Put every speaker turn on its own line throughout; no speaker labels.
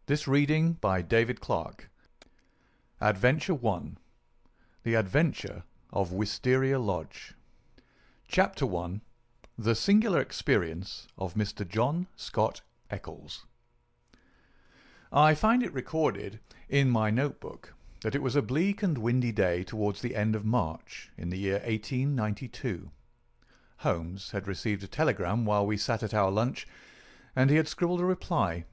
This reading by David Clarke. Adventure 1. The Adventure of Wisteria Lodge. Chapter 1. The Singular Experience of Mr. John Scott Eccles. I find it recorded in my notebook that it was a bleak and windy day towards the end of March in the year 1892. Holmes had received a telegram while we sat at our lunch, and he had scribbled a reply.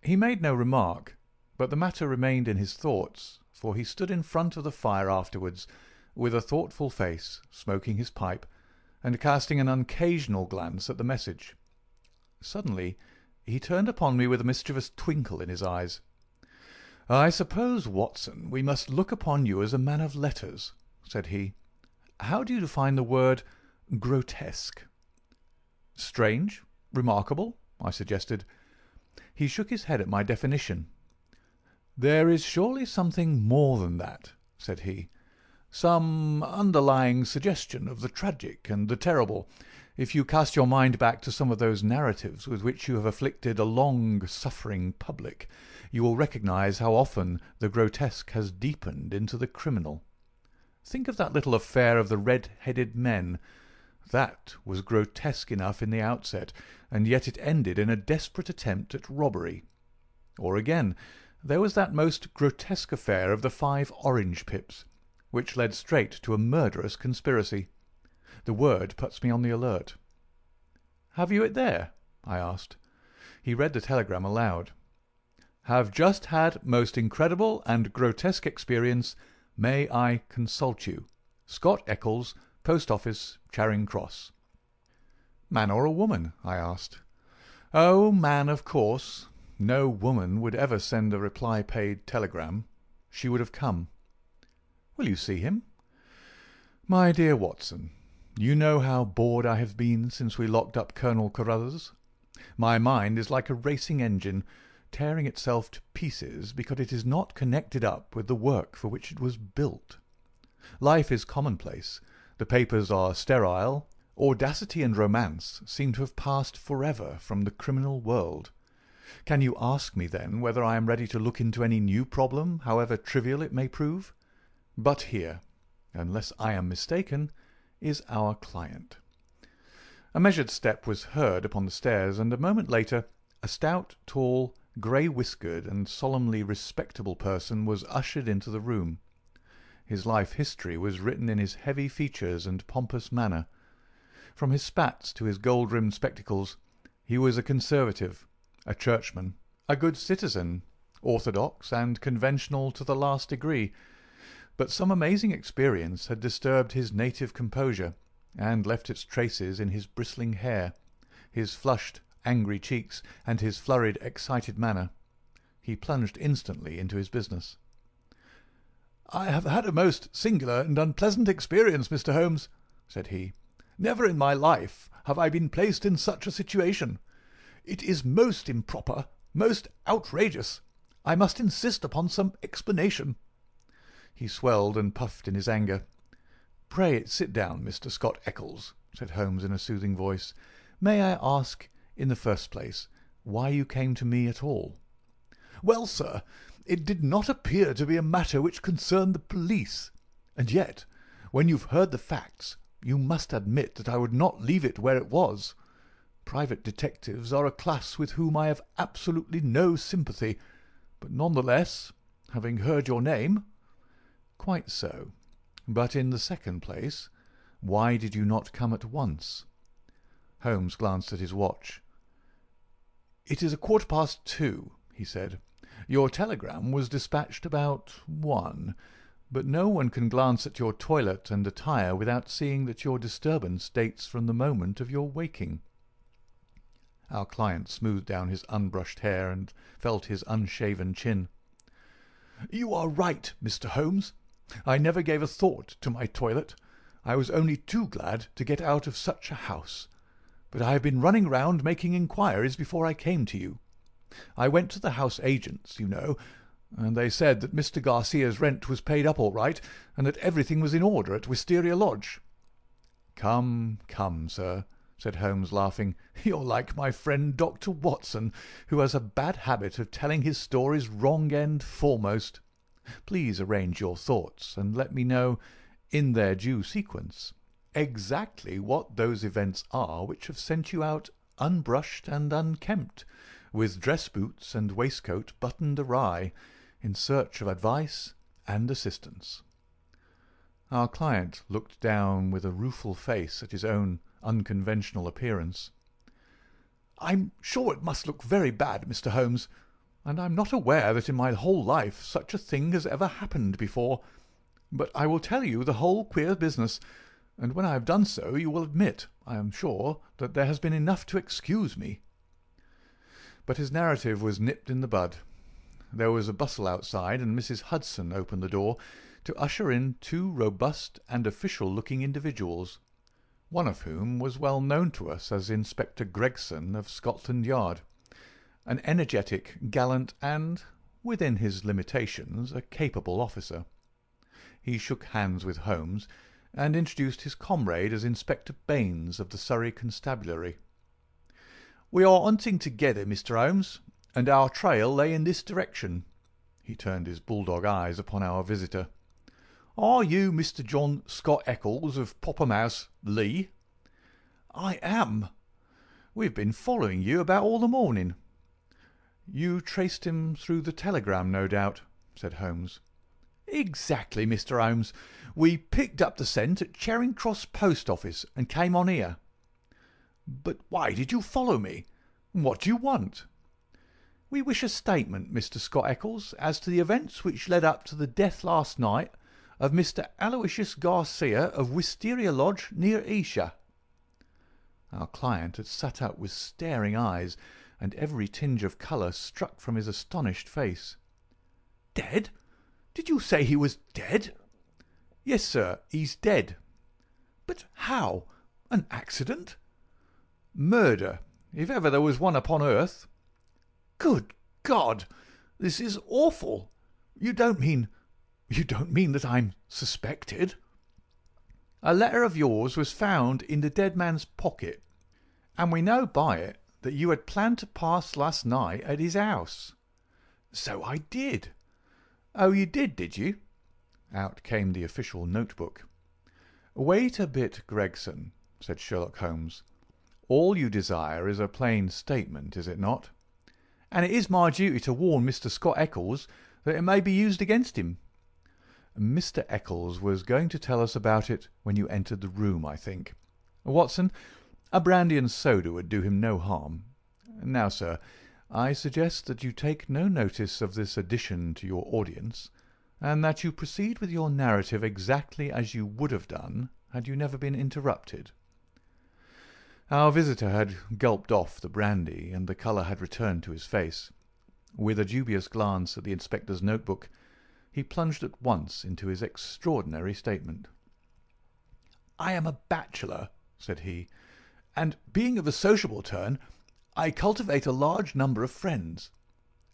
He made no remark, but the matter remained in his thoughts, for he stood in front of the fire afterwards, with a thoughtful face, smoking his pipe, and casting an occasional glance at the message. Suddenly he turned upon me with a mischievous twinkle in his eyes. "I suppose, Watson, we must look upon you as a man of letters," said he. "How do you define the word grotesque?" "Strange, remarkable," I suggested. He shook his head at my definition. "There is surely something more than that," said he. "Some underlying suggestion of the tragic and the terrible. If you cast your mind back to some of those narratives with which you have afflicted a long-suffering public, you will recognize how often the grotesque has deepened into the criminal. Think of that little affair of the red-headed men. That was grotesque enough in the outset, and yet it ended in a desperate attempt at robbery. Or again, there was that most grotesque affair of the 5 orange pips, which led straight to a murderous conspiracy. The word puts me on the alert." "Have you it there?" I asked. He read the telegram aloud. "Have just had most incredible and grotesque experience. May I consult you? Scott Eccles, Post Office, Charing Cross." "Man or a woman?" I asked. "Oh, man, of course. No woman would ever send a reply-paid telegram. She would have come." "Will you see him?" "My dear Watson, you know how bored I have been since we locked up Colonel Carruthers. My mind is like a racing engine, tearing itself to pieces because it is not connected up with the work for which it was built. Life is commonplace. The papers are sterile. Audacity and romance seem to have passed forever from the criminal world. Can you ask me, then, whether I am ready to look into any new problem, however trivial it may prove? But here, unless I am mistaken, is our client." A measured step was heard upon the stairs, and a moment later a stout, tall, grey-whiskered, and solemnly respectable person was ushered into the room. His life history was written in his heavy features and pompous manner. From his spats to his gold-rimmed spectacles, he was a conservative, a churchman, a good citizen, orthodox and conventional to the last degree. But some amazing experience had disturbed his native composure, and left its traces in his bristling hair, his flushed, angry cheeks, and his flurried, excited manner. He plunged instantly into his business. "I have had a most singular and unpleasant experience, Mr. Holmes," said he. "Never in my life have I been placed in such a situation. It is most improper, most outrageous. I must insist upon some explanation." He swelled and puffed in his anger. "Pray sit down, Mr. Scott Eccles," said Holmes in a soothing voice. "May I ask, in the first place, why you came to me at all?" "Well, sir, it did not appear to be a matter which concerned the police. And yet, when you've heard the facts, you must admit that I would not leave it where it was. Private detectives are a class with whom I have absolutely no sympathy, but none the less, having heard your name—" "Quite so. But in the second place, why did you not come at once?" Holmes glanced at his watch. "It is 2:15, he said. "Your telegram was dispatched about 1, but no one can glance at your toilet and attire without seeing that your disturbance dates from the moment of your waking." Our client smoothed down his unbrushed hair and felt his unshaven chin. "You are right, Mr. Holmes. I never gave a thought to my toilet. I was only too glad to get out of such a house. But I have been running round making inquiries before I came to you. I went to the house agents, you know, and they said that Mr. Garcia's rent was paid up all right, and that everything was in order at Wisteria Lodge." "Come, come, sir," said Holmes, laughing. "You're like my friend Dr. Watson, who has a bad habit of telling his stories wrong end foremost. Please arrange your thoughts, and let me know, in their due sequence, exactly what those events are which have sent you out unbrushed and unkempt, with dress boots and waistcoat buttoned awry, in search of advice and assistance." Our client looked down with a rueful face at his own unconventional appearance. "I'm sure it must look very bad, Mr. Holmes, and I'm not aware that in my whole life such a thing has ever happened before. But I will tell you the whole queer business, and when I have done so you will admit, I am sure, that there has been enough to excuse me." But his narrative was nipped in the bud. There was a bustle outside, and Mrs. Hudson opened the door to usher in two robust and official-looking individuals, one of whom was well known to us as Inspector Gregson of Scotland Yard, an energetic, gallant, and, within his limitations, a capable officer. He shook hands with Holmes, and introduced his comrade as Inspector Baines of the Surrey Constabulary. "We are hunting together, Mr. Holmes, and our trail lay in this direction." He turned his bulldog eyes upon our visitor. "Are you Mr. John Scott Eccles of Popham House, Lee?" "I am. We've been following you about all the morning." "You traced him through the telegram, no doubt," said Holmes. "Exactly, Mr. Holmes. We picked up the scent at Charing Cross Post Office and came on here." "But why did you follow me? What do you want?" "We wish a statement, Mr. Scott Eccles, as to the events which led up to the death last night of Mr. Aloysius Garcia of Wisteria Lodge, near Esher." Our client had sat up with staring eyes, and every tinge of colour struck from his astonished face. "Dead? Did you say he was dead?" "Yes, sir, he's dead." "But how? An accident?" "Murder, if ever there was one upon earth." "Good God! This is awful. You don't mean that I'm suspected?" "A letter of yours was found in the dead man's pocket, and we know by it that you had planned to pass last night at his house." "So I did." "Oh, you did you?" Out came the official notebook. "Wait a bit, Gregson," said Sherlock Holmes. "All you desire is a plain statement, is it not?" "And it is my duty to warn Mr. Scott Eccles that it may be used against him." "Mr. Eccles was going to tell us about it when you entered the room, I think. Watson, a brandy and soda would do him no harm. Now, sir, I suggest that you take no notice of this addition to your audience, and that you proceed with your narrative exactly as you would have done had you never been interrupted." Our visitor had gulped off the brandy, and the colour had returned to his face. With a dubious glance at the inspector's notebook, he plunged at once into his extraordinary statement. "I am a bachelor," said he, "and, being of a sociable turn, I cultivate a large number of friends.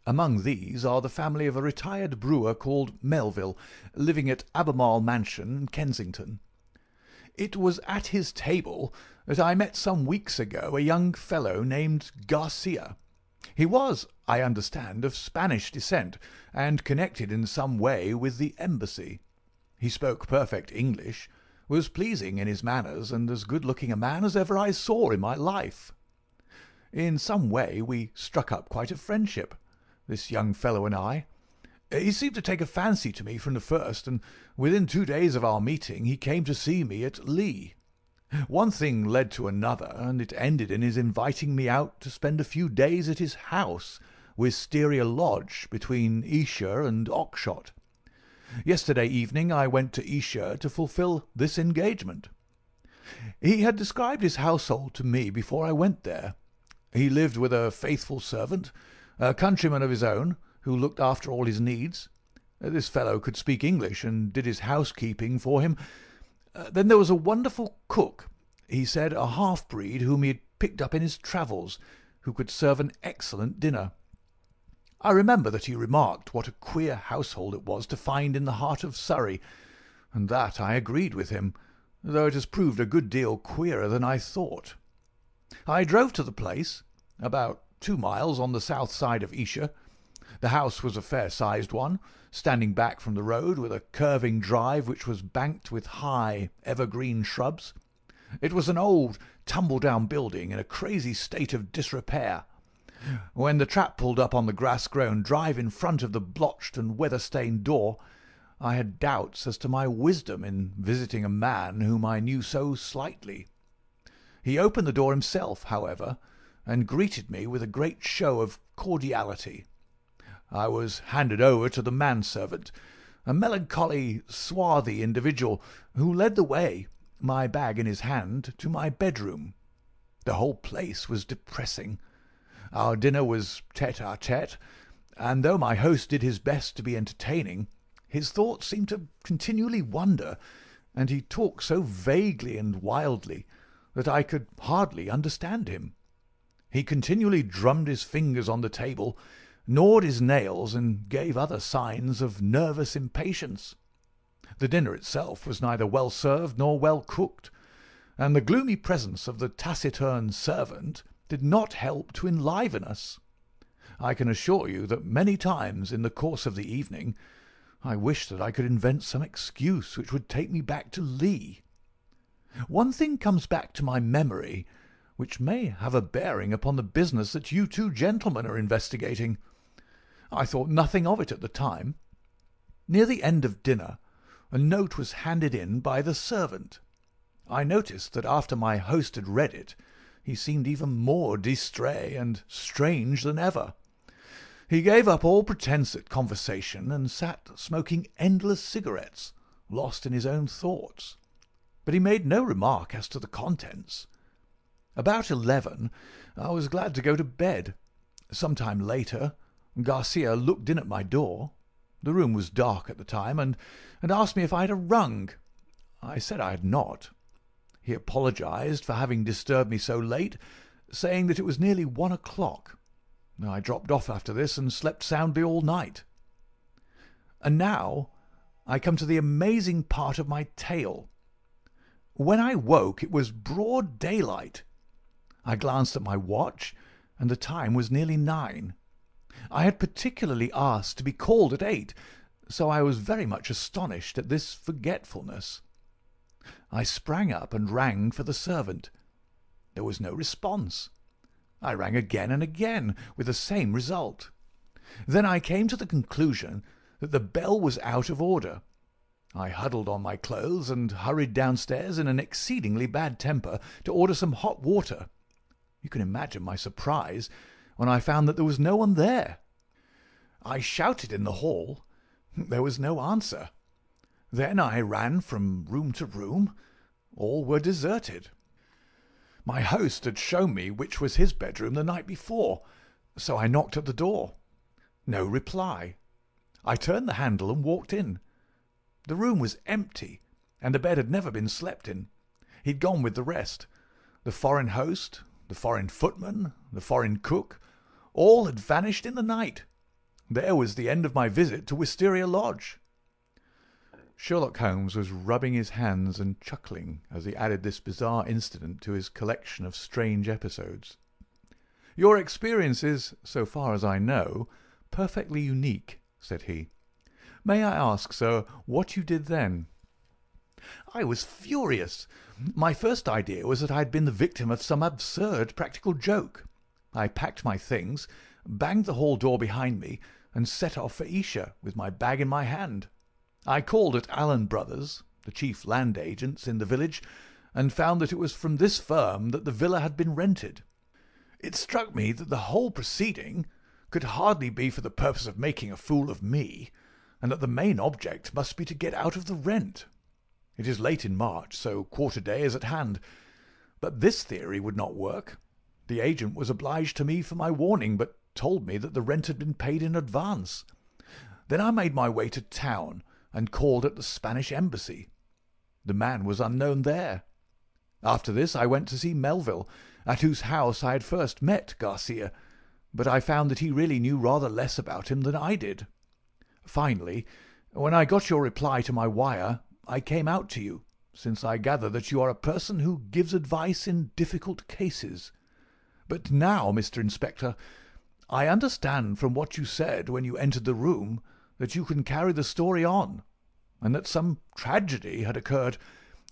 Among these are the family of a retired brewer called Melville, living at Albemarle Mansion, Kensington. It was at his table that I met some weeks ago a young fellow named Garcia. He was, I understand, of Spanish descent, and connected in some way with the embassy. He spoke perfect English, was pleasing in his manners, and as good-looking a man as ever I saw in my life. In some way we struck up quite a friendship, this young fellow and I. He seemed to take a fancy to me from the first, and within 2 days of our meeting he came to see me at Lee. One thing led to another, and it ended in his inviting me out to spend a few days at his house, Wisteria Lodge, between Esher and Oxshott. Yesterday evening I went to Esher to fulfil this engagement. He had described his household to me before I went there. He lived with a faithful servant, a countryman of his own, who looked after all his needs. This fellow could speak English and did his housekeeping for him. Then there was a wonderful cook, he said, a half-breed whom he had picked up in his travels, who could serve an excellent dinner. I remember that he remarked what a queer household it was to find in the heart of Surrey, and that I agreed with him, though it has proved a good deal queerer than I thought. I drove to the place, about 2 miles on the south side of Esher. The house was a fair-sized one, standing back from the road with a curving drive which was banked with high, evergreen shrubs. It was an old, tumble-down building in a crazy state of disrepair. When the trap pulled up on the grass-grown drive in front of the blotched and weather-stained door, I had doubts as to my wisdom in visiting a man whom I knew so slightly. He opened the door himself, however, and greeted me with a great show of cordiality. I was handed over to the manservant, a melancholy, swarthy individual, who led the way, my bag in his hand, to my bedroom. The whole place was depressing. Our dinner was tête-à-tête, and though my host did his best to be entertaining, his thoughts seemed to continually wander, and he talked so vaguely and wildly that I could hardly understand him. He continually drummed his fingers on the table, gnawed his nails, and gave other signs of nervous impatience. The dinner itself was neither well served nor well cooked, and the gloomy presence of the taciturn servant did not help to enliven us. I can assure you that many times in the course of the evening I wished that I could invent some excuse which would take me back to Lee. One thing comes back to my memory which may have a bearing upon the business that you two gentlemen are investigating. I thought nothing of it at the time. Near the end of dinner a note was handed in by the servant. I noticed that after my host had read it, he seemed even more distrait and strange than ever. He gave up all pretence at conversation and sat smoking endless cigarettes, lost in his own thoughts. But he made no remark as to the contents. About 11, I was glad to go to bed. Some time later, Garcia looked in at my door. The room was dark at the time, and asked me if I had rung. I said I had not. He apologized for having disturbed me so late, saying that it was nearly 1 o'clock. I dropped off after this and slept soundly all night. And now I come to the amazing part of my tale. When I woke it was broad daylight. I glanced at my watch, and the time was nearly 9. I had particularly asked to be called at 8, so I was very much astonished at this forgetfulness. I sprang up and rang for the servant. There was no response. I rang again and again, with the same result. Then I came to the conclusion that the bell was out of order. I huddled on my clothes and hurried downstairs in an exceedingly bad temper to order some hot water. You can imagine my surprise when I found that there was no one there. I shouted in the hall. There was no answer. Then I ran from room to room. All were deserted. My host had shown me which was his bedroom the night before, so I knocked at the door. No reply. I turned the handle and walked in. The room was empty, and the bed had never been slept in. He'd gone with the rest. The foreign host, the foreign footman, the foreign cook, all had vanished in the night. There was the end of my visit to Wisteria Lodge. Sherlock Holmes was rubbing his hands and chuckling as he added this bizarre incident to his collection of strange episodes. "Your experience is, so far as I know, perfectly unique," said he. "May I ask, sir, what you did then?" "I was furious. My first idea was that I had been the victim of some absurd practical joke. I packed my things, banged the hall door behind me, and set off for Esher with my bag in my hand. I called at Allen Brothers, the chief land agents in the village, and found that it was from this firm that the villa had been rented. It struck me that the whole proceeding could hardly be for the purpose of making a fool of me, and that the main object must be to get out of the rent. It is late in March, so quarter day is at hand. But this theory would not work. The agent was obliged to me for my warning, but told me that the rent had been paid in advance. Then I made my way to town and called at the Spanish Embassy. The man was unknown there. After this I went to see Melville, at whose house I had first met Garcia, but I found that he really knew rather less about him than I did. Finally, when I got your reply to my wire, I came out to you, since I gather that you are a person who gives advice in difficult cases. But now, Mr. Inspector, I understand from what you said when you entered the room that you can carry the story on, and that some tragedy had occurred.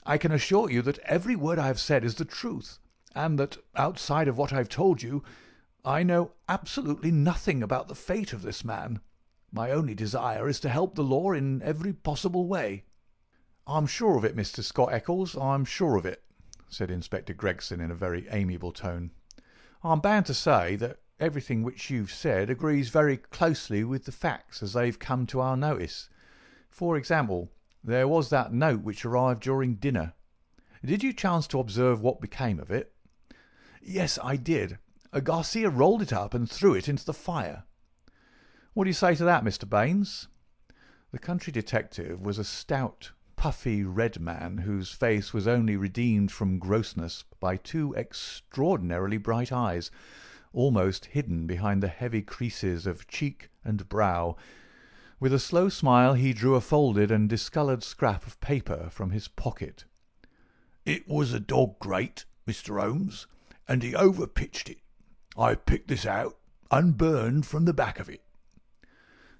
I can assure you that every word I have said is the truth, and that, outside of what I have told you, I know absolutely nothing about the fate of this man. My only desire is to help the law in every possible way." "I'm sure of it, Mr. Scott Eccles, I'm sure of it," said Inspector Gregson in a very amiable tone. "I'm bound to say that everything which you've said agrees very closely with the facts as they've come to our notice. For example, there was that note which arrived during dinner. Did you chance to observe what became of it?" "Yes, I did. Garcia rolled it up and threw it into the fire." "What do you say to that, Mr. Baines?" The country detective was a stout, puffy, red man whose face was only redeemed from grossness by two extraordinarily bright eyes, almost hidden behind the heavy creases of cheek and brow. With a slow smile he drew a folded and discoloured scrap of paper from his pocket. "It was a dog grate, Mr. Holmes, and he overpitched it. I picked this out, unburned from the back of it."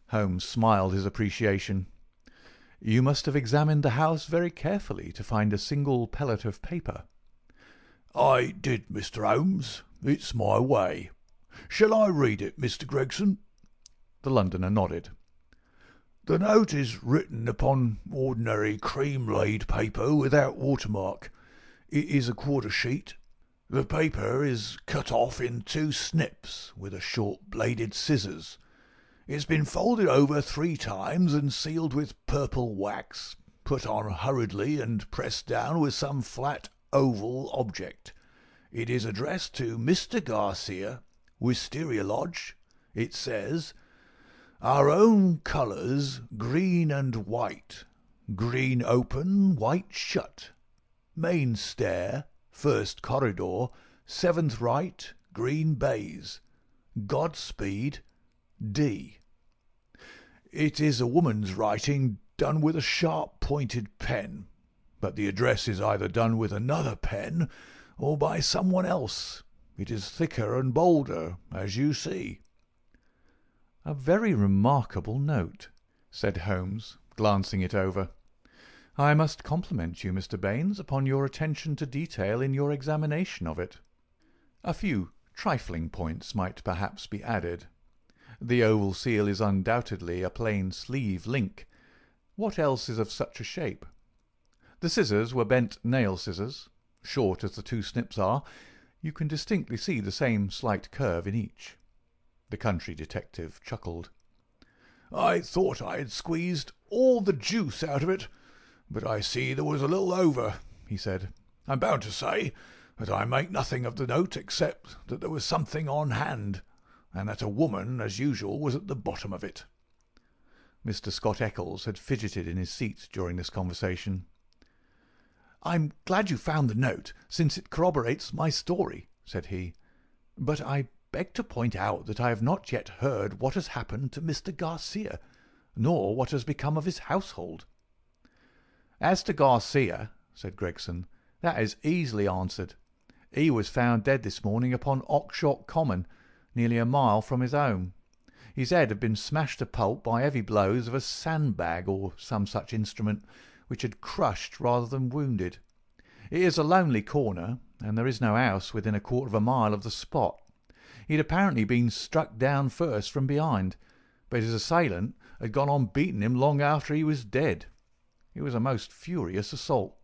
Holmes smiled his appreciation. "You must have examined the house very carefully to find a single pellet of paper." "I did, Mr. Holmes. It's my way. Shall I read it, Mr. Gregson?" The Londoner nodded. "The note is written upon ordinary cream-laid paper without watermark. It is a quarter sheet. The paper is cut off in 2 snips with a short bladed scissors. It's been folded over 3 times and sealed with purple wax, put on hurriedly and pressed down with some flat oval object. It is addressed to Mr. Garcia, Wisteria Lodge. It says, 'Our own colours, green and white. Green open, white shut. Main stair, 1st corridor, 7th right, green baize. Godspeed, D.' It is a woman's writing done with a sharp-pointed pen, but the address is either done with another pen or by someone else. It is thicker and bolder, as you see." "A very remarkable note," said Holmes, glancing it over. "I must compliment you, Mr. Baines, upon your attention to detail in your examination of it. A few trifling points might perhaps be added. The oval seal is undoubtedly a plain sleeve link. What else is of such a shape? The scissors were bent nail scissors. Short as the 2 snips are, you can distinctly see the same slight curve in each." The country detective chuckled. "I thought I had squeezed all the juice out of it, but I see there was a little over," he said. "I'm bound to say that I make nothing of the note except that there was something on hand, and that a woman, as usual, was at the bottom of it." Mr. Scott Eccles had fidgeted in his seat during this conversation. "I'm glad you found the note, since it corroborates my story," said he. "But I beg to point out that I have not yet heard what has happened to Mr. Garcia, nor what has become of his household." "As to Garcia," said Gregson, "that is easily answered. He was found dead this morning upon Oxshott Common, nearly a mile from his home. His head had been smashed to pulp by heavy blows of a sandbag or some such instrument, which had crushed rather than wounded. It is a lonely corner, and there is no house within a quarter of a mile of the spot. He had apparently been struck down first from behind, but his assailant had gone on beating him long after he was dead. It was a most furious assault.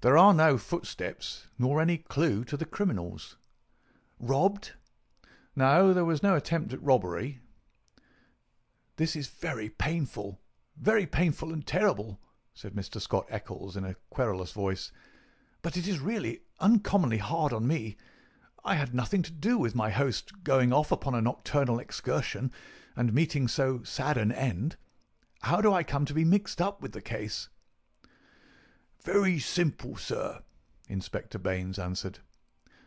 There are no footsteps, nor any clue to the criminals." "Robbed?" "No, there was no attempt at robbery." "This is very painful and terrible," said Mr. Scott Eccles in a querulous voice. "But it is really uncommonly hard on me. I had nothing to do with my host going off upon a nocturnal excursion and meeting so sad an end. How do I come to be mixed up with the case?" "Very simple, sir," Inspector Baines answered.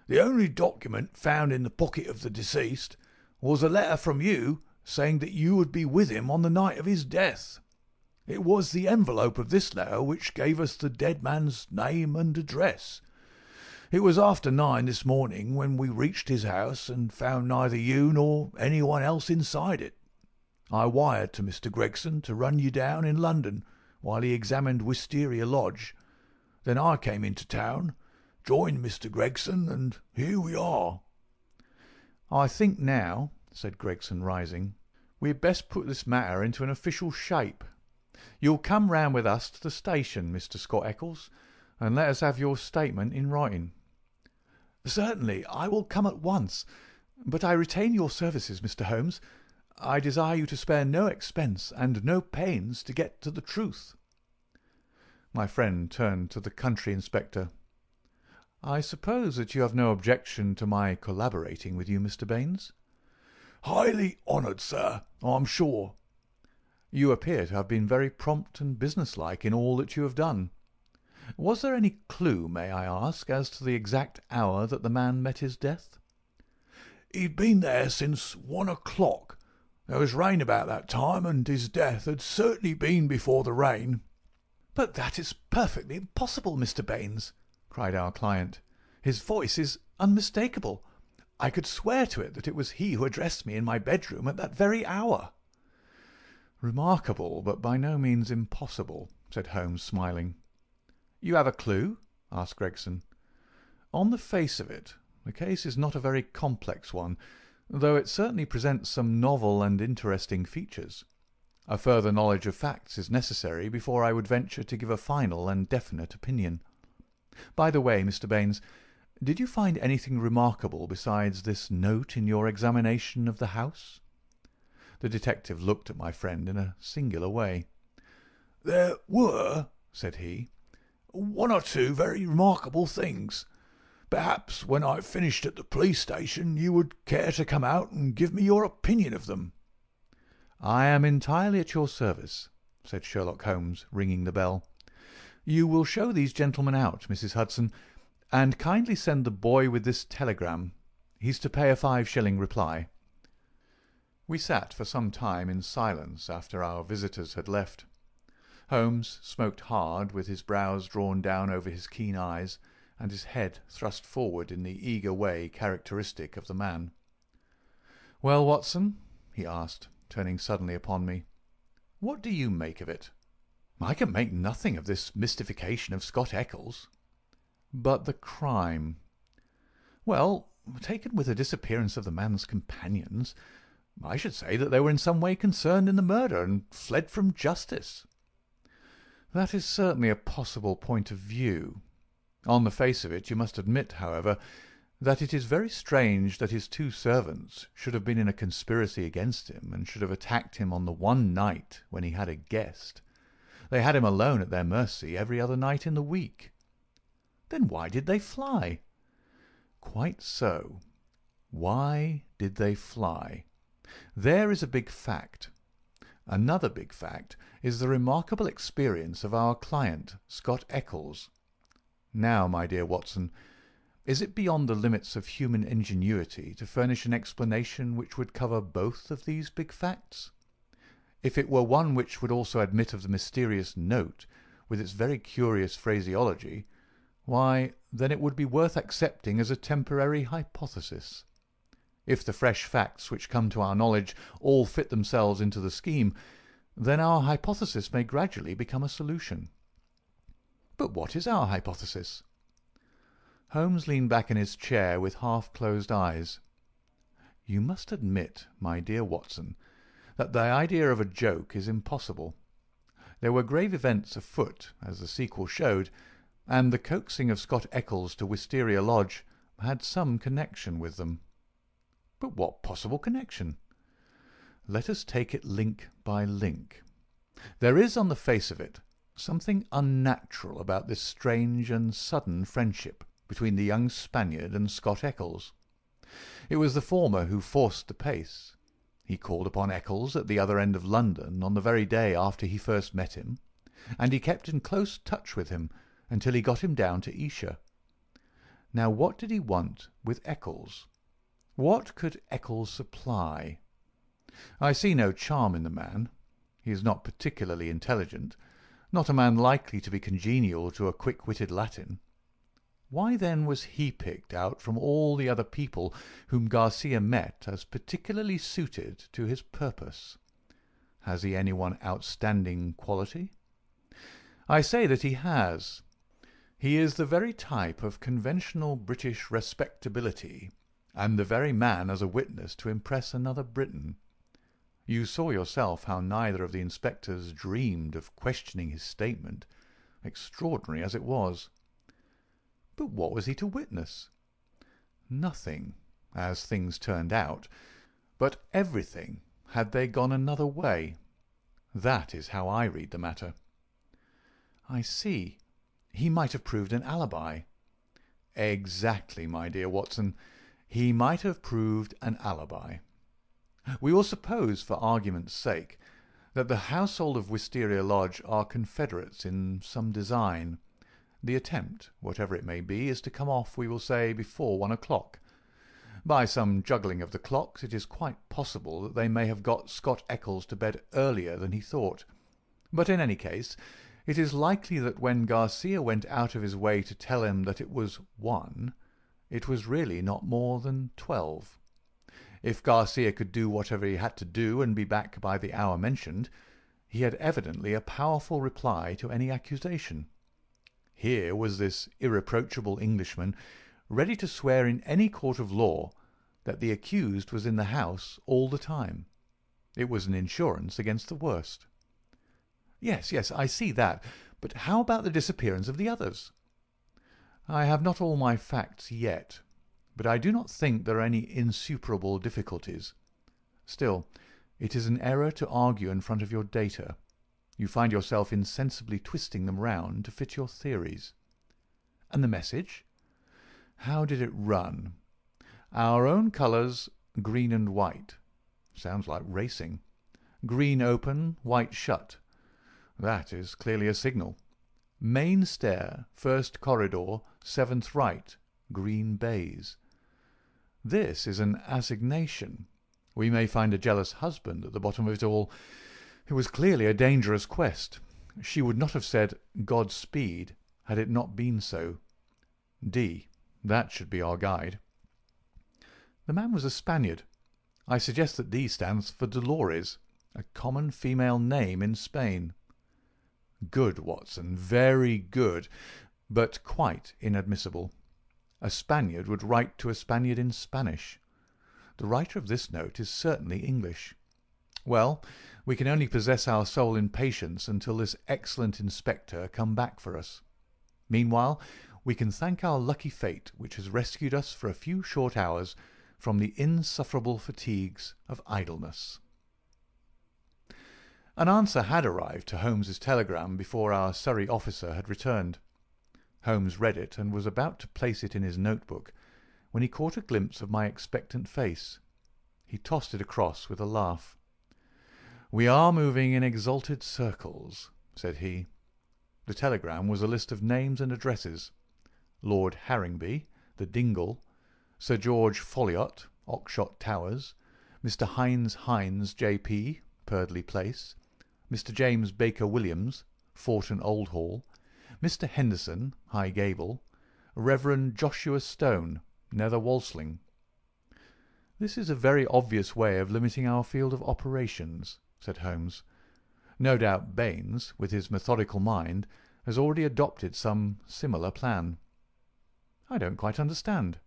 "The only document found in the pocket of the deceased was a letter from you saying that you would be with him on the night of his death. It was the envelope of this letter which gave us the dead man's name and address.
It was after 9 this morning when we reached his house and found neither you nor anyone else inside it. I wired to Mr. Gregson to run you down in London while he examined Wisteria Lodge. Then I came into town, joined Mr. Gregson, and here we are."
"I think now," said Gregson, rising, "we had best put this matter into an official shape. You'll come round with us to the station, Mr. Scott Eccles, and let us have your statement in writing."
"Certainly, I will come at once. But I retain your services, Mr. Holmes. I desire you to spare no expense and no pains to get to the truth."
My friend turned to the country inspector. "I suppose that you have no objection to my collaborating with you, Mr. Baines?"
"Highly honoured, sir, I'm sure."
"You appear to have been very prompt and businesslike in all that you have done. Was there any clue, may I ask, as to the exact hour that the man met his death?"
"He'd been there since 1 o'clock. There was rain about that time, and his death had certainly been before the rain." "But that is perfectly impossible, Mr. Baines," cried our client. "His voice is unmistakable. I could swear to it that it was he who addressed me in my bedroom at that very hour."
"Remarkable, but by no means impossible," said Holmes, smiling. "You have a clue?" asked Gregson. "On the face of it, the case is not a very complex one, though it certainly presents some novel and interesting features. A further knowledge of facts is necessary before I would venture to give a final and definite opinion. By the way, Mr. Baines, did you find anything remarkable besides this note in your examination of the house?" The detective looked at my friend in a singular way.
"There were," said he, "one or two very remarkable things. Perhaps when I've finished at the police station you would care to come out and give me your opinion of them."
"I am entirely at your service," said Sherlock Holmes, ringing the bell. "You will show these gentlemen out, Mrs. Hudson, and kindly send the boy with this telegram. He's to pay a 5-shilling reply." We sat for some time in silence after our visitors had left. Holmes smoked hard, with his brows drawn down over his keen eyes, and his head thrust forward in the eager way characteristic of the man. "Well, Watson," he asked, turning suddenly upon me, "what do you make of it?"
"I can make nothing of this mystification of Scott Eccles."
"But the crime?"
"Well, taken with the disappearance of the man's companions, I should say that they were in some way concerned in the murder and fled from justice."
"That is certainly a possible point of view. On the face of it, you must admit, however, that it is very strange that his 2 servants should have been in a conspiracy against him and should have attacked him on the one night when he had a guest. They had him alone at their mercy every other night in the week."
"Then why did they fly?"
"Quite so. Why did they fly? There is a big fact. Another big fact is the remarkable experience of our client, Scott Eccles. Now, my dear Watson, is it beyond the limits of human ingenuity to furnish an explanation which would cover both of these big facts? If it were one which would also admit of the mysterious note, with its very curious phraseology, why, then it would be worth accepting as a temporary hypothesis. If the fresh facts which come to our knowledge all fit themselves into the scheme, then our hypothesis may gradually become a solution."
"But what is our hypothesis?"
Holmes leaned back in his chair with half-closed eyes. "You must admit, my dear Watson, that the idea of a joke is impossible. There were grave events afoot, as the sequel showed, and the coaxing of Scott Eccles to Wisteria Lodge had some connection with them."
"But what possible connection?"
"Let us take it link by link. There is, on the face of it, something unnatural about this strange and sudden friendship between the young Spaniard and Scott Eccles. It was the former who forced the pace. He called upon Eccles at the other end of London on the very day after he first met him, and he kept in close touch with him until he got him down to Esher. Now what did he want with Eccles? What could Eccles supply? I see no charm in the man. He is not particularly intelligent, not a man likely to be congenial to a quick-witted Latin. Why then was he picked out from all the other people whom Garcia met as particularly suited to his purpose? Has he any one outstanding quality? I say that he has. He is the very type of conventional British respectability, and the very man as a witness to impress another Briton. You saw yourself how neither of the inspectors dreamed of questioning his statement, extraordinary as it was. But what was he to witness? Nothing, as things turned out, but everything had they gone another way. That is how I read the matter. I see. He might have proved an alibi. Exactly, my dear Watson. He might have proved an alibi. We will suppose, for argument's sake, that the household of Wisteria Lodge are confederates in some design. The attempt, whatever it may be, is to come off, we will say, before 1 o'clock. By some juggling of the clocks it is quite possible that they may have got Scott Eccles to bed earlier than he thought. But in any case, it is likely that when Garcia went out of his way to tell him that it was 1, it was really not more than 12. If Garcia could do whatever he had to do and be back by the hour mentioned, he had evidently a powerful reply to any accusation. Here was this irreproachable Englishman ready to swear in any court of law that the accused was in the house all the time. It was an insurance against the worst. Yes, I see that. But how about the disappearance of the others? I have not all my facts yet, but I do not think there are any insuperable difficulties. Still, it is an error to argue in front of your data. You find yourself insensibly twisting them round to fit your theories. And the message? How did it run? Our own colours, green and white. Sounds like racing. Green open, white shut. That is clearly a signal. Main stair, first corridor, 7th right, green baize. This is an assignation. We may find a jealous husband at the bottom of it all. It was clearly a dangerous quest. She would not have said Godspeed had it not been so. D. That should be our guide. The man was a Spaniard. I suggest that D stands for Dolores, a common female name in Spain. Good, Watson, very good, but quite inadmissible. A Spaniard would write to a Spaniard in Spanish. The writer of this note is certainly English. Well, we can only possess our soul in patience until this excellent inspector come back for us. Meanwhile, we can thank our lucky fate which has rescued us for a few short hours from the insufferable fatigues of idleness. An answer had arrived to Holmes's telegram before our Surrey officer had returned. Holmes read it and was about to place it in his notebook when he caught a glimpse of my expectant face. He tossed it across with a laugh. "We are moving in exalted circles," said he. The telegram was a list of names and addresses. Lord Harringby, the Dingle, Sir George Folliot, Oxshott Towers, Mr. Hines, J.P., Purdley Place, Mr. James Baker Williams, Forton Old Hall, Mr. Henderson, High Gable, Reverend Joshua Stone, Nether Walsling. "This is a very obvious way of limiting our field of operations," said Holmes. "No doubt Baines, with his methodical mind, has already adopted some similar plan." "I don't quite understand."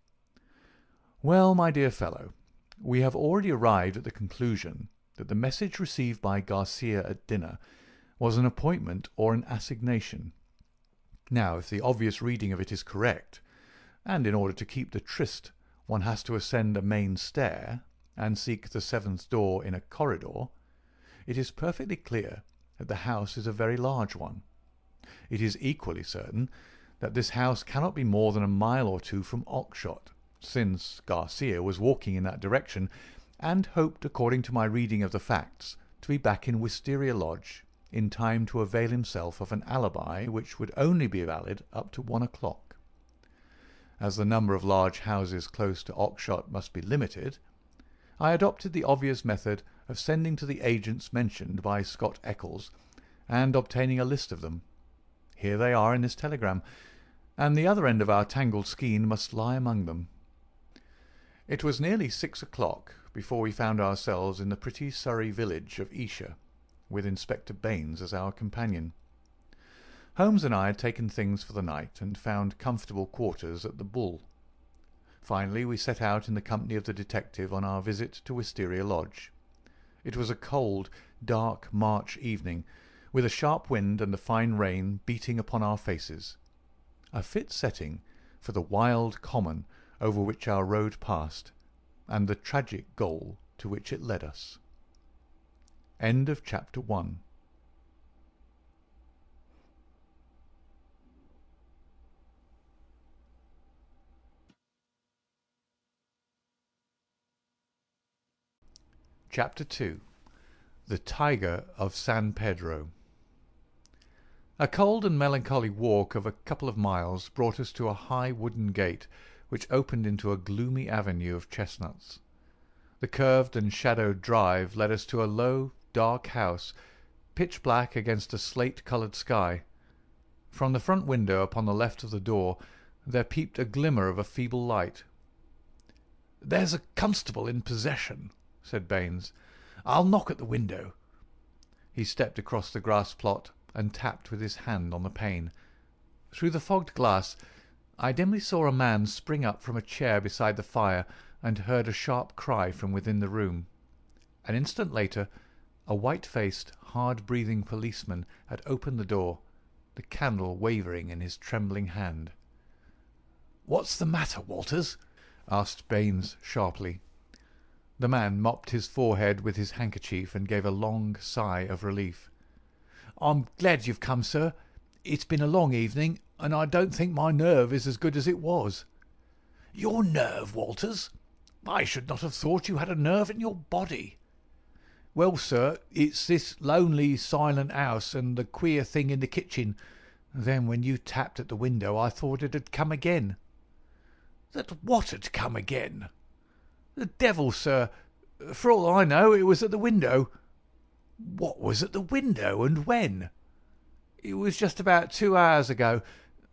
"Well, my dear fellow, we have already arrived at the conclusion that the message received by Garcia at dinner was an appointment or an assignation. Now, if the obvious reading of it is correct, and in order to keep the tryst one has to ascend a main stair and seek the 7th door in a corridor, it is perfectly clear that the house is a very large one. It is equally certain that this house cannot be more than a mile or two from Oxshott, since Garcia was walking in that direction and hoped, according to my reading of the facts, to be back in Wisteria Lodge in time to avail himself of an alibi which would only be valid up to 1 o'clock. As the number of large houses close to Oxshott must be limited, I adopted the obvious method of sending to the agents mentioned by Scott Eccles and obtaining a list of them. Here they are in this telegram. and the other end of our tangled skein must lie among them. It was nearly 6 o'clock before we found ourselves in the pretty Surrey village of Esher, with Inspector Baines as our companion. Holmes and I had taken things for the night and found comfortable quarters at the Bull. Finally we set out in the company of the detective on our visit to Wisteria Lodge. It was a cold, dark March evening, with a sharp wind and the fine rain beating upon our faces. A fit setting for the wild common over which our road passed, and the tragic goal to which it led us. End of Chapter 1. Chapter 2. The Tiger of San Pedro. A cold and melancholy walk of a couple of miles brought us to a high wooden gate which opened into a gloomy avenue of chestnuts. The curved and shadowed drive led us to a low, dark house, pitch black against a slate-coloured sky. From the front window upon the left of the door there peeped a glimmer of a feeble light.
"There's a constable in possession," said Baines. "I'll knock at the window."
He stepped across the grass plot and tapped with his hand on the pane. Through the fogged glass I dimly saw a man spring up from a chair beside the fire and heard a sharp cry from within the room. An instant later a white-faced, hard-breathing policeman had opened the door, the candle wavering in his trembling hand.
"What's the matter, Walters?"
asked Baines sharply. The man mopped his forehead with his handkerchief and gave a long sigh of relief.
"I'm glad you've come, sir. It's been a long evening, and I don't think my nerve is as good as it was." "Your nerve, Walters? I should not have thought you had a nerve in your body." "Well, sir, it's this lonely, silent house and the queer thing in the kitchen. Then when you tapped at the window I thought it had come again." "That what had come again?" "The devil, sir. For all I know, it was at the window." "What was at the window, and when?" "It was just about 2 hours ago.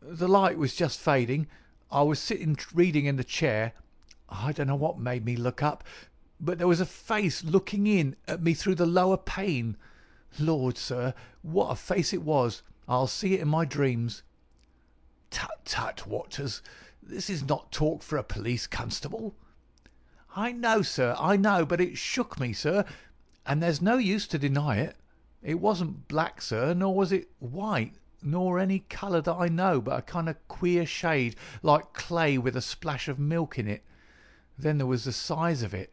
The light was just fading. I was sitting reading in the chair. I don't know what made me look up, but there was a face looking in at me through the lower pane. Lord, sir, what a face it was! I'll see it in my dreams." "Tut, tut, Waters. This is not talk for a police constable." "I know, sir, I know, but it shook me, sir, and there's no use to deny it. It wasn't black, sir, nor was it white, nor any colour that I know, but a kind of queer shade, like clay with a splash of milk in it. Then there was the size of it.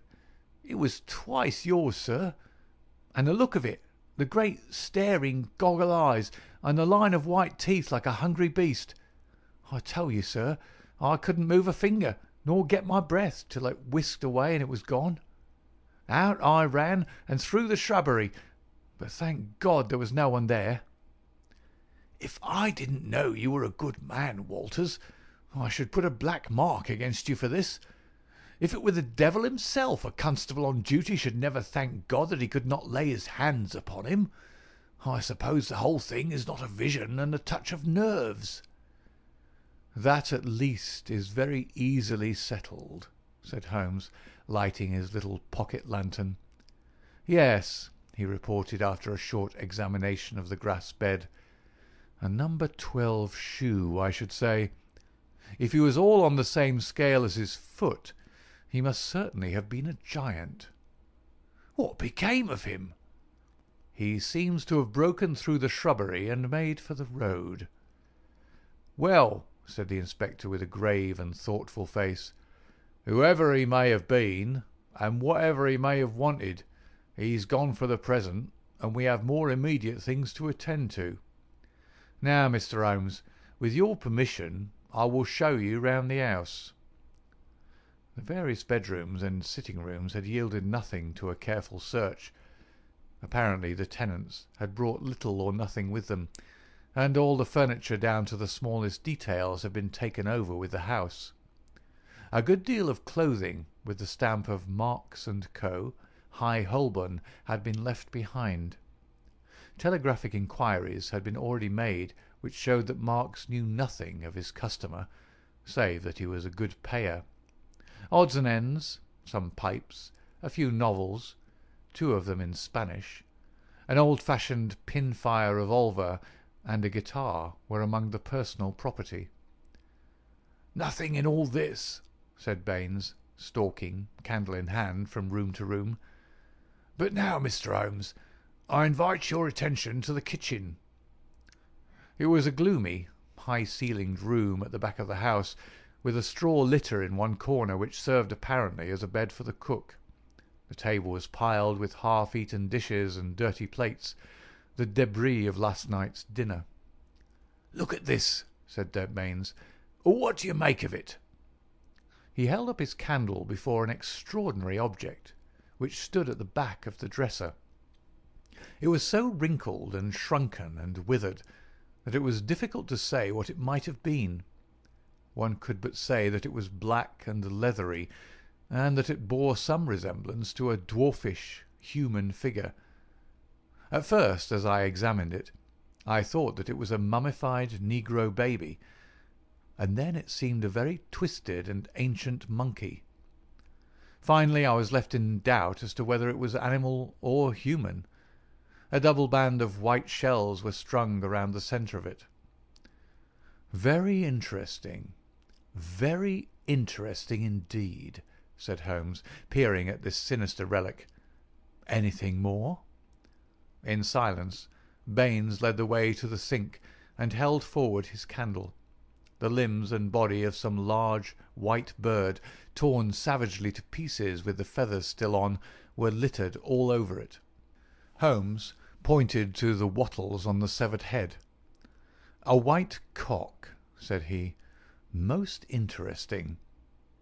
It was twice yours, sir. And the look of it, the great staring goggle eyes, and the line of white teeth like a hungry beast. I tell you, sir, I couldn't move a finger, nor get my breath, till it whisked away and it was gone. Out I ran and through the shrubbery, but thank God there was no one there." "If I didn't know you were a good man, Walters, I should put a black mark against you for this. If it were the devil himself, a constable on duty should never thank God that he could not lay his hands upon him. I suppose the whole thing is not a vision and a touch of nerves."
"That at least is very easily settled," said Holmes, lighting his little pocket lantern. "Yes," he reported after a short examination of the grass bed, "a number 12 shoe, I should say. If he was all on the same scale as his foot, he must certainly have been a giant."
"What became of him?"
"He seems to have broken through the shrubbery and made for the road." "Well," said the inspector with a grave and thoughtful face, "whoever he may have been, and whatever he may have wanted, he's gone for the present, and we have more immediate things to attend to. Now, Mr. Holmes, with your permission, I will show you round the house." The various bedrooms and sitting rooms had yielded nothing to a careful search. Apparently the tenants had brought little or nothing with them, and all the furniture down to the smallest details had been taken over with the house. A good deal of clothing with the stamp of Marks and Co., High Holborn, had been left behind. Telegraphic inquiries had been already made which showed that Marks knew nothing of his customer, save that he was a good payer. Odds and ends, some pipes, a few novels, 2 of them in Spanish, an old-fashioned pin-fire revolver, and a guitar were among the personal property.
"Nothing in all this,"
said Baines, stalking, candle in hand, from room to room.
"But now, Mr. Holmes, I invite your attention to the kitchen."
It was a gloomy, high-ceilinged room at the back of the house, with a straw litter in one corner which served apparently as a bed for the cook. The table was piled with half-eaten dishes and dirty plates, the debris of last night's dinner.
"Look at this," said Baines. "What do you make of it?"
He held up his candle before an extraordinary object, which stood at the back of the dresser. It was so wrinkled and shrunken and withered that it was difficult to say what it might have been. One could but say that it was black and leathery, and that it bore some resemblance to a dwarfish human figure. At first, as I examined it, I thought that it was a mummified negro baby, and then it seemed a very twisted and ancient monkey. Finally, I was left in doubt as to whether it was animal or human. A double band of white shells were strung around the centre of it. "Very interesting, very interesting indeed," said Holmes, peering at this sinister relic. "Anything more?" In silence, Baines led the way to the sink and held forward his candle. The limbs and body of some large white bird, torn savagely to pieces with the feathers still on, were littered all over it. Holmes pointed to the wattles on the severed head. "A white cock," said he. "Most interesting.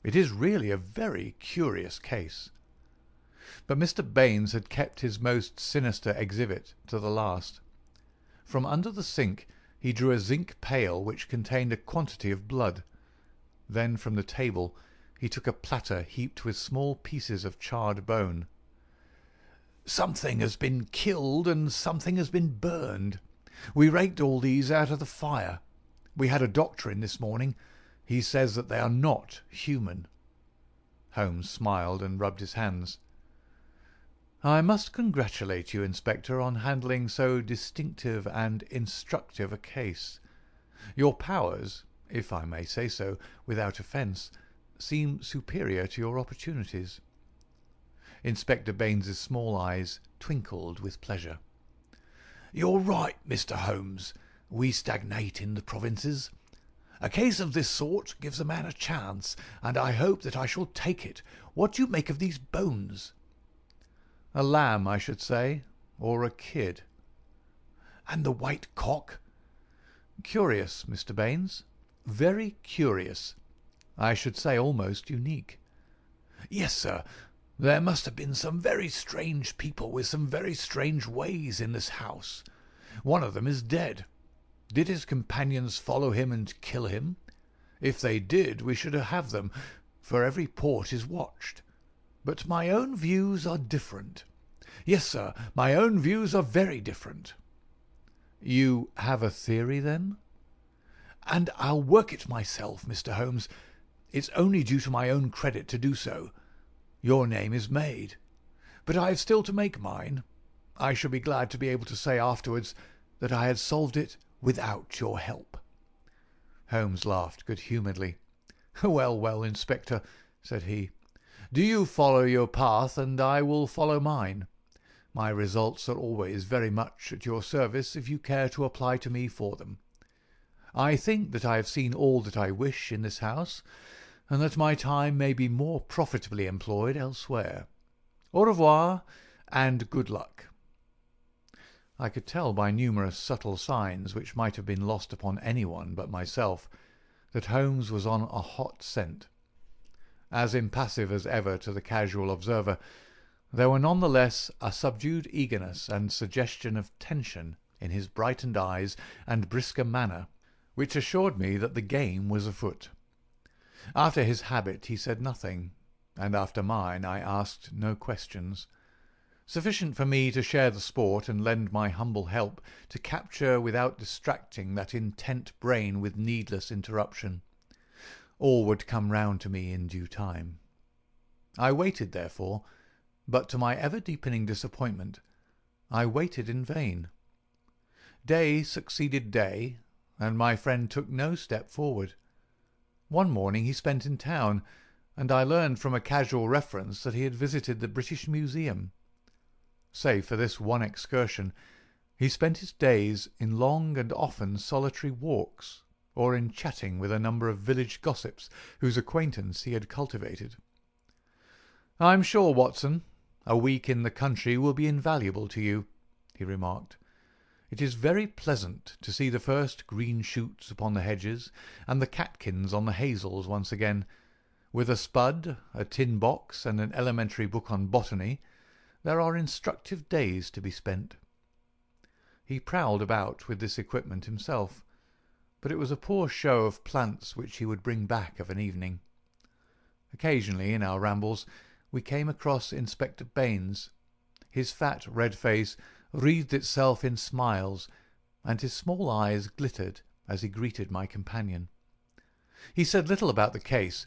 It is really a very curious case." But Mr. Baines had kept his most sinister exhibit to the last. From under the sink he drew a zinc pail which contained a quantity of blood. Then from the table he took a platter heaped with small pieces of charred bone.
"Something has been killed and something has been burned. We raked all these out of the fire. We had a doctor in this morning. He says that they are not human."
Holmes smiled and rubbed his hands. "I must congratulate you, Inspector, on handling so distinctive and instructive a case. Your powers, if I may say so without offence, seem superior to your opportunities." Inspector Baines's small eyes twinkled with pleasure.
"You're right, Mr. Holmes. We stagnate in the provinces. A case of this sort gives a man a chance, and I hope that I shall take it. What do you make of these bones?"
"A lamb, I should say, or a kid."
"And the white cock?"
"Curious, Mr. Baines. Very curious. I should say almost unique."
"Yes, sir. There must have been some very strange people with some very strange ways in this house. One of them is dead. Did his companions follow him and kill him? If they did, we should have them, for every port is watched. But my own views are different. Yes, sir, my own views are very different."
"You have a theory, then?"
"And I'll work it myself, Mr. Holmes. It's only due to my own credit to do so. Your name is made. But I have still to make mine. I shall be glad to be able to say afterwards that I had solved it without your help."
Holmes laughed good-humouredly. "Well, well, Inspector," said he. "Do you follow your path, and I will follow mine. My results are always very much at your service if you care to apply to me for them. I think that I have seen all that I wish in this house, and that my time may be more profitably employed elsewhere. Au revoir, and good luck." I could tell by numerous subtle signs, which might have been lost upon anyone but myself, that Holmes was on a hot scent. As impassive as ever to the casual observer, there were none the less a subdued eagerness and suggestion of tension in his brightened eyes and brisker manner, which assured me that the game was afoot. After his habit he said nothing, and after mine I asked no questions. sufficient for me to share the sport and lend my humble help to capture without distracting that intent brain with needless interruption. All would come round to me in due time. I waited, therefore, but to my ever-deepening disappointment, I waited in vain. Day succeeded day, and my friend took no step forward. One morning he spent in town, and I learned from a casual reference that he had visited the British Museum. Save for this one excursion, he spent his days in long and often solitary walks, or in chatting with a number of village gossips whose acquaintance he had cultivated. "I'm sure, Watson, a week in the country will be invaluable to you," he remarked. "It is very pleasant to see the first green shoots upon the hedges and the catkins on the hazels once again. With a spud, a tin box, and an elementary book on botany, there are instructive days to be spent." He prowled about with this equipment himself, but it was a poor show of plants which he would bring back of an evening. Occasionally, in our rambles, we came across Inspector Baines. His fat red face wreathed itself in smiles, and his small eyes glittered as he greeted my companion. He said little about the case,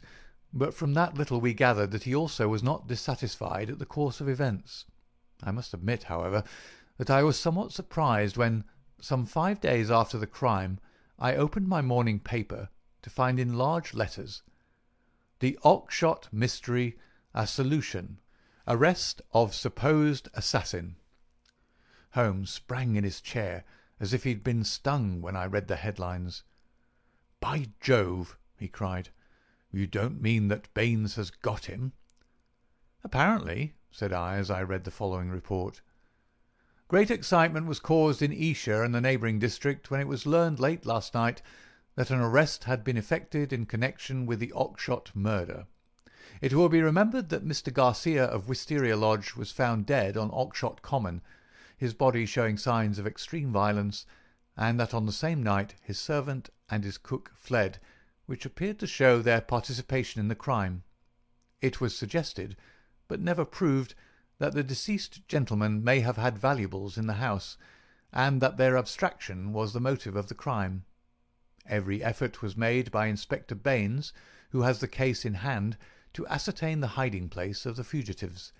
but from that little we gathered that he also was not dissatisfied at the course of events. I must admit, however, that I was somewhat surprised when, some 5 days after the crime, I opened my morning paper to find in large letters, "The Oxshott Mystery a Solution. Arrest of supposed assassin." Holmes sprang in his chair as if he had been stung when I read the headlines. "By Jove!" he cried. "You don't mean that Baines has got him?" "Apparently," said I as I read the following report. "Great excitement was caused in Esher and the neighbouring district when it was learned late last night that an arrest had been effected in connection with the Oxshott murder. It will be remembered that Mr. Garcia of Wisteria Lodge was found dead on Oxshott Common, his body showing signs of extreme violence, and that on the same night his servant and his cook fled, which appeared to show their participation in the crime. It was suggested, but never proved, that the deceased gentlemen may have had valuables in the house, and that their abstraction was the motive of the crime. Every effort was made by Inspector Baines, who has the case in hand, to ascertain the hiding-place of the fugitives,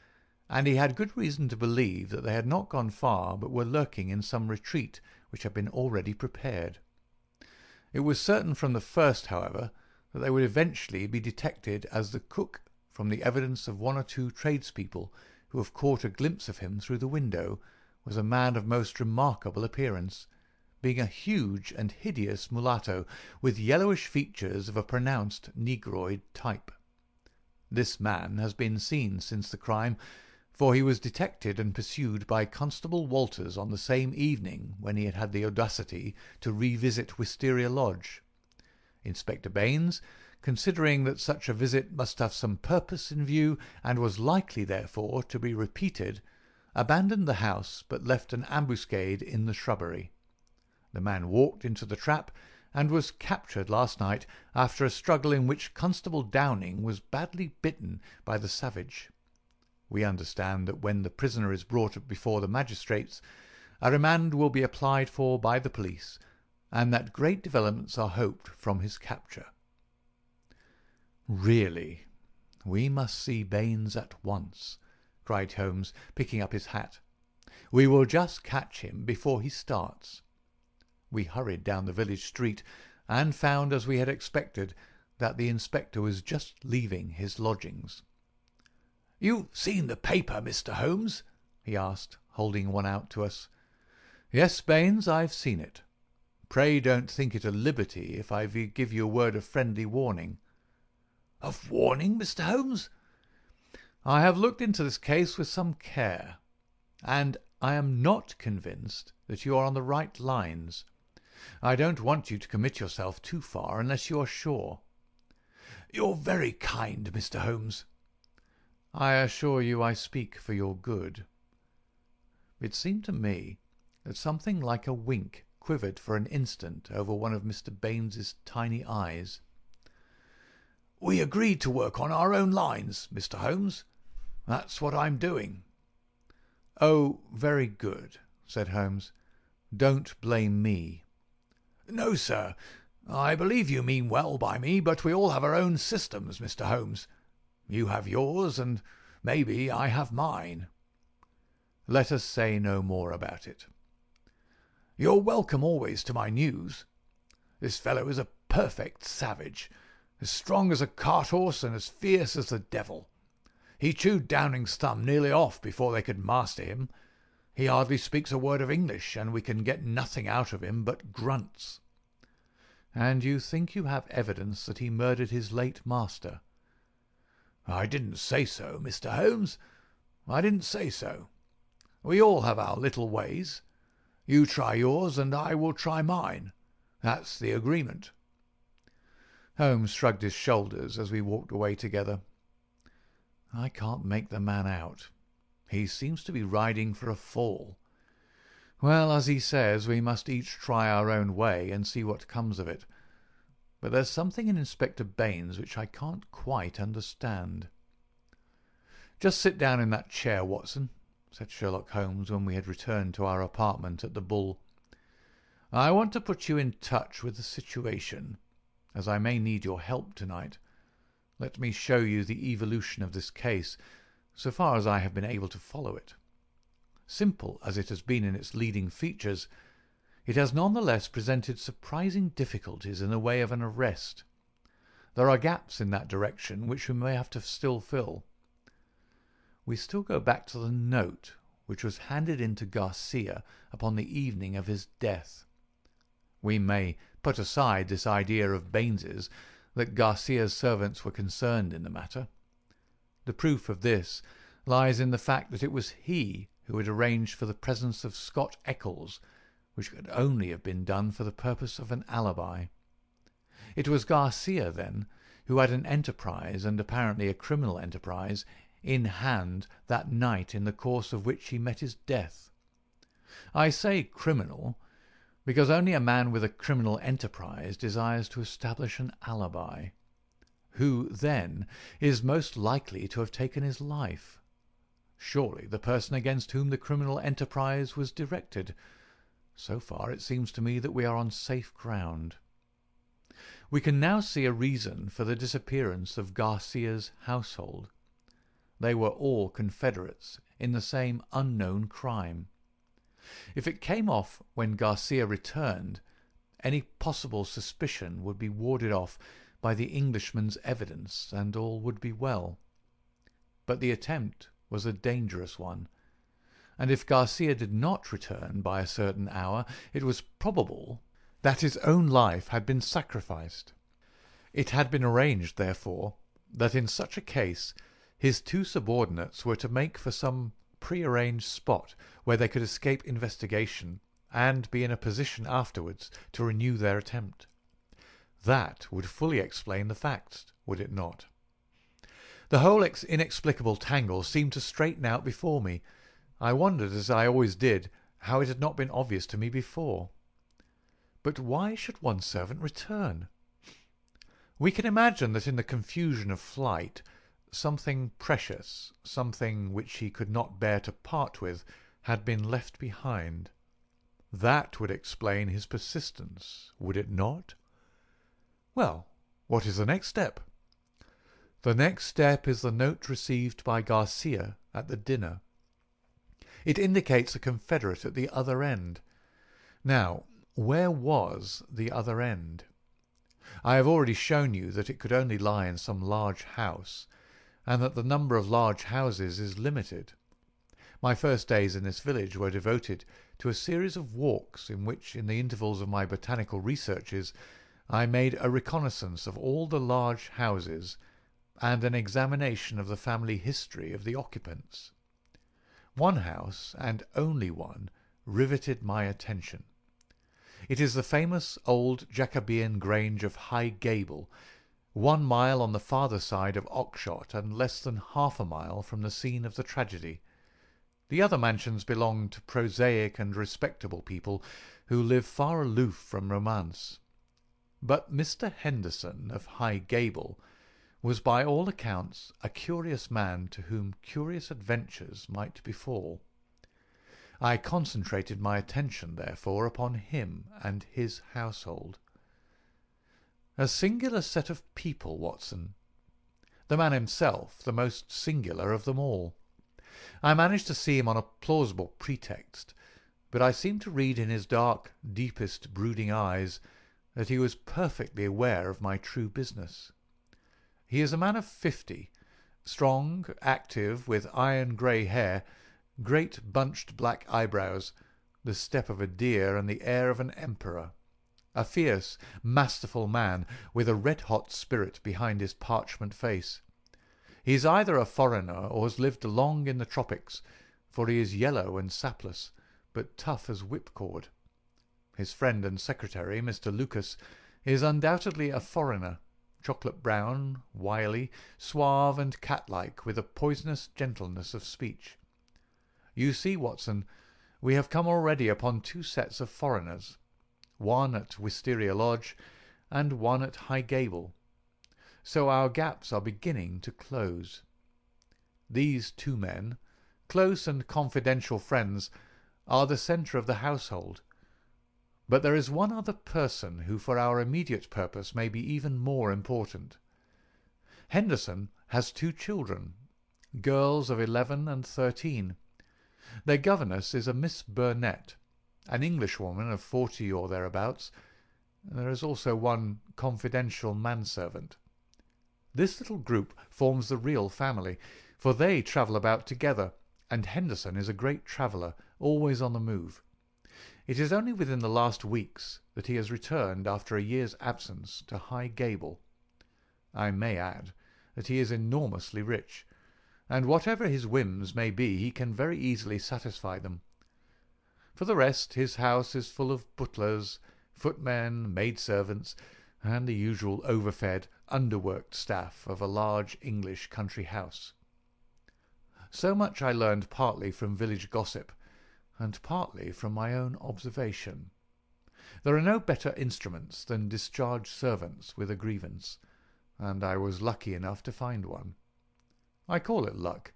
and he had good reason to believe that they had not gone far but were lurking in some retreat which had been already prepared. It was certain from the first, however, that they would eventually be detected, as the cook, from the evidence of one or two tradespeople who have caught a glimpse of him through the window, was a man of most remarkable appearance, being a huge and hideous mulatto, with yellowish features of a pronounced negroid type. This man has been seen since the crime, for he was detected and pursued by Constable Walters on the same evening when he had had the audacity to revisit Wisteria Lodge. Inspector Baines, considering that such a visit must have some purpose in view, and was likely, therefore, to be repeated, abandoned the house, but left an ambuscade in the shrubbery. The man walked into the trap, and was captured last night after a struggle in which Constable Downing was badly bitten by the savage. We understand that when the prisoner is brought before the magistrates, a remand will be applied for by the police, and that great developments are hoped from his capture. "Really, we must see Baines at once," cried Holmes, picking up his hat. "We will just catch him before he starts." We hurried down the village street, and found, as we had expected, that the inspector was just leaving his lodgings. "You've seen the paper, Mr. Holmes?" he asked, holding one out to us. "Yes, Baines, I've seen it. Pray don't think it a liberty if I give you a word of friendly warning." "Of warning, Mr. Holmes?" "I have looked into this case with some care, and I am not convinced that you are on the right lines. I don't want you to commit yourself too far unless you are sure." "You're very kind, Mr. Holmes." "I assure you I speak for your good." It seemed to me that something like a wink quivered for an instant over one of Mr. Baines's tiny eyes. "We agreed to work on our own lines, Mr. Holmes. That's what I'm doing." "Oh, very good," said Holmes. "Don't blame me."
"No, sir. I believe you mean well by me, but we all have our own systems, Mr. Holmes. You have yours, and maybe I have mine."
"Let us say no more about it."
"You're welcome always to my news. This fellow is a perfect savage, as strong as a cart-horse and as fierce as the devil. He chewed Downing's thumb nearly off before they could master him. He hardly speaks a word of English, and we can get nothing out of him but grunts."
"And you think you have evidence that he murdered his late master?"
"I didn't say so, Mr. Holmes. I didn't say so. We all have our little ways. You try yours, and I will try mine. That's the agreement."
Holmes shrugged his shoulders as we walked away together. "I can't make the man out. He seems to be riding for a fall. Well, as he says, we must each try our own way and see what comes of it. But there's something in Inspector Baines which I can't quite understand." "Just sit down in that chair, Watson," said Sherlock Holmes when we had returned to our apartment at the Bull. "I want to put you in touch with the situation, as I may need your help tonight. Let me show you the evolution of this case, so far as I have been able to follow it. Simple as it has been in its leading features, it has none the less presented surprising difficulties in the way of an arrest. There are gaps in that direction which we may have to still fill. We still go back to the note which was handed in to Garcia upon the evening of his death. We may put aside this idea of Baines's that Garcia's servants were concerned in the matter. The proof of this lies in the fact that it was he who had arranged for the presence of Scott Eccles, which could only have been done for the purpose of an alibi. It was Garcia, then, who had an enterprise, and apparently a criminal enterprise, in hand that night in the course of which he met his death. I say criminal, because only a man with a criminal enterprise desires to establish an alibi. Who, then, is most likely to have taken his life? Surely the person against whom the criminal enterprise was directed. So far it seems to me that we are on safe ground. We can now see a reason for the disappearance of Garcia's household. They were all confederates in the same unknown crime. If it came off when Garcia returned, any possible suspicion would be warded off by the Englishman's evidence, and all would be well. But the attempt was a dangerous one, and if Garcia did not return by a certain hour, it was probable that his own life had been sacrificed. It had been arranged, therefore, that in such a case his two subordinates were to make for some prearranged spot where they could escape investigation and be in a position afterwards to renew their attempt. That would fully explain the facts, would it not? The whole inexplicable tangle seemed to straighten out before me. I wondered, as I always did, how it had not been obvious to me before. But why should one servant return? We can imagine that in the confusion of flight something precious, something which he could not bear to part with, had been left behind. That would explain his persistence, would it not? Well, what is the next step? The next step is the note received by Garcia at the dinner. It indicates a confederate at the other end. Now, where was the other end? I have already shown you that it could only lie in some large house, and that the number of large houses is limited. My first days in this village were devoted to a series of walks in which, in the intervals of my botanical researches, I made a reconnaissance of all the large houses and an examination of the family history of the occupants. One house, and only one, riveted my attention. It is the famous old Jacobean Grange of High Gable, 1 mile on the farther side of Oxshott and less than half a mile from the scene of the tragedy. The other mansions belong to prosaic and respectable people who live far aloof from romance. But Mr. Henderson of High Gable was by all accounts a curious man to whom curious adventures might befall. I concentrated my attention, therefore, upon him and his household. A singular set of people, Watson. The man himself the most singular of them all. I managed to see him on a plausible pretext, but I seemed to read in his dark, deepest, brooding eyes that he was perfectly aware of my true business. He is a man of 50, strong, active, with iron-grey hair, great bunched black eyebrows, the step of a deer and the air of an emperor, a fierce, masterful man with a red-hot spirit behind his parchment face. He is either a foreigner or has lived long in the tropics, for he is yellow and sapless, but tough as whipcord. His friend and secretary, Mr. Lucas, is undoubtedly a foreigner, chocolate-brown, wily, suave and cat-like, with a poisonous gentleness of speech. You see, Watson, we have come already upon 2 sets of foreigners, one at Wisteria Lodge and one at High Gable. So our gaps are beginning to close. These 2 men, close and confidential friends, are the centre of the household. But there is one other person who for our immediate purpose may be even more important. Henderson has 2 children, girls of 11 and 13. Their governess is a Miss Burnett, an Englishwoman of 40 or thereabouts. There is also one confidential manservant. This little group forms the real family, for they travel about together, and Henderson is a great traveller, always on the move. It is only within the last weeks that he has returned after a year's absence to High Gable. I may add that he is enormously rich, and whatever his whims may be he can very easily satisfy them. For the rest, his house is full of butlers, footmen, maidservants, and the usual overfed, underworked staff of a large English country house. So much I learned partly from village gossip, and partly from my own observation. There are no better instruments than discharged servants with a grievance, and I was lucky enough to find one. I call it luck,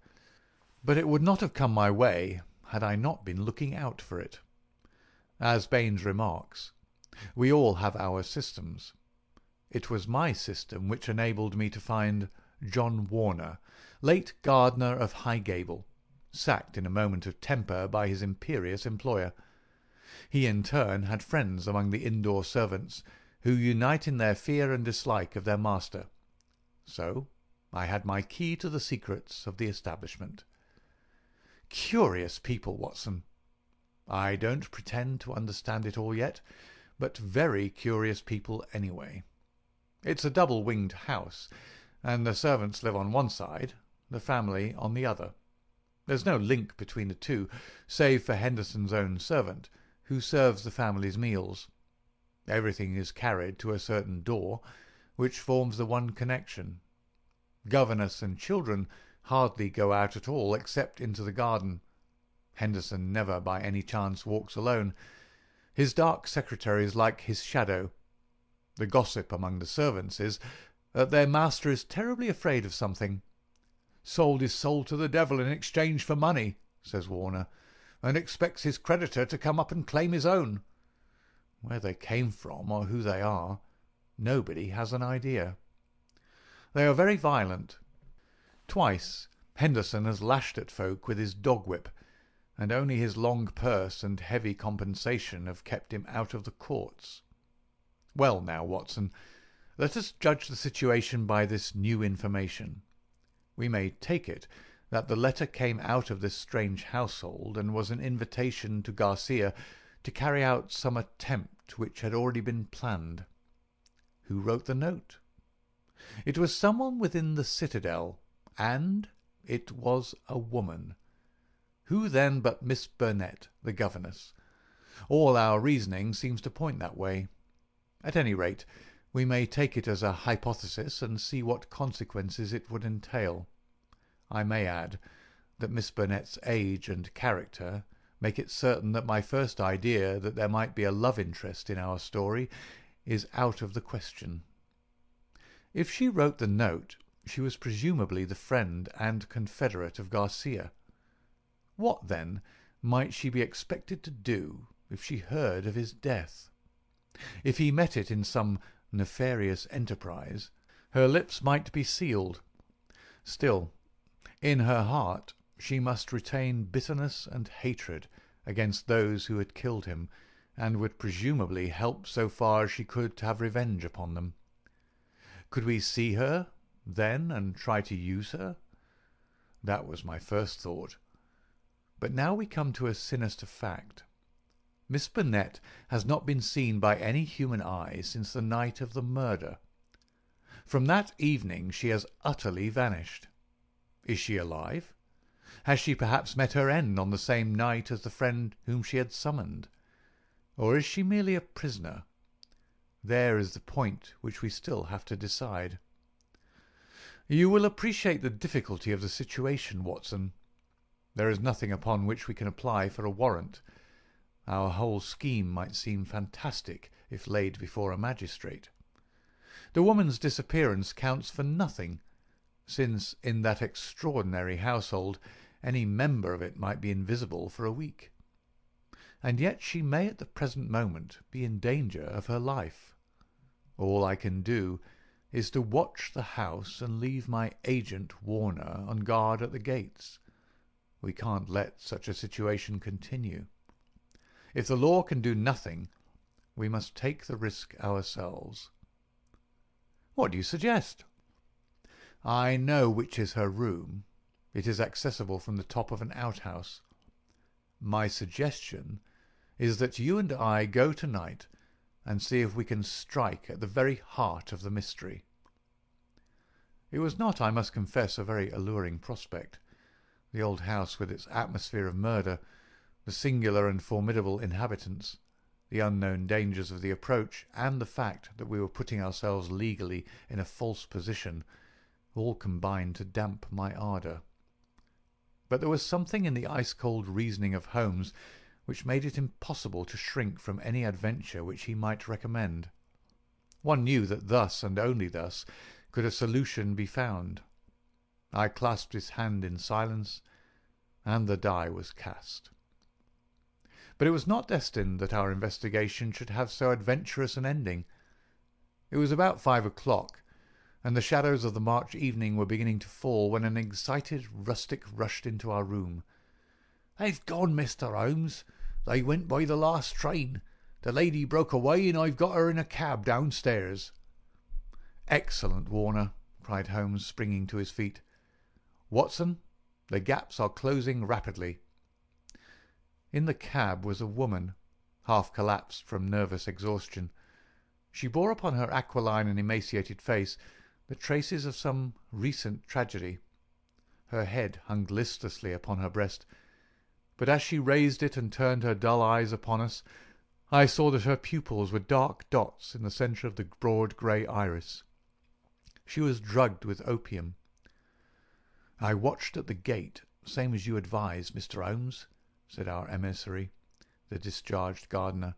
but it would not have come my way had I not been looking out for it. As Baines remarks, we all have our systems. It was my system which enabled me to find John Warner, late gardener of High Gable, sacked in a moment of temper by his imperious employer. He in turn had friends among the indoor servants, who unite in their fear and dislike of their master. So I had my key to the secrets of the establishment. Curious people, Watson. I don't pretend to understand it all yet, but very curious people anyway. It's a double-winged house, and the servants live on one side, the family on the other. There's no link between the two, save for Henderson's own servant, who serves the family's meals. Everything is carried to a certain door, which forms the one connection. Governess and children hardly go out at all except into the garden. Henderson never by any chance walks alone. His dark secretary is like his shadow. The gossip among the servants is that their master is terribly afraid of something. "Sold his soul to the devil in exchange for money," says Warner, "and expects his creditor to come up and claim his own." Where they came from or who they are, nobody has an idea. They are very violent. Twice Henderson has lashed at folk with his dog-whip, and only his long purse and heavy compensation have kept him out of the courts. Well now, Watson, let us judge the situation by this new information. We may take it that the letter came out of this strange household and was an invitation to Garcia to carry out some attempt which had already been planned. Who wrote the note? It was someone within the citadel, and it was a woman. Who then but Miss Burnett, the governess? All our reasoning seems to point that way. At any rate, we may take it as a hypothesis and see what consequences it would entail. I may add that Miss Burnett's age and character make it certain that my first idea that there might be a love interest in our story is out of the question. If she wrote the note, she was presumably the friend and confederate of Garcia. What, then, might she be expected to do if she heard of his death? If he met it in some nefarious enterprise, her lips might be sealed. Still, in her heart she must retain bitterness and hatred against those who had killed him, and would presumably help so far as she could to have revenge upon them. Could we see her, then, and try to use her? That was my first thought. But now we come to a sinister fact. Miss Bennet has not been seen by any human eye since the night of the murder. From that evening she has utterly vanished. Is she alive? Has she perhaps met her end on the same night as the friend whom she had summoned? Or is she merely a prisoner? There is the point which we still have to decide. You will appreciate the difficulty of the situation, Watson. There is nothing upon which we can apply for a warrant. Our whole scheme might seem fantastic if laid before a magistrate. The woman's disappearance counts for nothing, since in that extraordinary household any member of it might be invisible for a week. And yet she may at the present moment be in danger of her life. All I can do is to watch the house and leave my agent Warner on guard at the gates. We can't let such a situation continue. If the law can do nothing, we must take the risk ourselves. What do you suggest? I know which is her room. It is accessible from the top of an outhouse. My suggestion is that you and I go tonight and see if we can strike at the very heart of the mystery. It was not, I must confess, a very alluring prospect. The old house with its atmosphere of murder, the singular and formidable inhabitants, the unknown dangers of the approach, and the fact that we were putting ourselves legally in a false position, all combined to damp my ardour. But there was something in the ice-cold reasoning of Holmes which made it impossible to shrink from any adventure which he might recommend. One knew that thus, and only thus, could a solution be found. I clasped his hand in silence, and the die was cast. But it was not destined that our investigation should have so adventurous an ending. It was about 5 o'clock, and the shadows of the March evening were beginning to fall, when an excited rustic rushed into our room. "They've gone, Mr. Holmes. They went by the last train. The lady broke away, and I've got her in a cab downstairs." "Excellent, Warner," cried Holmes, springing to his feet. "Watson, the gaps are closing rapidly." In the cab was a woman, half collapsed from nervous exhaustion. She bore upon her aquiline and emaciated face the traces of some recent tragedy. Her head hung listlessly upon her breast, but as she raised it and turned her dull eyes upon us, I saw that her pupils were dark dots in the centre of the broad grey iris. She was drugged with opium. "I watched at the gate, same as you advised, Mr. Holmes," said our emissary, the discharged gardener.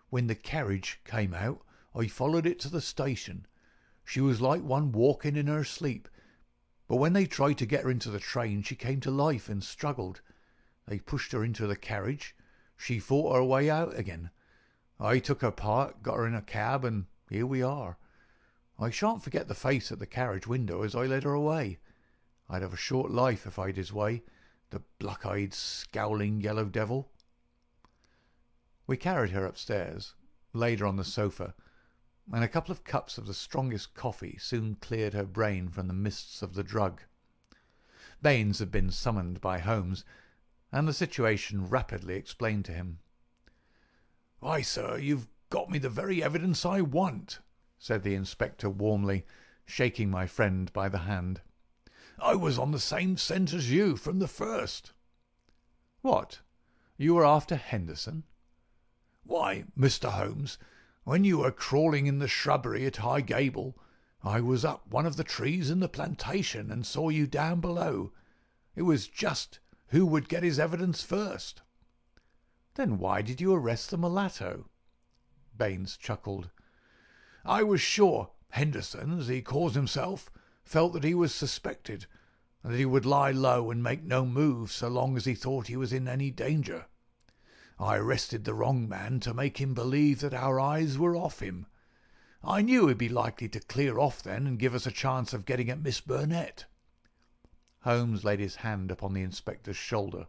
"When the carriage came out, I followed it to the station. She was like one walking in her sleep, but when they tried to get her into the train, she came to life and struggled. They pushed her into the carriage. She fought her way out again. I took her part, got her in a cab, and here we are. I shan't forget the face at the carriage window as I led her away. I'd have a short life if I'd his way, the black-eyed, scowling yellow devil." We carried her upstairs, laid her on the sofa, and a couple of cups of the strongest coffee soon cleared her brain from the mists of the drug. Baines had been summoned by Holmes, and the situation rapidly explained to him. "Why, sir, you've got me the very evidence I want," said the inspector warmly, shaking my friend by the hand. "I was on the same scent as you from the first." "What? You were after Henderson?" "Why, Mr. Holmes, when you were crawling in the shrubbery at High Gable, I was up one of the trees in the plantation and saw you down below. It was just who would get his evidence first." "Then why did you arrest the mulatto?" Baines chuckled. "I was sure Henderson, as he calls himself, felt that he was suspected,
and that he would lie low and make no move so long as he thought he was in any danger. I arrested the wrong man to make him believe that our eyes were off him. I knew he'd be likely to clear off then and give us a chance of getting at Miss Burnett."
Holmes laid his hand upon the inspector's shoulder.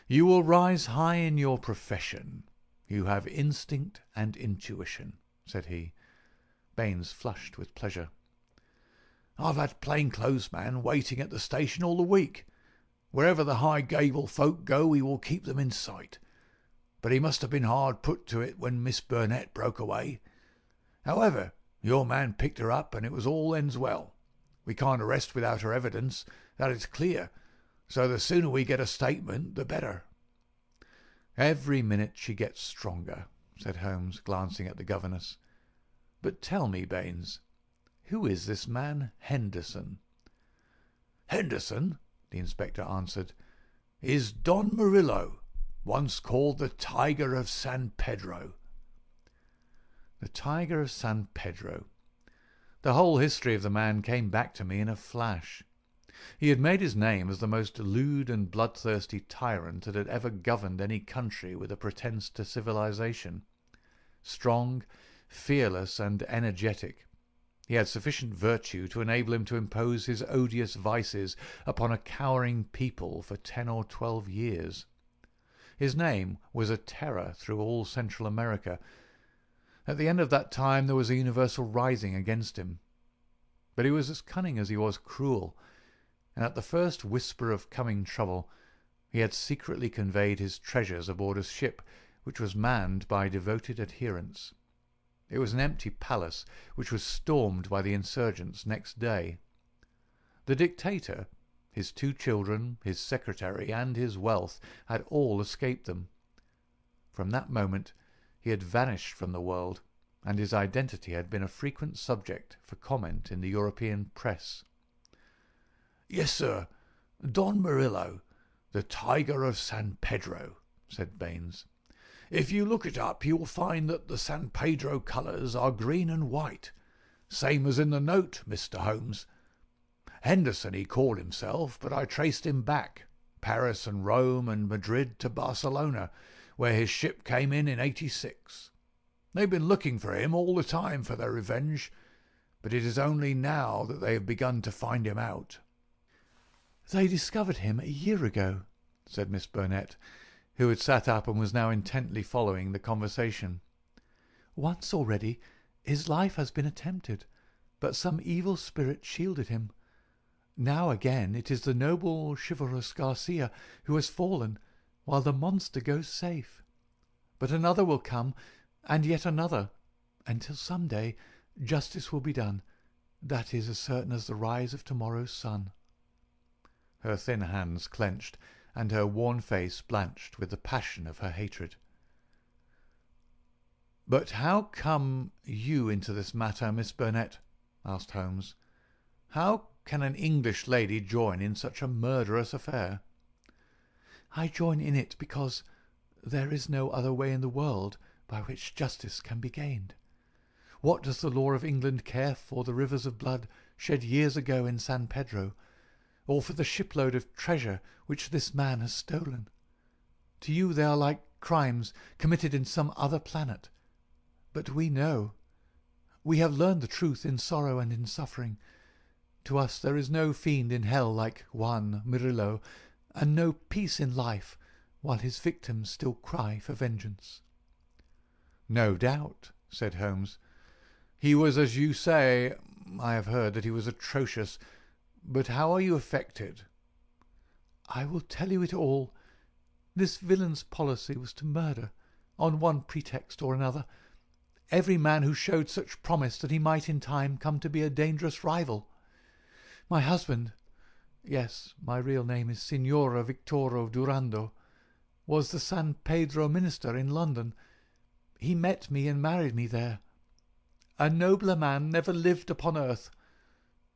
"You will rise high in your profession. You have instinct and intuition," said he. Baines flushed with pleasure.
"I've had plainclothesmen waiting at the station all the week. Wherever the High Gable folk go, he will keep them in sight. But he must have been hard put to it when Miss Burnett broke away. However, your man picked her up, and it was all ends well. We can't arrest without her evidence, that is clear, so the sooner we get a statement, the better."
"Every minute she gets stronger," said Holmes, glancing at the governess. "But tell me, Baines, who is this man Henderson?"
"Henderson," the inspector answered, "is Don Murillo, once called the Tiger of San Pedro."
The Tiger of San Pedro. The whole history of the man came back to me in a flash. He had made his name as the most lewd and bloodthirsty tyrant that had ever governed any country with a pretence to civilization. Strong, fearless, and energetic, he had sufficient virtue to enable him to impose his odious vices upon a cowering people for 10 or 12 years. His name was a terror through all Central America. At the end of that time there was a universal rising against him. But he was as cunning as he was cruel, and at the first whisper of coming trouble he had secretly conveyed his treasures aboard a ship which was manned by devoted adherents. It was an empty palace which was stormed by the insurgents next day. The dictator, his 2 children, his secretary, and his wealth had all escaped them. From that moment he had vanished from the world, and his identity had been a frequent subject for comment in the European press.
"Yes, sir, Don Murillo, the Tiger of San Pedro," said Baines. "If you look it up, you will find that the San Pedro colours are green and white, same as in the note, Mr. Holmes. Henderson he called himself, but I traced him back, Paris and Rome and Madrid to Barcelona, where his ship came in '86. They've been looking for him all the time for their revenge, but it is only now that they have begun to find him out."
"They discovered him a year ago," said Miss Burnett, who had sat up and was now intently following the conversation. "Once already his life has been attempted, but some evil spirit shielded him. Now again it is the noble chivalrous Garcia who has fallen, while the monster goes safe. But another will come, and yet another, until some day justice will be done. That is as certain as the rise of tomorrow's sun." Her thin hands clenched, and her worn face blanched with the passion of her hatred. "But how come you into this matter, Miss Burnett?" asked Holmes. "How can an English lady join in such a murderous affair?" "I join in it because there is no other way in the world by which justice can be gained. What does the law of England care for the rivers of blood shed years ago in San Pedro, or for the shipload of treasure which this man has stolen? To you they are like crimes committed in some other planet. But we know. We have learned the truth in sorrow and in suffering. To us there is no fiend in hell like Juan Murillo, and no peace in life while his victims still cry for vengeance." "No doubt," said Holmes. "He was, as you say. I have heard that he was atrocious. But how are you affected?" "I will tell you it all. This villain's policy was to murder, on one pretext or another, every man who showed such promise that he might in time come to be a dangerous rival. My husband, yes, my real name is Signora Victoro Durando, was the San Pedro minister in London. He met me and married me there. A nobler man never lived upon earth.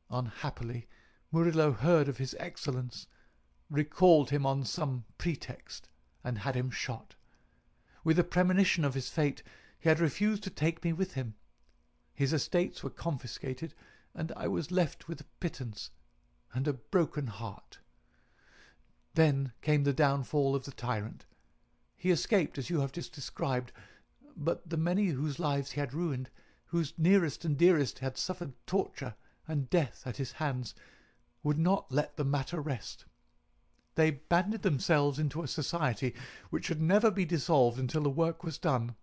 Unhappily, Murillo heard of his excellence, recalled him on some pretext, and had him shot. With a premonition of his fate, he had refused to take me with him. His estates were confiscated, and I was left with a pittance.
and a broken heart. Then came the downfall of the tyrant. He escaped, as you have just described, but the many whose lives he had ruined, whose nearest and dearest had suffered torture and death at his hands, would not let the matter rest. They banded themselves into a society which should never be dissolved until the work was done.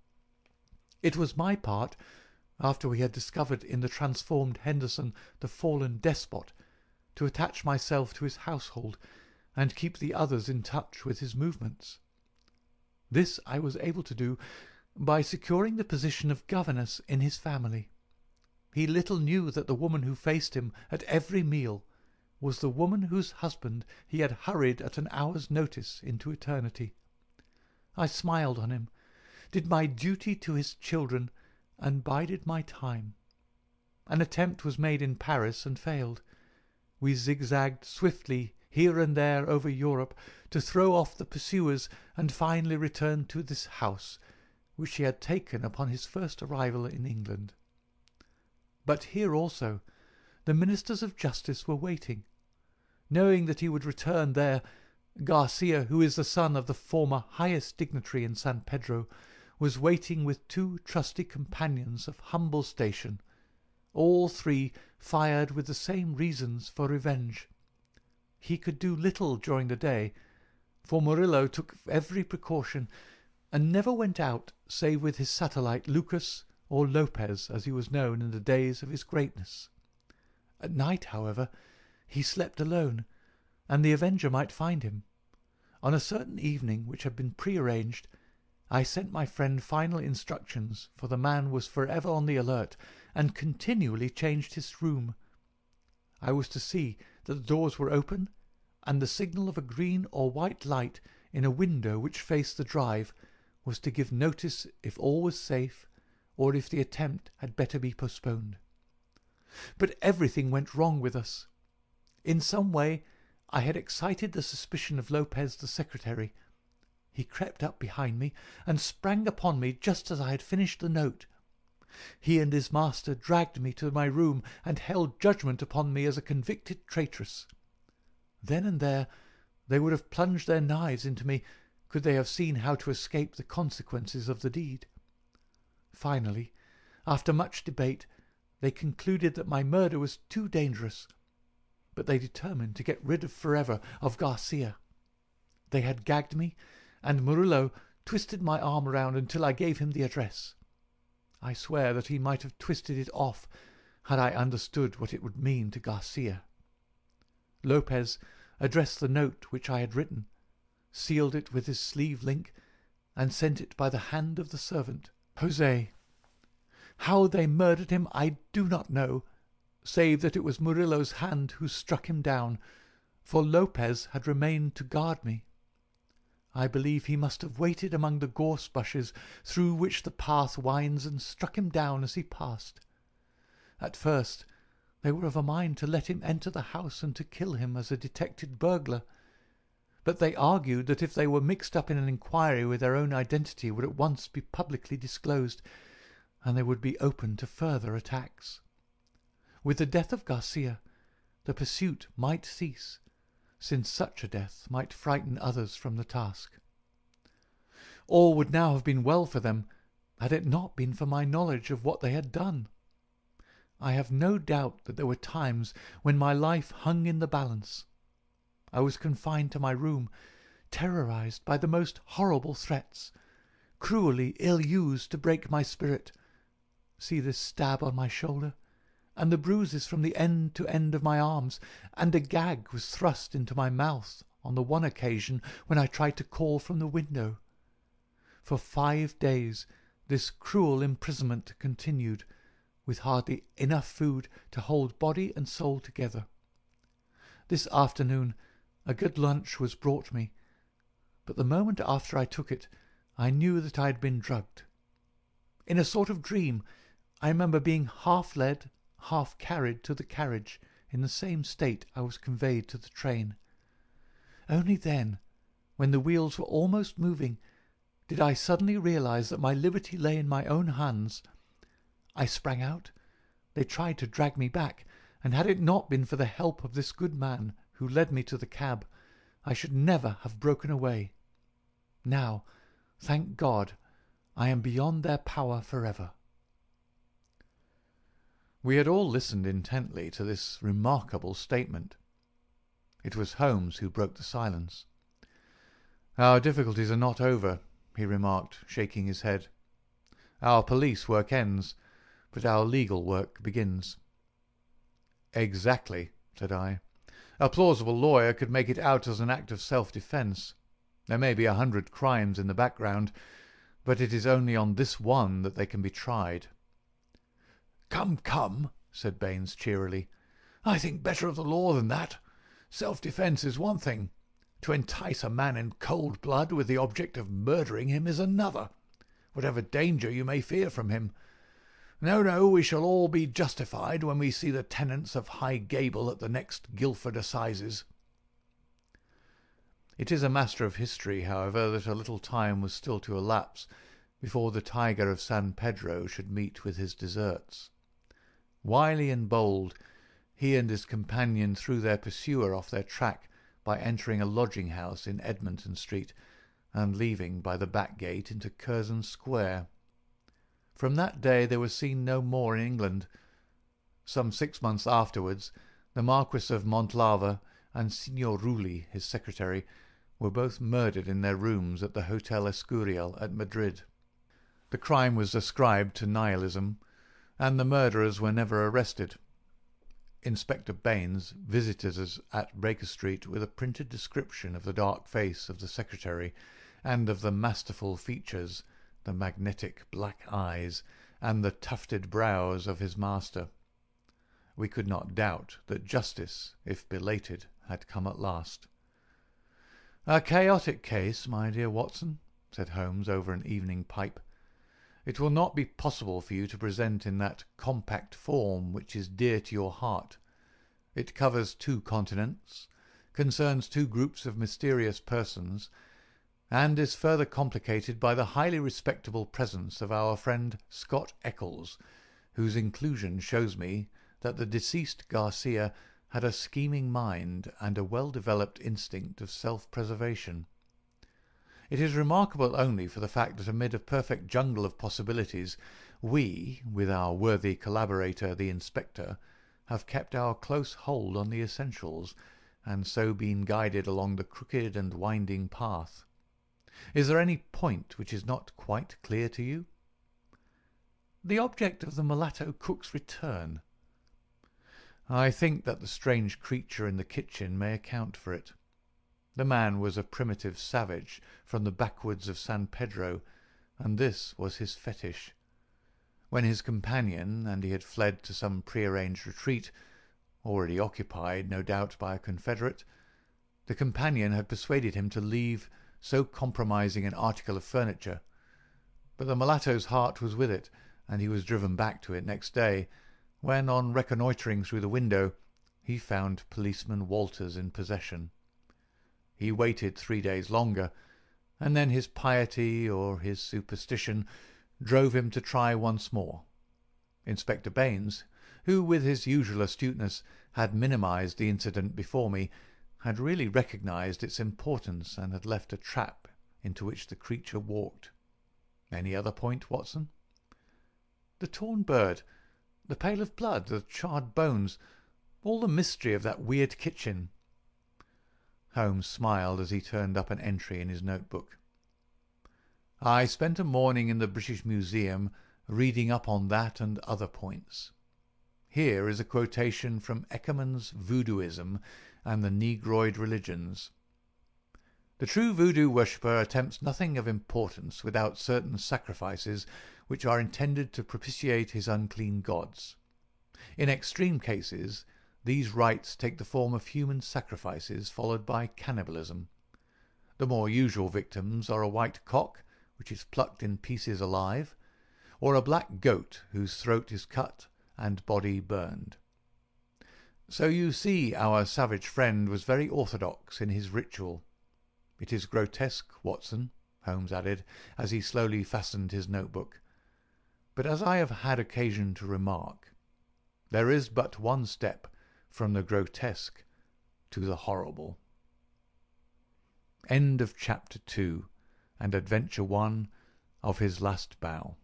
It was my part, after we had discovered in the transformed Henderson the fallen despot, to attach myself to his household and keep the others in touch with his movements. This I was able to do by securing the position of governess in his family. He little knew that the woman who faced him at every meal was the woman whose husband he had hurried at an hour's notice into eternity. I smiled on him, did my duty to his children, and bided my time. An attempt was made in Paris and failed. We zigzagged swiftly here and there over Europe to throw off the pursuers, and finally returned to this house, which he had taken upon his first arrival in England. But here also the ministers of justice were waiting. Knowing that he would return there, Garcia, who is the son of the former highest dignitary in San Pedro, was waiting with 2 trusty companions of humble station, all 3 fired with the same reasons for revenge. He could do little during the day, for Murillo took every precaution, and never went out save with his satellite Lucas, or Lopez, as he was known in the days of his greatness. At night, however, he slept alone, and the avenger might find him. On a certain evening which had been prearranged, I sent my friend final instructions, for the man was forever on the alert, and continually changed his room. I was to see that the doors were open, and the signal of a green or white light in a window which faced the drive was to give notice if all was safe, or if the attempt had better be postponed. But everything went wrong with us. In some way I had excited the suspicion of Lopez the secretary. He crept up behind me and sprang upon me just as I had finished the note. He and his master dragged me to my room and held judgment upon me as a convicted traitress. Then and there they would have plunged their knives into me could they have seen how to escape the consequences of the deed. Finally, after much debate, they concluded that my murder was too dangerous, but they determined to get rid forever of Garcia. They had gagged me, and Murillo twisted my arm around until I gave him the address. I swear that he might have twisted it off had I understood what it would mean to Garcia. Lopez addressed the note which I had written, sealed it with his sleeve link, and sent it by the hand of the servant, Jose. How they murdered him I do not know, save that it was Murillo's hand who struck him down, for Lopez had remained to guard me. I believe he must have waited among the gorse bushes through which the path winds, and struck him down as he passed. At first they were of a mind to let him enter the house and to kill him as a detected burglar, but they argued that if they were mixed up in an inquiry with their own identity would at once be publicly disclosed, and they would be open to further attacks. With the death of Garcia, the pursuit might cease, since such a death might frighten others from the task. All would now have been well for them, had it not been for my knowledge of what they had done. I have no doubt that there were times when my life hung in the balance. I was confined to my room, terrorized by the most horrible threats, cruelly ill-used to break my spirit. See this stab on my shoulder, and the bruises from the end to end of my arms, and a gag was thrust into my mouth on the one occasion when I tried to call from the window. For 5 days this cruel imprisonment continued, with hardly enough food to hold body and soul together. This afternoon a good lunch was brought me, but the moment after I took it I knew that I had been drugged. In a sort of dream I remember being half led, half carried to the carriage. In the same state I was conveyed to the train. Only then, when the wheels were almost moving, did I suddenly realize that my liberty lay in my own hands. I sprang out. They tried to drag me back, and had it not been for the help of this good man who led me to the cab, I should never have broken away. Now, thank God, I am beyond their power forever."
We had all listened intently to this remarkable statement. It was Holmes who broke the silence. "Our difficulties are not over," he remarked, shaking his head. "Our police work ends, but our legal work begins." "Exactly," said I. "A plausible lawyer could make it out as an act of self-defence. There may be 100 crimes in the background, but it is only on this one that they can be tried."
"Come, come," said Baines cheerily. "I think better of the law than that. Self-defence is one thing. To entice a man in cold blood with the object of murdering him is another, whatever danger you may fear from him. No, we shall all be justified when we see the tenants of High Gable at the next Guildford Assizes."
It is a matter of history, however, that a little time was still to elapse before the tiger of San Pedro should meet with his deserts. Wily and bold, he and his companion threw their pursuer off their track by entering a lodging-house in Edmonton Street and leaving by the back gate into Curzon Square. From that day they were seen no more in England. Some 6 months afterwards, the Marquis of Montlava and Signor Rulli, his secretary, were both murdered in their rooms at the Hotel Escurial at Madrid. The crime was ascribed to nihilism, and the murderers were never arrested. Inspector Baines visited us at Baker Street with a printed description of the dark face of the secretary and of the masterful features, the magnetic black eyes, and the tufted brows of his master. We could not doubt that justice, if belated, had come at last. "A chaotic case, my dear Watson," said Holmes over an evening pipe. "It will not be possible for you to present in that compact form which is dear to your heart. It covers 2 continents, concerns 2 groups of mysterious persons, and is further complicated by the highly respectable presence of our friend Scott Eccles, whose inclusion shows me that the deceased Garcia had a scheming mind and a well-developed instinct of self-preservation. It is remarkable only for the fact that amid a perfect jungle of possibilities, we, with our worthy collaborator the inspector, have kept our close hold on the essentials, and so been guided along the crooked and winding path. Is there any point which is not quite clear to you?"
"The object of the mulatto cook's return."
"I think that the strange creature in the kitchen may account for it. The man was a primitive savage from the backwoods of San Pedro, and this was his fetish. When his companion and he had fled to some prearranged retreat, already occupied, no doubt, by a confederate, the companion had persuaded him to leave so compromising an article of furniture. But the mulatto's heart was with it, and he was driven back to it next day, when, on reconnoitring through the window, he found Policeman Walters in possession. He waited 3 days longer, and then his piety or his superstition drove him to try once more. Inspector Baines, who with his usual astuteness had minimized the incident before me, had really recognized its importance and had left a trap into which the creature walked. Any other point, Watson?"
"The torn bird, the pail of blood, the charred bones, all the mystery of that weird kitchen."
Holmes smiled as he turned up an entry in his notebook. "I spent a morning in the British Museum reading up on that and other points. Here is a quotation from Eckermann's Voodooism and the Negroid Religions. The true voodoo worshipper attempts nothing of importance without certain sacrifices which are intended to propitiate his unclean gods. In extreme cases, these rites take the form of human sacrifices followed by cannibalism. The more usual victims are a white cock, which is plucked in pieces alive, or a black goat whose throat is cut and body burned. So you see our savage friend was very orthodox in his ritual. It is grotesque, Watson," Holmes added, as he slowly fastened his notebook, "but as I have had occasion to remark, there is but one step
from the grotesque to the horrible. End of Chapter 2 and Adventure 1 of His Last Bow.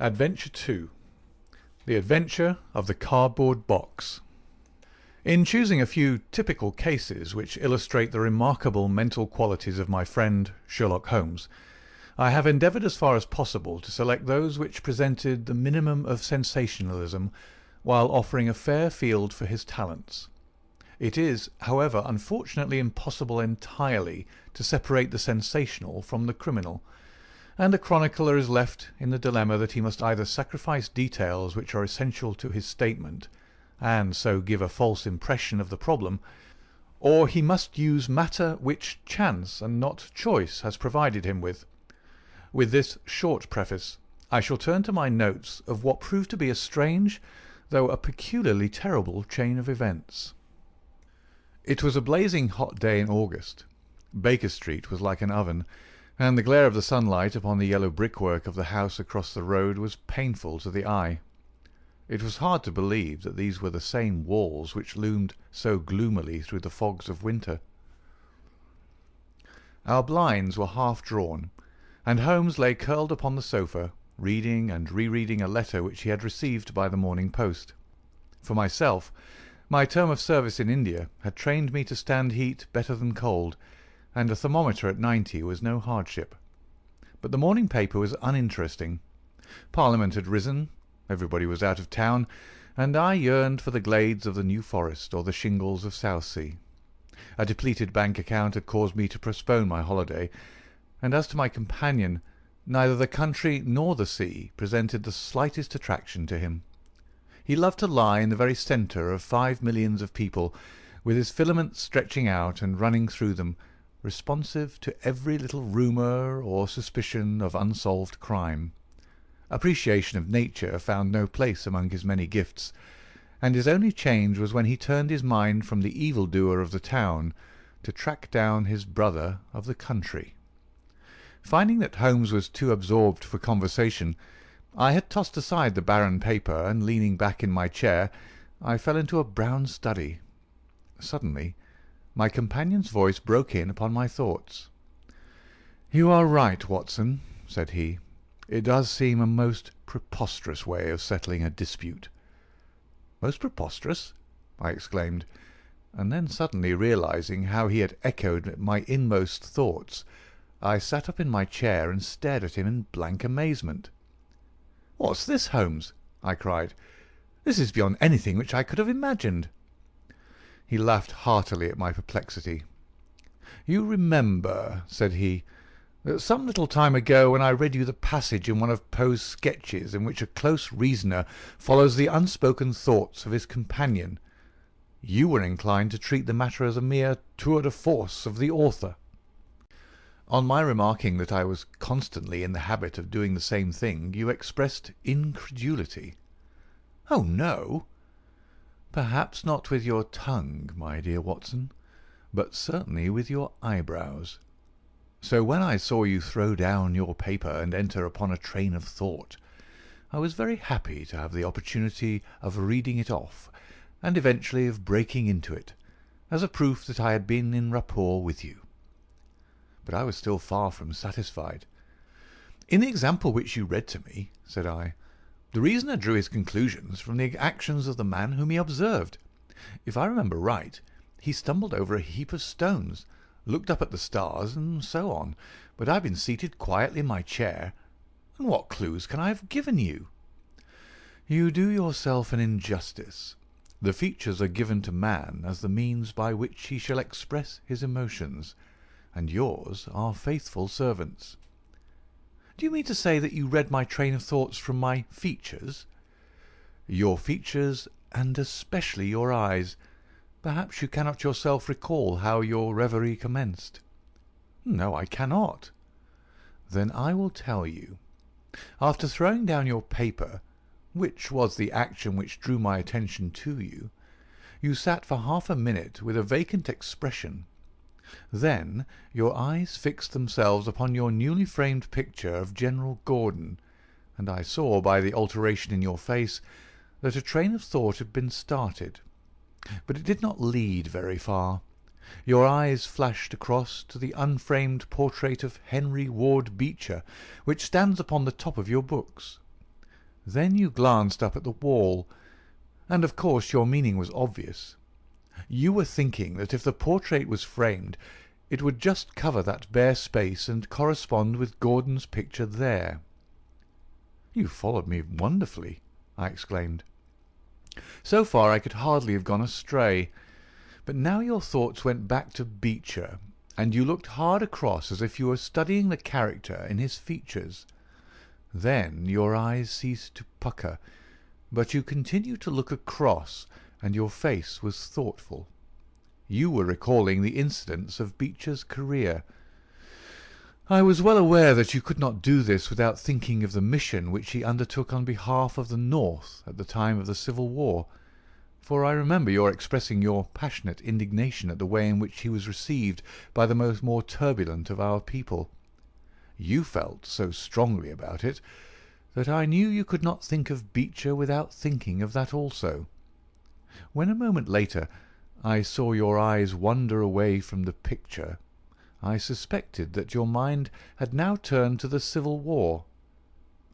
Adventure 2. The Adventure of the Cardboard Box. In choosing a few typical cases which illustrate the remarkable mental qualities of my friend Sherlock Holmes, I have endeavoured as far as possible to select those which presented the minimum of sensationalism while offering a fair field for his talents. It is, however, unfortunately impossible entirely to separate the sensational from the criminal, and the chronicler is left in the dilemma that he must either sacrifice details which are essential to his statement, and so give a false impression of the problem, or he must use matter which chance and not choice has provided him with. With this short preface, I shall turn to my notes of what proved to be a strange, though a peculiarly terrible chain of events. It was a blazing hot day in August. Baker Street was like an oven, and the glare of the sunlight upon the yellow brickwork of the house across the road was painful to the eye. It was hard to believe that these were the same walls which loomed so gloomily through the fogs of winter. Our blinds were half drawn, and Holmes lay curled upon the sofa, reading and rereading a letter which he had received by the morning post. For myself, my term of service in India had trained me to stand heat better than cold, and a thermometer at 90 was no hardship. But the morning paper was uninteresting. Parliament had risen, everybody was out of town, and I yearned for the glades of the New Forest or the shingles of Southsea. A depleted bank account had caused me to postpone my holiday, and as to my companion, neither the country nor the sea presented the slightest attraction to him. He loved to lie in the very centre of 5 millions of people, with his filaments stretching out and running through them, responsive to every little rumour or suspicion of unsolved crime. Appreciation of nature found no place among his many gifts, and his only change was when he turned his mind from the evil-doer of the town to track down his brother of the country. Finding that Holmes was too absorbed for conversation, I had tossed aside the barren paper, and leaning back in my chair, I fell into a brown study. Suddenly my companion's voice broke in upon my thoughts. "You are right, Watson," said he. "It does seem a most preposterous way of settling a dispute." "Most preposterous?" I exclaimed, and then suddenly realizing how he had echoed my inmost thoughts, I sat up in my chair and stared at him in blank amazement. "What's this, Holmes?" I cried. "This is beyond anything which I could have imagined." He laughed heartily at my perplexity. "You remember," said he, "that some little time ago when I read you the passage in one of Poe's sketches in which a close reasoner follows the unspoken thoughts of his companion, you were inclined to treat the matter as a mere tour de force of the author. On my remarking that I was constantly in the habit of doing the same thing, you expressed incredulity." "Oh, no!" "Perhaps not with your tongue, my dear Watson, but certainly with your eyebrows. So when I saw you throw down your paper and enter upon a train of thought, I was very happy to have the opportunity of reading it off, and eventually of breaking into it, as a proof that I had been in rapport with you." But I was still far from satisfied. "In the example which you read to me," said I, "the reasoner drew his conclusions from the actions of the man whom he observed. If I remember right, he stumbled over a heap of stones, looked up at the stars, and so on, but I've been seated quietly in my chair, and what clues can I have given you?" "You do yourself an injustice. The features are given to man as the means by which he shall express his emotions, and yours are faithful servants." "Do you mean to say that you read my train of thoughts from my features?" "Your features, and especially your eyes. Perhaps you cannot yourself recall how your reverie commenced?" "No, I cannot." "Then I will tell you. After throwing down your paper, which was the action which drew my attention to you, you sat for half a minute with a vacant expression. Then your eyes fixed themselves upon your newly framed picture of General Gordon, and I saw by the alteration in your face that a train of thought had been started. But it did not lead very far. Your eyes flashed across to the unframed portrait of Henry Ward Beecher, which stands upon the top of your books. Then you glanced up at the wall, and of course your meaning was obvious. You were thinking that if the portrait was framed, it would just cover that bare space and correspond with Gordon's picture there. "You followed me wonderfully," I exclaimed. So far I could hardly have gone astray, but now your thoughts went back to Beecher, and you looked hard across as if you were studying the character in his features. Then your eyes ceased to pucker, but you continued to look across, and your face was thoughtful. You were recalling the incidents of Beecher's career. I was well aware that you could not do this without thinking of the mission which he undertook on behalf of the North at the time of the Civil War, for I remember your expressing your passionate indignation at the way in which he was received by the more turbulent of our people. You felt so strongly about it that I knew you could not think of Beecher without thinking of that also. When a moment later I saw your eyes wander away from the picture, I suspected that your mind had now turned to the Civil War,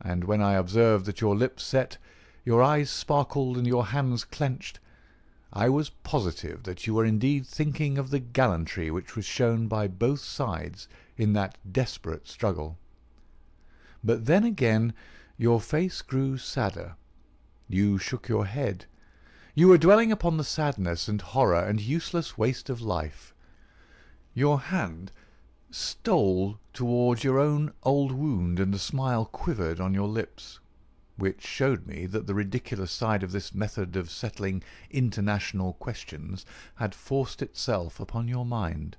and when I observed that your lips set, your eyes sparkled, and your hands clenched, I was positive that you were indeed thinking of the gallantry which was shown by both sides in that desperate struggle. But then again your face grew sadder. You shook your head. You were dwelling upon the sadness and horror and useless waste of life. Your hand stole towards your own old wound, and a smile quivered on your lips, which showed me that the ridiculous side of this method of settling international questions had forced itself upon your mind.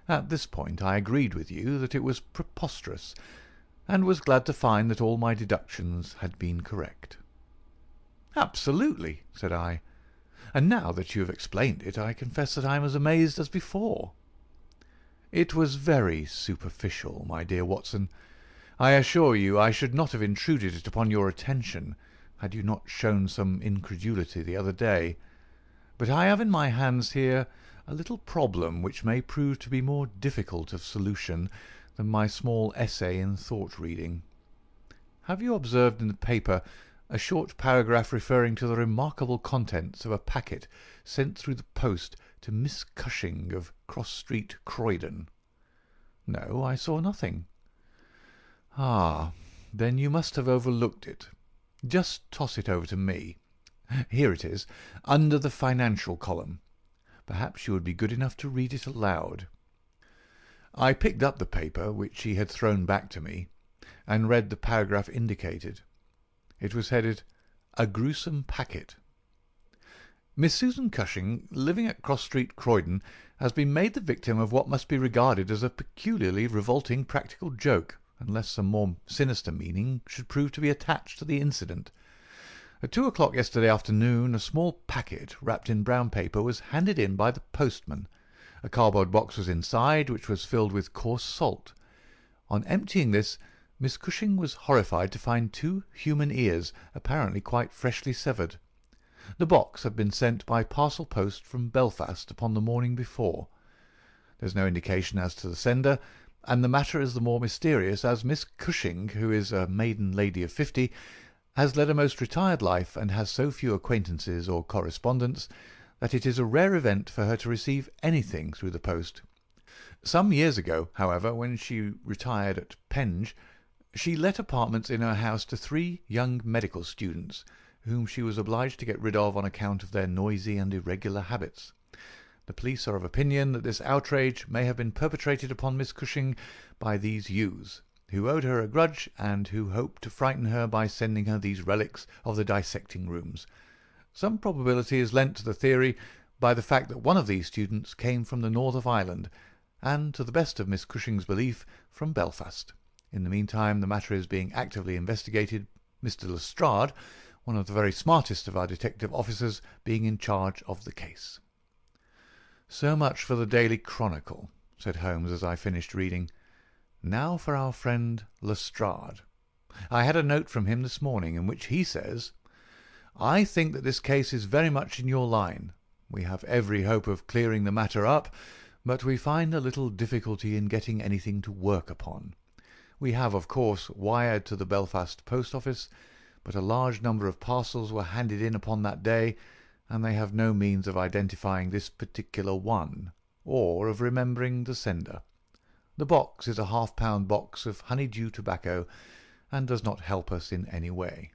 At this point I agreed with you that it was preposterous, and was glad to find that all my deductions had been correct. "Absolutely," said I, "and now that you have explained it, I confess that I am as amazed as before." "It was very superficial, my dear Watson. I assure you I should not have intruded it upon your attention had you not shown some incredulity the other day. But I have in my hands here a little problem which may prove to be more difficult of solution than my small essay in thought-reading. Have you observed in the paper a short paragraph referring to the remarkable contents of a packet sent through the post to Miss Cushing of Cross Street, Croydon?" "No, I saw nothing." "Ah, then you must have overlooked it. Just toss it over to me. Here it is, under the financial column. Perhaps you would be good enough to read it aloud." I picked up the paper, which she had thrown back to me, and read the paragraph indicated. It was headed, "A Gruesome Packet." "Miss Susan Cushing, living at Cross Street, Croydon, has been made the victim of what must be regarded as a peculiarly revolting practical joke, unless some more sinister meaning should prove to be attached to the incident. At 2 o'clock yesterday afternoon a small packet, wrapped in brown paper, was handed in by the postman. A cardboard box was inside, which was filled with coarse salt. On emptying this, Miss Cushing was horrified to find 2 human ears, apparently quite freshly severed. The box had been sent by parcel post from Belfast upon the morning before. There is no indication as to the sender, and the matter is the more mysterious as Miss Cushing, who is a maiden lady of 50, has led a most retired life and has so few acquaintances or correspondents that it is a rare event for her to receive anything through the post. Some years ago, however, when she retired at Penge, she let apartments in her house to 3 young medical students, whom she was obliged to get rid of on account of their noisy and irregular habits. The police are of opinion that this outrage may have been perpetrated upon Miss Cushing by these youths, who owed her a grudge and who hoped to frighten her by sending her these relics of the dissecting rooms. Some probability is lent to the theory by the fact that one of these students came from the north of Ireland, and, to the best of Miss Cushing's belief, from Belfast. In the meantime the matter is being actively investigated, Mr. Lestrade, one of the very smartest of our detective officers, being in charge of the case." "So much for the Daily Chronicle," said Holmes as I finished reading. "Now for our friend Lestrade. I had a note from him this morning in which he says, 'I think that this case is very much in your line. We have every hope of clearing the matter up, but we find a little difficulty in getting anything to work upon. We have, of course, wired to the Belfast post office, but a large number of parcels were handed in upon that day, and they have no means of identifying this particular one, or of remembering the sender. The box is a half-pound box of honeydew tobacco, and does not help us in any way.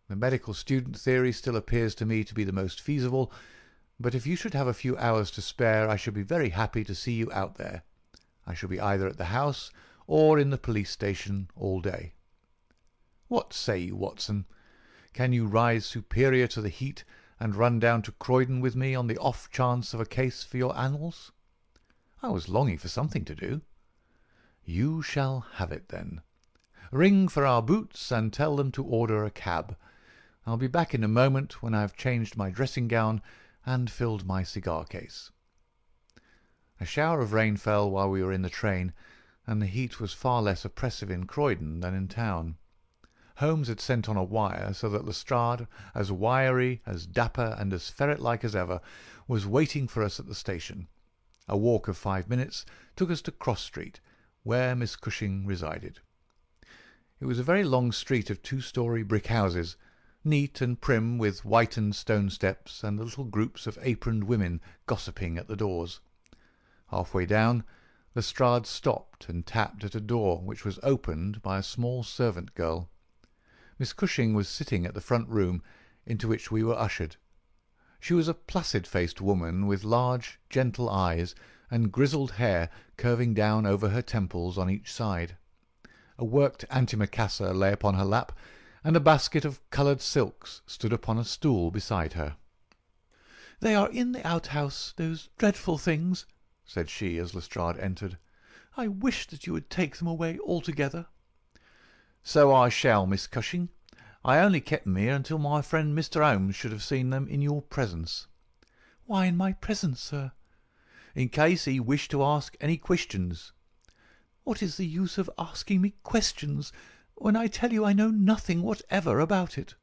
The medical student theory still appears to me to be the most feasible, but if you should have a few hours to spare, I should be very happy to see you out there. I shall be either at the house or in the police station all day. What say you, Watson? Can you rise superior to the heat and run down to Croydon with me on the off chance of a case for your annals?" I was longing for something to do. "You shall have it, then. Ring for our boots and tell them to order a cab. I'll be back in a moment when I have changed my dressing gown and filled my cigar case." A shower of rain fell while we were in the train, and the heat was far less oppressive in Croydon than in town. Holmes had sent on a wire so that Lestrade, as wiry, as dapper, and as ferret-like as ever, was waiting for us at the station. A walk of 5 minutes took us to Cross Street, where Miss Cushing resided. It was a very long street of 2-storey brick houses, neat and prim, with whitened stone steps and little groups of aproned women gossiping at the doors. Half-way down, Lestrade stopped and tapped at a door which was opened by a small servant girl. Miss Cushing was sitting at the front room, into which we were ushered. She was a placid-faced woman with large, gentle eyes and grizzled hair curving down over her temples on each side. A worked antimacassar lay upon her lap, and a basket of coloured silks stood upon a stool beside her.
"They are in the outhouse, those dreadful things," said she as Lestrade entered. "I wish that you would take them away altogether."
"So I shall, Miss Cushing. I only kept them here until my friend Mr. Holmes should have seen them in your presence."
"Why in my presence, sir?"
"In case he wished to ask any questions."
"What is the use of asking me questions, when I tell you I know nothing whatever about it?"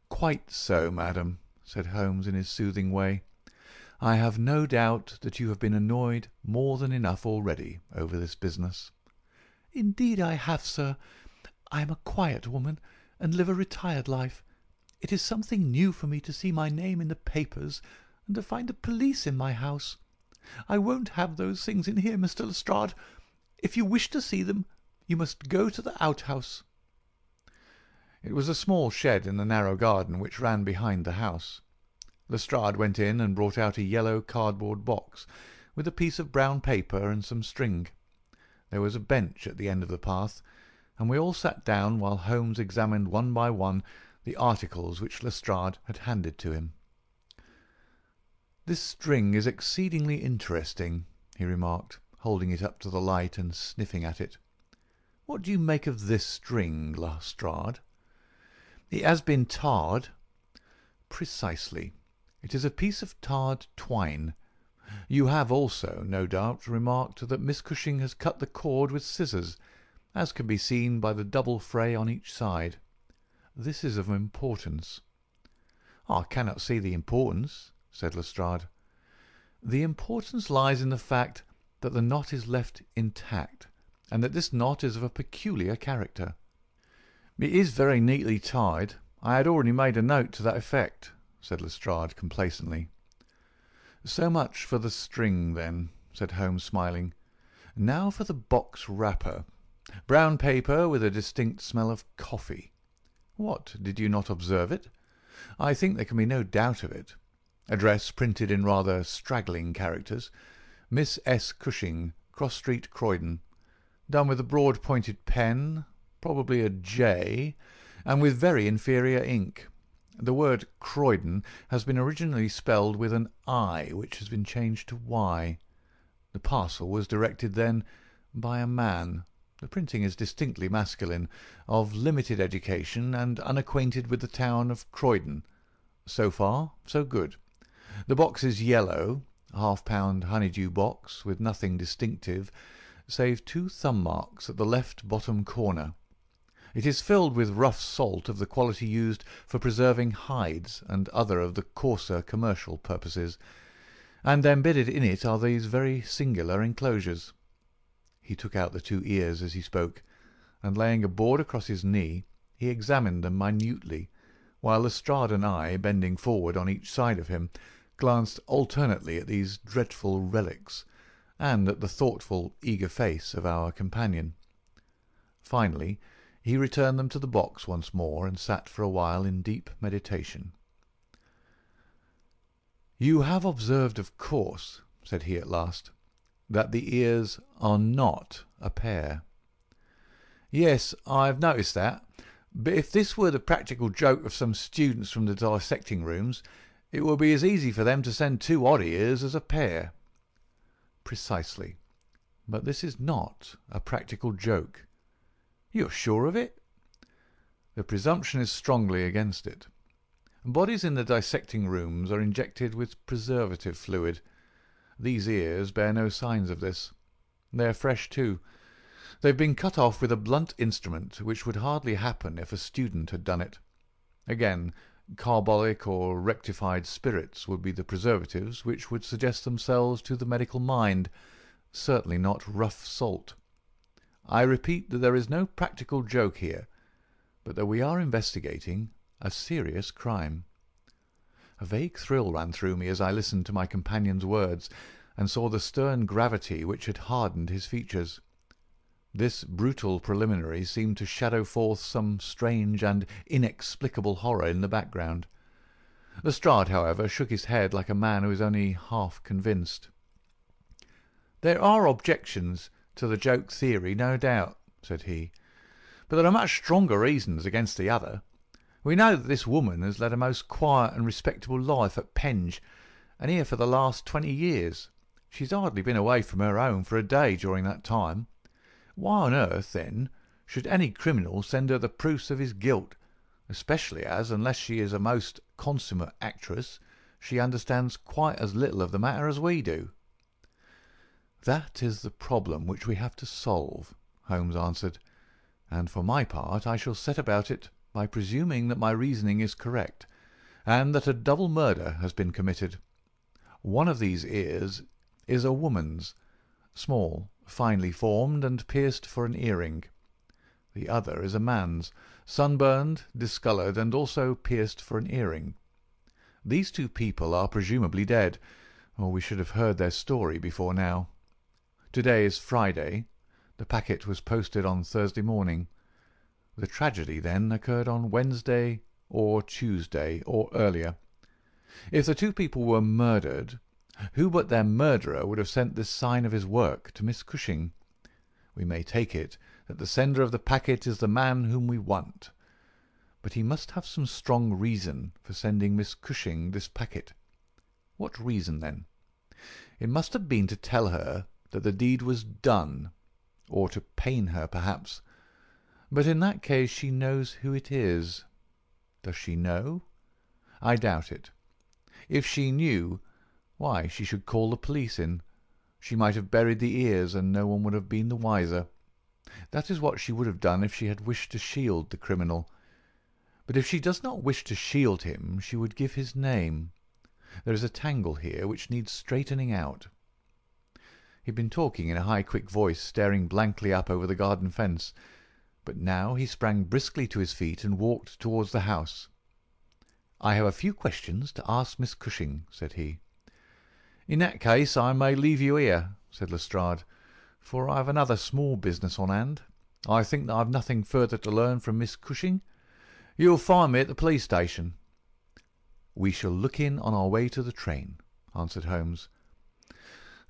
"Quite so, madam," said Holmes in his soothing way. "I have no doubt that you have been annoyed more than enough already over this business."
"Indeed I have, sir. I am a quiet woman, and live a retired life. It is something new for me to see my name in the papers, and to find the police in my house. I won't have those things in here, Mr. Lestrade. If you wish to see them, you must go to the outhouse."
It was a small shed in the narrow garden which ran behind the house. Lestrade went in and brought out a yellow cardboard box with a piece of brown paper and some string. There was a bench at the end of the path, and we all sat down while Holmes examined one by one the articles which Lestrade had handed to him. "This string is exceedingly interesting," he remarked, holding it up to the light and sniffing at it. "What do you make of this string, Lestrade?" "It has been tarred." "Precisely. It is a piece of tarred twine. You have also, no doubt, remarked that Miss Cushing has cut the cord with scissors, as can be seen by the double fray on each side. This is of importance." "I cannot see the importance," said Lestrade. "The importance lies in the fact that the knot is left intact, and that this knot is of a peculiar character." "It is very neatly tied. I had already made a note to that effect," said Lestrade complacently. "So much for the string, then," said Holmes, smiling. "Now for the box wrapper. Brown paper with a distinct smell of coffee. What, did you not observe it? I think there can be no doubt of it. Address printed in rather straggling characters. Miss S. Cushing, Cross Street, Croydon. Done with a broad-pointed pen, probably a J, and with very inferior ink. The word Croydon has been originally spelled with an I, which has been changed to Y. The parcel was directed then by a man. The printing is distinctly masculine, of limited education, and unacquainted with the town of Croydon. So far, so good. The box is yellow, half-pound honeydew box with nothing distinctive save 2 thumb marks at the left bottom corner. It is filled with rough salt of the quality used for preserving hides and other of the coarser commercial purposes, and embedded in it are these very singular enclosures. He took out the 2 ears as he spoke, and laying a board across his knee, he examined them minutely, while Lestrade and I, bending forward on each side of him, glanced alternately at these dreadful relics, and at the thoughtful, eager face of our companion. Finally, he returned them to the box once more, and sat for a while in deep meditation. "You have observed, of course," said he at last, "that the ears are not a pair." "Yes, I have noticed that. But if this were the practical joke of some students from the dissecting rooms, it would be as easy for them to send 2 odd ears as a pair." "Precisely. But this is not a practical joke." "You are sure of it?" "The presumption is strongly against it. Bodies in the dissecting rooms are injected with preservative fluid. These ears bear no signs of this. They are fresh too. They have been cut off with a blunt instrument, which would hardly happen if a student had done it. Again, carbolic or rectified spirits would be the preservatives which would suggest themselves to the medical mind, certainly not rough salt. I repeat that there is no practical joke here, but that we are investigating a serious crime." A vague thrill ran through me as I listened to my companion's words, and saw the stern gravity which had hardened his features. This brutal preliminary seemed to shadow forth some strange and inexplicable horror in the background. Lestrade, however, shook his head like a man who is only half convinced. "There are objections to the joke theory, no doubt," said he, "but there are much stronger reasons against the other. We know that this woman has led a most quiet and respectable life at Penge, and here for the last 20 years. She's hardly been away from her home for a day during that time. Why on earth, then, should any criminal send her the proofs of his guilt, especially as, unless she is a most consummate actress, she understands quite as little of the matter as we do?" "That is the problem which we have to solve," Holmes answered, "and for my part I shall set about it by presuming that my reasoning is correct, and that a double murder has been committed. One of these ears is a woman's, small, finely formed, and pierced for an earring. The other is a man's, sunburned, discoloured, and also pierced for an earring. These 2 people are presumably dead, or we should have heard their story before now. To-day is Friday. The packet was posted on Thursday morning. The tragedy, then, occurred on Wednesday or Tuesday, or earlier. If the 2 people were murdered, who but their murderer would have sent this sign of his work to Miss Cushing? We may take it that the sender of the packet is the man whom we want. But he must have some strong reason for sending Miss Cushing this packet. What reason, then? It must have been to tell her that the deed was done, or to pain her, perhaps. But in that case she knows who it is. Does she know? I doubt it. If she knew, why, she should call the police in. She might have buried the ears, and no one would have been the wiser. That is what she would have done if she had wished to shield the criminal. But if she does not wish to shield him, she would give his name. There is a tangle here which needs straightening out. He had been talking in a high, quick voice, staring blankly up over the garden fence, but now he sprang briskly to his feet and walked towards the house. "I have a few questions to ask Miss Cushing," said he. "In that case I may leave you here," said Lestrade, "for I have another small business on hand. I think that I have nothing further to learn from Miss Cushing. You will find me at the police station." "We shall look in on our way to the train," answered Holmes.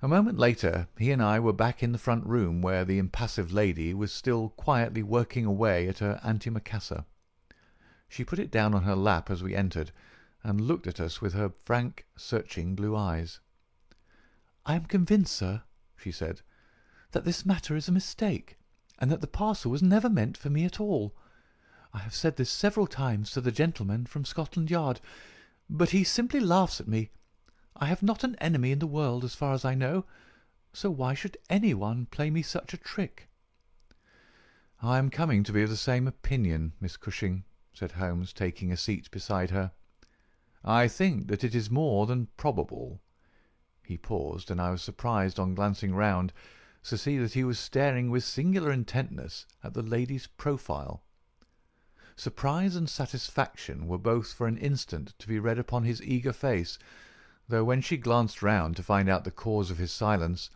A moment later he and I were back in the front room, where the impassive lady was still quietly working away at her antimacassar. She put it down on her lap as we entered, and looked at us with her frank, searching blue eyes. "I am convinced, sir," she said, "that this matter is a mistake, and that the parcel was never meant for me at all. I have said this several times to the gentleman from Scotland Yard, but he simply laughs at me.
I have not an enemy in the world as far as I know, so why should anyone play me such a trick?"
"I am coming to be of the same opinion, Miss Cushing," said Holmes, taking a seat beside her. "I think that it is more than probable." He paused, and I was surprised on glancing round to see that he was staring with singular intentness at the lady's profile. Surprise and satisfaction were both for an instant to be read upon his eager face, though when she glanced round to find out the cause of his silence,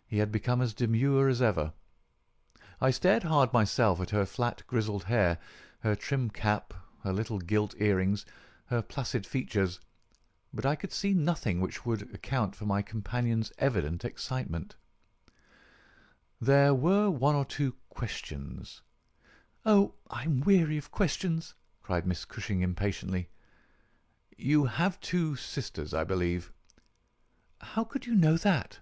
he had become as demure as ever. I stared hard myself at her flat grizzled hair, her trim cap, her little gilt earrings, her placid features, but I could see nothing which would account for my companion's evident excitement. There were one or two questions.
"Oh, I'm weary of questions,"
cried Miss Cushing impatiently. "You have two sisters, I believe?"
"How could you know that?"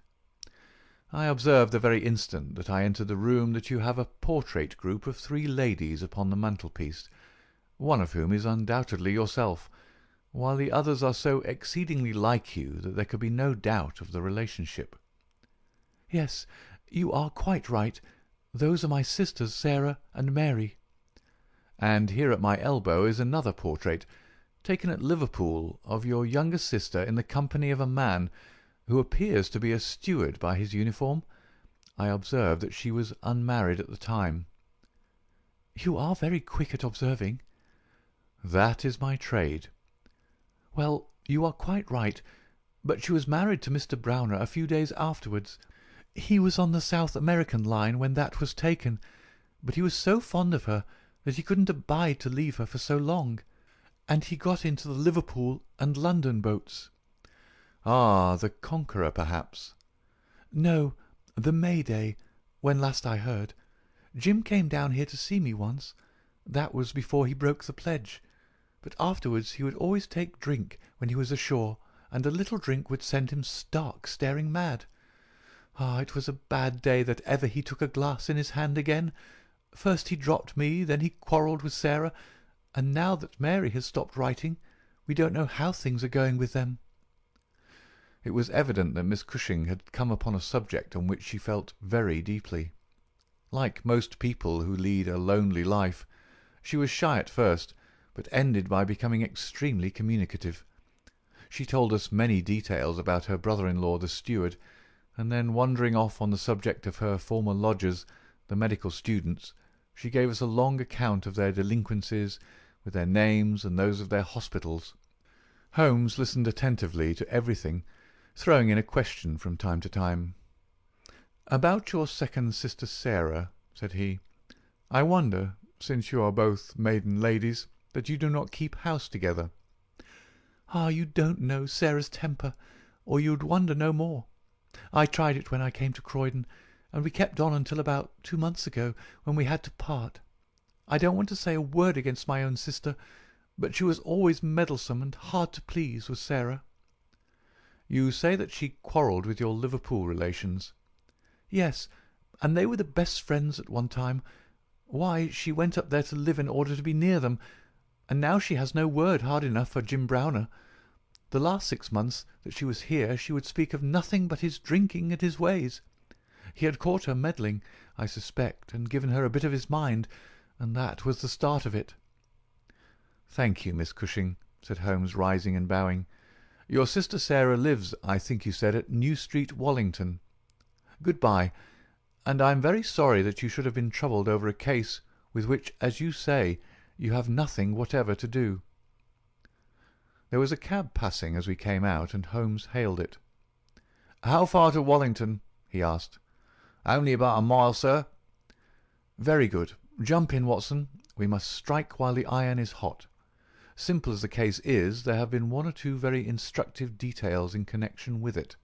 "I observed the very instant that I entered the room that you have a portrait group of 3 ladies upon the mantelpiece, one of whom is undoubtedly yourself, while the others are so exceedingly like you that there could be no doubt of the relationship."
"Yes, you are quite right. Those are my sisters, Sarah and Mary."
"And here at my elbow is another portrait, taken at Liverpool, of your younger sister in the company of a man who appears to be a steward by his uniform. I observed that she was unmarried at the time."
"You are very quick at observing."
"That is my trade."
"Well, you are quite right, but she was married to Mr. Browner a few days afterwards. He was on the South American line when that was taken, but he was so fond of her that he couldn't abide to leave her for so long, and he got into the Liverpool and London boats."
"Ah, the Conqueror, perhaps?"
"No, the May Day, when last I heard. Jim came down here to see me once. That was before he broke the pledge. But afterwards he would always take drink when he was ashore, and a little drink would send him stark staring mad. Ah, it was a bad day that ever he took a glass in his hand again. First he dropped me, then he quarrelled with Sarah, and now that Mary has stopped writing, we don't know how things are going with them."
It was evident that Miss Cushing had come upon a subject on which she felt very deeply. Like most people who lead a lonely life, she was shy at first, but ended by becoming extremely communicative. She told us many details about her brother-in-law the steward, and then wandering off on the subject of her former lodgers, the medical students, she gave us a long account of their delinquencies, with their names and those of their hospitals. Holmes listened attentively to everything, throwing in a question from time to time. "About your second sister Sarah," said he, "I wonder, since you are both maiden ladies, that you do not keep house together."
"Ah, you don't know Sarah's temper, or you'd wonder no more. I tried it when I came to Croydon, and we kept on until about 2 months ago, when we had to part. I don't want to say a word against my own sister, but she was always meddlesome and hard to please, was Sarah."
"You say that she quarrelled with your Liverpool relations?"
"Yes, and they were the best friends at one time. Why, she went up there to live in order to be near them, and now she has no word hard enough for Jim Browner. The last 6 months that she was here she would speak of nothing but his drinking and his ways. He had caught her meddling, I suspect, and given her a bit of his mind, and that was the start of it."
"Thank you, Miss Cushing," said Holmes, rising and bowing. "Your sister Sarah lives, I think you said, at New Street, Wallington. Good-bye, and I am very sorry that you should have been troubled over a case with which, as you say, you have nothing whatever to do." There was a cab passing as we came out, and Holmes hailed it. "How far to Wallington?" he asked. "Only about a mile, sir." "Very good. Jump in, Watson. We must strike while the iron is hot. Simple as the case is, there have been one or two very instructive details in connection with it.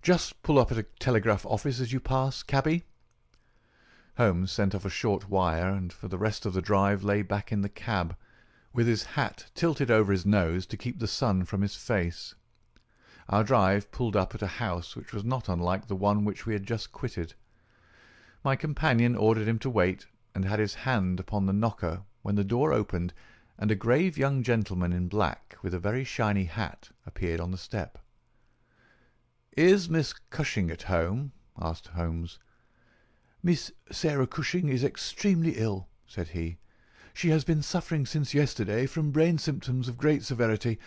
Just pull up at a telegraph office as you pass, cabby." Holmes sent off a short wire, and for the rest of the drive lay back in the cab, with his hat tilted over his nose to keep the sun from his face. Our drive pulled up at a house which was not unlike the one which we had just quitted. My companion ordered him to wait, and had his hand upon the knocker when the door opened, and a grave young gentleman in black with a very shiny hat appeared on the step. "Is Miss Cushing at home?" asked Holmes.
"Miss Sarah Cushing is extremely ill," said he. "She has been suffering since yesterday from brain symptoms of great severity.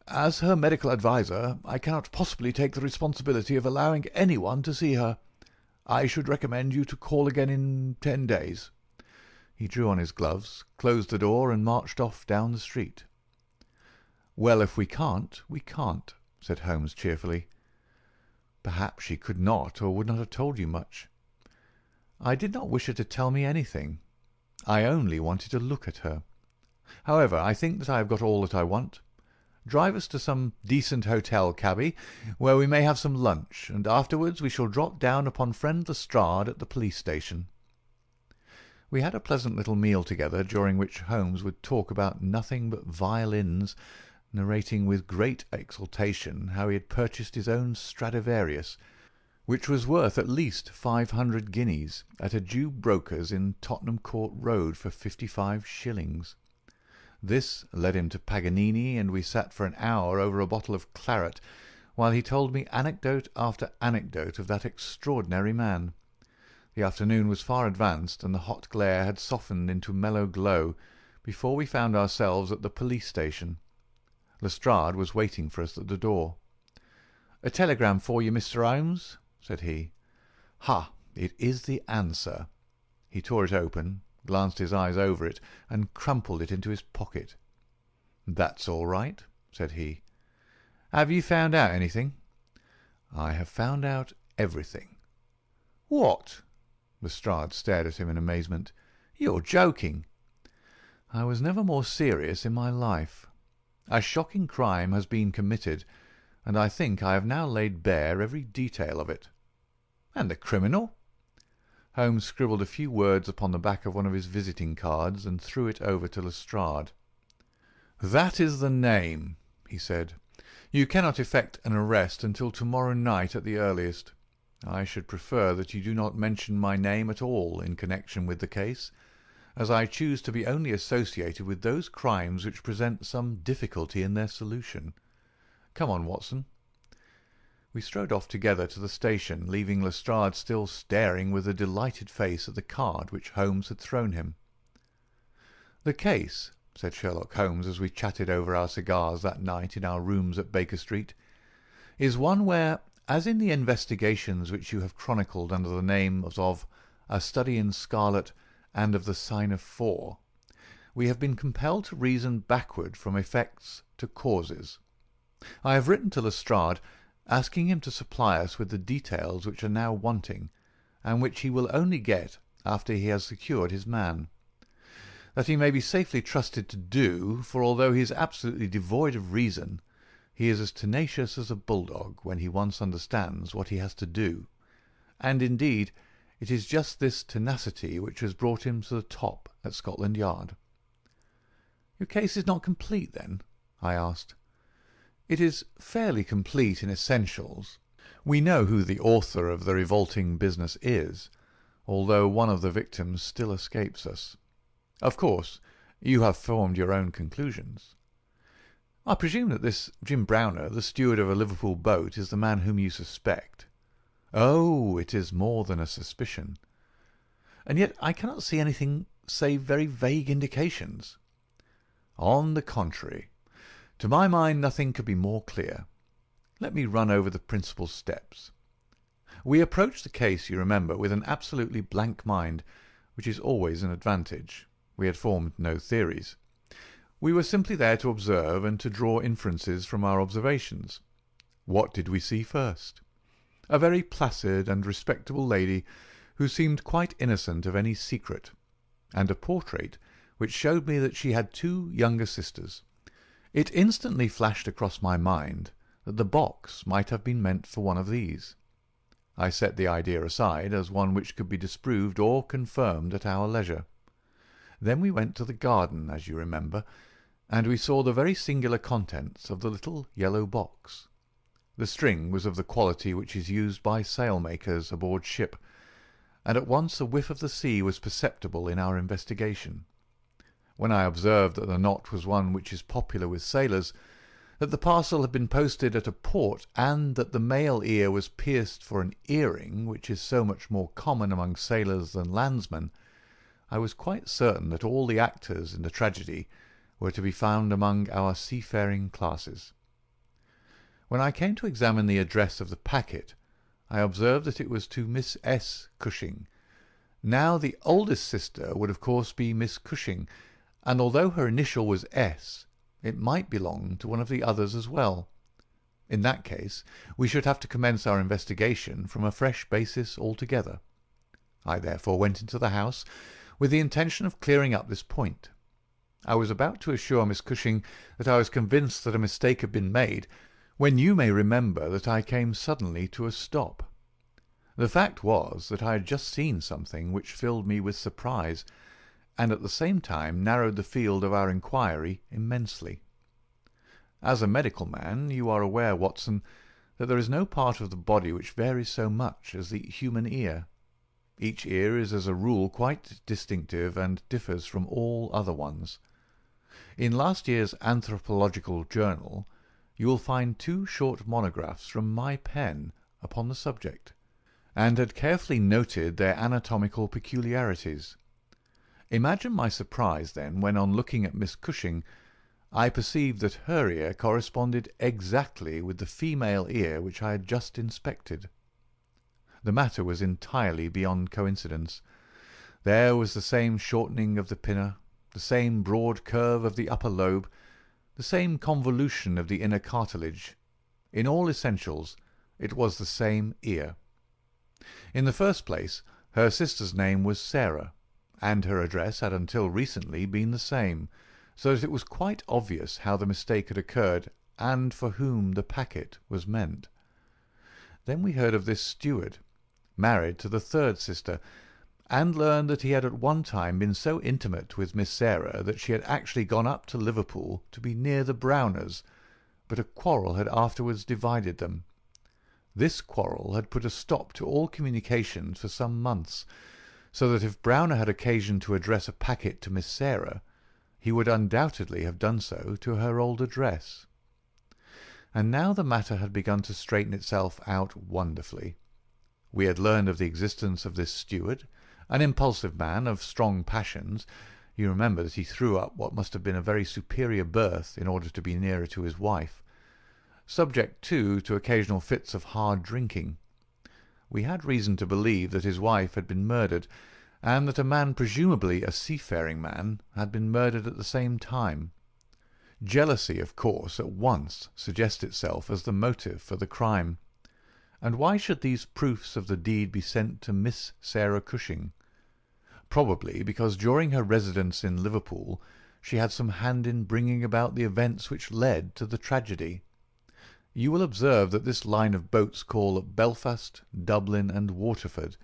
As her medical adviser, I cannot possibly take the responsibility of allowing anyone to see her. I should recommend you to call again in 10 days.
He drew on his gloves, closed the door, and marched off down the street. "Well, if we can't, we can't," said Holmes cheerfully. "Perhaps she could not or would not have told you much. I did not wish her to tell me anything. I only wanted to look at her. However, I think that I have got all that I want. Drive us to some decent hotel, cabby, where we may have some lunch, and afterwards we shall drop down upon friend Lestrade at the police station." We had a pleasant little meal together, during which Holmes would talk about nothing but violins, narrating with great exultation how he had purchased his own Stradivarius, which was worth at least 500 guineas, at a Jew broker's in Tottenham Court Road for 55 shillings. This led him to Paganini, and we sat for an hour over a bottle of claret, while he told me anecdote after anecdote of that extraordinary man. The afternoon was far advanced, and the hot glare had softened into mellow glow before we found ourselves at the police station. Lestrade was waiting for us at the door. "A telegram for you, Mr. Holmes," said he. "Ha! It is the answer." He tore it open, glanced his eyes over it, and crumpled it into his pocket. "That's all right," said he. "Have you found out anything?" "I have found out everything." "What?" Lestrade stared at him in amazement. "You're joking." "I was never more serious in my life. A shocking crime has been committed, and I think I have now laid bare every detail of it." "And the criminal?" Holmes scribbled a few words upon the back of one of his visiting cards and threw it over to Lestrade. "That is the name," he said. "You cannot effect an arrest until to-morrow night at the earliest. I should prefer that you do not mention my name at all in connection with the case, as I choose to be only associated with those crimes which present some difficulty in their solution. Come on, Watson." We strode off together to the station, leaving Lestrade still staring with a delighted face at the card which Holmes had thrown him. "The case," said Sherlock Holmes as we chatted over our cigars that night in our rooms at Baker Street, "is one where, as in the investigations which you have chronicled under the names of A Study in Scarlet and of the Sign of 4, we have been compelled to reason backward from effects to causes. I have written to Lestrade, asking him to supply us with the details which are now wanting, and which he will only get after he has secured his man. That he may be safely trusted to do, for although he is absolutely devoid of reason, he is as tenacious as a bulldog when he once understands what he has to do, and indeed it is just this tenacity which has brought him to the top at Scotland Yard." "Your case is not complete, then?" I asked. "It is fairly complete in essentials. We know who the author of the revolting business is, although one of the victims still escapes us. Of course, you have formed your own conclusions." "I presume that this Jim Browner, the steward of a Liverpool boat, is the man whom you suspect." "Oh, it is more than a suspicion." "And yet I cannot see anything save very vague indications." "On the contrary. To my mind nothing could be more clear. Let me run over the principal steps. We approached the case, you remember, with an absolutely blank mind, which is always an advantage. We had formed no theories. We were simply there to observe and to draw inferences from our observations. What did we see first? A very placid and respectable lady who seemed quite innocent of any secret, and a portrait which showed me that she had 2 younger sisters. It instantly flashed across my mind that the box might have been meant for one of these. I set the idea aside as one which could be disproved or confirmed at our leisure. Then we went to the garden, as you remember, and we saw the very singular contents of the little yellow box. The string was of the quality which is used by sailmakers aboard ship, and at once a whiff of the sea was perceptible in our investigation. When I observed that the knot was one which is popular with sailors, that the parcel had been posted at a port, and that the male ear was pierced for an earring, which is so much more common among sailors than landsmen, I was quite certain that all the actors in the tragedy were to be found among our seafaring classes. When I came to examine the address of the packet, I observed that it was to Miss S. Cushing. Now the oldest sister would of course be Miss Cushing, and although her initial was S, it might belong to one of the others as well. In that case, we should have to commence our investigation from a fresh basis altogether. I therefore went into the house with the intention of clearing up this point. I was about to assure Miss Cushing that I was convinced that a mistake had been made, when you may remember that I came suddenly to a stop. The fact was that I had just seen something which filled me with surprise, and at the same time narrowed the field of our inquiry immensely. As a medical man, you are aware, Watson, that there is no part of the body which varies so much as the human ear. Each ear is as a rule quite distinctive and differs from all other ones. In last year's Anthropological Journal you will find 2 short monographs from my pen upon the subject, and had carefully noted their anatomical peculiarities. Imagine my surprise, then, when on looking at Miss Cushing, I perceived that her ear corresponded exactly with the female ear which I had just inspected. The matter was entirely beyond coincidence. There was the same shortening of the pinna, the same broad curve of the upper lobe, the same convolution of the inner cartilage. In all essentials, it was the same ear. In the first place, her sister's name was Sarah, and her address had until recently been the same, so that it was quite obvious how the mistake had occurred and for whom the packet was meant. Then we heard of this steward, married to the third sister, and learned that he had at one time been so intimate with Miss Sarah that she had actually gone up to Liverpool to be near the Browners, but a quarrel had afterwards divided them. This quarrel had put a stop to all communications for some months, so that if Browner had occasion to address a packet to Miss Sarah, he would undoubtedly have done so to her old address. And now the matter had begun to straighten itself out wonderfully. We had learned of the existence of this steward, an impulsive man of strong passions. You remember that he threw up what must have been a very superior berth in order to be nearer to his wife. Subject, too, to occasional fits of hard drinking. We had reason to believe that his wife had been murdered, and that a man, presumably a seafaring man, had been murdered at the same time. Jealousy, of course, at once suggests itself as the motive for the crime. And why should these proofs of the deed be sent to Miss Sarah Cushing? Probably because during her residence in Liverpool she had some hand in bringing about the events which led to the tragedy. You will observe that this line of boats call at Belfast, Dublin, and Waterford,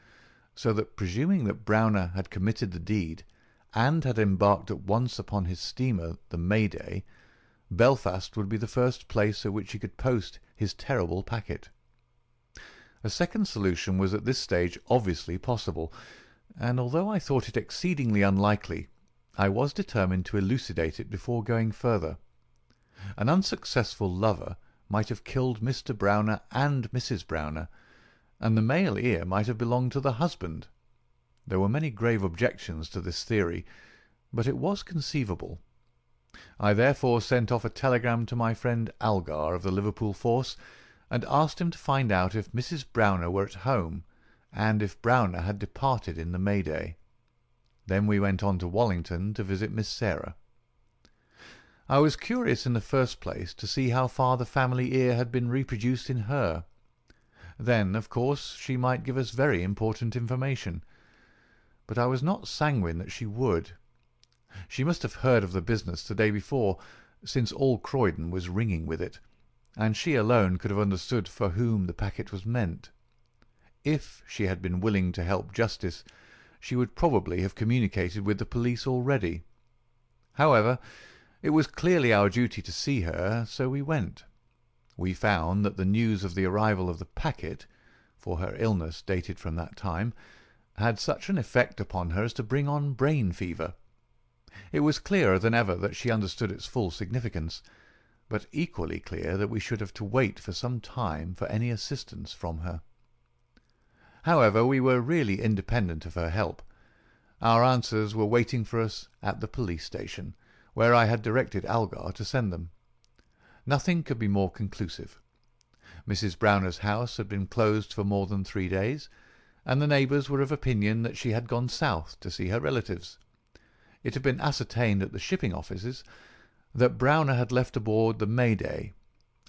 so that, presuming that Browner had committed the deed, and had embarked at once upon his steamer, the Mayday, Belfast would be the first place at which he could post his terrible packet. A second solution was at this stage obviously possible, and although I thought it exceedingly unlikely, I was determined to elucidate it before going further. An unsuccessful lover might have killed Mr. Browner and Mrs. Browner, and the male ear might have belonged to the husband. There were many grave objections to this theory, but it was conceivable. I therefore sent off a telegram to my friend Algar of the Liverpool force, and asked him to find out if Mrs. Browner were at home, and if Browner had departed in the Mayday. Then we went on to Wallington to visit Miss Sarah. I was curious in the first place to see how far the family ear had been reproduced in her. Then, of course, she might give us very important information. But I was not sanguine that she would. She must have heard of the business the day before, since all Croydon was ringing with it, and she alone could have understood for whom the packet was meant. If she had been willing to help justice, she would probably have communicated with the police already. However, it was clearly our duty to see her, so we went. We found that the news of the arrival of the packet, for her illness dated from that time, had such an effect upon her as to bring on brain fever. It was clearer than ever that she understood its full significance, but equally clear that we should have to wait for some time for any assistance from her. However, we were really independent of her help. Our answers were waiting for us at the police station, where I had directed Algar to send them. Nothing could be more conclusive. Mrs. Browner's house had been closed for more than 3 days, and the neighbours were of opinion that she had gone south to see her relatives. It had been ascertained at the shipping offices that Browner had left aboard the Mayday,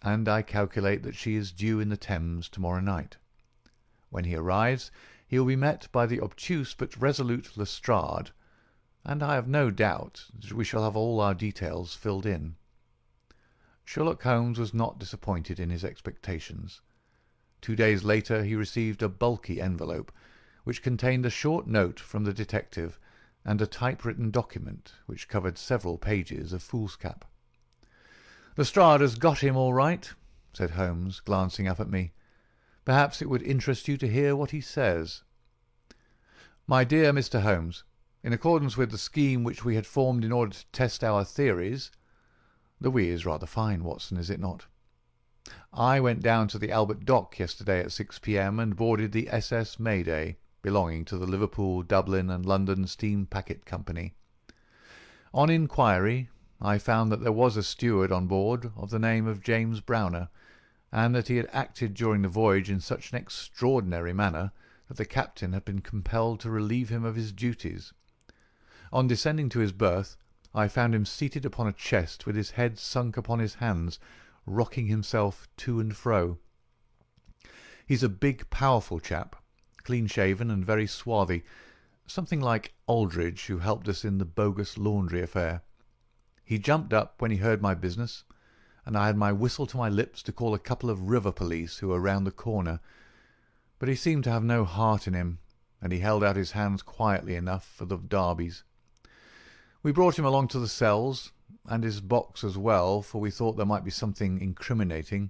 and I calculate that she is due in the Thames tomorrow night. When he arrives, he will be met by the obtuse but resolute Lestrade, and I have no doubt that we shall have all our details filled in. Sherlock Holmes was not disappointed in his expectations. 2 days later he received a bulky envelope, which contained a short note from the detective and a typewritten document which covered several pages of foolscap. "Lestrade has got him all right," said Holmes, glancing up at me. "Perhaps it would interest you to hear what he says." "My dear Mr. Holmes, in accordance with the scheme which we had formed in order to test our theories—" The "we" is rather fine, Watson, is it not? "I went down to the Albert Dock yesterday at 6 p.m. and boarded the SS Mayday, belonging to the Liverpool, Dublin and London Steam Packet Company. On inquiry, I found that there was a steward on board of the name of James Browner, and that he had acted during the voyage in such an extraordinary manner that the captain had been compelled to relieve him of his duties. On descending to his berth, I found him seated upon a chest with his head sunk upon his hands, rocking himself to and fro. He's a big, powerful chap, clean-shaven and very swarthy, something like Aldridge, who helped us in the bogus laundry affair. He jumped up when he heard my business, and I had my whistle to my lips to call a couple of river police who were round the corner, but he seemed to have no heart in him, and he held out his hands quietly enough for the darbies. We brought him along to the cells, and his box as well, for we thought there might be something incriminating,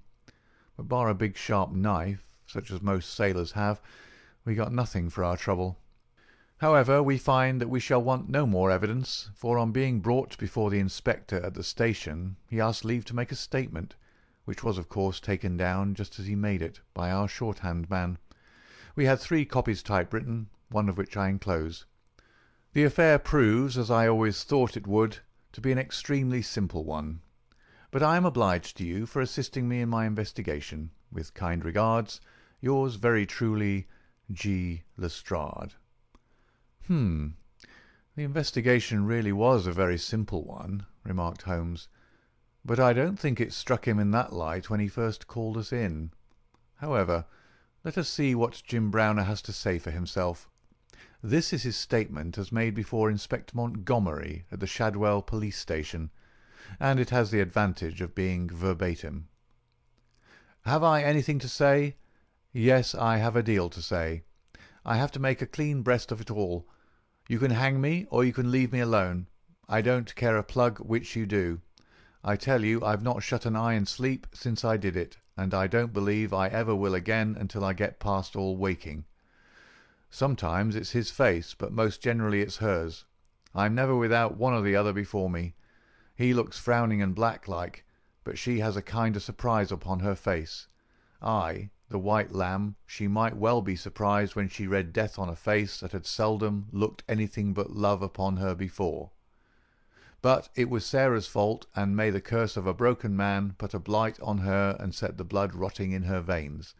but bar a big sharp knife, such as most sailors have, we got nothing for our trouble. However, we find that we shall want no more evidence, for on being brought before the inspector at the station he asked leave to make a statement, which was of course taken down just as he made it by our shorthand man. We had 3 copies typewritten, one of which I enclose. The affair proves, as I always thought it would, to be an extremely simple one, but I am obliged to you for assisting me in my investigation. With kind regards, yours very truly, G. Lestrade. The investigation really was a very simple one, remarked Holmes, but I don't think it struck him in that light when he first called us in. However, let us see what Jim Browner has to say for himself. This is his statement as made before Inspector Montgomery at the Shadwell police station, and it has the advantage of being verbatim. "Have I anything to say? Yes, I have a deal to say. I have to make a clean breast of it all. You can hang me, or you can leave me alone. I don't care a plug which you do. I tell you I've not shut an eye in sleep since I did it, and I don't believe I ever will again until I get past all waking. Sometimes it's his face, but most generally it's hers. I'm never without one or the other before me. He looks frowning and black-like, but she has a kind of surprise upon her face. I, the white lamb, she might well be surprised when she read death on a face that had seldom looked anything but love upon her before. But it was Sarah's fault, and may the curse of a broken man put a blight on her and set the blood rotting in her veins.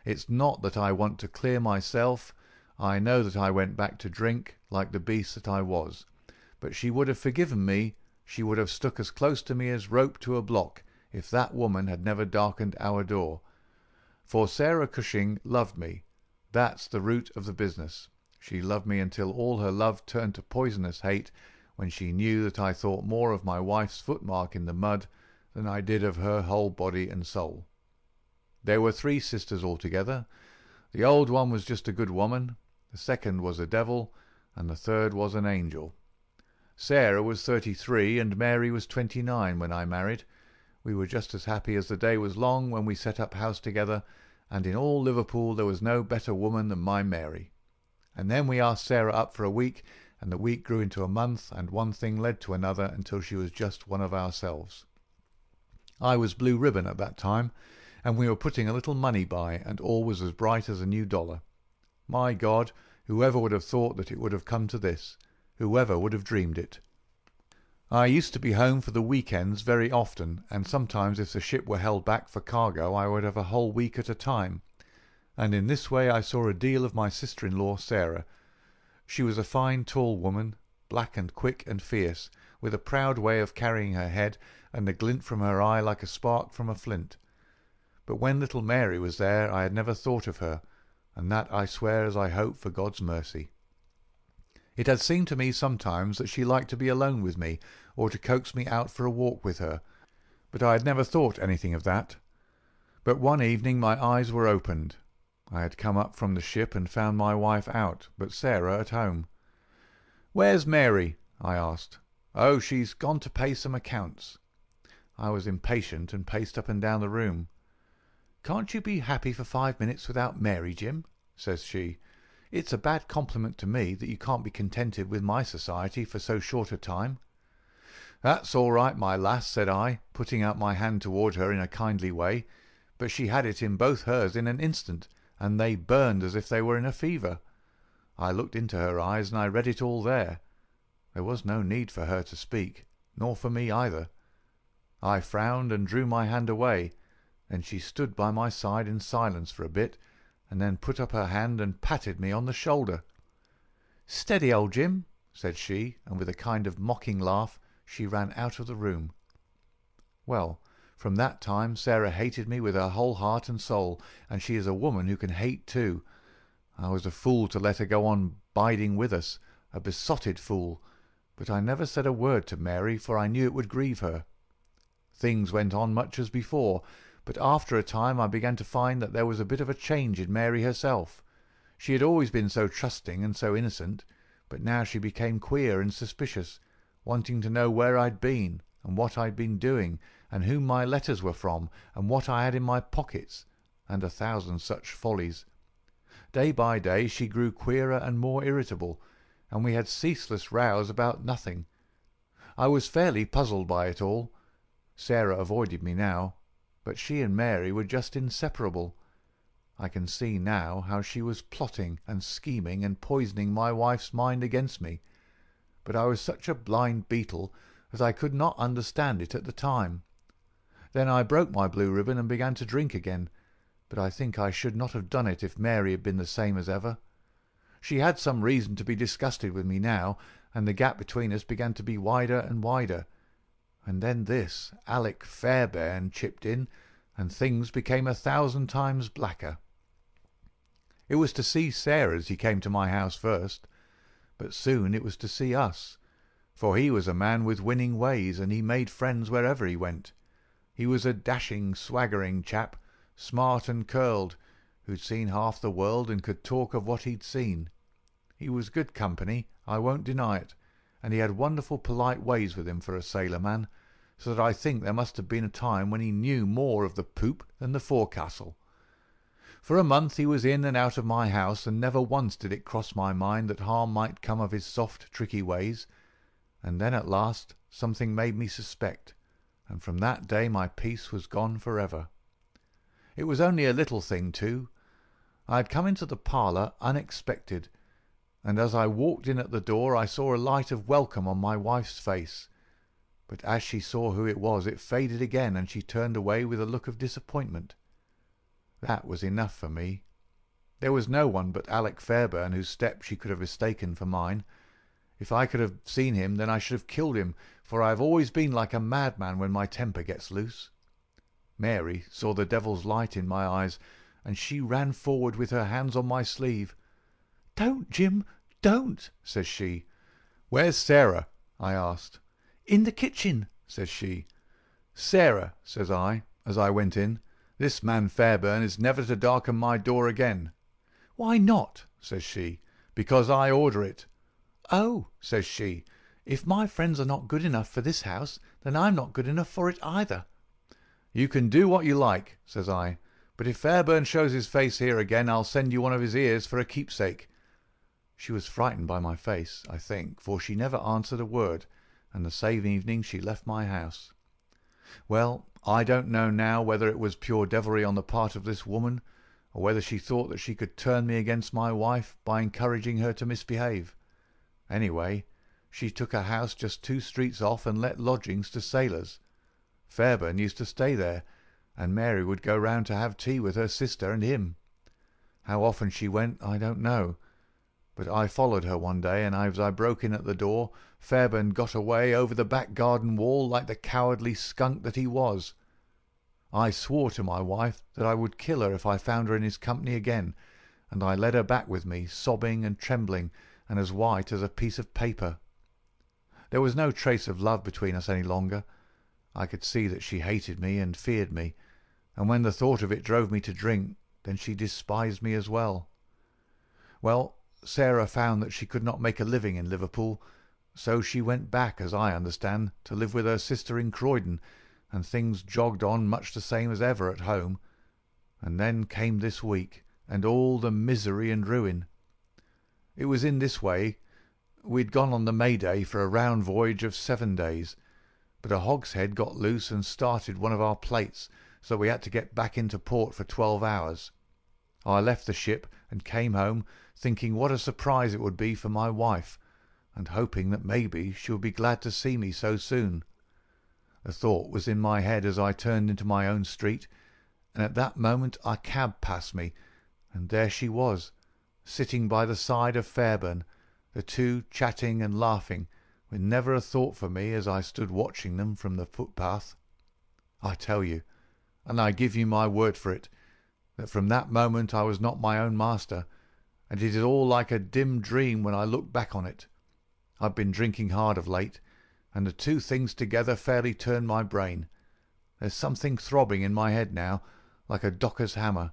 It's not that I want to clear myself. I know that I went back to drink, like the beast that I was. But she would have forgiven me, she would have stuck as close to me as rope to a block, if that woman had never darkened our door. For Sarah Cushing loved me. That's the root of the business. She loved me until all her love turned to poisonous hate, when she knew that I thought more of my wife's footmark in the mud than I did of her whole body and soul. There were 3 sisters altogether. The old one was just a good woman, the second was a devil, and the third was an angel. Sarah was 33 and Mary was 29 when I married. We were just as happy as the day was long when we set up house together, and in all Liverpool there was no better woman than my Mary. And then we asked Sarah up for a week, and the week grew into a month, and one thing led to another until she was just one of ourselves. I was blue ribbon at that time, and we were putting a little money by, and all was as bright as a new dollar. My God, whoever would have thought that it would have come to this? Whoever would have dreamed it? I used to be home for the weekends very often, and sometimes if the ship were held back for cargo I would have a whole week at a time, and in this way I saw a deal of my sister-in-law Sarah. She was a fine tall woman, black and quick and fierce, with a proud way of carrying her head, and a glint from her eye like a spark from a flint. But when little Mary was there I had never thought of her, and that I swear as I hope for God's mercy. It had seemed to me sometimes that she liked to be alone with me, or to coax me out for a walk with her, but I had never thought anything of that. But one evening my eyes were opened. I had come up from the ship and found my wife out, but Sarah at home. "Where's Mary?" I asked. "Oh, she's gone to pay some accounts." I was impatient and paced up and down the room. "Can't you be happy for 5 minutes without Mary, Jim?" says she. "It's a bad compliment to me that you can't be contented with my society for so short a time." "That's all right, my lass," said I, putting out my hand toward her in a kindly way, but she had it in both hers in an instant, and they burned as if they were in a fever. I looked into her eyes, and I read it all there. There was no need for her to speak, nor for me either. I frowned and drew my hand away, and she stood by my side in silence for a bit, and then put up her hand and patted me on the shoulder. "Steady, old Jim," said she, and with a kind of mocking laugh she ran out of the room. Well, from that time Sarah hated me with her whole heart and soul, and she is a woman who can hate too. I was a fool to let her go on biding with us, a besotted fool, but I never said a word to Mary, for I knew it would grieve her. Things went on much as before, but after a time I began to find that there was a bit of a change in Mary herself. She had always been so trusting and so innocent, but now she became queer and suspicious, wanting to know where I'd been, and what I'd been doing, and whom my letters were from, and what I had in my pockets, and 1,000 such follies. Day by day she grew queerer and more irritable, and we had ceaseless rows about nothing. I was fairly puzzled by it all. Sarah avoided me now, but she and Mary were just inseparable. I can see now how she was plotting and scheming and poisoning my wife's mind against me, but I was such a blind beetle that I could not understand it at the time. Then I broke my blue ribbon and began to drink again, but I think I should not have done it if Mary had been the same as ever. She had some reason to be disgusted with me now, and the gap between us began to be wider and wider. And then this Alec Fairbairn chipped in, and things became 1,000 times blacker. It was to see Sarah's he came to my house first, but soon it was to see us, for he was a man with winning ways, and he made friends wherever he went. He was a dashing, swaggering chap, smart and curled, who'd seen half the world and could talk of what he'd seen. He was good company, I won't deny it, and he had wonderful polite ways with him for a sailor man, so that I think there must have been a time when he knew more of the poop than the forecastle. For a month he was in and out of my house, and never once did it cross my mind that harm might come of his soft, tricky ways. And then at last something made me suspect, and from that day my peace was gone for ever. It was only a little thing too. I had come into the parlour unexpected, and as I walked in at the door I saw a light of welcome on my wife's face. But as she saw who it was, it faded again, and she turned away with a look of disappointment. That was enough for me. There was no one but Alec Fairbairn whose step she could have mistaken for mine. If I could have seen him, then I should have killed him, for I have always been like a madman when my temper gets loose. Mary saw the devil's light in my eyes, and she ran forward with her hands on my sleeve. "Don't, Jim, don't," says she. "Where's Sarah?" I asked. "In the kitchen," says she. "Sarah," says I, as I went in, "this man Fairbairn is never to darken my door again." "Why not?" says she. "Because I order it." "Oh," says she, "if my friends are not good enough for this house, then I'm not good enough for it either." "You can do what you like," says I, "but if Fairbairn shows his face here again, I'll send you one of his ears for a keepsake." She was frightened by my face, I think, for she never answered a word, and the same evening she left my house. Well, I don't know now whether it was pure devilry on the part of this woman, or whether she thought that she could turn me against my wife by encouraging her to misbehave. Anyway, she took a house just 2 streets off and let lodgings to sailors. Fairbairn used to stay there, and Mary would go round to have tea with her sister and him. How often she went I don't know, but I followed her one day, and as I broke in at the door, Fairbairn got away over the back garden wall like the cowardly skunk that he was. I swore to my wife that I would kill her if I found her in his company again, and I led her back with me, sobbing and trembling, and as white as a piece of paper. There was no trace of love between us any longer. I could see that she hated me and feared me, and when the thought of it drove me to drink, then she despised me as well. Well, Sarah found that she could not make a living in Liverpool, so she went back, as I understand, to live with her sister in Croydon, and things jogged on much the same as ever at home. And then came this week, and all the misery and ruin. It was in this way. We'd gone on the May-Day for a round voyage of 7 days, but a hogshead got loose and started one of our plates, so we had to get back into port for 12 hours. I left the ship and came home, thinking what a surprise it would be for my wife, and hoping that maybe she would be glad to see me so soon. The thought was in my head as I turned into my own street, and at that moment a cab passed me, and there she was, sitting by the side of Fairbairn, the two chatting and laughing, with never a thought for me as I stood watching them from the footpath. I tell you, and I give you my word for it, that from that moment I was not my own master, and it is all like a dim dream when I look back on it. I've been drinking hard of late, and the two things together fairly turned my brain. There's something throbbing in my head now, like a docker's hammer,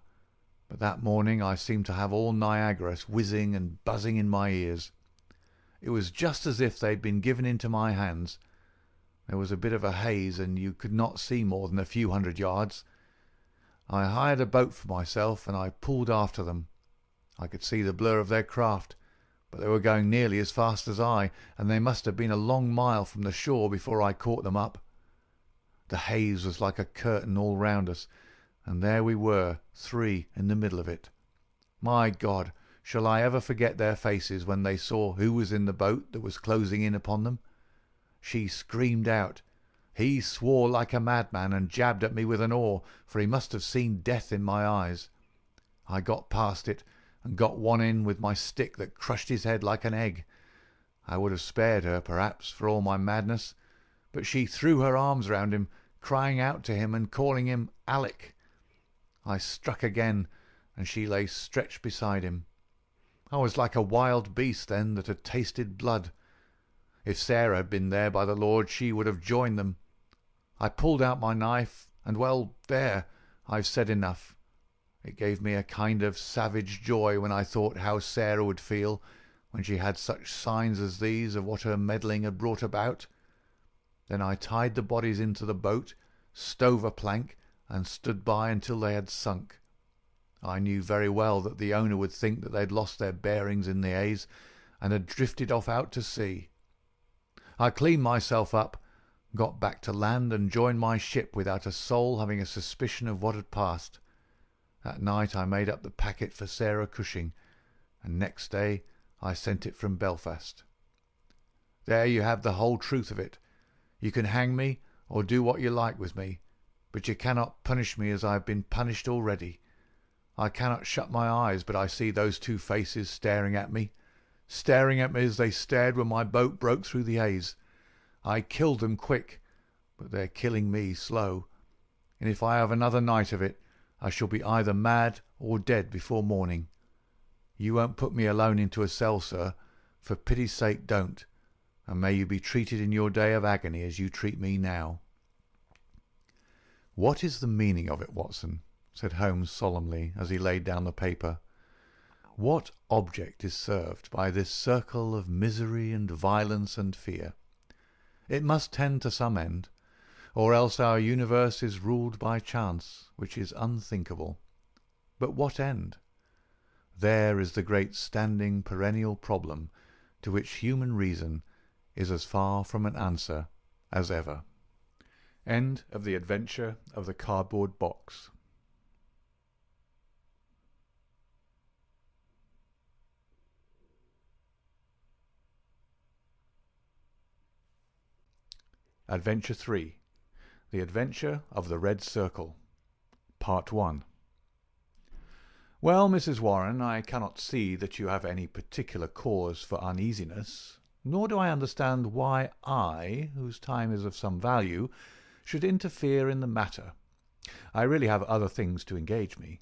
but that morning I seemed to have all Niagara whizzing and buzzing in my ears. It was just as if they'd been given into my hands. There was a bit of a haze, and you could not see more than a few 100 yards. I hired a boat for myself, and I pulled after them. I could see the blur of their craft, but they were going nearly as fast as I, and they must have been a long mile from the shore before I caught them up. The haze was like a curtain all round us, and there we were, 3 in the middle of it. My God, shall I ever forget their faces when they saw who was in the boat that was closing in upon them? She screamed out. He swore like a madman and jabbed at me with an oar, for he must have seen death in my eyes. I got past it, and got one in with my stick that crushed his head like an egg. I would have spared her, perhaps, for all my madness, but she threw her arms round him, crying out to him and calling him Alec. I struck again, and she lay stretched beside him. I was like a wild beast then that had tasted blood. If Sarah had been there, by the Lord, she would have joined them. I pulled out my knife, and well, there, I've said enough. It gave me a kind of savage joy when I thought how Sarah would feel when she had such signs as these of what her meddling had brought about. Then I tied the bodies into the boat, stove a plank, and stood by until they had sunk. I knew very well that the owner would think that they'd lost their bearings in the haze and had drifted off out to sea. I cleaned myself up, got back to land, and joined my ship without a soul having a suspicion of what had passed. That night I made up the packet for Sarah Cushing, and next day I sent it from Belfast. There you have the whole truth of it. You can hang me or do what you like with me, but you cannot punish me as I have been punished already. I cannot shut my eyes but I see those two faces staring at me as they stared when my boat broke through the haze. I killed them quick, but they're killing me slow, and if I have another night of it, I shall be either mad or dead before morning. You won't put me alone into a cell, sir. For pity's sake don't, and may you be treated in your day of agony as you treat me now." "What is the meaning of it, Watson?" said Holmes solemnly, as he laid down the paper. "What object is served by this circle of misery and violence and fear? It must tend to some end, or else our universe is ruled by chance, which is unthinkable. But what end? There is the great standing perennial problem to which human reason is as far from an answer as ever." End of The Adventure of the Cardboard Box. Adventure 3. The Adventure of the Red Circle. Part 1. Well, Mrs. Warren, I cannot see that you have any particular cause for uneasiness, nor do I understand why I, whose time is of some value, should interfere in the matter. I really have other things to engage me.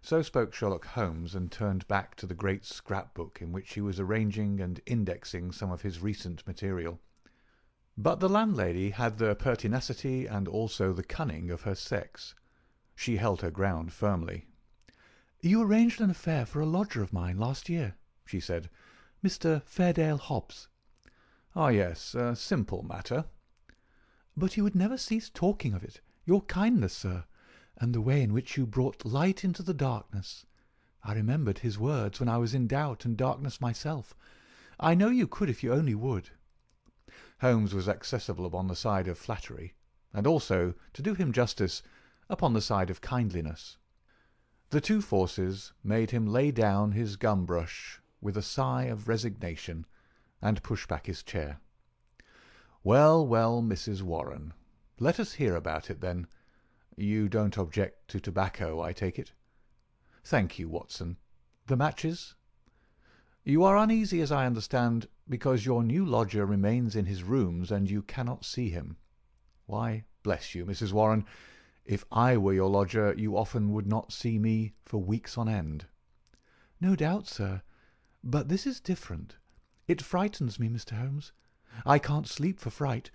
So spoke Sherlock Holmes, and turned back to the great scrap-book in which he was arranging and indexing some of his recent material. But the landlady had the pertinacity and also the cunning of her sex. She held her ground firmly.
"You arranged an affair for a lodger of mine last year," she said, "Mr. Fairdale Hobbs."
"Ah, yes, a simple matter."
"But you would never cease talking of it. Your kindness, sir, and the way in which you brought light into the darkness. I remembered his words when I was in doubt and darkness myself. I know you could if you only would."
Holmes was accessible upon the side of flattery, and also, to do him justice, upon the side of kindliness. The two forces made him lay down his gum-brush with a sigh of resignation, and push back his chair. "Well, well, Mrs. Warren, let us hear about it, then. You don't object to tobacco, I take it?" "Thank you, Watson. The matches?" "You are uneasy, as I understand, because your new lodger remains in his rooms and you cannot see him. Why, bless you, Mrs. Warren, if I were your lodger you often would not see me for weeks on end."
"No doubt, sir. But this is different. It frightens me, Mr. Holmes. I can't sleep for fright.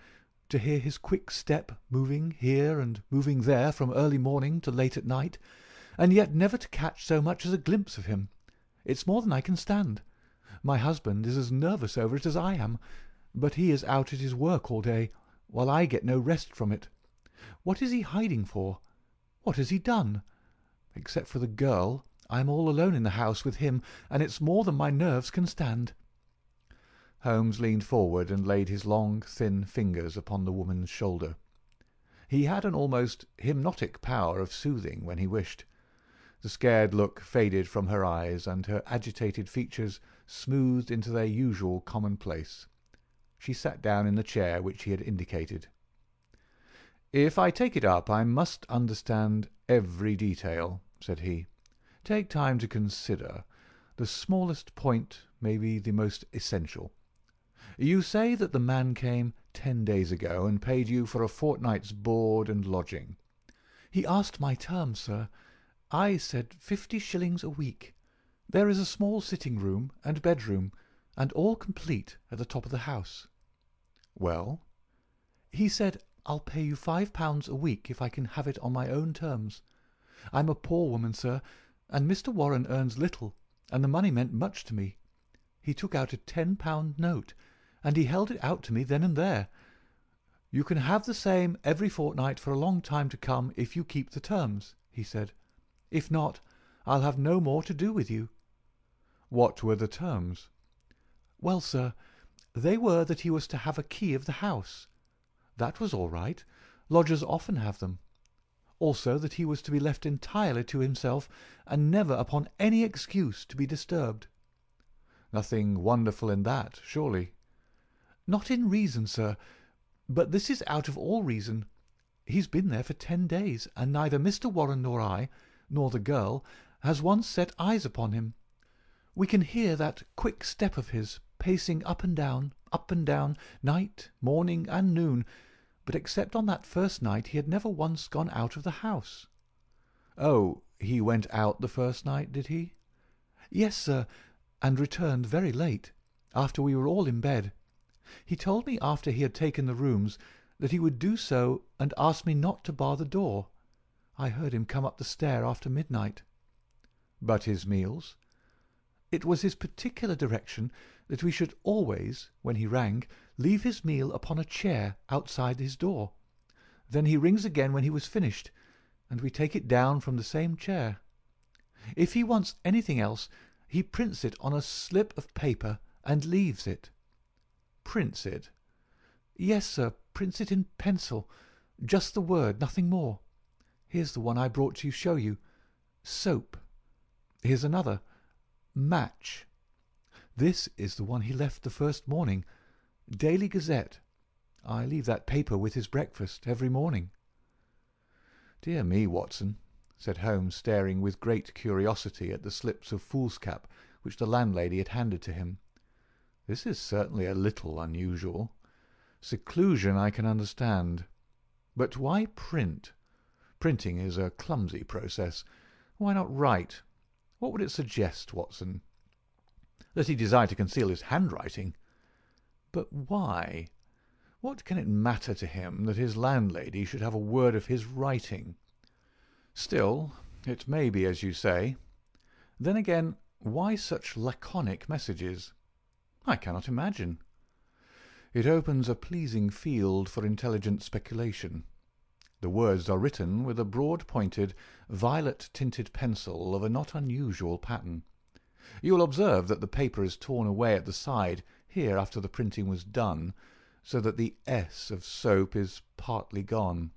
To hear his quick step moving here and moving there from early morning to late at night, and yet never to catch so much as a glimpse of him. It's more than I can stand. My husband is as nervous over it as I am, but he is out at his work all day, while I get no rest from it. What is he hiding for? What has he done? Except for the girl, I am all alone in the house with him, and it's more than my nerves can stand."
Holmes leaned forward and laid his long, thin fingers upon the woman's shoulder. He had an almost hypnotic power of soothing when he wished. The scared look faded from her eyes, and her agitated features smoothed into their usual commonplace. She sat down in the chair which he had indicated. "If I take it up, I must understand every detail," said he. "Take time to consider. The smallest point may be the most essential. You say that the man came 10 days ago and paid you for a fortnight's board and lodging."
"He asked my terms, sir. I said 50 shillings a week. There is a small sitting-room and bedroom, and all complete at the top of the house."
"Well?"
"He said, 'I'll pay you £5 a week if I can have it on my own terms. I'm a poor woman, sir, and Mr. Warren earns little, and the money meant much to me. He took out a £10 note, and he held it out to me then and there. 'You can have the same every fortnight for a long time to come if you keep the terms,' he said. 'If not, I'll have no more to do with you.'"
"What were the terms?"
"Well, sir, they were that he was to have a key of the house. That was all right. Lodgers often have them. Also that he was to be left entirely to himself, and never upon any excuse to be disturbed."
"Nothing wonderful in that, surely?"
"Not in reason, sir. But this is out of all reason. He's been there for 10 days, and neither Mr. Warren nor I, nor the girl, has once set eyes upon him. We can hear that quick step of his, pacing up and down, night, morning, and noon, but except on that first night he had never once gone out of the house."
"Oh, he went out the first night, did he?"
"Yes, sir, and returned very late, after we were all in bed. He told me after he had taken the rooms that he would do so, and asked me not to bar the door. I heard him come up the stair after midnight."
"But his meals?"
"It was his particular direction that we should always, when he rang, leave his meal upon a chair outside his door. Then he rings again when he was finished, and we take it down from the same chair. If he wants anything else, he prints it on a slip of paper and leaves it."
"Prints it?"
"Yes, sir, prints it in pencil. Just the word, nothing more. Here's the one I brought to show you. Soap. Here's another. Match. This is the one he left the first morning. Daily Gazette. I leave that paper with his breakfast every morning." "Dear me, Watson," said Holmes, staring with great curiosity at the slips of foolscap which the landlady had handed to him. "This is certainly a little unusual. Seclusion I can understand. But why print? Printing is a clumsy process. Why not write? What would it suggest, Watson?" "That he desired to conceal his handwriting." "But why? What can it matter to him that his landlady should have a word of his writing? Still, it may be as you say. Then again, why such laconic messages? I cannot imagine. It opens a pleasing field for intelligent speculation. The words are written with a broad-pointed, violet-tinted pencil of a not unusual pattern. You will observe that the paper is torn away at the side here after the printing was done, so that the S of soap is partly gone.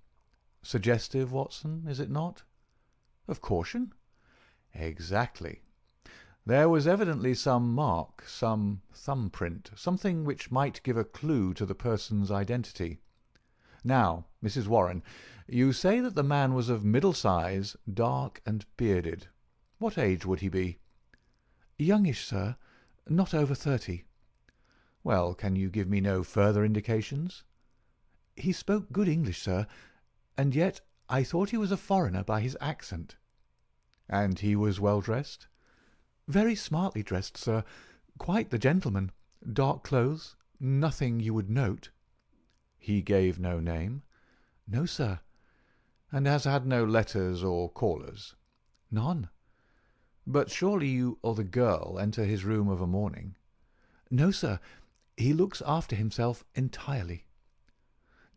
Suggestive, Watson, is it not?" "Of caution?" "Exactly. There was evidently some mark, some thumbprint, something which might give a clue to the person's identity. Now, Mrs. Warren, you say that the man was of middle size, dark and bearded. What age would he be?" "Youngish, sir. Not over 30.
"Well, can you give me no further indications?"
"He spoke good English, sir, and yet I thought he was a foreigner by his accent."
"And he was well dressed?"
"Very smartly dressed, sir. Quite the gentleman. Dark clothes. Nothing you would note."
"He gave no name?"
"No, sir."
"And has had no letters or callers?"
"None."
"But surely you or the girl enter his room of a morning?"
"No, sir. He looks after himself entirely."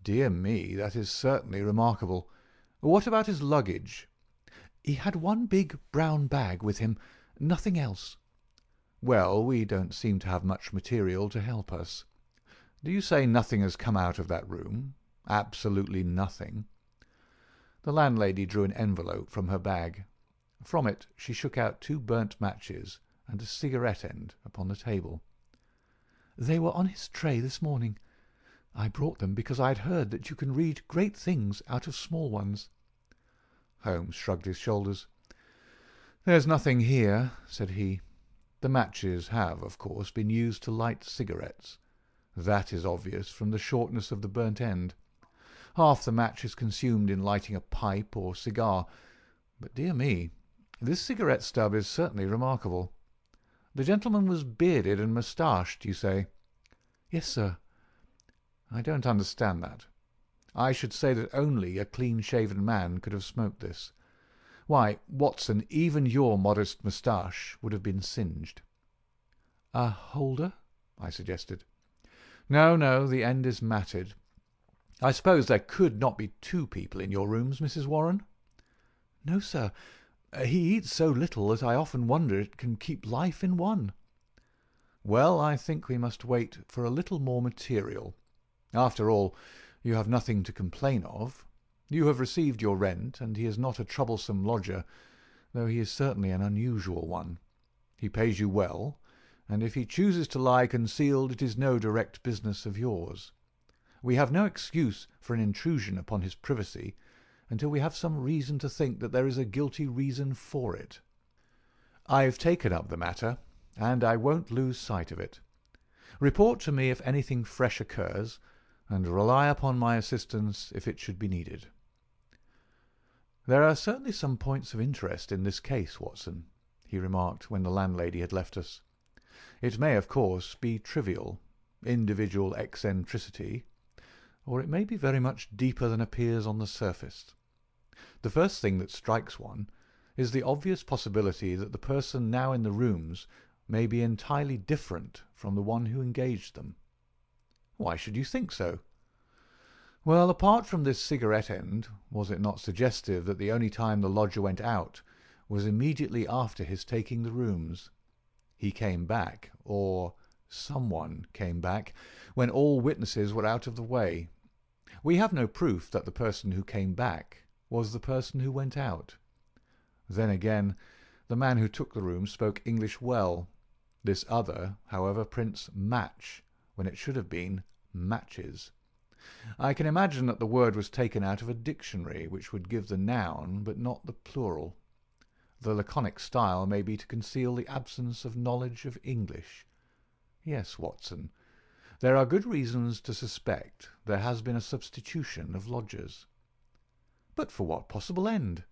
"Dear me, that is certainly remarkable. What about his luggage?"
"He had one big brown bag with him. Nothing else."
"Well, we don't seem to have much material to help us. Do you say nothing has come out of that room? Absolutely nothing?" The landlady drew an envelope from her bag. From it she shook out 2 burnt matches and a cigarette end upon the table.
"They were on his tray this morning. I brought them because I had heard that you can read great things out of small ones."
Holmes shrugged his shoulders. "There's nothing here," said he. "The matches have, of course, been used to light cigarettes. That is obvious from the shortness of the burnt end. Half the match is consumed in lighting a pipe or cigar. But, dear me, this cigarette stub is certainly remarkable. The gentleman was bearded and moustached, you say?"
"Yes, sir."
"I don't understand that. I should say that only a clean-shaven man could have smoked this. Why, Watson, even your modest moustache would have been singed."
"A holder?"
I suggested. No, the end is matted. I suppose there could not be 2 people in your rooms, Mrs. Warren?"
"No, sir. He eats so little that I often wonder it can keep life in one."
"Well, I think we must wait for a little more material. After all, you have nothing to complain of. You have received your rent, and he is not a troublesome lodger, though he is certainly an unusual one. He pays you well, and if he chooses to lie concealed it is no direct business of yours. We have no excuse for an intrusion upon his privacy until we have some reason to think that there is a guilty reason for it. I've taken up the matter, and I won't lose sight of it. Report to me if anything fresh occurs, and rely upon my assistance if it should be needed." "There are certainly some points of interest in this case, Watson," he remarked when the landlady had left us. "It may, of course, be trivial, individual eccentricity, or it may be very much deeper than appears on the surface. The first thing that strikes one is the obvious possibility that the person now in the rooms may be entirely different from the one who engaged them." "Why should you think so?" "Well, apart from this cigarette end, was it not suggestive that the only time the lodger went out was immediately after his taking the rooms? He came back, or someone came back, when all witnesses were out of the way. We have no proof that the person who came back was the person who went out. Then again, the man who took the room spoke English well. This other, however, prints match when it should have been matches. I can imagine that the word was taken out of a dictionary, which would give the noun but not the plural. The laconic style may be to conceal the absence of knowledge of English. Yes, Watson, there are good reasons to suspect there has been a substitution of lodgers. But for what possible end?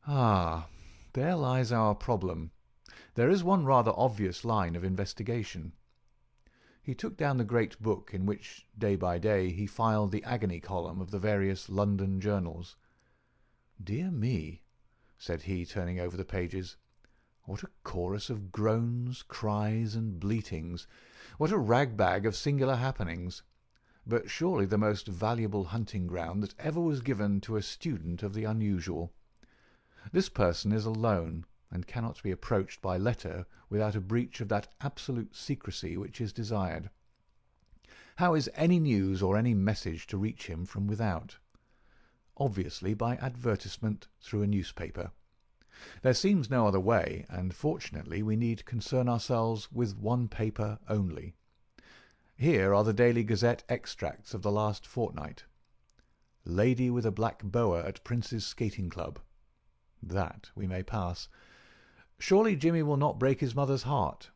Ah, there lies our problem. There is one rather obvious line of investigation. He took down the great book in which, day by day, he filed the agony column of the various London journals. "Dear me," said he, turning over the pages, "what a chorus of groans, cries, and bleatings! What a rag-bag of singular happenings! But surely the most valuable hunting ground that ever was given to a student of the unusual. This person is alone, and cannot be approached by letter without a breach of that absolute secrecy which is desired. How is any news or any message to reach him from without? Obviously by advertisement through a newspaper. There seems no other way, and fortunately we need concern ourselves with one paper only. Here are the Daily Gazette extracts of the last fortnight. Lady with a black boa at Prince's Skating Club. That we may pass. Surely Jimmy will not break his mother's heart.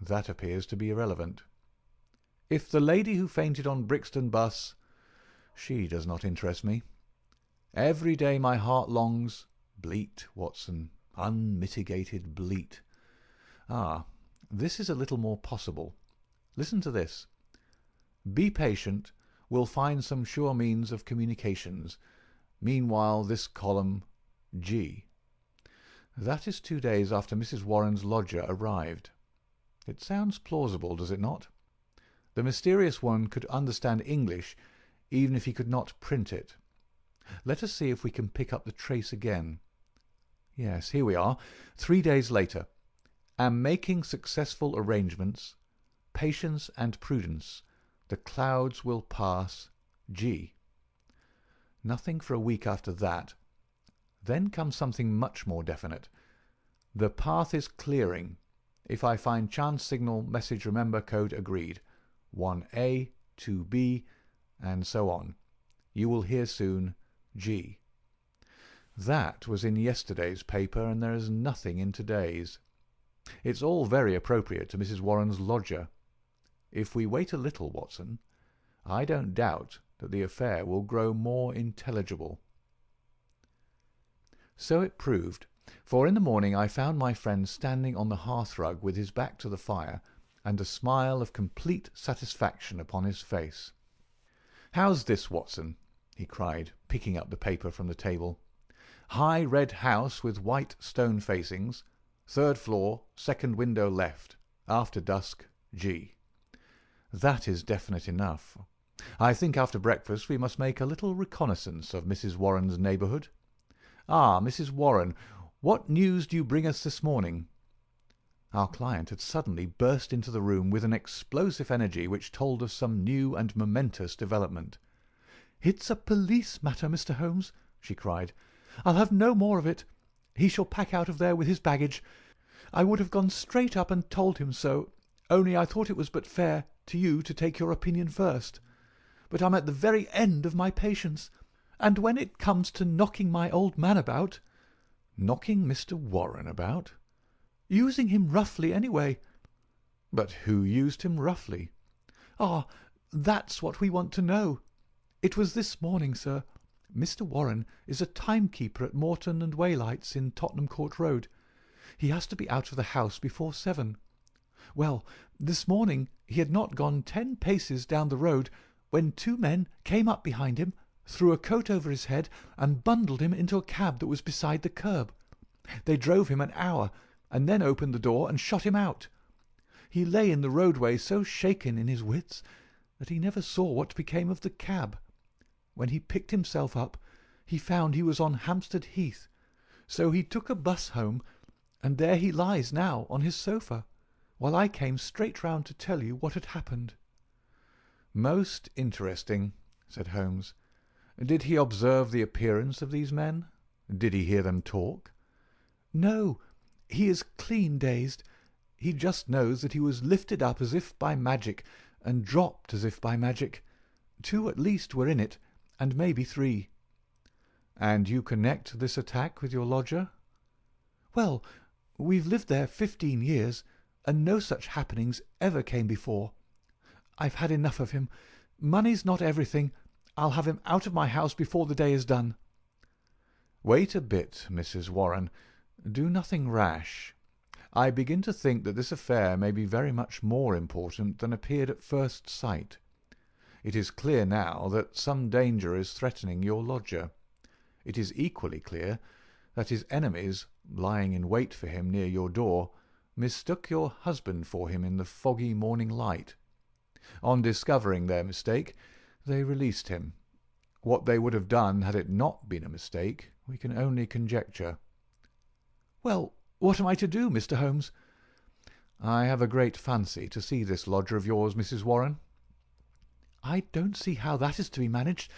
That appears to be irrelevant. If the lady who fainted on Brixton bus, she does not interest me. Every day my heart longs, bleat, Watson, unmitigated bleat. Ah, this is a little more possible. Listen to this. Be patient, we'll find some sure means of communications. Meanwhile this column, G. That is 2 days after Mrs. Warren's lodger arrived. It sounds plausible, does it not? The mysterious one could understand English, even if he could not print it. Let us see if we can pick up the trace again. Yes, here we are. 3 days later. Am making successful arrangements. Patience and prudence. The clouds will pass. G. Nothing for a week after that. Then comes something much more definite. The path is clearing. If I find chance signal, message remember, code agreed. 1A, 2B, and so on. You will hear soon. G. That was in yesterday's paper, and there is nothing in today's. It's all very appropriate to Mrs. Warren's lodger. If we wait a little, Watson, I don't doubt that the affair will grow more intelligible. So it proved, for in the morning I found my friend standing on the hearth-rug with his back to the fire, and a smile of complete satisfaction upon his face. "How's this, Watson?" he cried, picking up the paper from the table. "High red house with white stone facings, 3rd floor, 2nd window left, after dusk, G. That is definite enough. I think after breakfast we must make a little reconnaissance of Mrs. Warren's neighbourhood. Ah, Mrs. Warren, what news do you bring us this morning?" Our client had suddenly burst into the room with an explosive energy which told of some new and momentous development. "It's a police matter, Mr. Holmes," she cried. "I'll have no more of it. He shall pack out of there with his baggage. I would have gone straight up and told him so, only I thought it was but fair to you to take your opinion first. But I'm at the very end of my patience, and when it comes to knocking my old man about—" "Knocking Mr. Warren about?" "Using him roughly, anyway." "But who used him roughly?" "Ah, that's what we want to know. It was this morning, sir. Mr. Warren is a timekeeper at Morton and Waylight's in Tottenham Court Road. He has to be out of the house before 7. Well, this morning he had not gone 10 paces down the road when 2 men came up behind him, threw a coat over his head, and bundled him into a cab that was beside the curb. They drove him an hour, and then opened the door and shot him out. He lay in the roadway so shaken in his wits that he never saw what became of the cab. When he picked himself up, he found he was on Hampstead Heath, so he took a bus home, and there he lies now on his sofa, while I came straight round to tell you what had happened." "Most interesting. said Holmes. "Did he observe the appearance of these men? Did he hear them talk?"
"No, he is clean dazed. He just knows that he was lifted up as if by magic, and dropped as if by magic. 2 at least were in it, and maybe 3.
"And you connect this attack with your lodger?"
"Well, we've lived there 15 years, and no such happenings ever came before. I've had enough of him. Money's not everything. I'll have him out of my house before the day is done."
"Wait a bit, Mrs. Warren. Do nothing rash. I begin to think that this affair may be very much more important than appeared at first sight. It is clear now that some danger is threatening your lodger. It is equally clear that his enemies, lying in wait for him near your door, mistook your husband for him in the foggy morning light. On discovering their mistake, they released him. What they would have done had it not been a mistake, we can only conjecture."
"Well, what am I to do, Mr. Holmes?"
"I have a great fancy to see this lodger of yours, Mrs. Warren."
"I don't see how that is to be managed,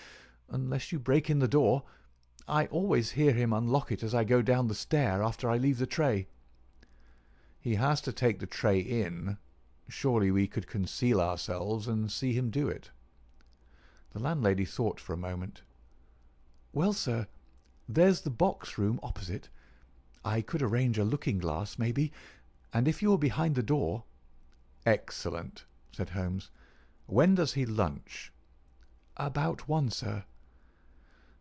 unless you break in the door. I always hear him unlock it as I go down the stair after I leave the tray."
"He has to take the tray in. Surely we could conceal ourselves and see him do it." The landlady thought for a moment.
"Well, sir, there's the box-room opposite. I could arrange a looking-glass, maybe, and if you were behind the door—"
"Excellent," said Holmes. "When does he lunch?"
"About 1, sir."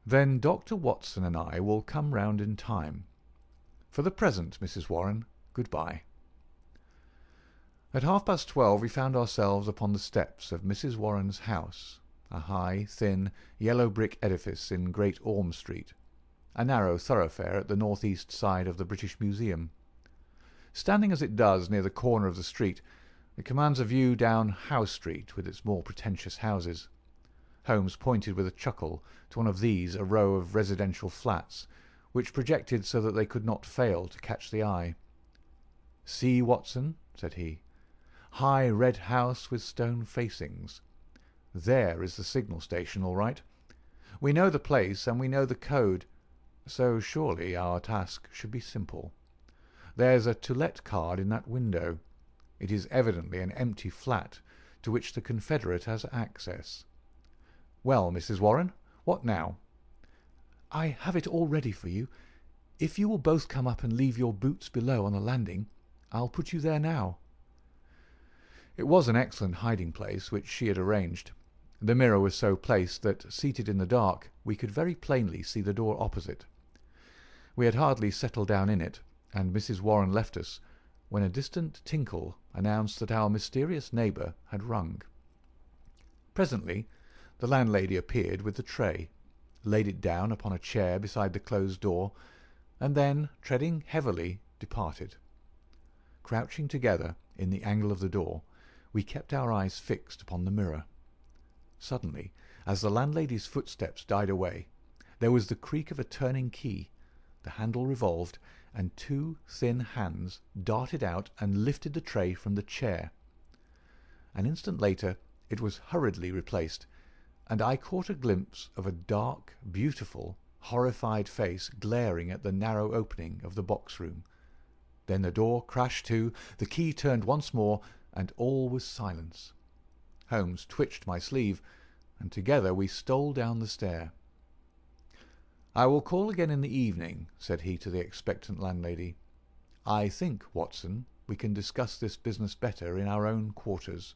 "Then Dr. Watson and I will come round in time. For the present, Mrs. Warren, good-bye." At 12:30 we found ourselves upon the steps of Mrs. Warren's house, a high, thin, yellow-brick edifice in Great Orme Street, a narrow thoroughfare at the north-east side of the British Museum. Standing as it does near the corner of the street, it commands a view down Howe Street with its more pretentious houses. Holmes pointed with a chuckle to one of these, a row of residential flats, which projected so that they could not fail to catch the eye. "See, Watson," said he, "high red house with stone facings. There is the signal station, all right. We know the place and we know the code, so surely our task should be simple. There's a to let card in that window. It is evidently an empty flat to which the confederate has access. Well, Mrs. Warren, what now?"
"I have it all ready for you. If you will both come up and leave your boots below on the landing, I'll put you there now."
It was an excellent hiding-place which she had arranged. The mirror was so placed that, seated in the dark, we could very plainly see the door opposite. We had hardly settled down in it, and Mrs. Warren left us, when a distant tinkle announced that our mysterious neighbour had rung. Presently the landlady appeared with the tray, laid it down upon a chair beside the closed door, and then, treading heavily, departed. Crouching together in the angle of the door, we kept our eyes fixed upon the mirror. Suddenly, as the landlady's footsteps died away, there was the creak of a turning key, the handle revolved, and 2 thin hands darted out and lifted the tray from the chair. An instant later it was hurriedly replaced, and I caught a glimpse of a dark, beautiful, horrified face glaring at the narrow opening of the box-room. Then the door crashed to, the key turned once more, and all was silence. Holmes twitched my sleeve, and together we stole down the stair. "I will call again in the evening," said he to the expectant landlady. "I think, Watson, we can discuss this business better in our own quarters."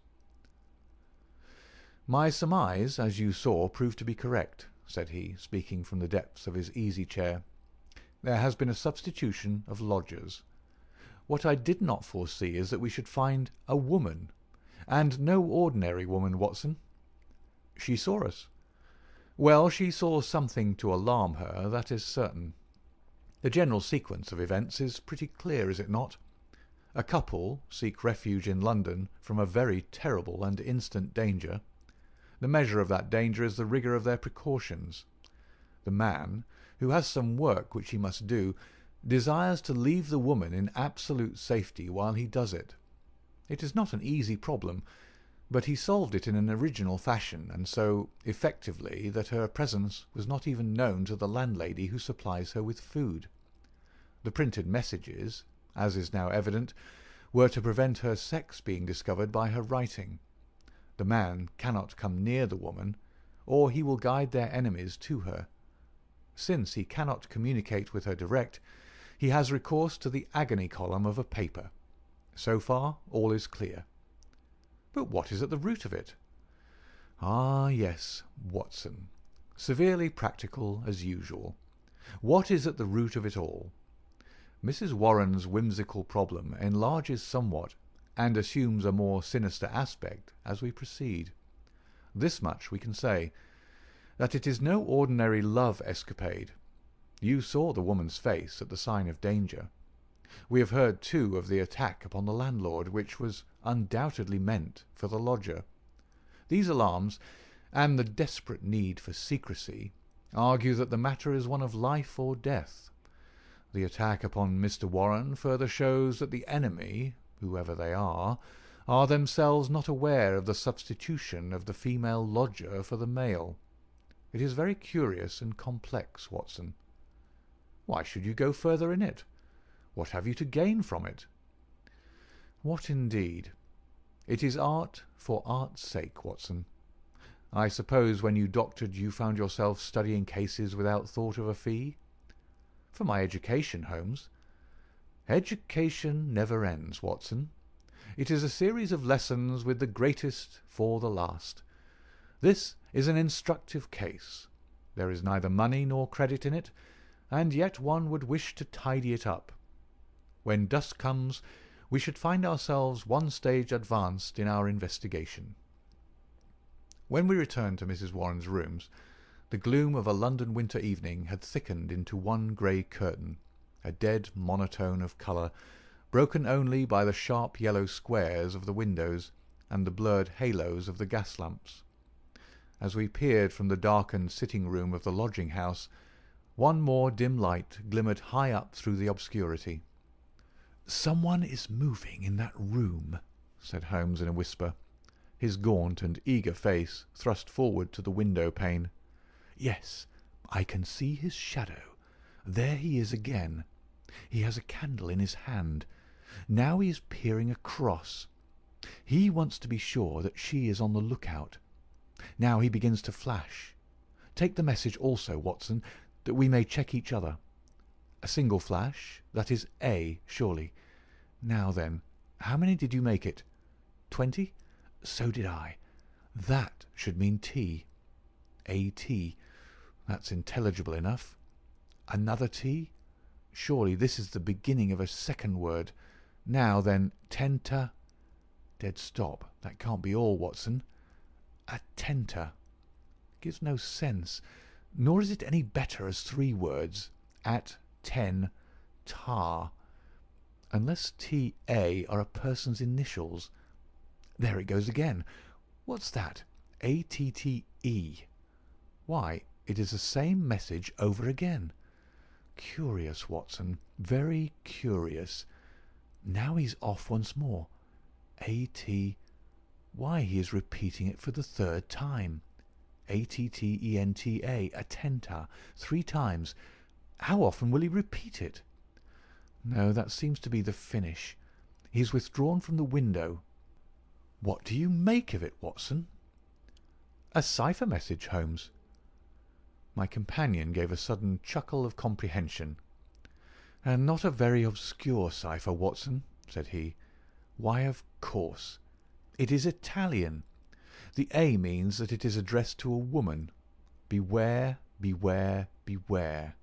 "My surmise, as you saw, proved to be correct," said he, speaking from the depths of his easy-chair. "There has been a substitution of lodgers. What I did not foresee is that we should find a woman, and no ordinary woman, Watson." "She saw us." "Well, she saw something to alarm her, that is certain. The general sequence of events is pretty clear, is it not? A couple seek refuge in London from a very terrible and instant danger. The measure of that danger is the rigour of their precautions. The man, who has some work which he must do, desires to leave the woman in absolute safety while he does it. It is not an easy problem, But he solved it in an original fashion, and so effectively that her presence was not even known to the landlady who supplies her with food. The printed messages, as is now evident, were to prevent her sex being discovered by her writing. The man cannot come near the woman, or he will guide their enemies to her. Since he cannot communicate with her direct, he has recourse to the agony column of a paper. So far all is clear. But what is at the root of it? Ah, yes, Watson. Severely practical as usual. What is at the root of it all? Mrs. Warren's whimsical problem enlarges somewhat and assumes a more sinister aspect as we proceed. This much we can say, that it is no ordinary love escapade. You saw the woman's face at the sign of danger. We have heard, too, of the attack upon the landlord, which was undoubtedly meant for the lodger. These alarms, and the desperate need for secrecy, argue that the matter is one of life or death. The attack upon Mr. Warren further shows that the enemy, whoever they are themselves not aware of the substitution of the female lodger for the male. It is very curious and complex, Watson. Why should you go further in it? What have you to gain from it? What indeed? It is art for art's sake, Watson. I suppose when you doctored you found yourself studying cases without thought of a fee? For my education, Holmes. Education never ends, Watson. It is a series of lessons with the greatest for the last. This is an instructive case. There is neither money nor credit in it, and yet one would wish to tidy it up. When dusk comes, we should find ourselves one stage advanced in our investigation. When we returned to Mrs. Warren's rooms, the gloom of a London winter evening had thickened into one grey curtain, a dead monotone of colour, broken only by the sharp yellow squares of the windows and the blurred halos of the gas lamps. As we peered from the darkened sitting-room of the lodging-house, one more dim light glimmered high up through the obscurity. "Someone is moving in that room," said Holmes in a whisper, his gaunt and eager face thrust forward to the window-pane. "Yes, I can see his shadow. There he is again. He has a candle in his hand. Now he is peering across. He wants to be sure that she is on the lookout. Now he begins to flash. Take the message also, Watson, that we may check each other. A single flash, that is A, surely. Now then, how many did you make it? 20? So did I. That should mean T. A-T. That's intelligible enough. Another T? Surely this is the beginning of a second word. Now then, tenta. Dead stop. That can't be all, Watson. Attenta. Gives no sense, nor is it any better as 3 words. At, 10, tar. Unless T-A are a person's initials. There it goes again. What's that? A-T-T-E. Why, it is the same message over again. Curious, Watson, very curious. Now he's off once more. A-T. Why, he is repeating it for the 3rd time. A-T-T-E-N-T-A, attenta, 3 times. How often will he repeat it? No, that seems to be the finish. He's withdrawn from the window. What do you make of it, Watson? A cipher message, Holmes. My companion gave a sudden chuckle of comprehension. And not a very obscure cipher, Watson, said he. Why, of course. It is Italian. The A means that it is addressed to a woman. Beware, beware, beware.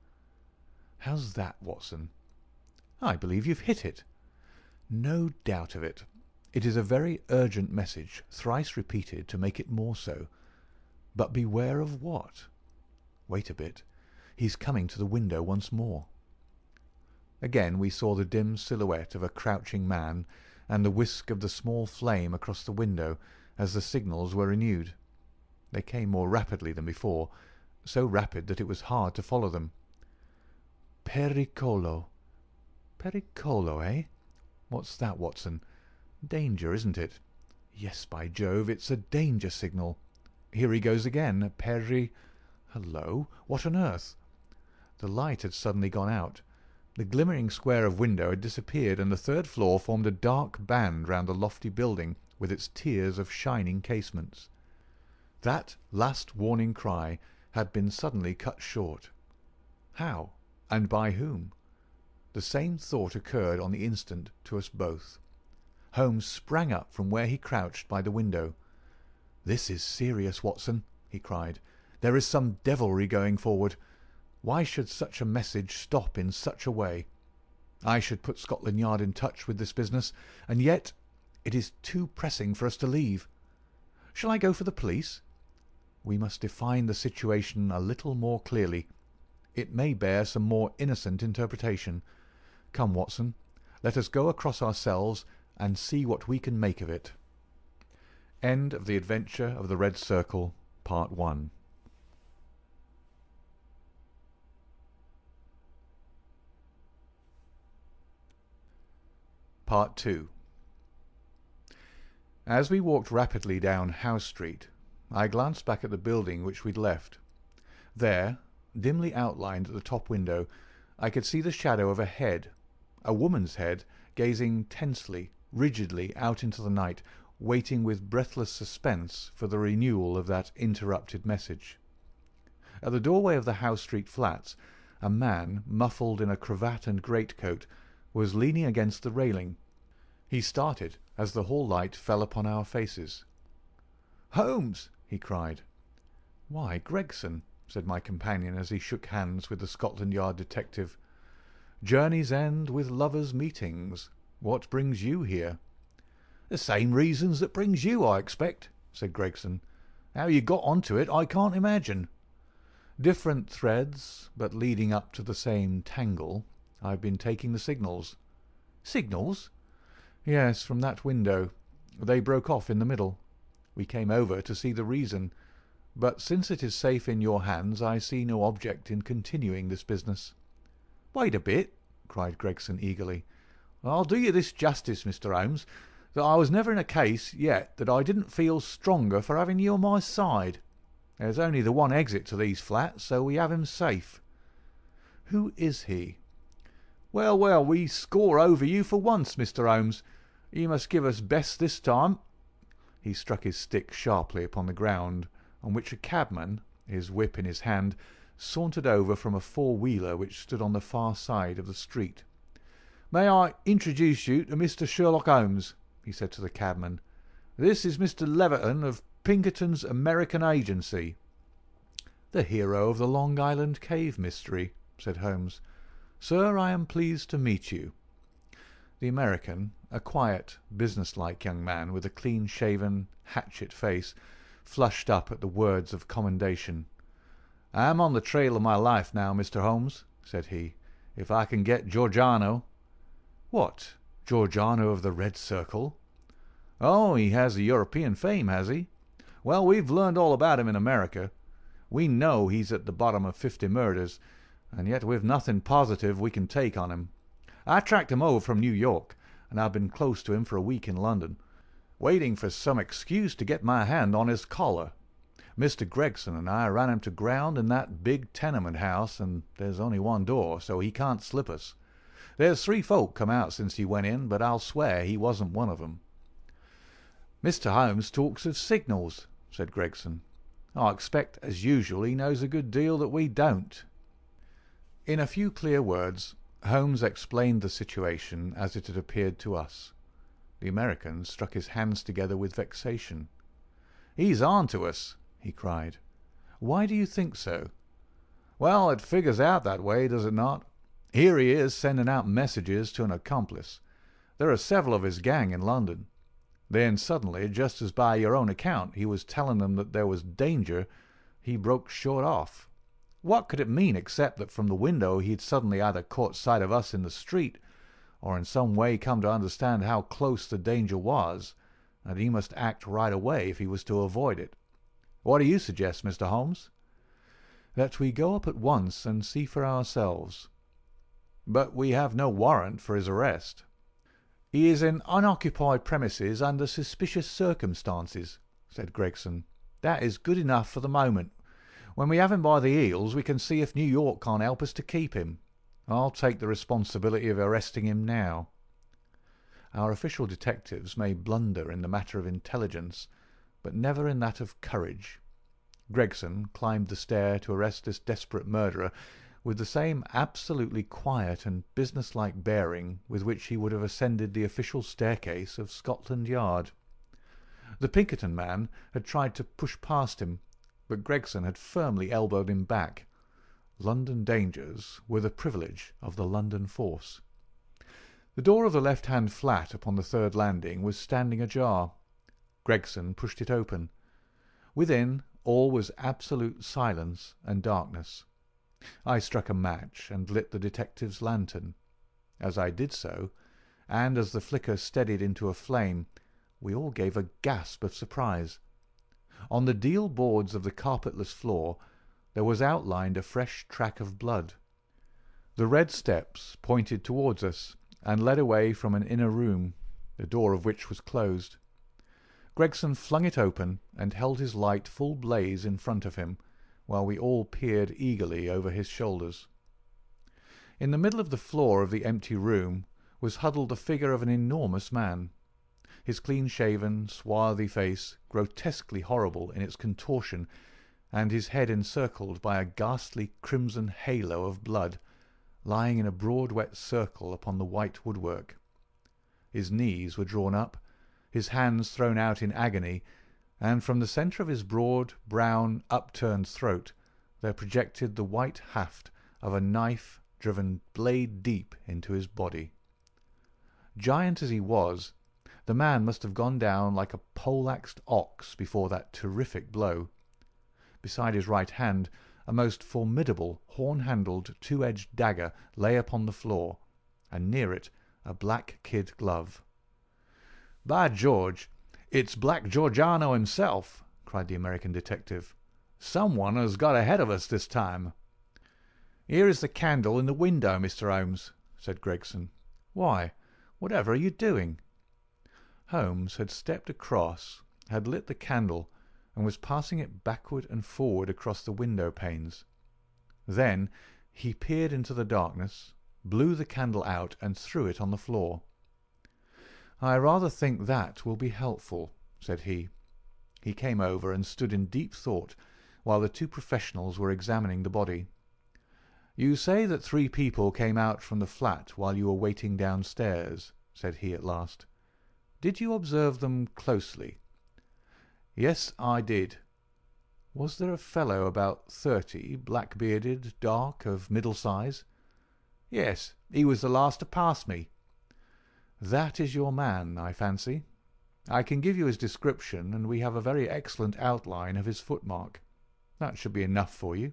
How's that, Watson? I believe you've hit it. No doubt of it. It is a very urgent message, thrice repeated to make it more so. But beware of what? Wait a bit. He's coming to the window once more. Again we saw the dim silhouette of a crouching man and the whisk of the small flame across the window as the signals were renewed. They came more rapidly than before, so rapid that it was hard to follow them. Pericolo. Pericolo, eh? What's that, Watson? Danger, isn't it? Yes, by Jove, it's a danger signal. Here he goes again. Perry. Hello, what on earth? The light had suddenly gone out. The glimmering square of window had disappeared, and the third floor formed a dark band round the lofty building with its tiers of shining casements. That last warning cry had been suddenly cut short. How, and by whom? The same thought occurred on the instant to us both. Holmes sprang up from where he crouched by the window. "This is serious, Watson," he cried. "There is some devilry going forward. Why should such a message stop in such a way? I should put Scotland Yard in touch with this business, and yet it is too pressing for us to leave. Shall I go for the police? We must define the situation a little more clearly. It may bear some more innocent interpretation. Come, Watson, let us go across ourselves and see what we can make of it." End of The Adventure of the Red Circle, Part 1. Part 2. As we walked rapidly down Howe Street, I glanced back at the building which we'd left. There, dimly outlined at the top window, I could see the shadow of a head, a woman's head, gazing tensely, rigidly out into the night, waiting with breathless suspense for the renewal of that interrupted message. At the doorway of the Howe Street flats, a man, muffled in a cravat and greatcoat, was leaning against the railing. He started as the hall light fell upon our faces. "Holmes!" he cried. "Why, Gregson," said my companion as he shook hands with the Scotland Yard detective. "Journeys end with lovers' meetings. What brings you here?" "The same reasons that brings you, I expect," said Gregson. "How you got onto it, I can't imagine." "Different threads, but leading up to the same tangle. I've been taking the signals." "Signals?" "Yes, from that window. They broke off in the middle. We came over to see the reason, but since it is safe in your hands I see no object in continuing this business." "Wait a bit," cried Gregson eagerly. "I'll do you this justice, Mr. Holmes, that I was never in a case yet that I didn't feel stronger for having you on my side. There's only the one exit to these flats, so we have him safe." "Who is he?" "Well, well, we score over you for once, Mr. Holmes. You must give us best this time." He struck his stick sharply upon the ground, on which a cabman, his whip in his hand, sauntered over from a four-wheeler which stood on the far side of the street. "May I introduce you to Mr. Sherlock Holmes?" he said to the cabman. "This is Mr. Leverton of Pinkerton's American Agency." "The hero of the Long Island cave mystery," said Holmes. "Sir, I am pleased to meet you." The American, a quiet, business-like young man with a clean-shaven, hatchet face, flushed up at the words of commendation. "I am on the trail of my life now, Mr. Holmes," said he. "If I can get Giordano—" "What, Giordano of the Red Circle?" "Oh, he has a European fame, has he? Well, we've learned all about him in America. We know he's at the bottom of 50 murders, and yet we've nothing positive we can take on him. I tracked him over from New York, and I've been close to him for a week in London, waiting for some excuse to get my hand on his collar. Mr. Gregson and I ran him to ground in that big tenement house, and there's only one door, so he can't slip us. There's 3 folk come out since he went in, but I'll swear he wasn't one of them." "Mr. Holmes talks of signals," said Gregson. "I expect, as usual, he knows a good deal that we don't." In a few clear words, Holmes explained the situation as it had appeared to us. The American struck his hands together with vexation. "He's on to us," he cried. "Why do you think so?" "Well, it figures out that way, does it not? Here he is sending out messages to an accomplice. There are several of his gang in London. Then suddenly, just as by your own account he was telling them that there was danger, he broke short off. What could it mean except that from the window he had suddenly either caught sight of us in the street, or in some way come to understand how close the danger was, and he must act right away if he was to avoid it. What do you suggest, Mr. Holmes?" "That we go up at once and see for ourselves." "But we have no warrant for his arrest." "He is in unoccupied premises under suspicious circumstances," said Gregson. "That is good enough for the moment. When we have him by the heels, we can see if New York can't help us to keep him. I'll take the responsibility of arresting him now." Our official detectives may blunder in the matter of intelligence, but never in that of courage. Gregson climbed the stair to arrest this desperate murderer with the same absolutely quiet and businesslike bearing with which he would have ascended the official staircase of Scotland Yard. The Pinkerton man had tried to push past him, but Gregson had firmly elbowed him back. London dangers were the privilege of the London force. The door of the left-hand flat upon the third landing was standing ajar. Gregson pushed it open. Within, all was absolute silence and darkness. I struck a match and lit the detective's lantern. As I did so, and as the flicker steadied into a flame, we all gave a gasp of surprise. On the deal boards of the carpetless floor there was outlined a fresh track of blood. The red steps pointed towards us and led away from an inner room, the door of which was closed. Gregson flung it open and held his light full blaze in front of him, while we all peered eagerly over his shoulders. In the middle of the floor of the empty room was huddled the figure of an enormous man. His clean-shaven, swarthy face, grotesquely horrible in its contortion, and his head encircled by a ghastly crimson halo of blood, lying in a broad wet circle upon the white woodwork. His knees were drawn up, his hands thrown out in agony, and from the centre of his broad, brown, upturned throat there projected the white haft of a knife driven blade deep into his body. Giant as he was, the man must have gone down like a poleaxed ox before that terrific blow. Beside his right hand a most formidable horn-handled two-edged dagger lay upon the floor, and near it a black kid glove. "By George, it's Black Georgiano himself!" cried the American detective. "Someone has got ahead of us this time." "Here is the candle in the window, Mr. Holmes," said Gregson. "Why, whatever are you doing?" Holmes had stepped across, had lit the candle, and was passing it backward and forward across the window panes. Then he peered into the darkness, blew the candle out, and threw it on the floor. "I rather think that will be helpful," said he. He came over and stood in deep thought while the two professionals were examining the body. "You say that 3 people came out from the flat while you were waiting downstairs," said he at last. "Did you observe them closely?" "Yes, I did." "Was there a fellow about 30, black-bearded, dark, of middle size?" "Yes, he was the last to pass me." "That is your man, I fancy. I can give you his description, and we have a very excellent outline of his footmark. That should be enough for you."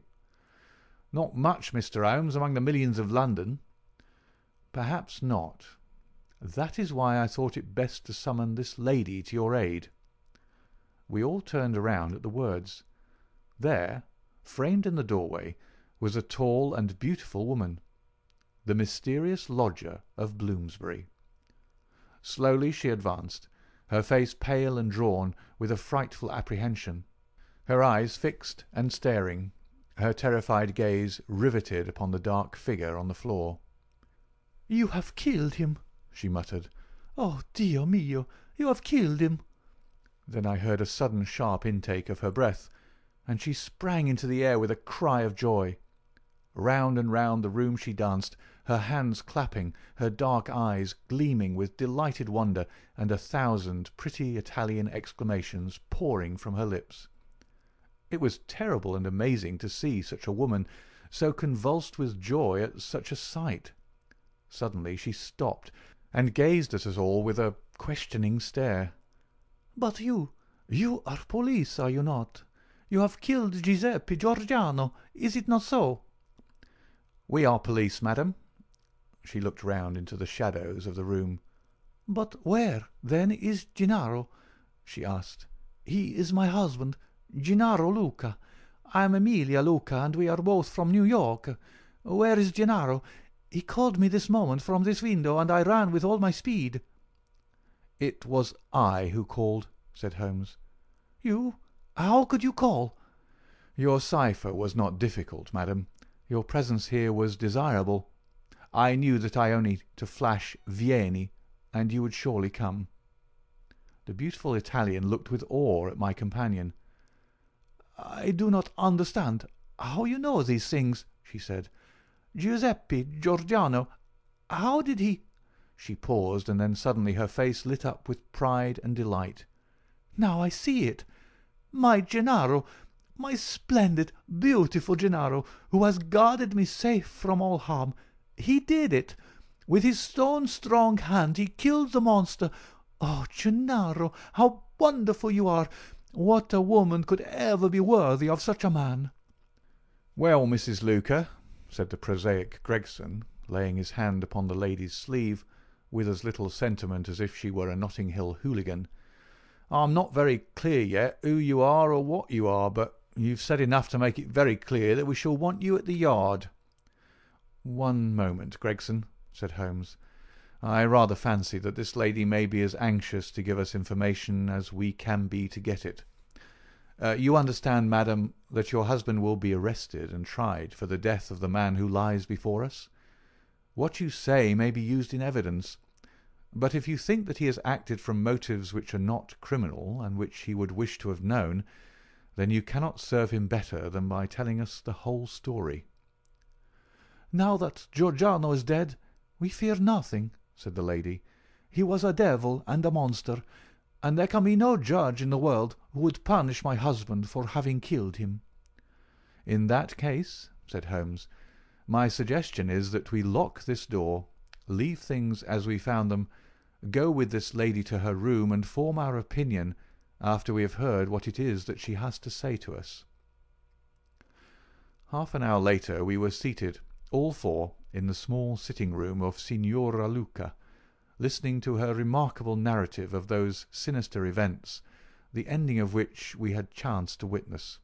"Not much, Mr. Holmes, among the millions of London." "Perhaps not. That is why I thought it best to summon this lady to your aid." We all turned around at the words. There, framed in the doorway, was a tall and beautiful woman, the mysterious lodger of Bloomsbury. Slowly she advanced, her face pale and drawn with a frightful apprehension, her eyes fixed and staring, her terrified gaze riveted upon the dark figure on the floor. "You have killed him," she muttered. "Oh, Dio mio, you have killed him." Then I heard a sudden sharp intake of her breath, and she sprang into the air with a cry of joy. Round and round the room she danced, her hands clapping, her dark eyes gleaming with delighted wonder, and 1,000 pretty Italian exclamations pouring from her lips. It was terrible and amazing to see such a woman so convulsed with joy at such a sight. Suddenly she stopped, and gazed at us all with a questioning stare. "But you are police, are you not? You have killed Giuseppe Giorgiano, is it not so?" "We are police, madam." She looked round into the shadows of the room. "But where, then, is Gennaro?" she asked. "He is my husband, Gennaro Luca. I am Emilia Luca, and we are both from New York. Where is Gennaro? He called me this moment from this window, and I ran with all my speed." "It was I who called," said Holmes.
"You? How could you call?"
"Your cipher was not difficult, madam. Your presence here was desirable. I knew that I only to flash 'Vieni,' and you would surely come." The beautiful Italian looked with awe at my companion.
"I do not understand how you know these things," she said. "Giuseppe Giordano, how did he—"
She paused, and then suddenly her face lit up with pride and delight.
"Now I see it. My Gennaro, my splendid, beautiful Gennaro, who has guarded me safe from all harm. He did it. With his stone-strong hand he killed the monster. Oh, Gennaro, how wonderful you are! What a woman could ever be worthy of such a man?"
"Well, Mrs. Luca," said the prosaic Gregson, laying his hand upon the lady's sleeve, with as little sentiment as if she were a Notting Hill hooligan, "I'm not very clear yet who you are or what you are, but you've said enough to make it very clear that we shall want you at the Yard." "One moment, Gregson," said Holmes. "I rather fancy that this lady may be as anxious to give us information as we can be to get it. You understand, madam, that your husband will be arrested and tried for the death of the man who lies before us. What you say may be used in evidence, but if you think that he has acted from motives which are not criminal and which he would wish to have known, then you cannot serve him better than by telling us the whole story."
"Now that Giordano is dead, we fear nothing," said the lady. "He was a devil and a monster, and there can be no judge in the world who would punish my husband for having killed him."
"In that case," said Holmes, "my suggestion is that we lock this door, leave things as we found them, go with this lady to her room, and form our opinion after we have heard what it is that she has to say to us." Half an hour later we were seated, all four, in the small sitting-room of Signora Luca, listening to her remarkable narrative of those sinister events, the ending of which we had chanced to witness.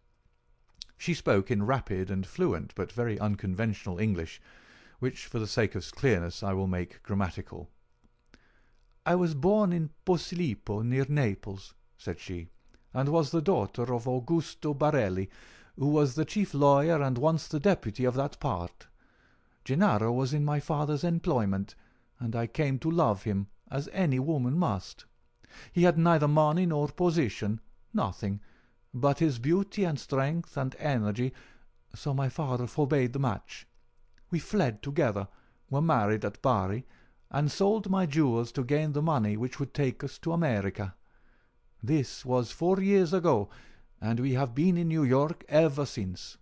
She spoke in rapid and fluent but very unconventional English, which for the sake of clearness I will make grammatical.
"I was born in Posillipo, near Naples," said she, "and was the daughter of Augusto Barelli, who was the chief lawyer and once the deputy of that part. Gennaro was in my father's employment, and I came to love him, as any woman must. He had neither money nor position, nothing, but his beauty and strength and energy, so my father forbade the match. We fled together, were married at Bari, and sold my jewels to gain the money which would take us to America. This was 4 years ago, and we have been in New York ever since.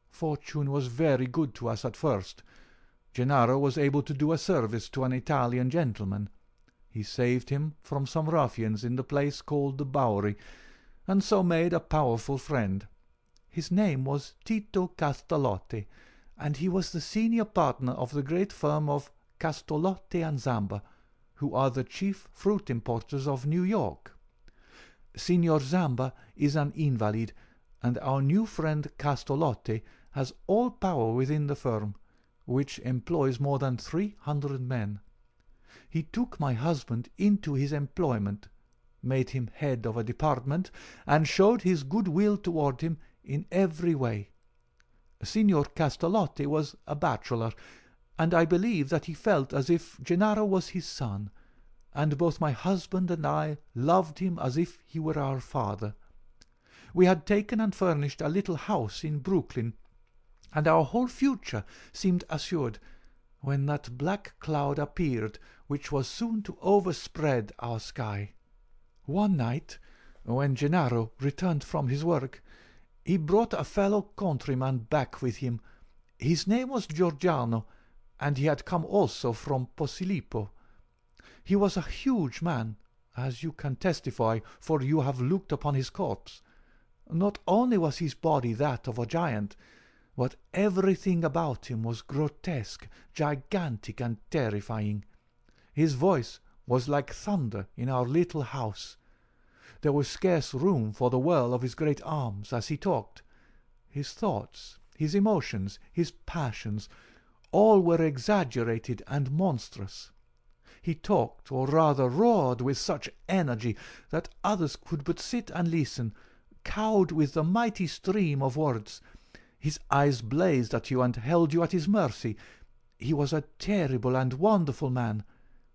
Fortune was very good to us at first. Gennaro was able to do a service to an Italian gentleman. He saved him from some ruffians in the place called the Bowery, and so made a powerful friend. His name was Tito Castalotti, and he was the senior partner of the great firm of Castolotti and Zamba, who are the chief fruit importers of New York. Signor Zamba is an invalid, and our new friend Castolotti has all power within the firm, which employs more than 300 men. He took my husband into his employment, made him head of a department, and showed his good will toward him in every way. Signor Castolotti was a bachelor, and I believe that he felt as if Gennaro was his son, and both my husband and I loved him as if he were our father. We had taken and furnished a little house in Brooklyn, and our whole future seemed assured, when that black cloud appeared which was soon to overspread our sky. One night, when Gennaro returned from his work, he brought a fellow countryman back with him. His name was Giordano, and he had come also from Posillipo. He was a huge man, as you can testify, for you have looked upon his corpse. Not only was his body that of a giant, but everything about him was grotesque, gigantic, and terrifying. His voice was like thunder in our little house. There was scarce room for the whirl of his great arms as he talked. His thoughts, his emotions, his passions, all were exaggerated and monstrous. He talked, or rather roared, with such energy that others could but sit and listen, cowed with the mighty stream of words. His eyes blazed at you and held you at his mercy. He was a terrible and wonderful man.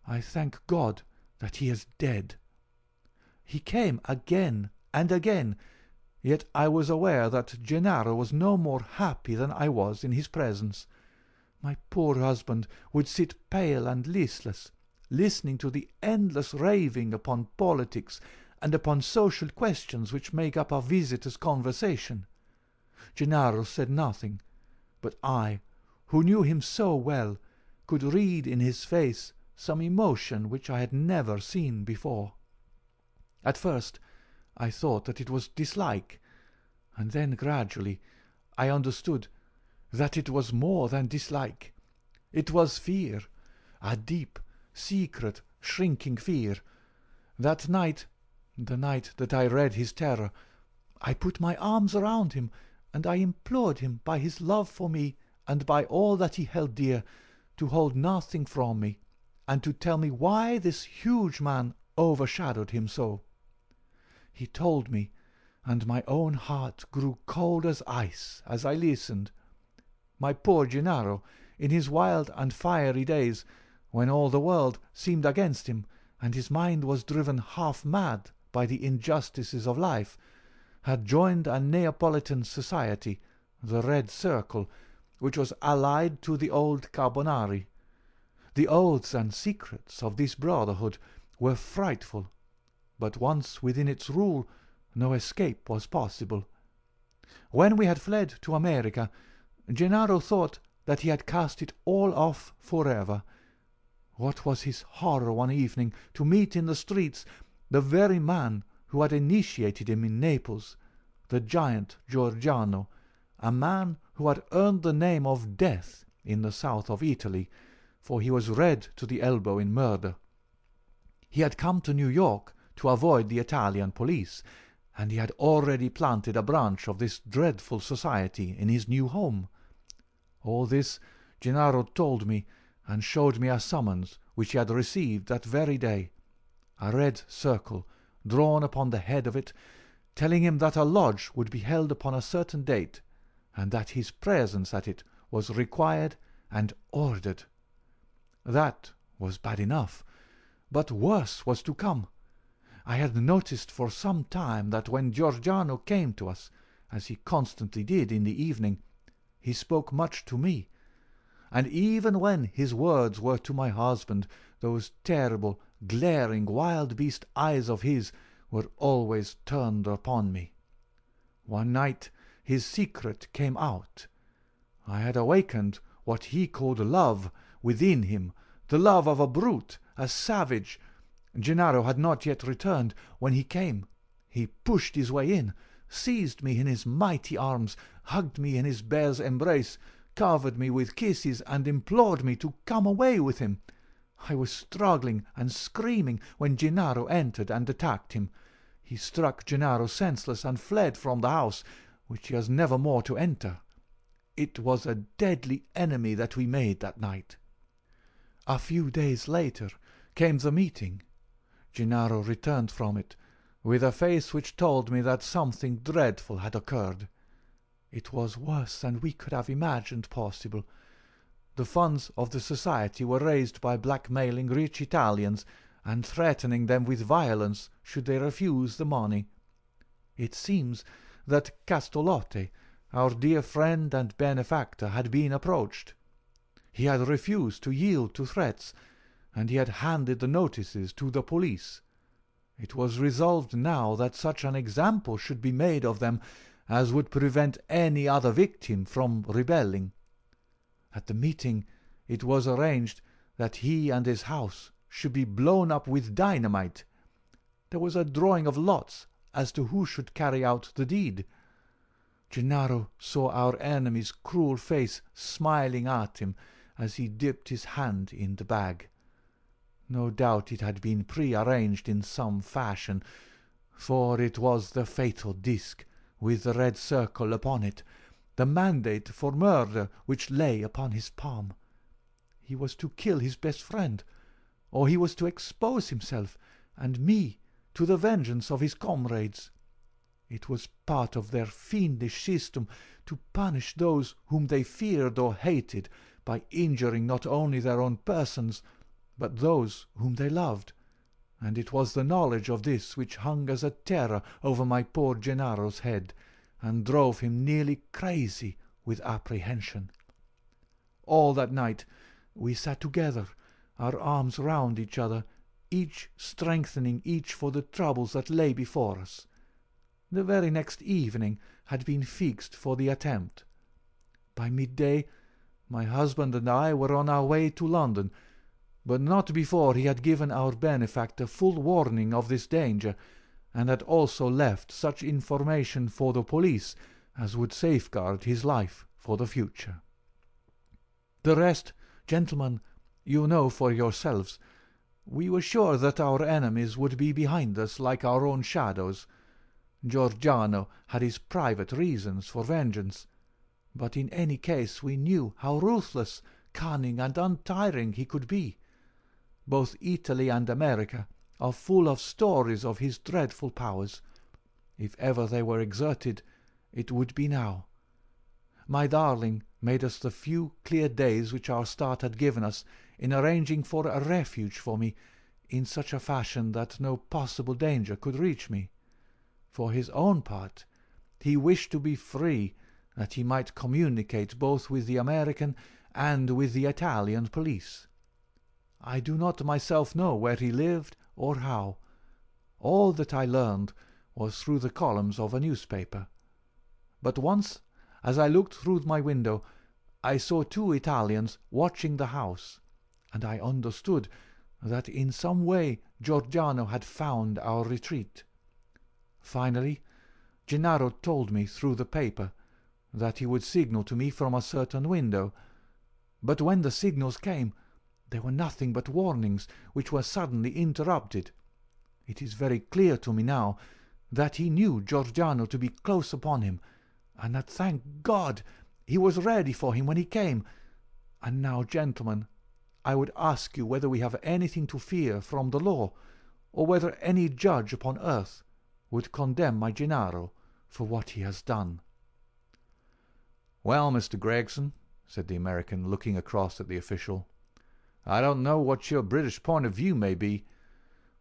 I thank God that he is dead. He came again and again, yet I was aware that Gennaro was no more happy than I was in his presence. My poor husband would sit pale and listless, listening to the endless raving upon politics and upon social questions which make up our visitor's conversation. Gennaro said nothing, but I, who knew him so well, could read in his face some emotion which I had never seen before. At first I thought that it was dislike, and then gradually I understood that it was more than dislike. It was fear, a deep, secret, shrinking fear. That night, the night that I read his terror, I put my arms around him, and I implored him by his love for me and by all that he held dear to hold nothing from me, and to tell me why this huge man overshadowed him so. He told me, and my own heart grew cold as ice as I listened. My poor Gennaro, in his wild and fiery days, when all the world seemed against him, and his mind was driven half mad by the injustices of life, had joined a Neapolitan society, the Red Circle, which was allied to the old Carbonari. The oaths and secrets of this brotherhood were frightful, but once within its rule no escape was possible. When we had fled to America, Gennaro thought that he had cast it all off forever. What was his horror one evening to meet in the streets the very man who had initiated him in Naples, the giant Giorgiano, a man who had earned the name of Death in the south of Italy, for he was red to the elbow in murder. He had come to New York to avoid the Italian police, and he had already planted a branch of this dreadful society in his new home. All this Gennaro told me, and showed me a summons which he had received that very day, a red circle drawn upon the head of it, telling him that a lodge would be held upon a certain date, and that his presence at it was required and ordered. That was bad enough, but worse was to come. I had noticed for some time that when Giorgiano came to us, as he constantly did in the evening, he spoke much to me, and even when his words were to my husband, those terrible, glaring, wild-beast eyes of his were always turned upon me. One night his secret came out. I had awakened what he called love within him, the love of a brute, a savage. Gennaro had not yet returned when he came. He pushed his way in, seized me in his mighty arms, hugged me in his bear's embrace, covered me with kisses, and implored me to come away with him. I was struggling and screaming when Gennaro entered and attacked him. He struck Gennaro senseless and fled from the house, which he has never more to enter. It was a deadly enemy that we made that night. A few days later came the meeting. Gennaro returned from it, with a face which told me that something dreadful had occurred. It was worse than we could have imagined possible. The funds of the society were raised by blackmailing rich Italians and threatening them with violence should they refuse the money. It seems that Castolotte, our dear friend and benefactor, had been approached. He had refused to yield to threats, and he had handed the notices to the police. It was resolved now that such an example should be made of them as would prevent any other victim from rebelling. At the meeting it was arranged that he and his house should be blown up with dynamite. There was a drawing of lots as to who should carry out the deed. Gennaro saw our enemy's cruel face smiling at him as he dipped his hand in the bag. No doubt it had been pre-arranged in some fashion, for it was the fatal disc with the red circle upon it, the mandate for murder which lay upon his palm. He was to kill his best friend, or he was to expose himself and me to the vengeance of his comrades. It was part of their fiendish system to punish those whom they feared or hated by injuring not only their own persons, but those whom they loved, and it was the knowledge of this which hung as a terror over my poor Gennaro's head, and drove him nearly crazy with apprehension. All that night we sat together, our arms round each other, each strengthening each for the troubles that lay before us. The very next evening had been fixed for the attempt. By midday my husband and I were on our way to London, but not before he had given our benefactor full warning of this danger, and had also left such information for the police as would safeguard his life for the future. The rest, gentlemen, you know for yourselves. We were sure that our enemies would be behind us like our own shadows. Giordano had his private reasons for vengeance, but in any case we knew how ruthless, cunning, and untiring he could be. Both Italy and America are full of stories of his dreadful powers. If ever they were exerted, it would be now. My darling made us the few clear days which our start had given us in arranging for a refuge for me in such a fashion that no possible danger could reach me. For his own part, he wished to be free, that he might communicate both with the American and with the Italian police. I do not myself know where he lived or how. All that I learned was through the columns of a newspaper. But once, as I looked through my window, I saw two Italians watching the house, and I understood that in some way Giordano had found our retreat. Finally, Gennaro told me through the paper that he would signal to me from a certain window, but when the signals came, they were nothing but warnings which were suddenly interrupted. It is very clear to me now that he knew Giordano to be close upon him, and that, thank God, he was ready for him when he came. And now, gentlemen, I would ask you whether we have anything to fear from the law, or whether any judge upon earth would condemn my Gennaro for what he has done."
"Well, Mr. Gregson," said the American, looking across at the official, "I don't know what your British point of view may be,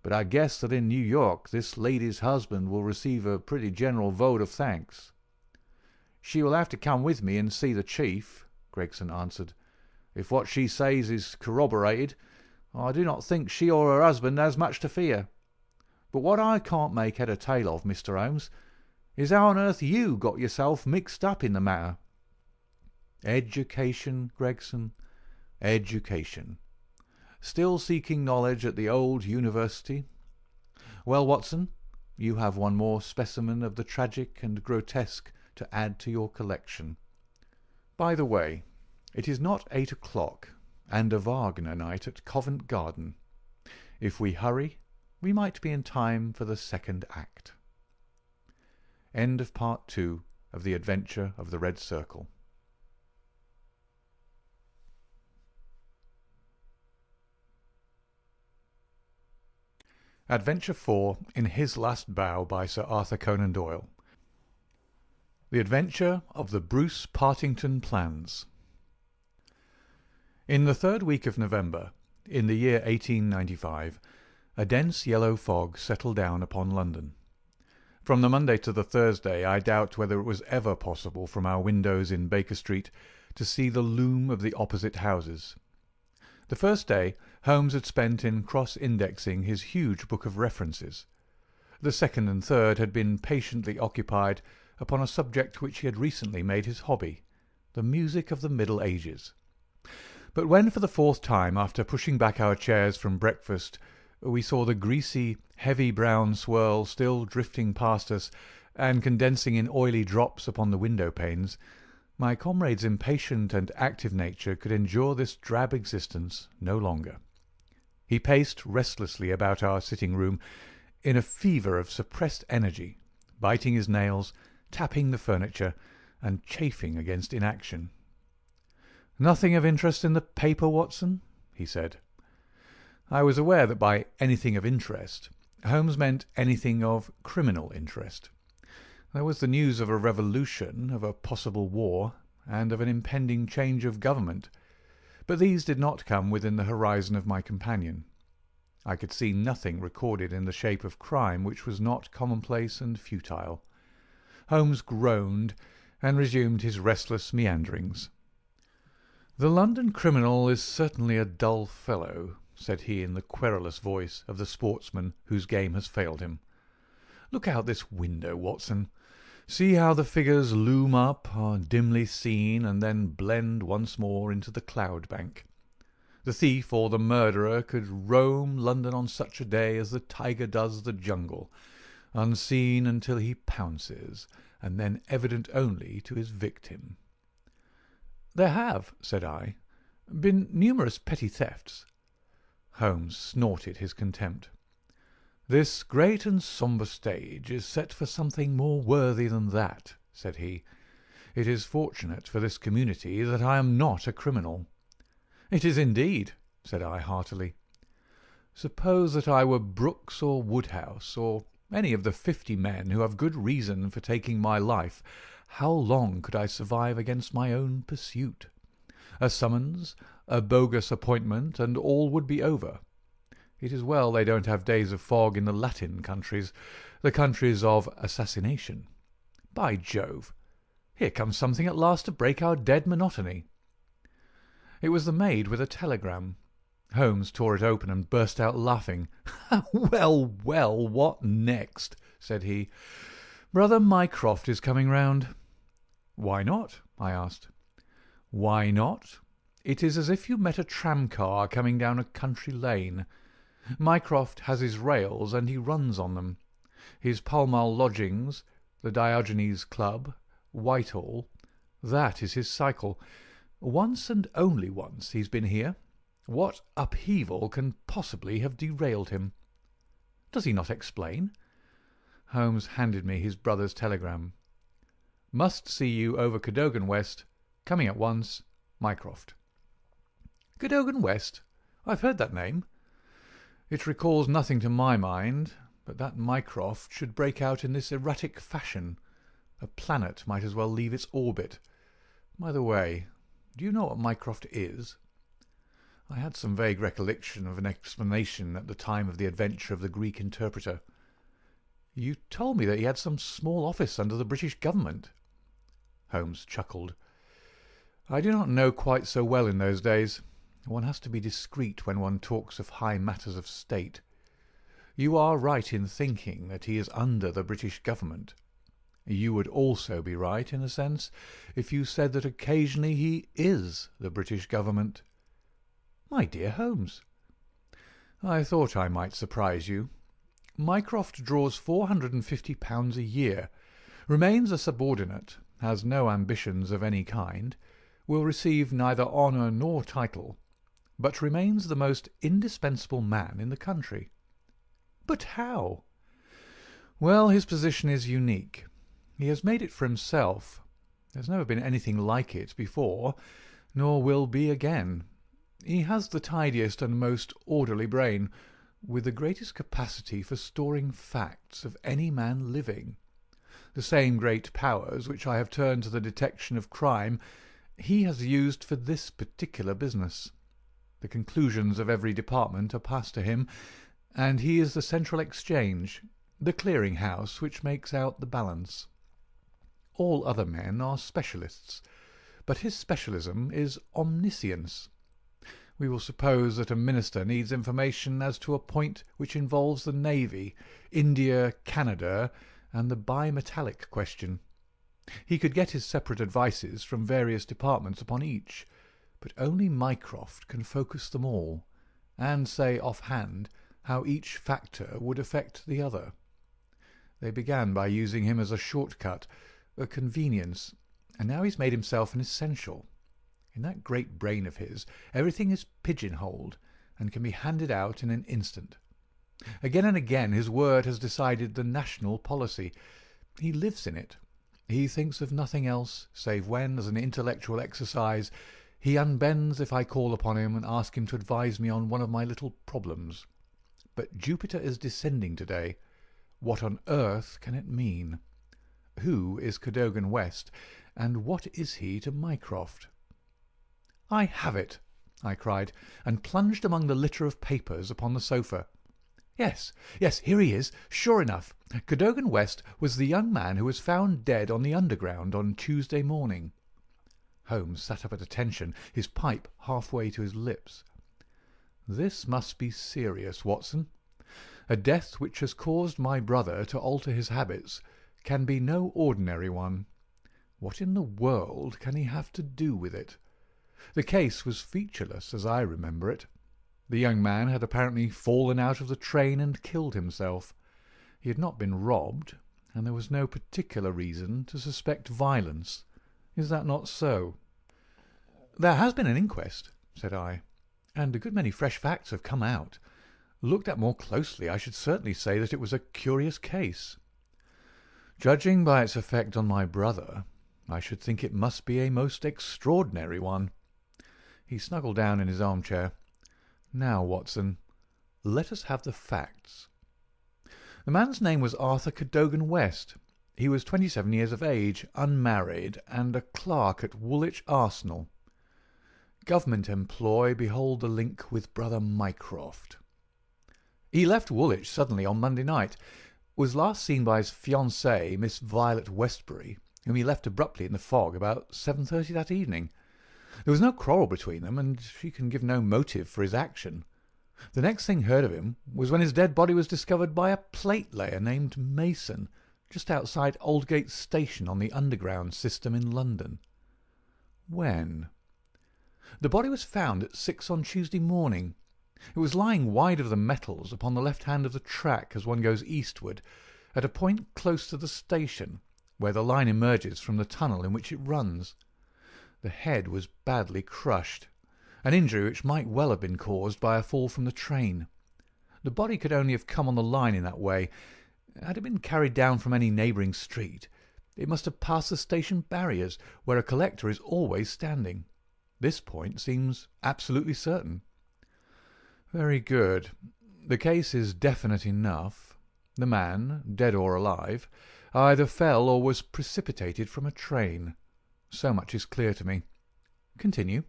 but I guess that in New York this lady's husband will receive a pretty general vote of thanks." "She will have to come with me and see the chief," Gregson answered. "If what she says is corroborated, I do not think she or her husband has much to fear. But what I can't make head or tail of, Mr. Holmes, is how on earth you got yourself mixed up in the matter." "Education, Gregson, education. Still seeking knowledge at the old university. Well, Watson, you have one more specimen of the tragic and grotesque to add to your collection. By the way, it is not 8 o'clock, and a Wagner night at Covent Garden. If we hurry, we might be in time for the second act." End of Part 2 of The Adventure of the Red Circle. Adventure 4 in His Last Bow by Sir Arthur Conan Doyle. The Adventure of the Bruce-Partington Plans. In the third week of November, in the year 1895, a dense yellow fog settled down upon London. From the Monday to the Thursday I doubt whether it was ever possible from our windows in Baker Street to see the loom of the opposite houses. The first day Holmes had spent in cross-indexing his huge book of references. The second and third had been patiently occupied upon a subject which he had recently made his hobby, the music of the Middle Ages. But when for the fourth time, after pushing back our chairs from breakfast, we saw the greasy, heavy brown swirl still drifting past us and condensing in oily drops upon the window-panes, my comrade's impatient and active nature could endure this drab existence no longer. He paced restlessly about our sitting-room in a fever of suppressed energy, biting his nails, tapping the furniture, and chafing against inaction. "Nothing of interest in the paper, Watson?" he said. I was aware that by anything of interest, Holmes meant anything of criminal interest. There was the news of a revolution, of a possible war, and of an impending change of government, but these did not come within the horizon of my companion. I could see nothing recorded in the shape of crime which was not commonplace and futile. Holmes groaned and resumed his restless meanderings. "The London criminal is certainly a dull fellow," said he in the querulous voice of the sportsman whose game has failed him. "Look out this window, Watson. See how the figures loom up, are dimly seen, and then blend once more into the cloud bank. The thief or the murderer could roam London on such a day as the tiger does the jungle, unseen until he pounces, and then evident only to his victim." "There have," said I, "been numerous petty thefts." Holmes snorted his contempt. "This great and sombre stage is set for something more worthy than that," said he. "It is fortunate for this community that I am not a criminal." "It is indeed," said I heartily. "Suppose that I were Brooks or Woodhouse, or any of the 50 men who have good reason for taking my life, how long could I survive against my own pursuit? A summons, a bogus appointment, and all would be over. It is well they don't have days of fog in the Latin countries, the countries of assassination. By Jove! Here comes something at last to break our dead monotony." It was the maid with a telegram. Holmes tore it open and burst out laughing. "Well, well, what next?" said he. "Brother Mycroft is coming round." "Why not?" I asked. "Why not? It is as if you met a tram-car coming down a country lane. Mycroft has his rails, and he runs on them. His Pall Mall lodgings, the Diogenes Club, Whitehall, that is his cycle. Once and only once he's been here. What upheaval can possibly have derailed him?" "Does he not explain?" Holmes handed me his brother's telegram. "Must see you over Cadogan West. Coming at once. Mycroft." "Cadogan West? I've heard that name." "It recalls nothing to my mind, but that Mycroft should break out in this erratic fashion. A planet might as well leave its orbit. By the way, do you know what Mycroft is?" I had some vague recollection of an explanation at the time of the adventure of the Greek interpreter. "You told me that he had some small office under the British government." Holmes chuckled. "I do not know quite so well in those days. One has to be discreet when one talks of high matters of state. You are right in thinking that he is under the British government. You would also be right, in a sense, if you said that occasionally he is the British government." "My dear Holmes!" "I thought I might surprise you. Mycroft draws £450 a year, remains a subordinate, has no ambitions of any kind, will receive neither honour nor title, but remains the most indispensable man in the country." "But how?" "Well, his position is unique. He has made it for himself. There's never been anything like it before, nor will be again. He has the tidiest and most orderly brain, with the greatest capacity for storing facts of any man living. The same great powers which I have turned to the detection of crime he has used for this particular business. The conclusions of every department are passed to him, and he is the central exchange, the clearing house which makes out the balance. All other men are specialists, but his specialism is omniscience. We will suppose that a minister needs information as to a point which involves the Navy, India, Canada, and the bimetallic question. He could get his separate advices from various departments upon each, but only Mycroft can focus them all, and say off-hand how each factor would affect the other. They began by using him as a short-cut, a convenience, and now he's made himself an essential. In that great brain of his, everything is pigeon-holed, and can be handed out in an instant. Again and again his word has decided the national policy. He lives in it. He thinks of nothing else, save when, as an intellectual exercise,
He unbends if I call upon him and ask him to advise me on one of my little problems. But Jupiter is descending today. What on earth can it mean? Who is Cadogan West, and what is he to Mycroft? "I have it!" I cried, and plunged among the litter of papers upon the sofa. Yes, here he is, sure enough. Cadogan West was the young man who was found dead on the Underground on Tuesday morning. Holmes sat up at attention, his pipe half-way to his lips. "This must be serious, Watson. A death which has caused my brother to alter his habits can be no ordinary one. What in the world can he have to do with it? The case was featureless, as I remember it. The young man had apparently fallen out of the train and killed himself. He had not been robbed, and there was no particular reason to suspect violence. Is that not so?" "There has been an inquest," said I, "and a good many fresh facts have come out. Looked at more closely, I should certainly say that it was a curious case." "Judging by its effect on my brother, I should think it must be a most extraordinary one." He snuggled down in his armchair. "Now, Watson, let us have the facts. The man's name was Arthur Cadogan West. He was 27 years of age, unmarried, and a clerk at Woolwich Arsenal. Government employ, behold the link with brother Mycroft. He left Woolwich suddenly on Monday night, was last seen by his fiancée, Miss Violet Westbury, whom he left abruptly in the fog about 7:30 that evening. There was no quarrel between them, and she can give no motive for his action. The next thing heard of him was when his dead body was discovered by a plate-layer named Mason, just outside Aldgate Station on the Underground system in London." "When?" "The body was found at 6 on Tuesday morning. It was lying wide of the metals upon the left hand of the track as one goes eastward, at a point close to the station, where the line emerges from the tunnel in which it runs. The head was badly crushed, an injury which might well have been caused by a fall from the train. The body could only have come on the line in that way. Had it been carried down from any neighbouring street, it must have passed the station barriers, where a collector is always standing. This point seems absolutely certain." "Very good. The case is definite enough. The man, dead or alive, either fell or was precipitated from a train. So much is clear to me. Continue."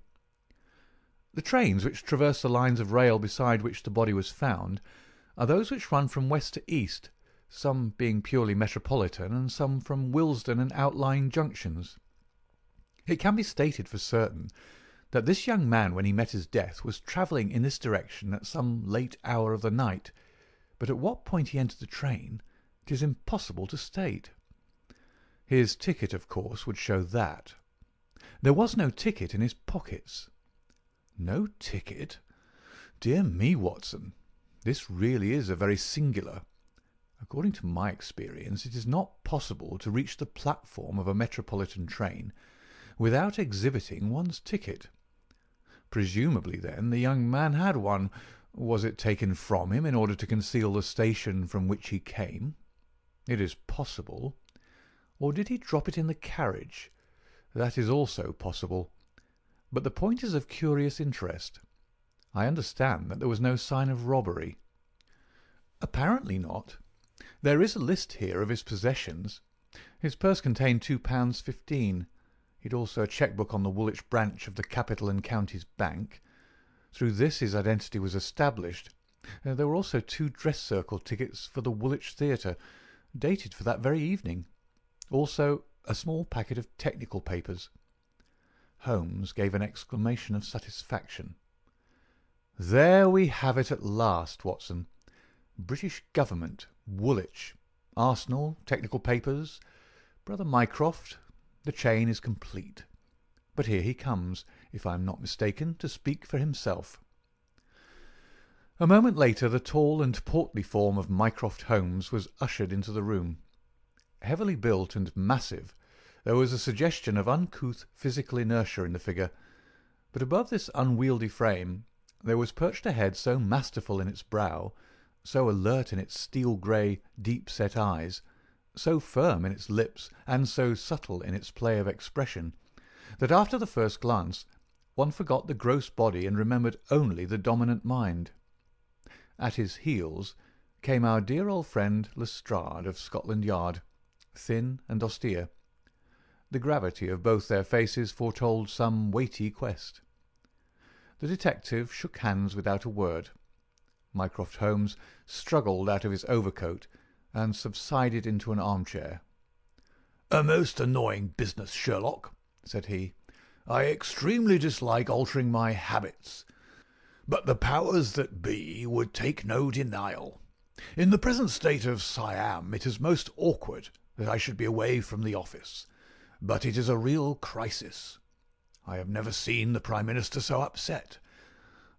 "The trains which traverse the lines of rail beside which the body was found are those which run from west to east, some being purely metropolitan and some from Willesden and outlying junctions. It can be stated for certain that this young man, when he met his death, was travelling in this direction at some late hour of the night, but at what point he entered the train it is impossible to state. His ticket, of course, would show that. There was no ticket in his pockets." "No ticket? Dear me, Watson, this really is a very singular. According to my experience, it is not possible to reach the platform of a metropolitan train without exhibiting one's ticket. Presumably, then, the young man had one. Was it taken from him in order to conceal the station from which he came? It is possible. Or did he drop it in the carriage? That is also possible. But the point is of curious interest. I understand that there was no sign of robbery." "Apparently not. There is a list here of his possessions. His purse contained £2.15. He had also a cheque-book on the Woolwich branch of the Capital and Counties Bank. Through this his identity was established. There were also 2 dress circle tickets for the Woolwich Theatre, dated for that very evening. Also a small packet of technical papers." Holmes gave an exclamation of satisfaction. "There we have it at last, Watson. British Government, Woolwich, Arsenal, technical papers, brother Mycroft. The chain is complete. But here he comes, if I am not mistaken, to speak for himself." A moment later the tall and portly form of Mycroft Holmes was ushered into the room. Heavily built and massive, there was a suggestion of uncouth physical inertia in the figure, but above this unwieldy frame there was perched a head so masterful in its brow, so alert in its steel-grey, deep-set eyes, so firm in its lips, and so subtle in its play of expression, that after the first glance
one forgot the gross body and remembered only the dominant mind. At his heels came our dear old friend Lestrade of Scotland Yard, thin and austere. The gravity of both their faces foretold some weighty quest. The detective shook hands without a word. Mycroft Holmes struggled out of his overcoat and subsided into an armchair.
"A most annoying business, Sherlock," said he. "I extremely dislike altering my habits, but the powers that be would take no denial. In the present state of Siam it is most awkward that I should be away from the office, but it is a real crisis. I have never seen the Prime Minister so upset.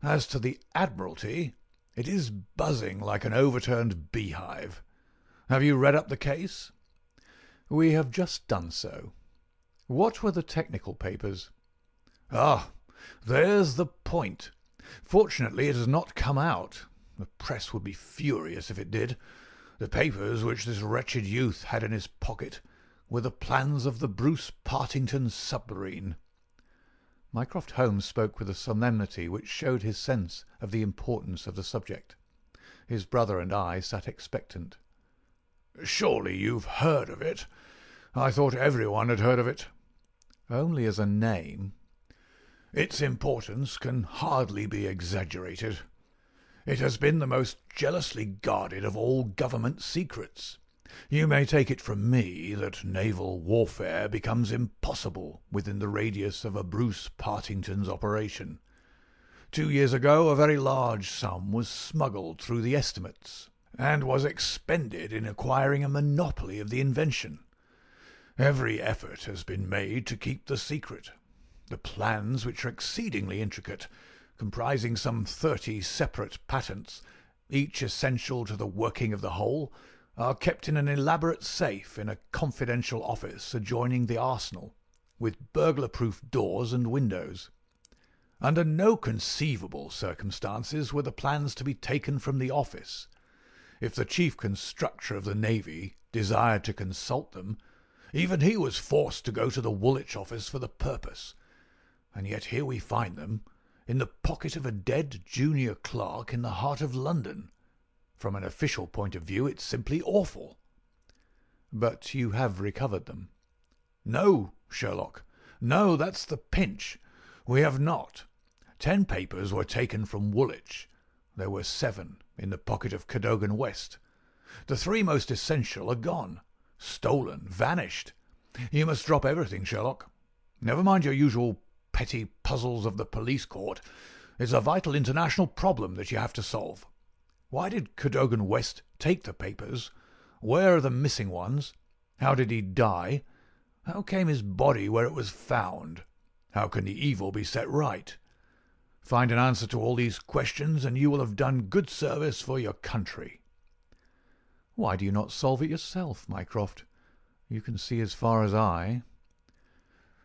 As to the Admiralty, it is buzzing like an overturned beehive. Have you read up the case?"
"We have just done so. What were the technical papers?"
"Ah, there's the point. Fortunately it has not come out. The press would be furious if it did. The papers which this wretched youth had in his pocket were the plans of the Bruce-Partington submarine."
Mycroft Holmes spoke with a solemnity which showed his sense of the importance of the subject. His brother and I sat expectant.
"Surely you've heard of it? I thought everyone had heard of it."
"Only as a name."
"Its importance can hardly be exaggerated. It has been the most jealously guarded of all government secrets. You may take it from me that naval warfare becomes impossible within the radius of a Bruce-Partington's operation. 2 years ago a very large sum was smuggled through the estimates, and was expended in acquiring a monopoly of the invention. Every effort has been made to keep the secret. The plans, which are exceedingly intricate, comprising some 30 separate patents, each essential to the working of the whole, are kept in an elaborate safe in a confidential office adjoining the arsenal, with burglar-proof doors and windows. Under no conceivable circumstances were the plans to be taken from the office. If the chief constructor of the Navy desired to consult them, even he was forced to go to the Woolwich office for the purpose. And yet here we find them, in the pocket of a dead junior clerk in the heart of London. From an official point of view it's simply awful."
"But you have recovered them?"
"No, Sherlock. No, that's the pinch. We have not. 10 papers were taken from Woolwich. There were 7 in the pocket of Cadogan West. The 3 most essential are gone. Stolen, vanished. You must drop everything, Sherlock. Never mind your usual petty puzzles of the police court. It's a vital international problem that you have to solve. Why did Cadogan West take the papers? Where are the missing ones? How did he die? How came his body where it was found? How can the evil be set right? Find an answer to all these questions, and you will have done good service for your country."
"Why do you not solve it yourself, Mycroft? You can see as far as I."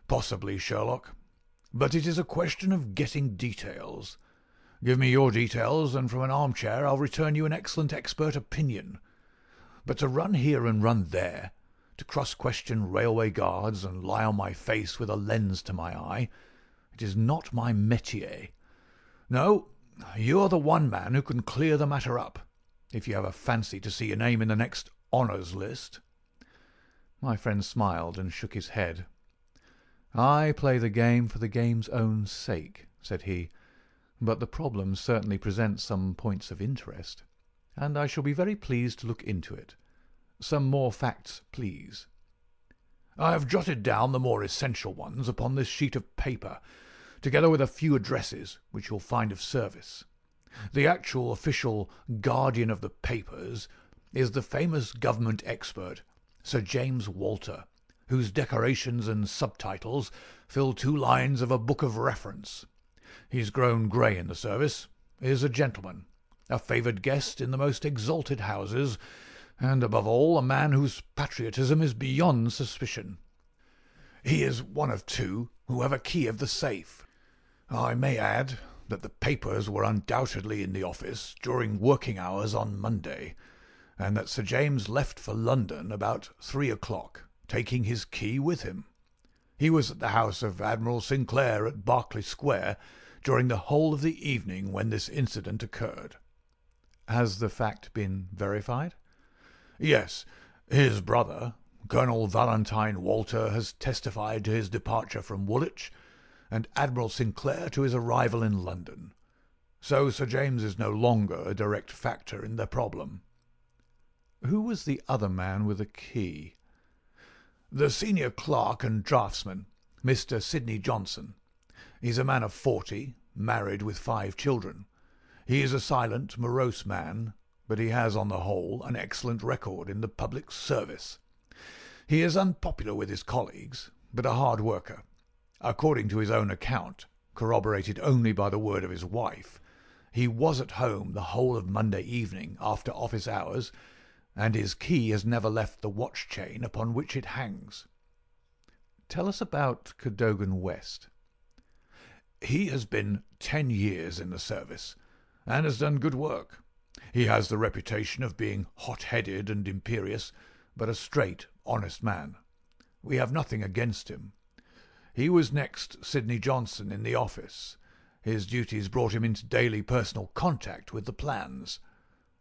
"Possibly, Sherlock. But it is a question of getting details. Give me your details, and from an armchair I'll return you an excellent expert opinion. But to run here and run there, to cross-question railway guards and lie on my face with a lens to my eye, it is not my métier. No, you are the one man who can clear the matter up, if you have a fancy to see your name in the next honours list."
My friend smiled and shook his head. "I play the game for the game's own sake," said he, "but the problem certainly presents some points of interest, and I shall be very pleased to look into it. Some more facts, please."
"I have jotted down the more essential ones upon this sheet of paper, together with a few addresses which you'll find of service. The actual official guardian of the papers is the famous government expert, Sir James Walter, whose decorations and subtitles fill 2 lines of a book of reference. He's grown grey in the service, is a gentleman, a favoured guest in the most exalted houses, and above all a man whose patriotism is beyond suspicion. He is one of 2 who have a key of the safe. I may add that the papers were undoubtedly in the office during working hours on Monday, and that Sir James left for London about 3 o'clock, taking his key with him. He was at the house of Admiral Sinclair at Berkeley Square during the whole of the evening when this incident occurred."
"Has the fact been verified?"
"Yes. His brother, Colonel Valentine Walter, has testified to his departure from Woolwich, and Admiral Sinclair to his arrival in London. So Sir James is no longer a direct factor in the problem."
"Who was the other man with the key?"
"The senior clerk and draftsman, Mr. Sidney Johnson. He's a man of 40, married with 5 children. He is a silent, morose man, but he has on the whole an excellent record in the public service. He is unpopular with his colleagues, but a hard worker. According to his own account, corroborated only by the word of his wife, he was at home the whole of Monday evening after office hours, and his key has never left the watch-chain upon which it hangs."
"Tell us about Cadogan West."
"He has been 10 years in the service, and has done good work. He has the reputation of being hot-headed and imperious, but a straight, honest man. We have nothing against him. He was next Sidney Johnson in the office. His duties brought him into daily personal contact with the plans.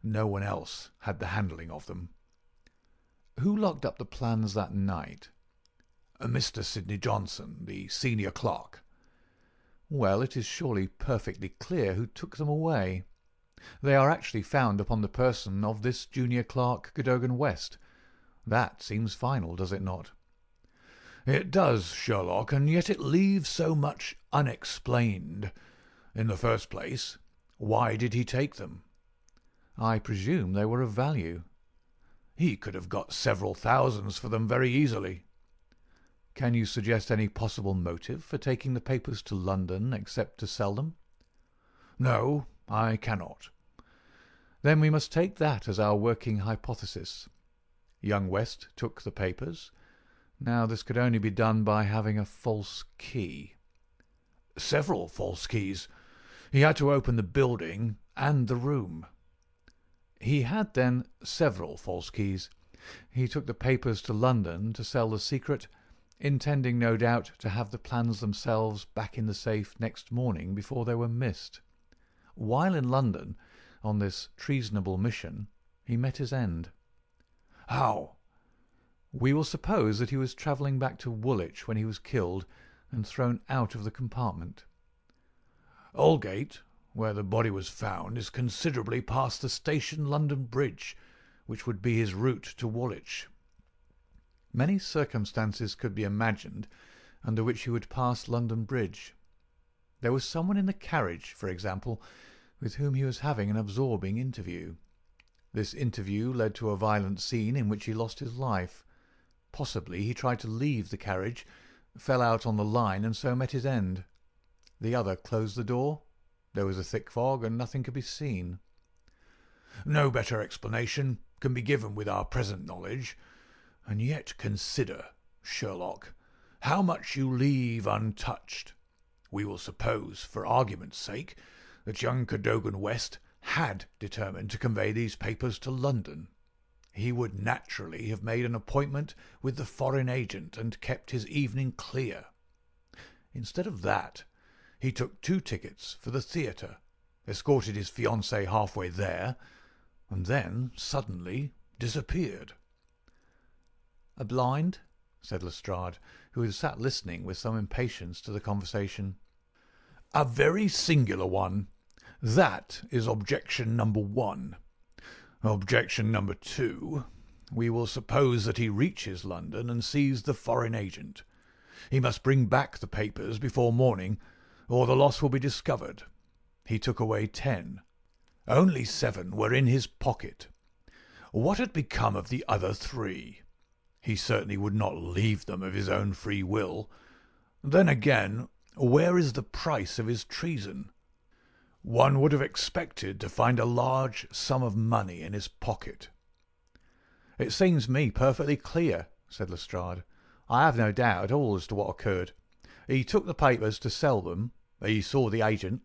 No one else had the handling of them."
"Who locked up the plans that night?"
"Mr. Sidney Johnson, the senior clerk."
"Well, it is surely perfectly clear who took them away. They are actually found upon the person of this junior clerk, Cadogan West. That seems final, does it not?"
"It does, Sherlock, and yet it leaves so much unexplained. In the first place, why did he take them?"
"I presume they were of value."
"He could have got several thousands for them very easily."
"Can you suggest any possible motive for taking the papers to London except to sell them?"
"No, I cannot."
"Then we must take that as our working hypothesis. Young West took the papers. Now this could only be done by having a false key."
"Several false keys. He had to open the building and the room."
"He had, then, several false keys. He took the papers to London to sell the secret, intending no doubt to have the plans themselves back in the safe next morning before they were missed. While in London, on this treasonable mission, he met his end."
"How?"
"We will suppose that he was travelling back to Woolwich when he was killed and thrown out of the compartment."
"Aldgate, where the body was found, is considerably past the station London Bridge, which would be his route to Woolwich."
"Many circumstances could be imagined under which he would pass London Bridge. There was someone in the carriage, for example, with whom he was having an absorbing interview. This interview led to a violent scene in which he lost his life. Possibly he tried to leave the carriage, fell out on the line, and so met his end. The other closed the door. There was a thick fog, and nothing could be seen."
"No better explanation can be given with our present knowledge. And yet consider, Sherlock, how much you leave untouched. We will suppose, for argument's sake, that young Cadogan West had determined to convey these papers to London. He would naturally have made an appointment with the foreign agent and kept his evening clear. Instead of that, he took 2 tickets for the theatre, escorted his fiancée halfway there, and then suddenly disappeared."
"A blind?" said Lestrade, who had sat listening with some impatience to the conversation.
"A very singular one. That is objection number 1. Objection number 2. We will suppose that he reaches London and sees the foreign agent. He must bring back the papers before morning, or the loss will be discovered. He took away 10. Only 7 were in his pocket. What had become of the other 3? He certainly would not leave them of his own free will. Then again, where is the price of his treason? One would have expected to find a large sum of money in his pocket."
"It seems me perfectly clear," said Lestrade. "I have no doubt at all as to what occurred. He took the papers to sell them. He saw the agent.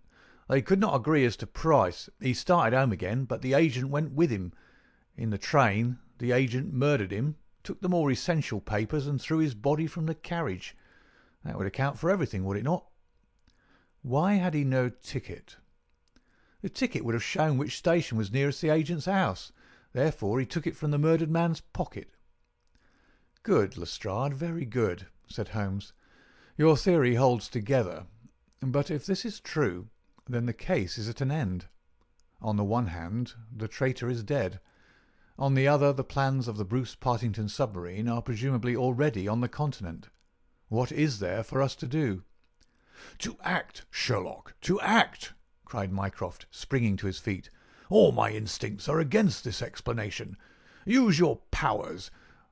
They could not agree as to price. He started home again, but the agent went with him. In the train the agent murdered him, took the more essential papers, and threw his body from the carriage. That would account for everything, would it not? Why had he no ticket? The ticket would have shown which station was nearest the agent's house. Therefore he took it from the murdered man's pocket. Good, Lestrade, very good, said Holmes. Your theory holds together. But if this is true, then the case is at an end. On the one hand, the traitor is dead. On the other, the plans of the Bruce-Partington submarine are presumably already on the continent. What is there for us to do?
To act, Sherlock, to act, cried Mycroft, springing to his feet. All my instincts are against this explanation. Use your powers.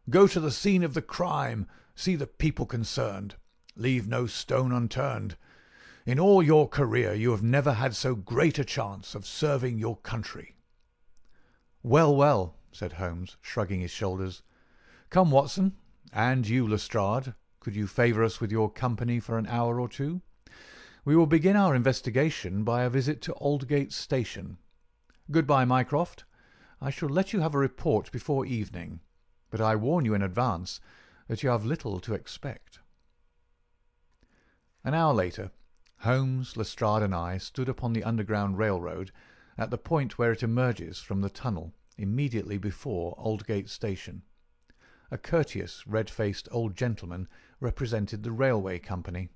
Go to the scene of the crime. See the people concerned. Leave no stone unturned. In all your career you have never had so great a chance of serving your country.
Well, well, said Holmes, shrugging his shoulders. Come, Watson, and you, Lestrade, could you favour us with your company for an hour or two? We will begin our investigation by a visit to Aldgate Station. Good-bye, Mycroft. I shall let you have a report before evening, but I warn you in advance that you have little to expect. An hour later, Holmes, Lestrade, and I stood upon the Underground Railroad at the point where it emerges from the tunnel immediately before Aldgate Station. A courteous, red-faced old gentleman represented the railway company.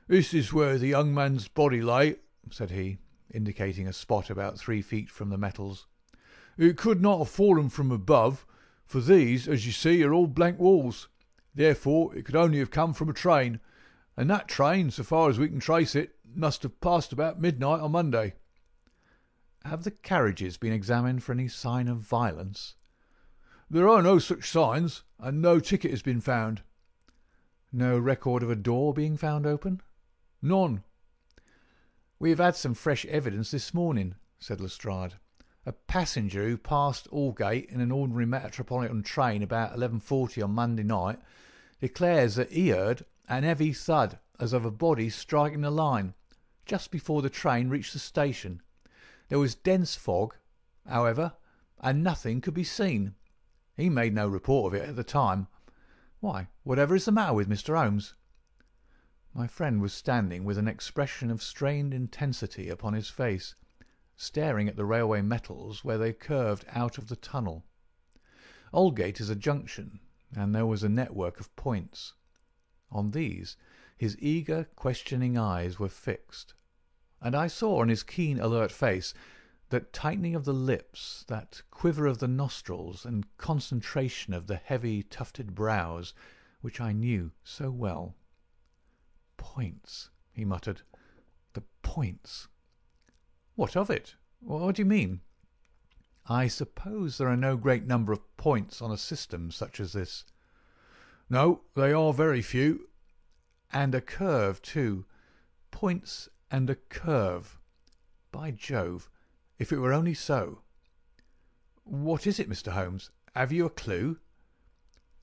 "This is where the young man's body lay," said he, indicating a spot about 3 feet from the metals. "It could not have fallen from above, for these, as you see, are all blank walls. Therefore it could only have come from a train, and that train, so far as we can trace it, must have passed about midnight on Monday."
Have the carriages been examined for any sign of violence?
"There are no such signs, and no ticket has been found."
No record of a door being found open?
"None."
"We have had some fresh evidence this morning," said Lestrade. "A passenger who passed Aldgate in an ordinary metropolitan train about 11:40 on Monday night declares that he heard an heavy thud as of a body striking the line just before the train reached the station. There was dense fog, however, and nothing could be seen. He made no report of it at the time. Why, whatever is the matter with Mr. Holmes?" My friend was standing with an expression of strained intensity upon his face, staring at the railway metals where they curved out of the tunnel. Aldgate is a junction, and there was a network of points. On these his eager, questioning eyes were fixed, and I saw on his keen, alert face that tightening of the lips, that quiver of the nostrils, and concentration of the heavy, tufted brows, which I knew so well. "Points," he muttered. "The points." "What of it? What do you mean?" "I suppose there are no great number of points on a system such as this."
"No, they are very few."
"And a curve, too. Points and a curve. By Jove, if it were only so." "What is it, Mr. Holmes? Have you a clue?"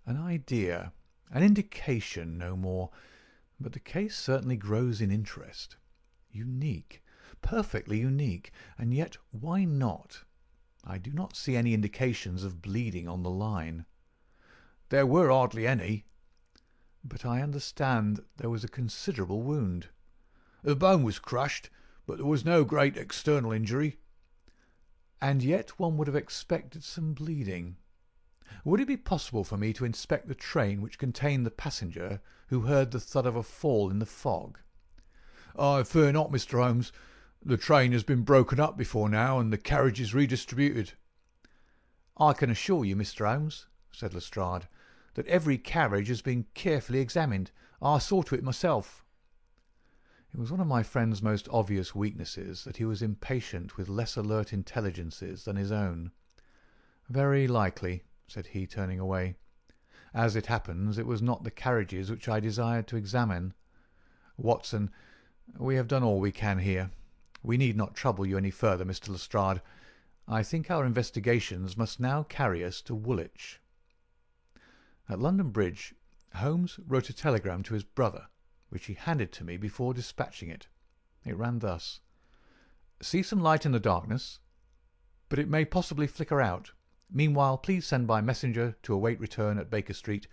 "An idea, an indication, no more. But the case certainly grows in interest. Unique, perfectly unique, and yet why not? I do not see any indications of bleeding on the line."
"There were hardly any."
"But I understand there was a considerable wound."
"The bone was crushed, but there was no great external injury."
"And yet one would have expected some bleeding. Would it be possible for me to inspect the train which contained the passenger who heard the thud of a fall in the fog?"
"I fear not, Mr. Holmes. The train has been broken up before now, and the carriages redistributed."
"I can assure you, Mr. Holmes," said Lestrade, "that every carriage has been carefully examined. I saw to it myself." It was one of my friend's most obvious weaknesses that he was impatient with less alert intelligences than his own. "Very likely," said he, turning away. "As it happens, it was not the carriages which I desired to examine. Watson, we have done all we can here. We need not trouble you any further, Mr. Lestrade. I think our investigations must now carry us to Woolwich." At London Bridge, Holmes wrote a telegram to his brother, which he handed to me before dispatching it. It ran thus: "See some light in the darkness, but it may possibly flicker out. Meanwhile, please send by messenger to await return at Baker Street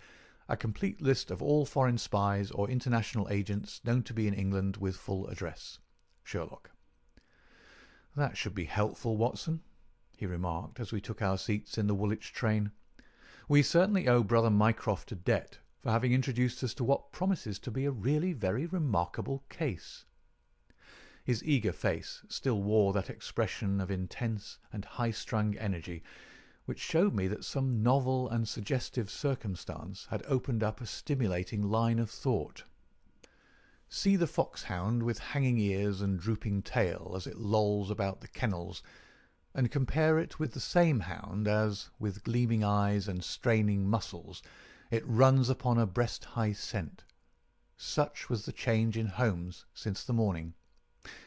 A complete list of all foreign spies or international agents known to be in England with full address. Sherlock. "That should be helpful, Watson," he remarked as we took our seats in the Woolwich train. "We certainly owe Brother Mycroft a debt for having introduced us to what promises to be a really very remarkable case." His eager face still wore that expression of intense and high-strung energy which showed me that some novel and suggestive circumstance had opened up a stimulating line of thought. See the foxhound with hanging ears and drooping tail as it lolls about the kennels, and compare it with the same hound as, with gleaming eyes and straining muscles, it runs upon a breast-high scent. Such was the change in Holmes since the morning.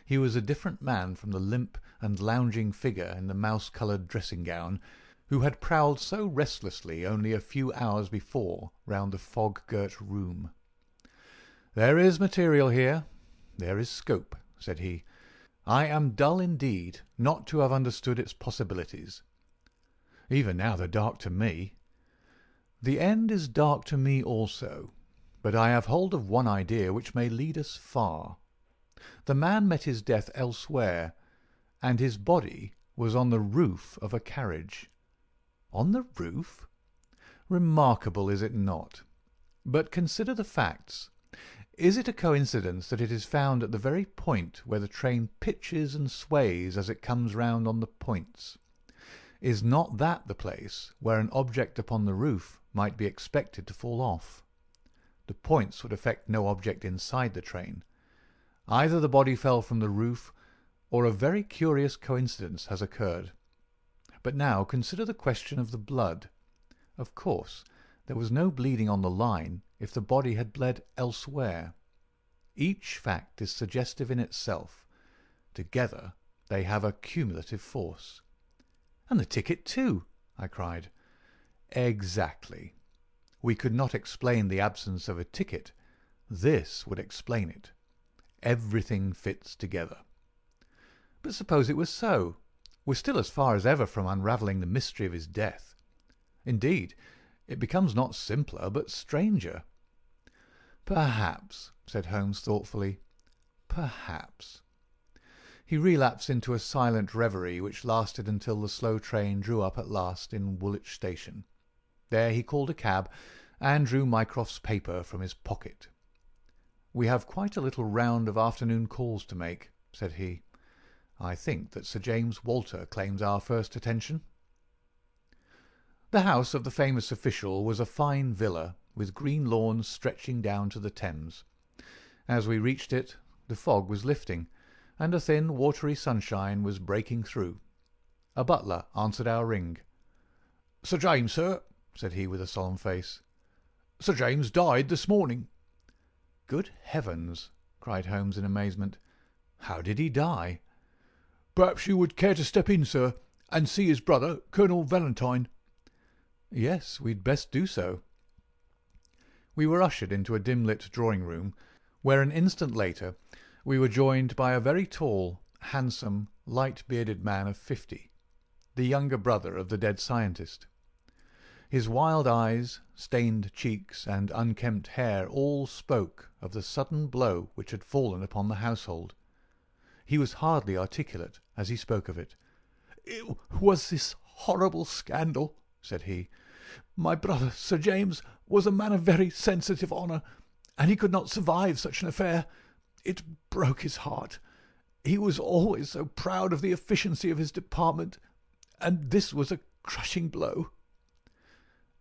He was a different man from the limp and lounging figure in the mouse-coloured dressing-gown, who had prowled so restlessly only a few hours before round the fog-girt room. "There is material here. There is scope," said he. "I am dull indeed not to have understood its possibilities. Even now they're dark to me. The end is dark to me also, but I have hold of one idea which may lead us far. The man met his death elsewhere, and his body was on the roof of a carriage." "On the roof?" "Remarkable, is it not? But consider the facts. Is it a coincidence that it is found at the very point where the train pitches and sways as it comes round on the points? Is not that the place where an object upon the roof might be expected to fall off? The points would affect no object inside the train. Either the body fell from the roof, or a very curious coincidence has occurred. But now consider the question of the blood. Of course, there was no bleeding on the line if the body had bled elsewhere. Each fact is suggestive in itself. Together they have a cumulative force." "And the ticket too!" I cried. "Exactly. We could not explain the absence of a ticket. This would explain it. Everything fits together." "But suppose it was so? We're still as far as ever from unravelling the mystery of his death. Indeed, it becomes not simpler, but stranger." "Perhaps," said Holmes thoughtfully. "Perhaps." He relapsed into a silent reverie which lasted until the slow train drew up at last in Woolwich station. There he called a cab and drew Mycroft's paper from his pocket. "We have quite a little round of afternoon calls to make," said he. "I think that Sir James Walter claims our first attention." The house of the famous official was a fine villa, with green lawns stretching down to the Thames. As we reached it, the fog was lifting, and a thin, watery sunshine was breaking through. A butler answered our ring. "Sir James, sir," said he with a solemn face. "Sir James died this morning." "Good heavens!" cried Holmes in amazement. "How did he die?" "Perhaps you would care to step in, sir, and see his brother, Colonel Valentine." "Yes, we'd best do so." We were ushered into a dim-lit drawing-room, where an instant later we were joined by a very tall, handsome, light-bearded man of 50, the younger brother of the dead scientist. His wild eyes, stained cheeks, and unkempt hair all spoke of the sudden blow which had fallen upon the household. He was hardly articulate as he spoke of it. "It was this horrible scandal," said he. "My brother, Sir James, was a man of very sensitive honour, and he could not survive such an affair. It broke his heart. He was always so proud of the efficiency of his department, and this was a crushing blow."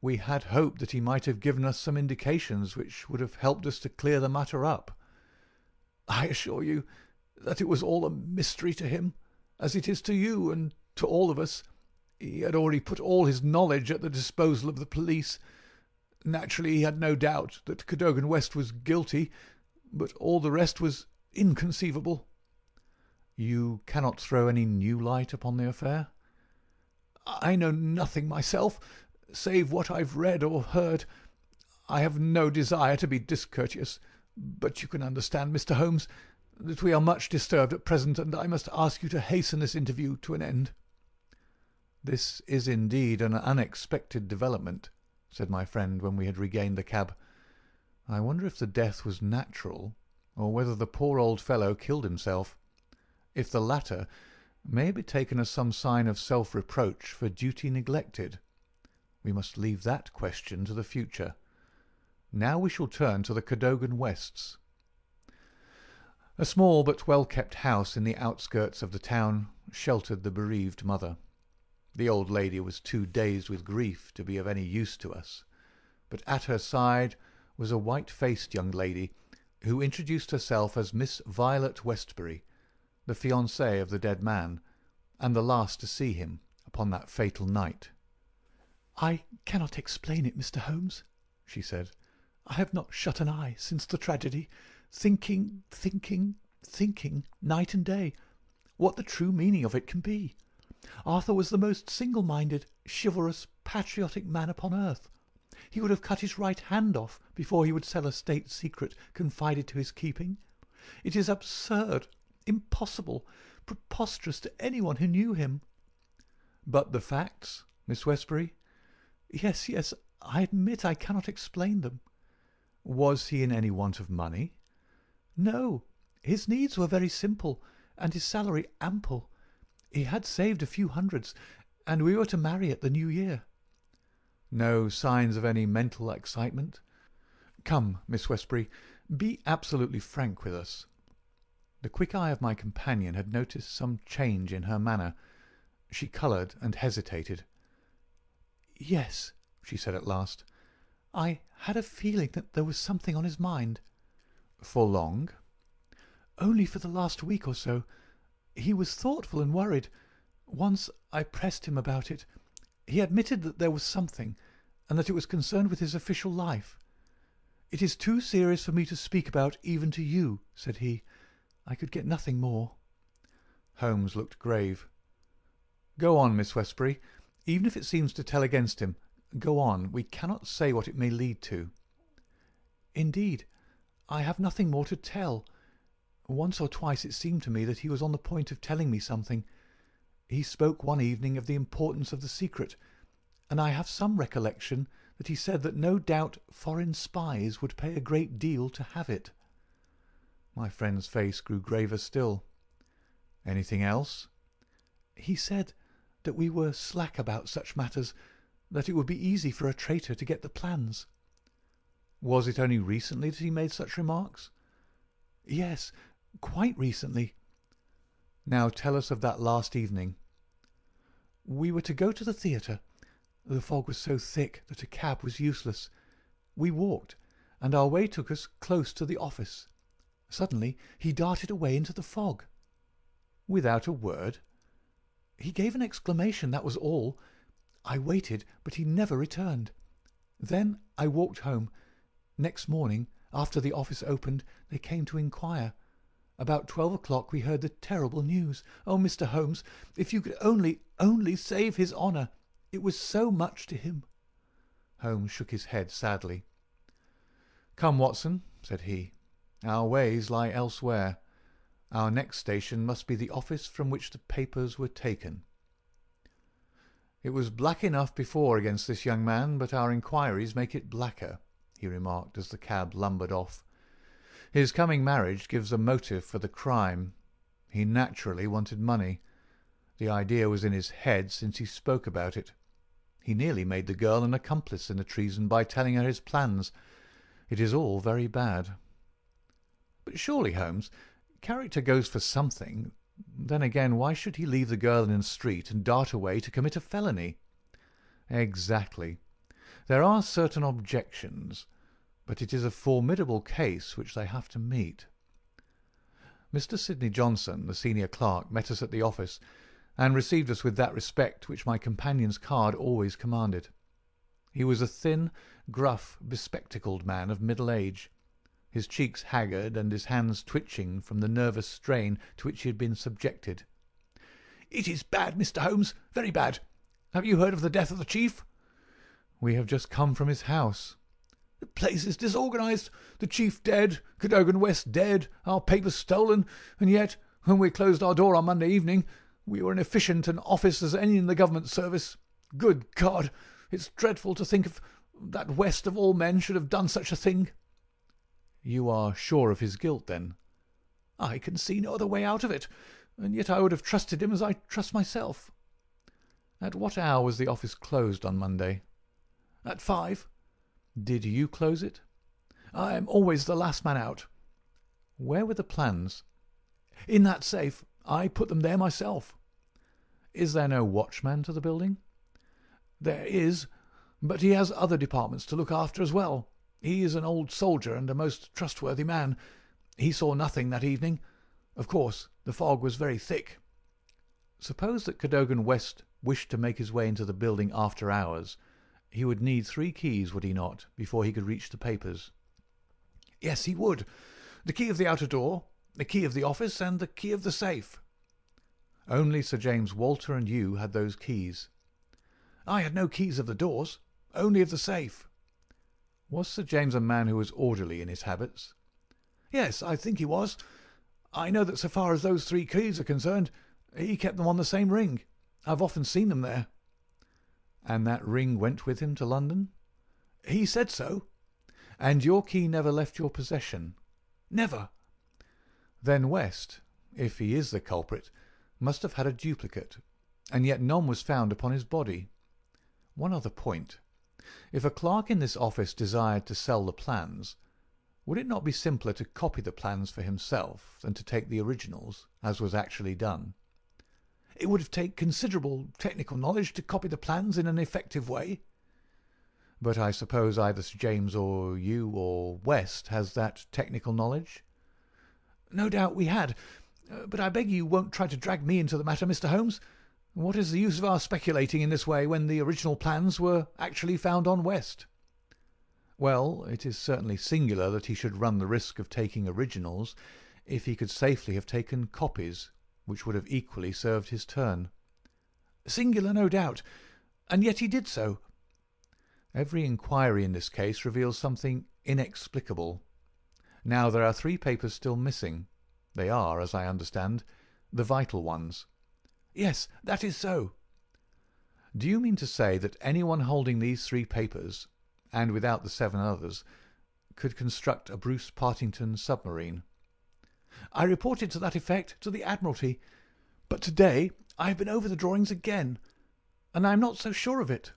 "We had hoped that he might have given us some indications which would have helped us to clear the matter up." "I assure you that it was all a mystery to him, as it is to you and to all of us. He had already put all his knowledge at the disposal of the police. Naturally, he had no doubt that Cadogan West was guilty, but all the rest was inconceivable." "You cannot throw any new light upon the affair?" "I know nothing myself, save what I've read or heard. I have no desire to be discourteous, but you can understand, Mr. Holmes, that we are much disturbed at present, and I must ask you to hasten this interview to an end." "This is indeed an unexpected development," said my friend when we had regained the cab. "I wonder if the death was natural, or whether the poor old fellow killed himself. If the latter, may it be taken as some sign of self-reproach for duty neglected. We must leave that question to the future. Now we shall turn to the Cadogan Wests." A small but well-kept house in the outskirts of the town sheltered the bereaved mother. The old lady was too dazed with grief to be of any use to us, but at her side was a white-faced young lady who introduced herself as Miss Violet Westbury, the fiancée of the dead man, and the last to see him upon that fatal night.
"I cannot explain it, Mr. Holmes," she said. "I have not shut an eye since the tragedy, thinking, night and day, what the true meaning of it can be. Arthur was the most single-minded, chivalrous, patriotic man upon earth. He would have cut his right hand off before he would sell a state secret confided to his keeping. It is absurd, impossible, preposterous to anyone who knew him."
"But the facts, Miss Westbury?"
Yes, I admit I cannot explain them."
"Was he in any want of money?"
"No, his needs were very simple, and his salary ample. He had saved a few hundreds, and we were to marry at the New Year."
"No signs of any mental excitement? Come, Miss Westbury, be absolutely frank with us." The quick eye of my companion had noticed some change in her manner. She coloured and hesitated.
"Yes," she said at last. "I had a feeling that there was something on his mind."
"For long?"
"Only for the last week or so. He was thoughtful and worried. Once I pressed him about it. He admitted that there was something, and that it was concerned with his official life. 'It is too serious for me to speak about even to you,' said he. I could get nothing more."
Holmes looked grave. "Go on, Miss Westbury. Even if it seems to tell against him, go on. We cannot say what it may lead to."
"Indeed, I have nothing more to tell. Once or twice it seemed to me that he was on the point of telling me something. He spoke one evening of the importance of the secret, and I have some recollection that he said that no doubt foreign spies would pay a great deal to have it."
My friend's face grew graver still. "Anything else?"
"He said that we were slack about such matters, that it would be easy for a traitor to get the plans."
"Was it only recently that he made such remarks?"
"Yes, quite recently."
"Now tell us of that last evening."
"We were to go to the theatre. The fog was so thick that a cab was useless. We walked, and our way took us close to the office. Suddenly he darted away into the fog."
"Without a word?"
"He gave an exclamation, that was all. I waited, but he never returned. Then I walked home. Next morning, after the office opened, they came to inquire. About 12 o'clock we heard the terrible news. Oh, Mr. Holmes, if you could only save his honour! It was so much to him."
Holmes shook his head sadly. "Come, Watson," said he. "Our ways lie elsewhere. Our next station must be the office from which the papers were taken." "It was black enough before against this young man, but our inquiries make it blacker," he remarked as the cab lumbered off. "His coming marriage gives a motive for the crime. He naturally wanted money. The idea was in his head since he spoke about it. He nearly made the girl an accomplice in the treason by telling her his plans. It is all very bad." "But surely, Holmes, character goes for something. Then again, why should he leave the girl in the street and dart away to commit a felony?" "Exactly. There are certain objections, but it is a formidable case which they have to meet." Mr. Sidney Johnson, the senior clerk, met us at the office, and received us with that respect which my companion's card always commanded. He was a thin, gruff, bespectacled man of middle age, his cheeks haggard and his hands twitching from the nervous strain to which he had been subjected.
"It is bad, Mr. Holmes, very bad. Have you heard of the death of the chief?"
"We have just come from his house."
"The place is disorganized. The chief dead, Cadogan West dead, our papers stolen, and yet, when we closed our door on Monday evening, we were as efficient an office as any in the government service. Good God! It's dreadful to think of
That West of all men should have done such a thing." "You are sure of his guilt, then?" "I can see no other way out of it, and yet I would have trusted him as I trust myself." "At what hour was the office closed on Monday?" "At 5.
"Did you close it?"
"I am always the last man out."
"Where were the plans?"
"In that safe. I put them there myself."
"Is there no watchman to the building?"
"There is, but he has other departments to look after as well. He is an old soldier and a most trustworthy man. He saw nothing that evening. Of course, the fog was very thick."
"Suppose that Cadogan West wished to make his way into the building after hours. He would need 3 keys, would he not, before he could reach the papers?"
"Yes, he would. The key of the outer door, the key of the office, and the key of the safe."
"Only Sir James Walter and you had those keys?"
"I had no keys of the doors, only of the safe."
"Was Sir James a man who was orderly in his habits?"
"Yes, I think he was. I know that so far as those 3 keys are concerned, he kept them on the same ring. I've often seen them there."
"And that ring went with him to London?"
"He said so."
"And your key never left your possession?"
"Never."
"Then West, if he is the culprit, must have had a duplicate, and yet none was found upon his body. One other point. If a clerk in this office desired to sell the plans, would it not be simpler to copy the plans for himself than to take the originals, as was actually done?"
"It would have taken considerable technical knowledge to copy the plans in an effective way."
"But I suppose either Sir James or you or West has that technical knowledge?"
"No doubt we had. But I beg you won't try to drag me into the matter, Mr. Holmes. What is the use of our speculating in this way when the original plans were actually found on West?"
"Well, it is certainly singular that he should run the risk of taking originals if he could safely have taken copies, which would have equally served his turn."
"Singular, no doubt. And yet he did so."
"Every inquiry in this case reveals something inexplicable. Now there are 3 papers still missing. They are, as I understand, the vital ones."
"Yes, that is so."
"Do you mean to say that anyone holding these 3 papers, and without the 7 others, could construct a Bruce-Partington submarine?"
"I reported to that effect to the Admiralty, but to-day I have been over the drawings again, and I am not so sure of it.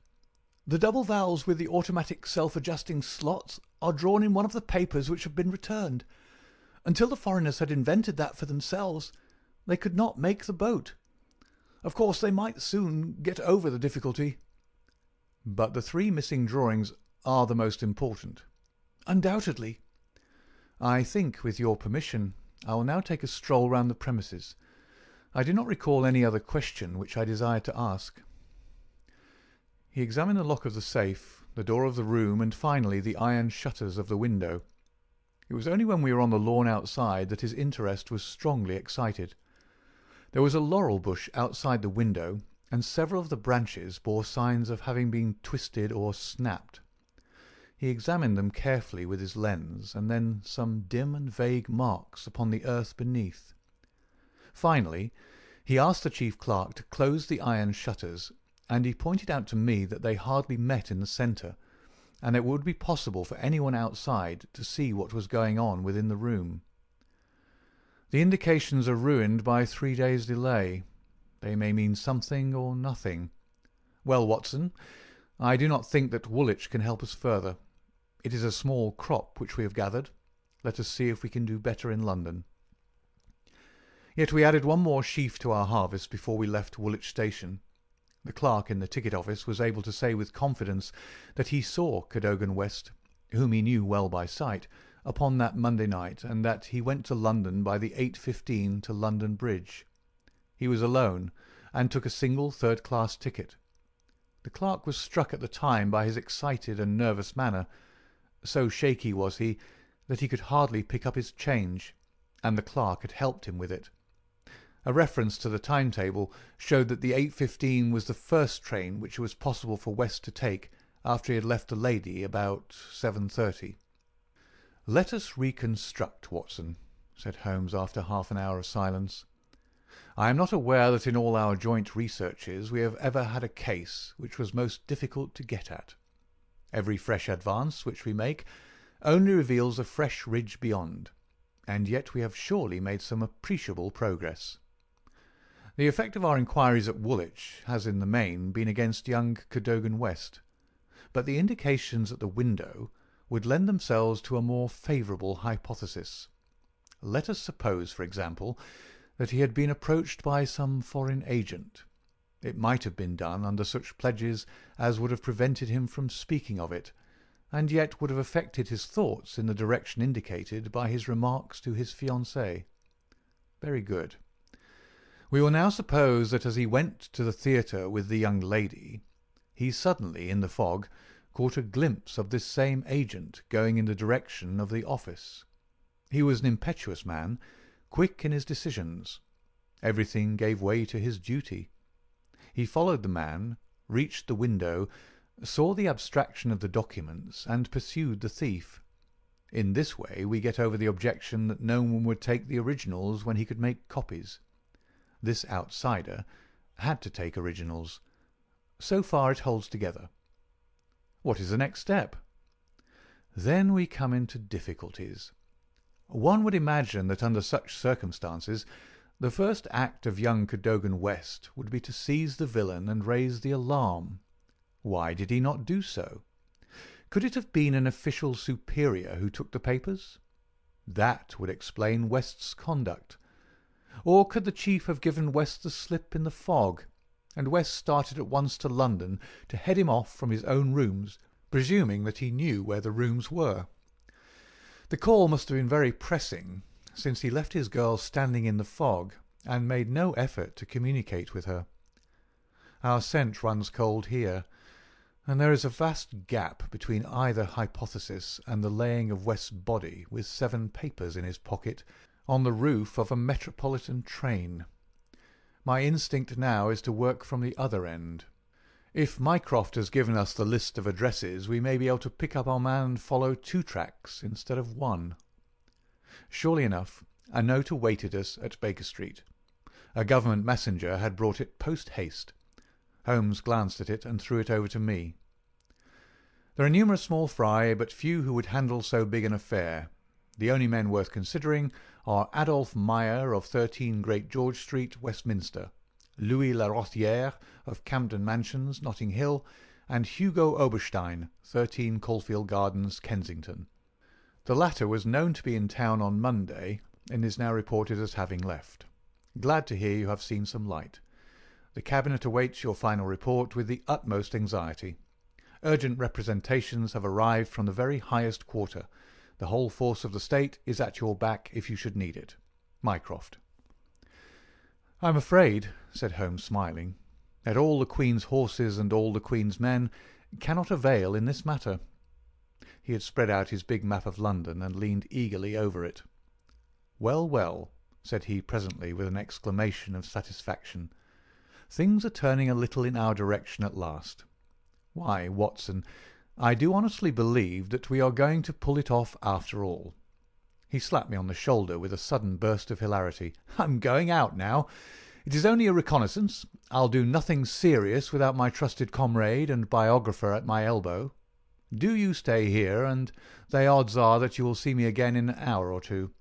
The double valves with the automatic self-adjusting slots are drawn in one of the papers which have been returned. Until the foreigners had invented that for themselves, they could not make the boat. Of course, they might soon get over the difficulty."
"But the 3 missing drawings are the most important?"
"Undoubtedly."
"I think, with your permission, I will now take a stroll round the premises. I do not recall any other question which I desired to ask." He examined the lock of the safe, the door of the room, and finally the iron shutters of the window. It was only when we were on the lawn outside that his interest was strongly excited. There was a laurel bush outside the window, and several of the branches bore signs of having been twisted or snapped. He examined them carefully with his lens, and then some dim and vague marks upon the earth beneath. Finally, he asked the chief clerk to close the iron shutters, and he pointed out to me that they hardly met in the centre, and it would be possible for anyone outside to see what was going on within the room. "The indications are ruined by 3 days' delay. They may mean something or nothing. Well, Watson, I do not think that Woolwich can help us further. It is a small crop which we have gathered. Let us see if we can do better in London." Yet we added one more sheaf to our harvest before we left Woolwich Station. The clerk in the ticket office was able to say with confidence that he saw Cadogan West, whom he knew well by sight, upon that Monday night, and that he went to London by the 8:15 to London Bridge. He was alone, and took a single third-class ticket. The clerk was struck at the time by his excited and nervous manner. So shaky was he that he could hardly pick up his change, and the clerk had helped him with it. A reference to the timetable showed that the 8:15 was the first train which it was possible for West to take after he had left the lady about 7:30. "Let us reconstruct, Watson," said Holmes after half an hour of silence. "I am not aware that in all our joint researches we have ever had a case which was most difficult to get at. Every fresh advance which we make only reveals a fresh ridge beyond, and yet we have surely made some appreciable progress. The effect of our inquiries at Woolwich has in the main been against young Cadogan West, but the indications at the window would lend themselves to a more favourable hypothesis. Let us suppose, for example, that he had been approached by some foreign agent. It might have been done under such pledges as would have prevented him from speaking of it, and yet would have affected his thoughts in the direction indicated by his remarks to his fiancée. Very good. We will now suppose that as he went to the theatre with the young lady, he suddenly, in the fog, caught a glimpse of this same agent going in the direction of the office. He was an impetuous man, quick in his decisions. Everything gave way to his duty. He followed the man, reached the window, saw the abstraction of the documents, and pursued the thief. In this way we get over the objection that no one would take the originals when he could make copies. This outsider had to take originals. So far it holds together. What is the next step? Then we come into difficulties. One would imagine that under such circumstances the first act of young Cadogan West would be to seize the villain and raise the alarm. Why did he not do so? Could it have been an official superior who took the papers? That would explain West's conduct. Or could the chief have given West the slip in the fog, and West started at once to London to head him off from his own rooms, presuming that he knew where the rooms were? The call must have been very pressing, since he left his girl standing in the fog, and made no effort to communicate with her. Our scent runs cold here, and there is a vast gap between either hypothesis and the laying of West's body with 7 papers in his pocket on the roof of a metropolitan train. My instinct now is to work from the other end. If Mycroft has given us the list of addresses, we may be able to pick up our man and follow 2 tracks instead of 1. Surely enough, a note awaited us at Baker Street. A government messenger had brought it post-haste. Holmes glanced at it and threw it over to me. There are numerous small fry, but few who would handle so big an affair. The only men worth considering are Adolphe Meyer of 13 Great George Street, Westminster, Louis Larothière of Campden Mansions, Notting Hill, and Hugo Oberstein, 13 Caulfield Gardens, Kensington. The latter was known to be in town on Monday, and is now reported as having left. Glad to hear you have seen some light. The Cabinet awaits your final report with the utmost anxiety. Urgent representations have arrived from the very highest quarter. The whole force of the state is at your back if you should need it. Mycroft. "I am afraid," said Holmes, smiling, "that all the Queen's horses and all the Queen's men cannot avail in this matter." He had spread out his big map of London and leaned eagerly over it. "Well, well," said he presently with an exclamation of satisfaction. "Things are turning a little in our direction at last. Why, Watson, I do honestly believe that we are going to pull it off after all." He slapped me on the shoulder with a sudden burst of hilarity. "I'm going out now. It is only a reconnaissance. I'll do nothing serious without my trusted comrade and biographer at my elbow. Do you stay here, and the odds are that you will see me again in an hour or 2.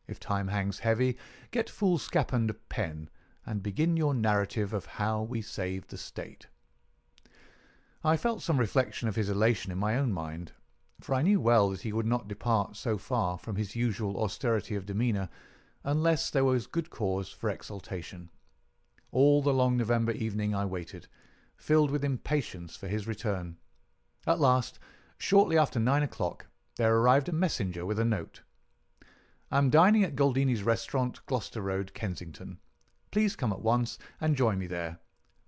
If time hangs heavy, get foolscap and a pen, and begin your narrative of how we saved the state." I felt some reflection of his elation in my own mind, for I knew well that he would not depart so far from his usual austerity of demeanour unless there was good cause for exultation. All the long November evening I waited, filled with impatience for his return. At last, shortly after 9 o'clock, there arrived a messenger with a note. "I'm dining at Goldini's restaurant, Gloucester Road, Kensington. Please come at once and join me there.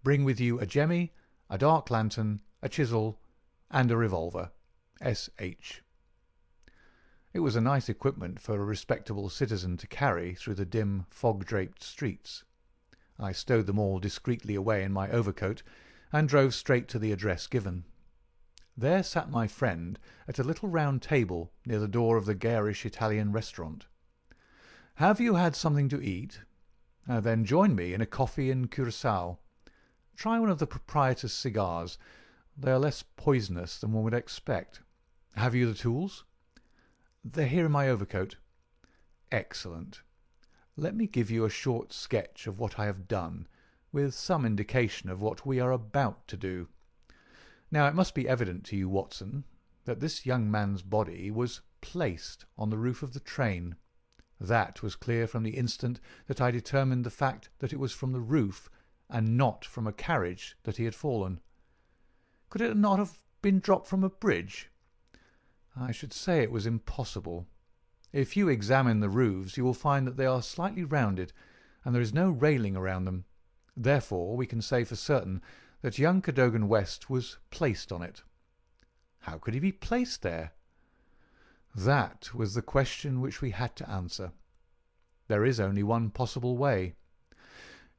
Bring with you a jemmy, a dark lantern, a chisel, and a revolver. S.H." It was a nice equipment for a respectable citizen to carry through the dim, fog-draped streets. I stowed them all discreetly away in my overcoat, and drove straight to the address given. There sat my friend at a little round table near the door of the garish Italian restaurant. "Have you had something to eat? Then join me in a coffee and curaçao. Try one of the proprietor's cigars. They are less poisonous than one would expect. Have you the tools?"
"They're here in my overcoat."
"Excellent. Let me give you a short sketch of what I have done, with some indication of what we are about to do. Now, it must be evident to you, Watson, that this young man's body was placed on the roof of the train. That was clear from the instant that I determined the fact that it was from the roof and not from a carriage that he had fallen."
"Could it not have been dropped from a bridge?"
"I should say it was impossible. If you examine the roofs you will find that they are slightly rounded, and there is no railing around them. Therefore we can say for certain that young Cadogan West was placed on it."
"How could he be placed there?"
That was the question which we had to answer. There is only one possible way.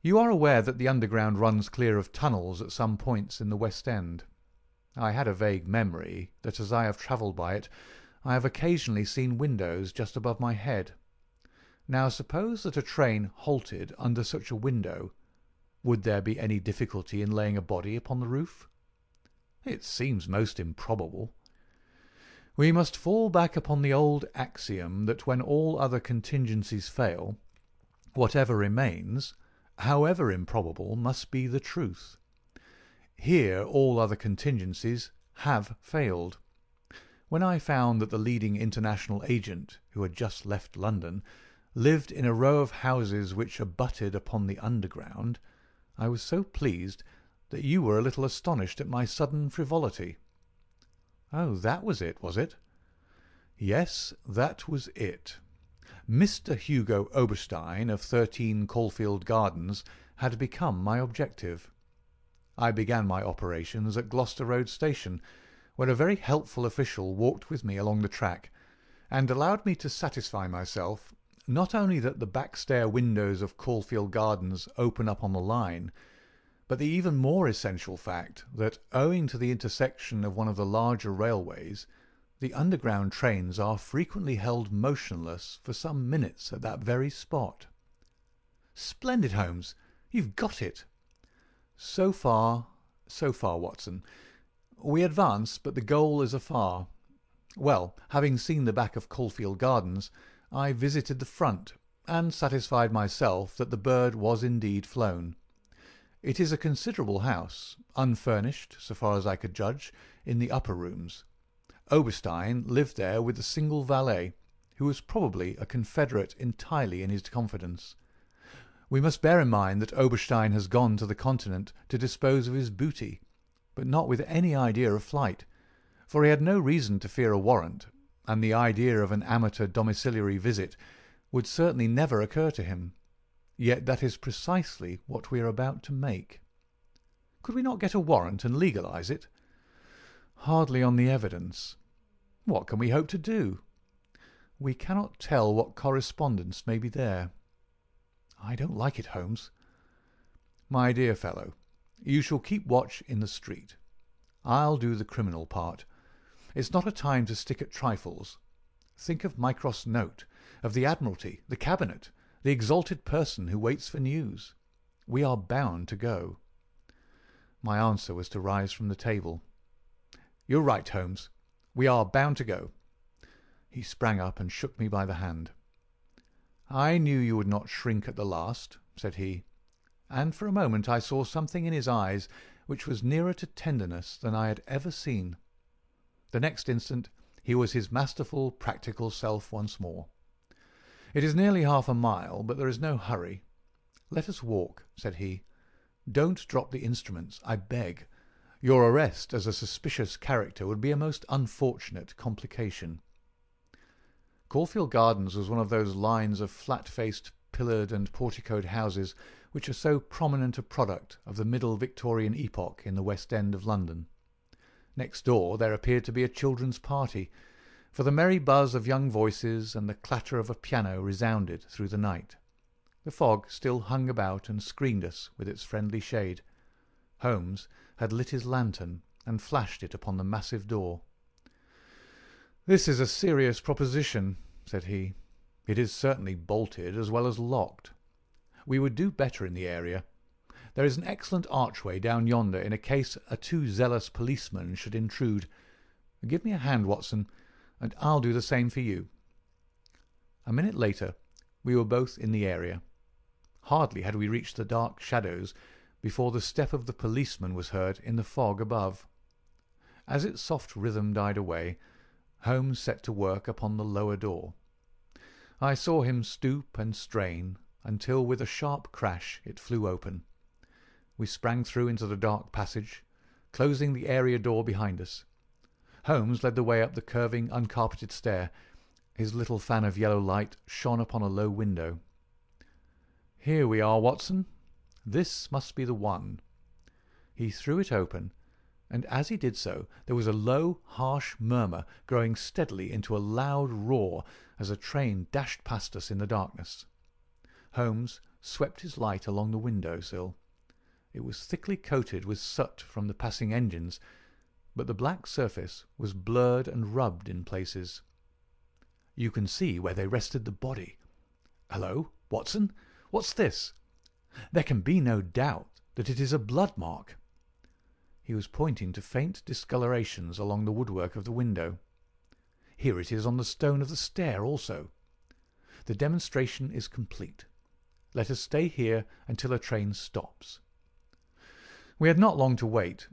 You are aware that the Underground runs clear of tunnels at some points in the West End. I had a vague memory that as I have travelled by it I have occasionally seen windows just above my head. Now suppose that a train halted under such a window. Would there be any difficulty in laying a body upon the roof? It seems most improbable. We must fall back upon the old axiom that when all other contingencies fail, whatever remains, however improbable, must be the truth. Here all other contingencies have failed. When I found that the leading international agent, who had just left London, lived in a row of houses which abutted upon the Underground, I was so pleased that you were a little astonished at my sudden frivolity."
"Oh, that was it, was it?"
"Yes, that was it. Mr. Hugo Oberstein of 13 Caulfield Gardens had become my objective. I began my operations at Gloucester Road Station, where a very helpful official walked with me along the track, and allowed me to satisfy myself not only that the back-stair windows of Caulfield Gardens open up on the line, but the even more essential fact that, owing to the intersection of one of the larger railways, the Underground trains are frequently held motionless for some minutes at that very spot."
"Splendid, Holmes! You've got it."
So far, Watson. We advance, but the goal is afar. Well, having seen the back of Caulfield Gardens, I visited the front, and satisfied myself that the bird was indeed flown. It is a considerable house, unfurnished, so far as I could judge, in the upper rooms. Oberstein lived there with a single valet, who was probably a confederate entirely in his confidence. We must bear in mind that Oberstein has gone to the Continent to dispose of his booty, but not with any idea of flight, for he had no reason to fear a warrant, and the idea of an amateur domiciliary visit would certainly never occur to him. Yet that is precisely what we are about to make.
Could we not get a warrant and legalize it?
Hardly on the evidence.
What can we hope to do?
We cannot tell what correspondence may be there.
I don't like it, Holmes.
My dear fellow, you shall keep watch in the street. I'll do the criminal part. It's not a time to stick at trifles. Think of Mycroft's note, of the Admiralty, the Cabinet, the exalted person who waits for news. We are bound to go." My answer was to rise from the table. "You're right, Holmes. We are bound to go." He sprang up and shook me by the hand. "I knew you would not shrink at the last," said he, and for a moment I saw something in his eyes which was nearer to tenderness than I had ever seen. The next instant he was his masterful, practical self once more. "It is nearly half a mile, but there is no hurry. Let us walk," said he. "Don't drop the instruments, I beg. Your arrest as a suspicious character would be a most unfortunate complication." Caulfield Gardens was one of those lines of flat-faced, pillared and porticoed houses which are so prominent a product of the middle Victorian epoch in the West End of London. Next door there appeared to be a children's party, for the merry buzz of young voices and the clatter of a piano resounded through the night. The fog still hung about and screened us with its friendly shade. Holmes had lit his lantern and flashed it upon the massive door. "This is a serious proposition," said he. "It is certainly bolted as well as locked. We would do better in the area.
There is an excellent archway down yonder in a case a too zealous policeman should intrude. Give me a hand, Watson, and I'll do the same for you." A minute later we were both in the area. Hardly had we reached the dark shadows before the step of the policeman was heard in the fog above. As its soft rhythm died away, Holmes set to work upon the lower door. I saw him stoop and strain until with a sharp crash it flew open. We sprang through into the dark passage, closing the area door behind us. Holmes led the way up the curving, uncarpeted stair. His little fan of yellow light shone upon a low window. "Here we are, Watson. This must be the one." He threw it open, and as he did so there was a low, harsh murmur growing steadily into a loud roar as a train dashed past us in the darkness. Holmes swept his light along the window-sill. It was thickly coated with soot from the passing engines, but the black surface was blurred and rubbed in places. "You can see where they rested the body. Hello, Watson, what's this? There can be no doubt that it is a blood mark." He was pointing to faint discolorations along the woodwork of the window. "Here it is on the stone of the stair also. The demonstration is complete. Let us stay here until a train stops." We had not long to wait.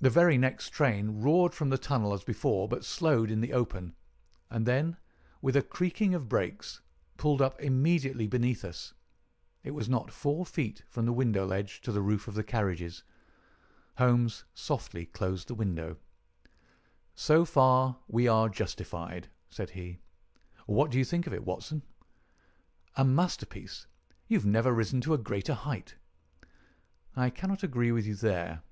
The very next train roared from the tunnel as before, but slowed in the open, and then, with a creaking of brakes, pulled up immediately beneath us. It was not 4 feet from the window ledge to the roof of the carriages. Holmes softly closed the window. "So far we are justified," said he. "What do you think of it, Watson?" "A masterpiece. You've never risen to a greater height." "I cannot agree with you there.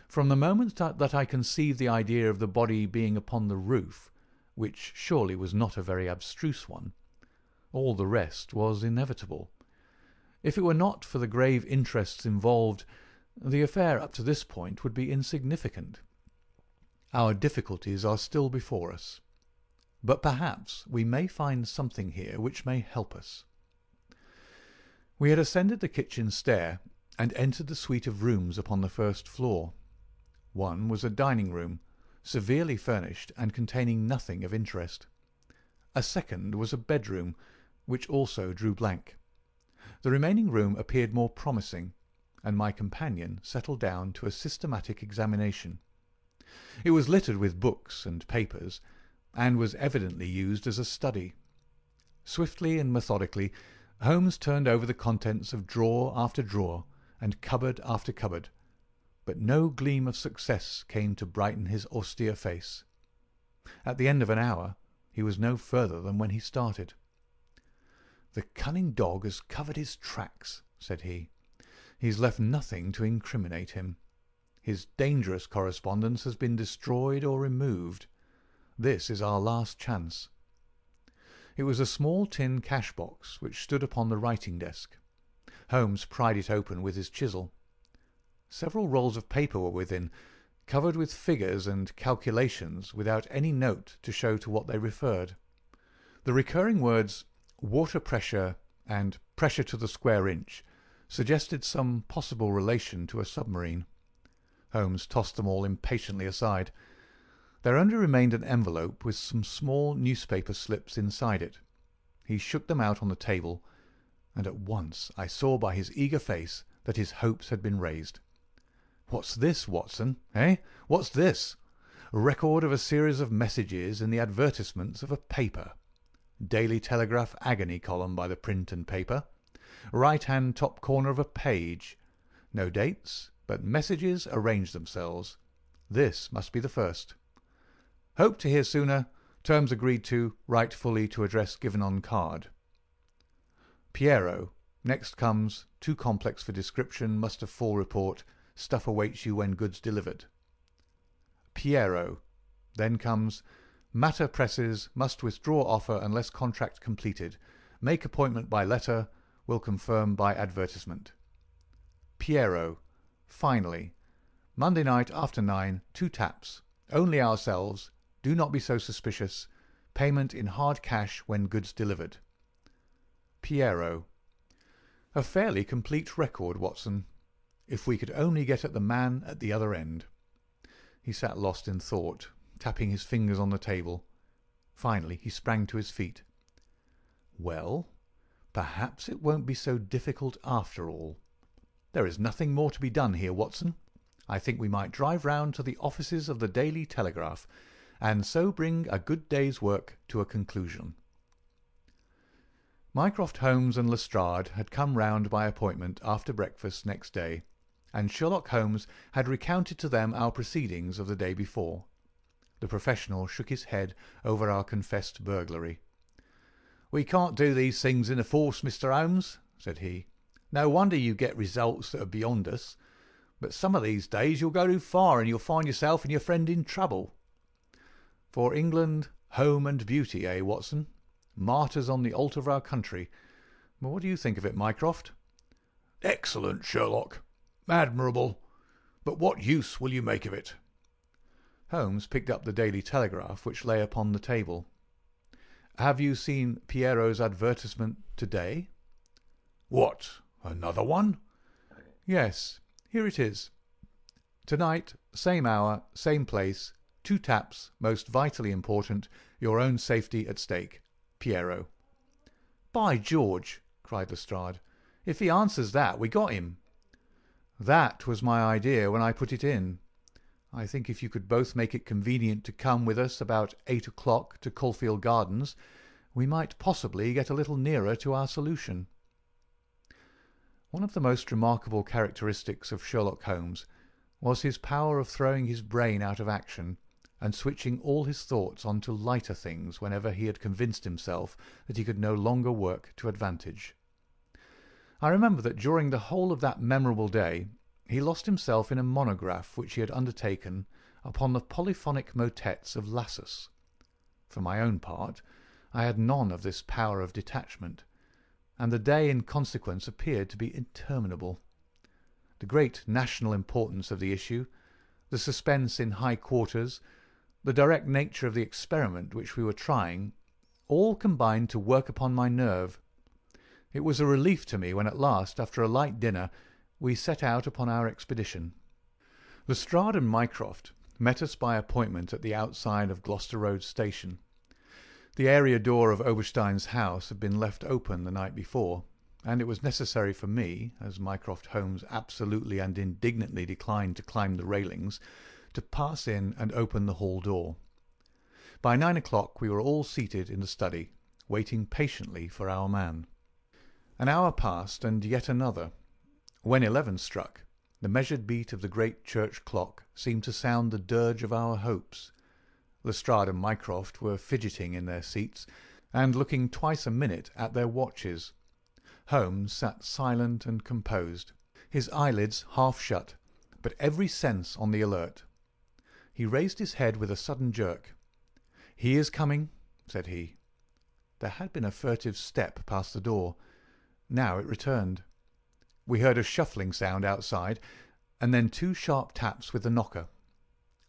From the moment that I conceived the idea of the body being upon the roof, which surely was not a very abstruse one, all the rest was inevitable. If it were not for the grave interests involved, the affair up to this point would be insignificant. Our difficulties are still before us, but perhaps we may find something here which may help us." We had ascended the kitchen stair and entered the suite of rooms upon the first floor. One was a dining room, severely furnished and containing nothing of interest. A second was a bedroom, which also drew blank. The remaining room appeared more promising, and my companion settled down to a systematic examination. It was littered with books and papers, and was evidently used as a study. Swiftly and methodically, Holmes turned over the contents of drawer after drawer and cupboard after cupboard, but no gleam of success came to brighten his austere face. At the end of an hour he was no further than when he started. "The cunning dog has covered his tracks," said he. "He's left nothing to incriminate him. His dangerous correspondence has been destroyed or removed. This is our last chance." It was a small tin cash-box which stood upon the writing-desk. Holmes pried it open with his chisel. Several rolls of paper were within, covered with figures and calculations without any note to show to what they referred. The recurring words "water pressure" and "pressure to the square inch" suggested some possible relation to a submarine. Holmes tossed them all impatiently aside. There only remained an envelope with some small newspaper slips inside it. He shook them out on the table, and at once I saw by his eager face that his hopes had been raised. "What's this, Watson, eh? What's this? Record of a series of messages in the advertisements of a paper. Daily Telegraph agony column by the print and paper. Right-hand top corner of a page. No dates, but messages arrange themselves. This must be the first. Hope to hear sooner. Terms agreed to. Write fully to address given on card. Piero. Next comes, too complex for description, must have full report. Stuff awaits you when goods delivered. Piero. Then comes, matter presses, must withdraw offer unless contract completed. Make appointment by letter, will confirm by advertisement. Piero. Finally. Monday night after 9, 2 taps. Only ourselves. Do not be so suspicious. Payment in hard cash when goods delivered. Piero. A fairly complete record, Watson.
if we could only get at the man at the other end." He sat lost in thought, tapping his fingers on the table. Finally he sprang to his feet. "Well, perhaps it won't be so difficult after all. There is nothing more to be done here, Watson. I think we might drive round to the offices of the Daily Telegraph, and so bring a good day's work to a conclusion." Mycroft, Holmes, and Lestrade had come round by appointment after breakfast next day, and Sherlock Holmes had recounted to them our proceedings of the day before. The professional shook his head over our confessed burglary. "We can't do these things in a force, Mr. Holmes," said he. "No wonder you get results that are beyond us. But some of these days you'll go too far, and you'll find yourself and your friend in trouble. For England, home and beauty, eh, Watson? Martyrs on the altar of our country. But what do you think of it, Mycroft?"
"Excellent, Sherlock. Admirable. But what use will you make of it?"
Holmes picked up the Daily Telegraph, which lay upon the table. "Have you seen Piero's advertisement to-day?"
"What, another one?"
"Yes. Here it is. Tonight, same hour, same place, 2 taps, most vitally important, your own safety at stake. Piero."
"By George!" cried Lestrade. "If he answers that, we got him."
"That was my idea when I put it in. I think if you could both make it convenient to come with us about 8 o'clock to Caulfield Gardens, we might possibly get a little nearer to our solution." One of the most remarkable characteristics of Sherlock Holmes was his power of throwing his brain out of action and switching all his thoughts on to lighter things whenever he had convinced himself that he could no longer work to advantage. I remember that during the whole of that memorable day he lost himself in a monograph which he had undertaken upon the polyphonic motets of Lassus. For my own part, I had none of this power of detachment, and the day in consequence appeared to be interminable. The great national importance of the issue, the suspense in high quarters, the direct nature of the experiment which we were trying, all combined to work upon my nerve. It was a relief to me when at last, after a light dinner, we set out upon our expedition. Lestrade and Mycroft met us by appointment at the outside of Gloucester Road Station. The area door of Oberstein's house had been left open the night before, and it was necessary for me, as Mycroft Holmes absolutely and indignantly declined to climb the railings, to pass in and open the hall door. By 9 o'clock we were all seated in the study, waiting patiently for our man. An hour passed, and yet another. When 11 struck, the measured beat of the great church clock seemed to sound the dirge of our hopes. Lestrade and Mycroft were fidgeting in their seats, and looking twice a minute at their watches. Holmes sat silent and composed, his eyelids half shut, but every sense on the alert. He raised his head with a sudden jerk. "He is coming," said he. There had been a furtive step past the door. Now it returned. We heard a shuffling sound outside, and then 2 sharp taps with the knocker.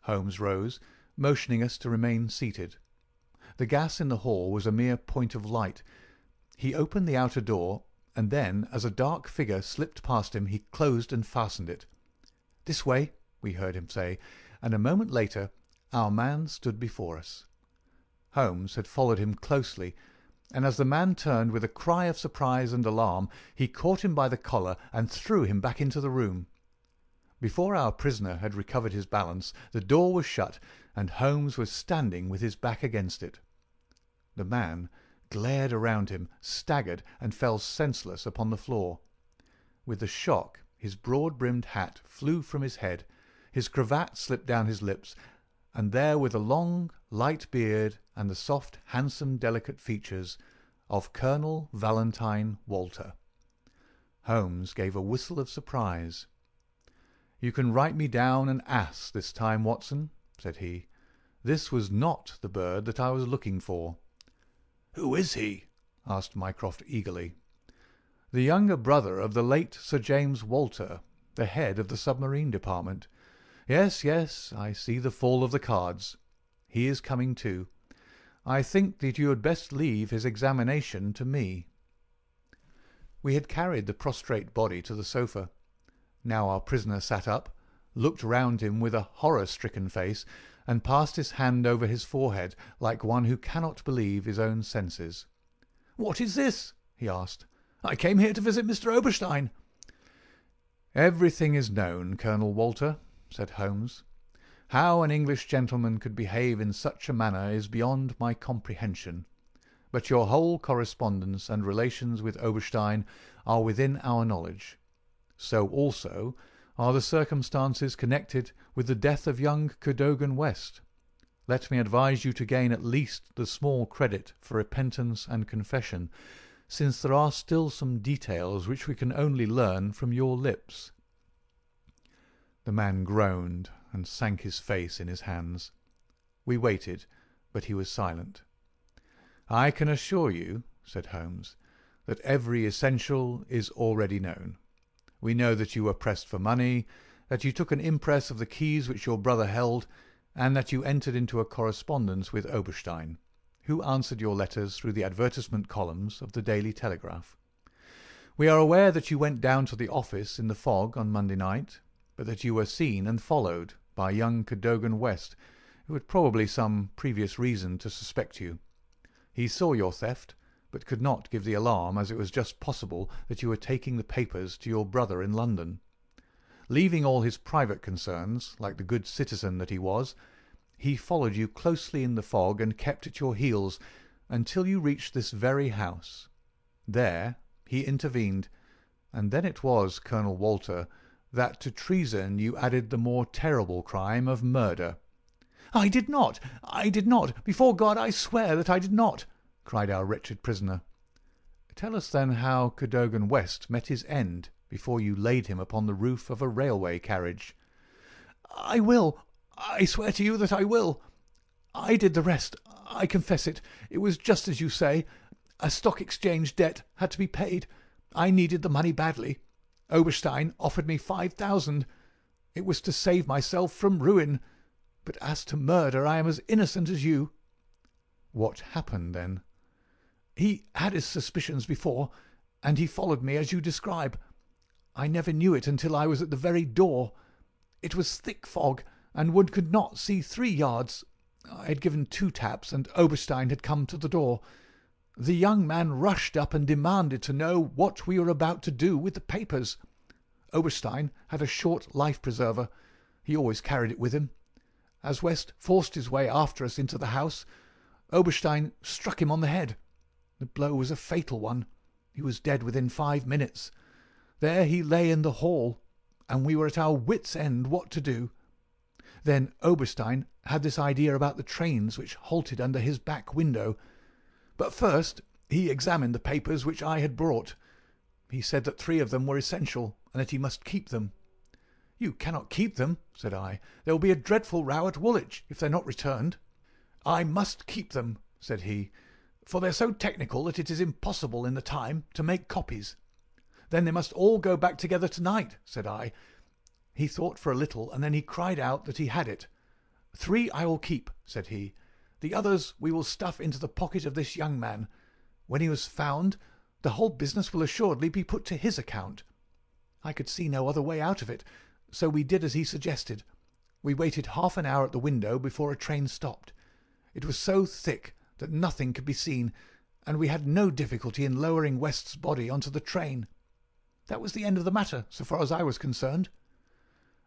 Holmes rose, motioning us to remain seated. The gas in the hall was a mere point of light. He opened the outer door, and then, as a dark figure slipped past him, he closed and fastened it. "This way," we heard him say, and a moment later our man stood before us. Holmes had followed him closely, and as the man turned with a cry of surprise and alarm, he caught him by the collar and threw him back into the room. Before our prisoner had recovered his balance, the door was shut, and Holmes was standing with his back against it. The man glared around him, staggered, and fell senseless upon the floor. With the shock, his broad-brimmed hat flew from his head, his cravat slipped down his lips, and there were the long, light beard and the soft, handsome, delicate features of Colonel Valentine Walter. Holmes gave a whistle of surprise. "You can write me down an ass this time, Watson," said he. "This was not the bird that I was looking for."
"Who is he?"
asked Mycroft eagerly. "The younger brother of the late Sir James Walter, the head of the submarine department. Yes, yes, I see the fall of the cards. He is coming too. I think that you had best leave his examination to me." We had carried the prostrate body to the sofa. Now our prisoner sat up, looked round him with a horror-stricken face, and passed his hand over his forehead like one who cannot believe his own senses.
"What is this?" he asked. "I came here to visit Mr. Oberstein."
"Everything is known, Colonel Walter," said Holmes. "How an English gentleman could behave in such a manner is beyond my comprehension. But your whole correspondence and relations with Oberstein are within our knowledge. So also are the circumstances connected with the death of young Cadogan West. Let me advise you to gain at least the small credit for repentance and confession, since there are still some details which we can only learn from your lips." The man groaned and sank his face in his hands. We waited, but he was silent. "I can assure you," said Holmes, "that every essential is already known. We know that you were pressed for money, that you took an impress of the keys which your brother held, and that you entered into a correspondence with Oberstein, who answered your letters through the advertisement columns of the Daily Telegraph. We are aware that you went down to the office in the fog on Monday night, but that you were seen and followed by young Cadogan West, who had probably some previous reason to suspect you. He saw your theft, but could not give the alarm, as it was just possible that you were taking the papers to your brother in London. Leaving all his private concerns, like the good citizen that he was, he followed you closely in the fog and kept at your heels until you reached this very house. There he intervened, and then it was, Colonel Walter, that to treason you added the more terrible crime of murder."
"I did not! I did not! Before God I swear that I did not!" cried our wretched prisoner.
"Tell us then how Cadogan West met his end before you laid him upon the roof of a railway carriage."
"I will! I swear to you that I will! I did the rest. I confess it. It was just as you say. A stock exchange debt had to be paid. I needed the money badly. Oberstein offered me 5,000. It was to save myself from ruin. But as to murder, I am as innocent as you."
"What happened then?"
"He had his suspicions before, and he followed me as you describe. I never knew it until I was at the very door. It was thick fog, and one could not see 3 yards. I had given 2 taps, and Oberstein had come to the door. The young man rushed up and demanded to know what we were about to do with the papers. Oberstein had a short life-preserver. He always carried it with him. As West forced his way after us into the house, Oberstein struck him on the head. The blow was a fatal one. He was dead within 5 minutes. There he lay in the hall, and we were at our wits' end what to do. Then Oberstein had this idea about the trains which halted under his back window. But first he examined the papers which I had brought. He said that 3 of them were essential, and that he must keep them. 'You cannot keep them,' said I. 'There will be a dreadful row at Woolwich if they're not returned.' 'I must keep them,' said he, 'for they're so technical that it is impossible in the time to make copies.' 'Then they must all go back together tonight,' said I. He thought for a little, and then he cried out that he had it. 'Three I will keep,' said he. 'The others we will stuff into the pocket of this young man. When he was found, the whole business will assuredly be put to his account.' I could see no other way out of it, so we did as he suggested. We waited half an hour at the window before a train stopped. It was so thick that nothing could be seen, and we had no difficulty in lowering West's body onto the train. That was the end of the matter, so far as I was concerned."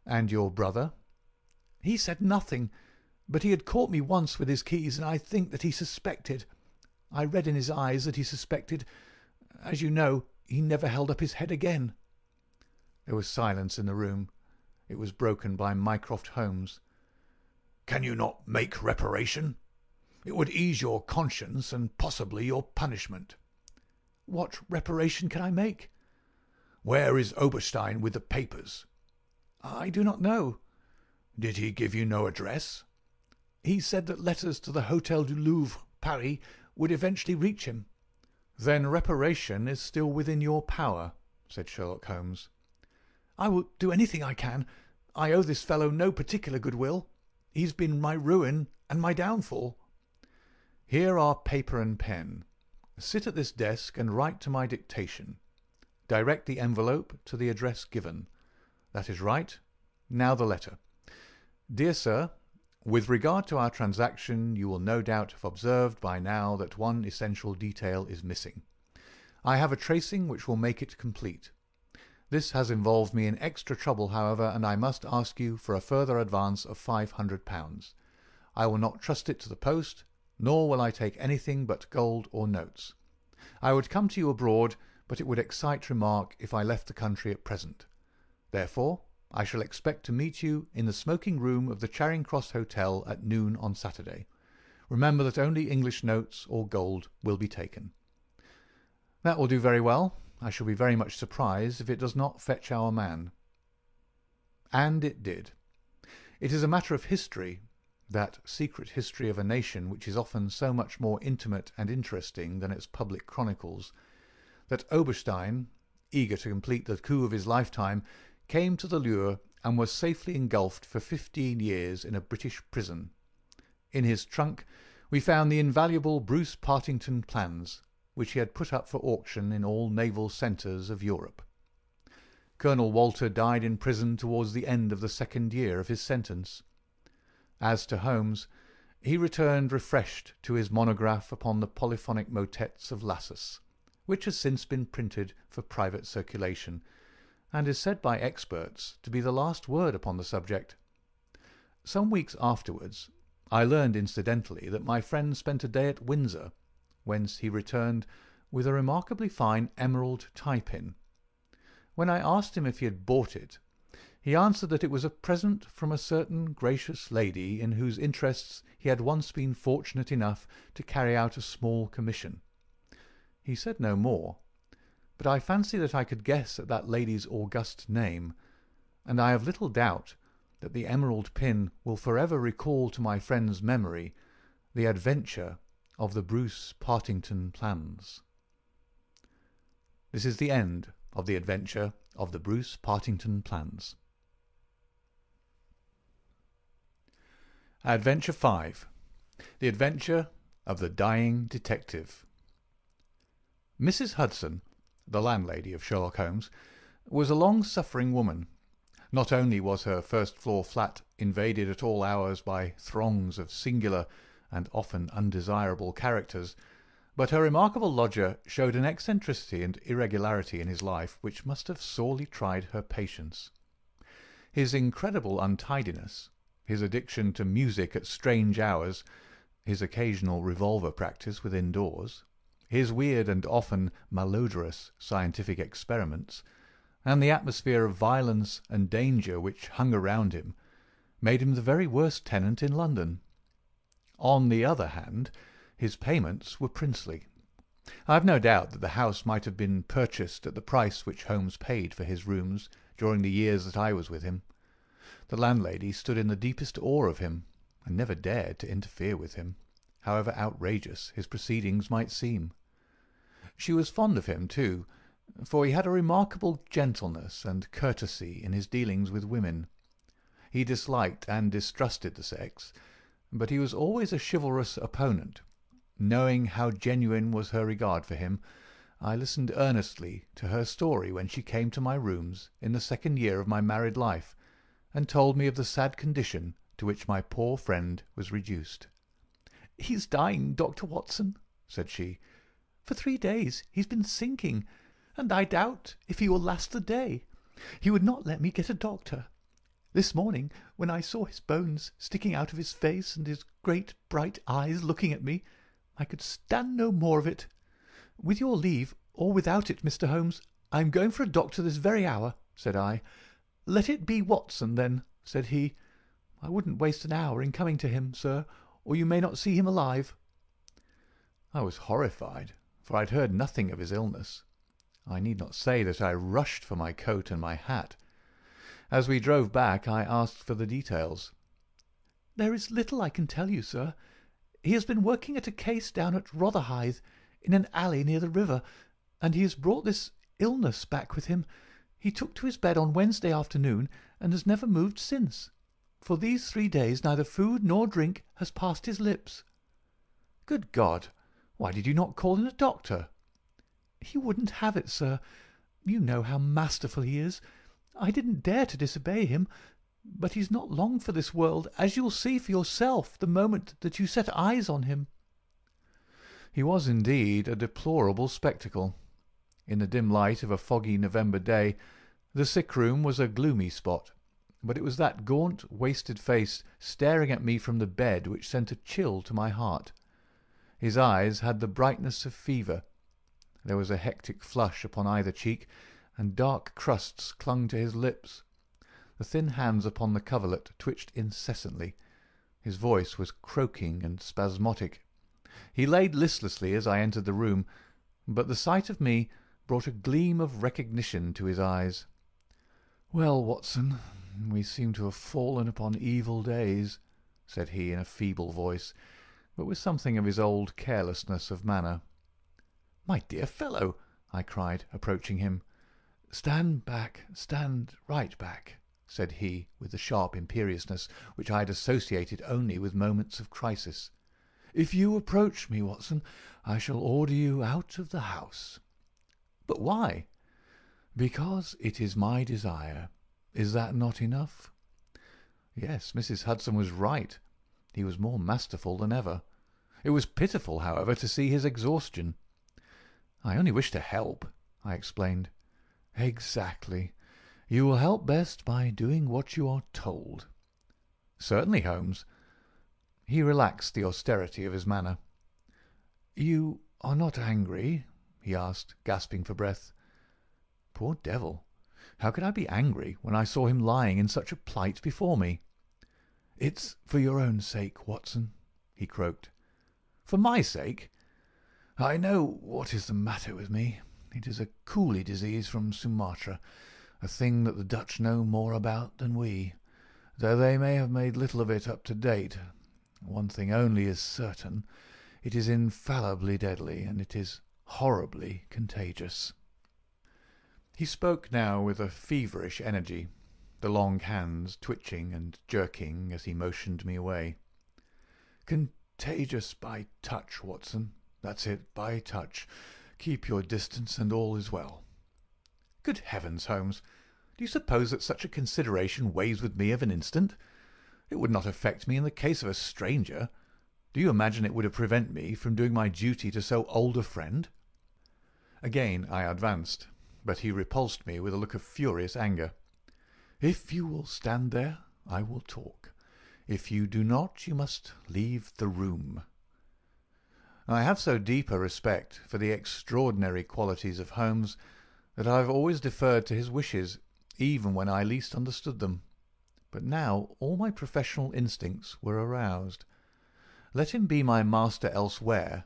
"And your brother?"
"He said nothing, but he had caught me once with his keys, and I think that he suspected. I read in his eyes that he suspected. As you know, he never held up his head again."
There was silence in the room. It was broken by Mycroft Holmes.
"Can you not make reparation? It would ease your conscience and possibly your punishment." "What reparation can I make?" "Where is Oberstein with the papers?" "I do not know." "Did he give you no address?" "He said that letters to the Hotel du Louvre, Paris, would eventually reach him."
"Then reparation is still within your power," said Sherlock Holmes.
"I will do anything I can. I owe this fellow no particular goodwill. He's been my ruin and my downfall."
"Here are paper and pen. Sit at this desk and write to my dictation. Direct the envelope to the address given. That is right. Now the letter. Dear Sir, with regard to our transaction, you will no doubt have observed by now that one essential detail is missing. I have a tracing which will make it complete. This has involved me in extra trouble, however, and I must ask you for a further advance of £500. I will not trust it to the post, nor will I take anything but gold or notes. I would come to you abroad, but it would excite remark if I left the country at present. Therefore, I shall expect to meet you in the smoking room of the Charing Cross Hotel at noon on Saturday. Remember that only English notes or gold will be taken. That will do very well. I shall be very much surprised if it does not fetch our man. And it did. It is a matter of history, that secret history of a nation which is often so much more intimate and interesting than its public chronicles, that Oberstein, eager to complete the coup of his lifetime, came to the lure and was safely engulfed for 15 years in a British prison. In his trunk we found the invaluable Bruce-Partington plans, which he had put up for auction in all naval centres of Europe. Colonel Walter died in prison towards the end of the second year of his sentence. As to Holmes, he returned refreshed to his monograph upon the polyphonic motets of Lassus, which has since been printed for private circulation, and is said by experts to be the last word upon the subject. Some weeks afterwards, I learned incidentally that my friend spent a day at Windsor, whence he returned with a remarkably fine emerald tie-pin. When I asked him if he had bought it, he answered that it was a present from a certain gracious lady in whose interests he had once been fortunate enough to carry out a small commission. He said no more, but I fancy that I could guess at that lady's august name, and I have little doubt that the emerald pin will forever recall to my friend's memory the adventure of the Bruce-Partington plans. This is the end of the adventure of the Bruce-Partington plans. Adventure 5. The Adventure of the Dying Detective. Mrs. Hudson, the landlady of Sherlock Holmes, was a long-suffering woman. Not only was her first-floor flat invaded at all hours by throngs of singular and often undesirable characters, but her remarkable lodger showed an eccentricity and irregularity in his life which must have sorely tried her patience. His incredible untidiness, his addiction to music at strange hours, his occasional revolver practice within doors, his weird and often malodorous scientific experiments, and the atmosphere of violence and danger which hung around him, made him the very worst tenant in London. On the other hand, his payments were princely. I have no doubt that the house might have been purchased at the price which Holmes paid for his rooms during the years that I was with him. The landlady stood in the deepest awe of him, and never dared to interfere with him, however outrageous his proceedings might seem. She was fond of him, too, for he had a remarkable gentleness and courtesy in his dealings with women. He disliked and distrusted the sex, but he was always a chivalrous opponent. Knowing how genuine was her regard for him, I listened earnestly to her story when she came to my rooms in the second year of my married life, and told me of the sad condition to which my poor friend was reduced. "He's dying, Dr. Watson," said she. "For 3 days he's been sinking, and I doubt if he will last the day. He would not let me get a doctor. This morning, when I saw his bones sticking out of his face and his great bright eyes looking at me, I could stand no more of it. With your leave, or without it, Mr. Holmes, I am going for a doctor this very hour," said I. "Let it be Watson, then," said he. "I wouldn't waste an hour in coming to him, sir, or you may not see him alive." I was horrified, for I had heard nothing of his illness. I need not say that I rushed for my coat and my hat. As we drove back, I asked for the details. "There is little I can tell you, sir. He has been working at a case down at Rotherhithe, in an alley near the river, and he has brought this illness back with him. He took to his bed on Wednesday afternoon, and has never moved since. For these 3 days neither food nor drink has passed his lips." "Good God! Why did you not call in a doctor?" "He wouldn't have it, sir. You know how masterful he is.
I didn't dare to disobey him, but he's not long for this world, as you'll see for yourself the moment that you set eyes on him."
He was indeed a deplorable spectacle. In the dim light of a foggy November day, the sick-room was a gloomy spot, but it was that gaunt, wasted face staring at me from the bed which sent a chill to my heart. His eyes had the brightness of fever. There was a hectic flush upon either cheek, and dark crusts clung to his lips. The thin hands upon the coverlet twitched incessantly. His voice was croaking and spasmodic. He laid listlessly as I entered the room, but the sight of me brought a gleam of recognition to his eyes. "Well, Watson, we seem to have fallen upon evil days," said he in a feeble voice, but with something of his old carelessness of manner. "My dear fellow," I cried, approaching him. "Stand back, stand right back," said he, with the sharp imperiousness which I had associated only with moments of crisis. "If you approach me, Watson, I shall order you out of the house." "But why?" "Because it is my desire. Is that not enough?" Yes, Mrs. Hudson was right. He was more masterful than ever. It was pitiful, however, to see his exhaustion. "I only wish to help," I explained. "Exactly. You will help best by doing what you are told." "Certainly, Holmes." He relaxed the austerity of his manner. "You are not angry?" he asked, gasping for breath. Poor devil! How could I be angry when I saw him lying in such a plight before me? "It's for your own sake, Watson," he croaked. "For my sake?" "I know what is the matter with me. It is a coolie disease from Sumatra, a thing that the Dutch know more about than we, though they may have made little of it up to date. One thing only is certain. It is infallibly deadly, and it is horribly contagious." He spoke now with a feverish energy, the long hands twitching and jerking as he motioned me away. "Contagious by touch, Watson. That's it, by touch. Keep your distance and all is well." "Good heavens, Holmes! Do you suppose that such a consideration weighs with me of an instant? It would not affect me in the case of a stranger. Do you imagine it would prevent me from doing my duty to so old a friend?" Again I advanced, but he repulsed me with a look of furious anger. "If you will stand there, I will talk. If you do not, you must leave the room." I have so deep a respect for the extraordinary qualities of Holmes that I have always deferred to his wishes, even when I least understood them. But now all my professional instincts were aroused. Let him be my master elsewhere,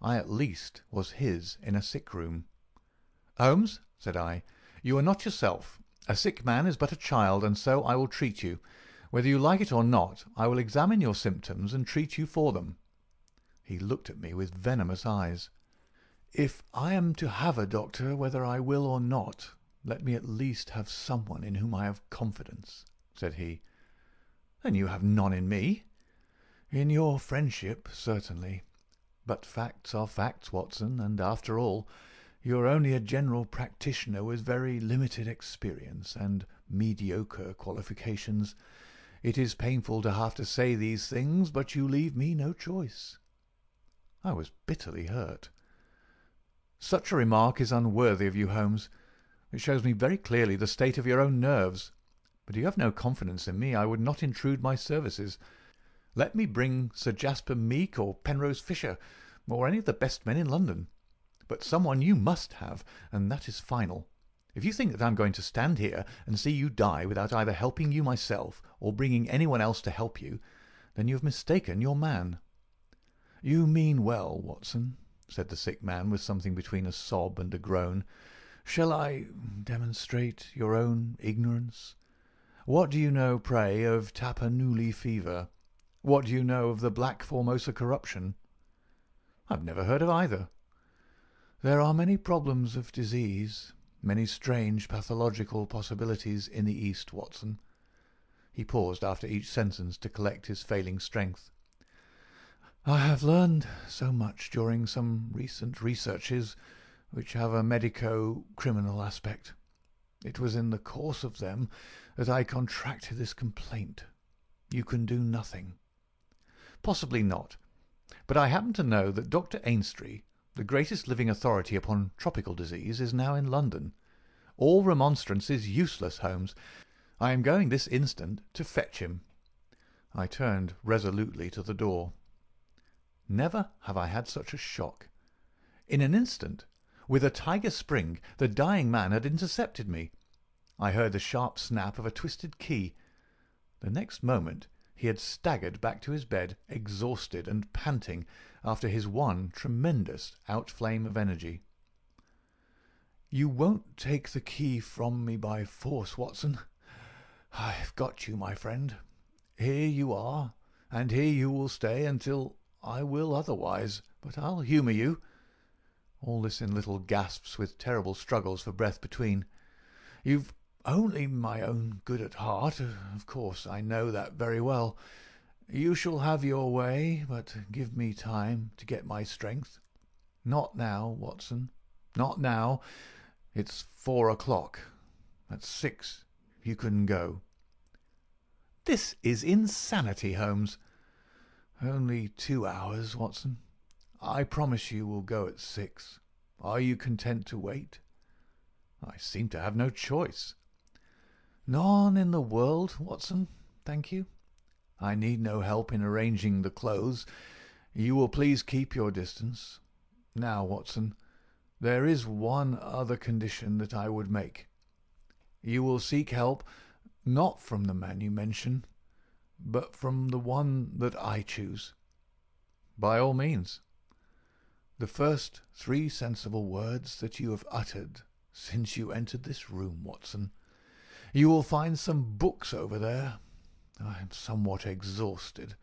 I at least was his in a sick-room. "Holmes," said I, "you are not yourself. A sick man is but a child, and so I will treat you. Whether you like it or not, I will examine your symptoms and treat you for them." He looked at me with venomous eyes. "If I am to have a doctor, whether I will or not, let me at least have someone in whom I have confidence," said he. "Then you have none in me?" "In your friendship, certainly. But facts are facts, Watson, and after all, you are only a general practitioner with very limited experience and mediocre qualifications. It is painful to have to say these things, but you leave me no choice." I was bitterly hurt. "Such a remark is unworthy of you, Holmes. It shows me very clearly the state of your own nerves. But you have no confidence in me. I would not intrude my services. Let me bring Sir Jasper Meek or Penrose Fisher, or any of the best men in London. But someone you must have, and that is final. If you think that I am going to stand here and see you die without either helping you myself or bringing anyone else to help you, then you have mistaken your man." "You mean well, Watson," said the sick man with something between a sob and a groan. "Shall I demonstrate your own ignorance? What do you know, pray, of Tapanuli fever? What do you know of the Black Formosa corruption?" "I have never heard of either." "There are many problems of disease, many strange pathological possibilities in the East, Watson." He paused after each sentence to collect his failing strength. "I have learned so much during some recent researches which have a medico-criminal aspect.
It was in the course of them that I contracted this complaint. You can do nothing."
"Possibly not. But I happen to know that Dr. Ainstree, the greatest living authority upon tropical disease, is now in London. All remonstrance is useless, Holmes. I am going this instant to fetch him." I turned resolutely to the door. Never have I had such a shock. In an instant, with a tiger spring, the dying man had intercepted me. I heard the sharp snap of a twisted key. The next moment he had staggered back to his bed, exhausted and panting after his one tremendous outflame of energy.
"You won't take the key from me by force, Watson. I've got you, my friend. Here you are, and here you will stay until I will otherwise. But I'll humour you."
All this in little gasps, with terrible struggles for breath between.
"You've only my own good at heart. Of course, I know that very well. You shall have your way, but give me time to get my strength. Not now, Watson, not now. It's 4 o'clock. At 6 you can go."
"This is insanity, Holmes."
"Only 2 hours, Watson. I promise you will go at 6. Are you content to wait?"
"I seem to have no choice."
"None in the world, Watson, thank you. I need no help in arranging the clothes. You will please keep your distance. Now, Watson, there is one other condition that I would make. You will seek help not from the man you mention, but from the one that I choose."
"By all means."
"The first 3 sensible words that you have uttered since you entered this room, Watson. You will find some books over there. I am somewhat exhausted.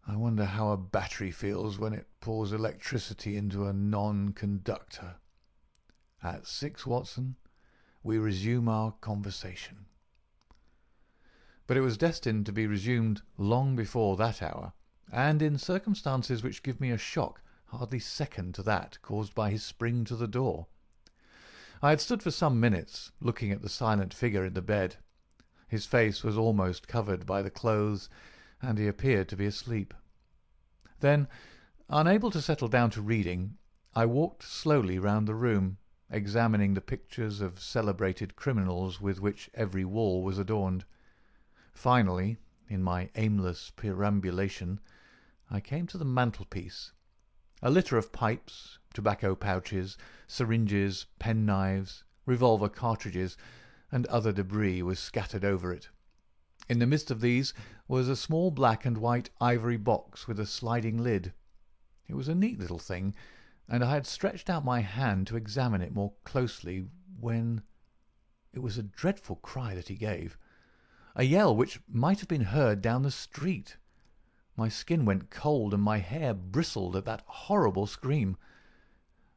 I wonder how a battery feels when it pours electricity into a non-conductor. At 6, Watson, we resume our conversation."
But it was destined to be resumed long before that hour, and in circumstances which give me a shock hardly second to that caused by his spring to the door. I had stood for some minutes looking at the silent figure in the bed. His face was almost covered by the clothes, and he appeared to be asleep. Then, unable to settle down to reading, I walked slowly round the room, examining the pictures of celebrated criminals with which every wall was adorned. Finally, in my aimless perambulation, I came to the mantelpiece. A litter of pipes, tobacco pouches, syringes, penknives, revolver cartridges, and other debris was scattered over it. In the midst of these was a small black and white ivory box with a sliding lid. It was a neat little thing, and I had stretched out my hand to examine it more closely when it was a dreadful cry that he gave, a yell which might have been heard down the street. My skin went cold and my hair bristled at that horrible scream.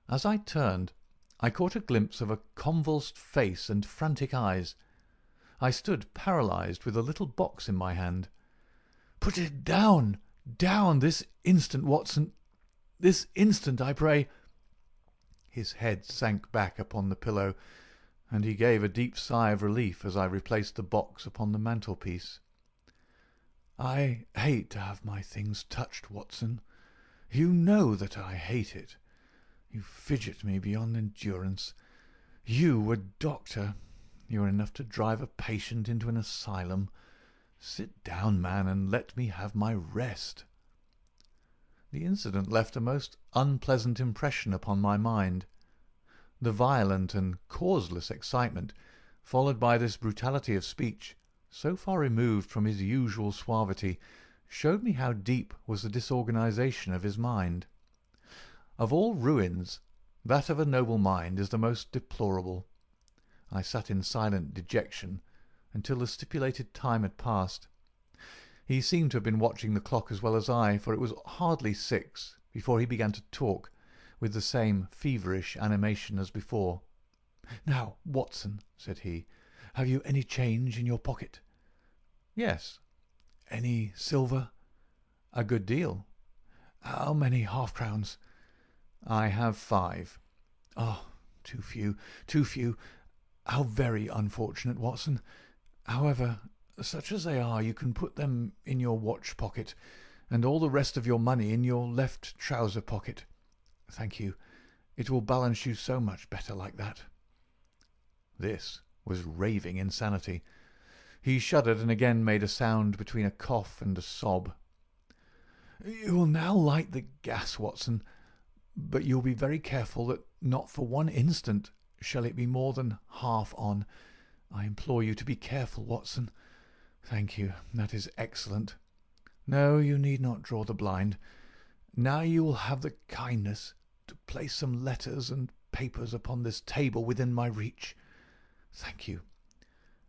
As I turned, I caught a glimpse of a convulsed face and frantic eyes. I stood paralysed with a little box in my hand.
"Put it down, down, this instant, Watson. This instant, I pray."
His head sank back upon the pillow, and he gave a deep sigh of relief as I replaced the box upon the mantelpiece.
"I hate to have my things touched, Watson. You know that I hate it. You fidget me beyond endurance. You, a doctor, you are enough to drive a patient into an asylum. Sit down, man, and let me have my rest."
The incident left a most unpleasant impression upon my mind. The violent and causeless excitement, followed by this brutality of speech, so far removed from his usual suavity, showed me how deep was the disorganization of his mind. Of all ruins, that of a noble mind is the most deplorable. I sat in silent dejection until the stipulated time had passed. He seemed to have been watching the clock as well as I, for it was hardly 6 before he began to talk, with the same feverish animation as before.
"Now, Watson," said he, "have you any change in your pocket?"
"Yes."
"Any silver?"
"A good deal."
"How many half-crowns?"
"I have 5.
"Oh, too few, too few.
How very unfortunate, Watson. However, such as they are, you can put them in your watch pocket, and all the rest of your money in your left trouser pocket. Thank you. It will balance you so much better like that."
This was raving insanity. He shuddered and again made a sound between a cough and a sob.
"You will now light the gas, Watson, but you will be very careful that not for one instant shall it be more than half on. I implore you to be careful, Watson. Thank you. That is excellent. No, you need not draw the blind. Now you will have the kindness to place some letters and papers upon this table within my reach. Thank you.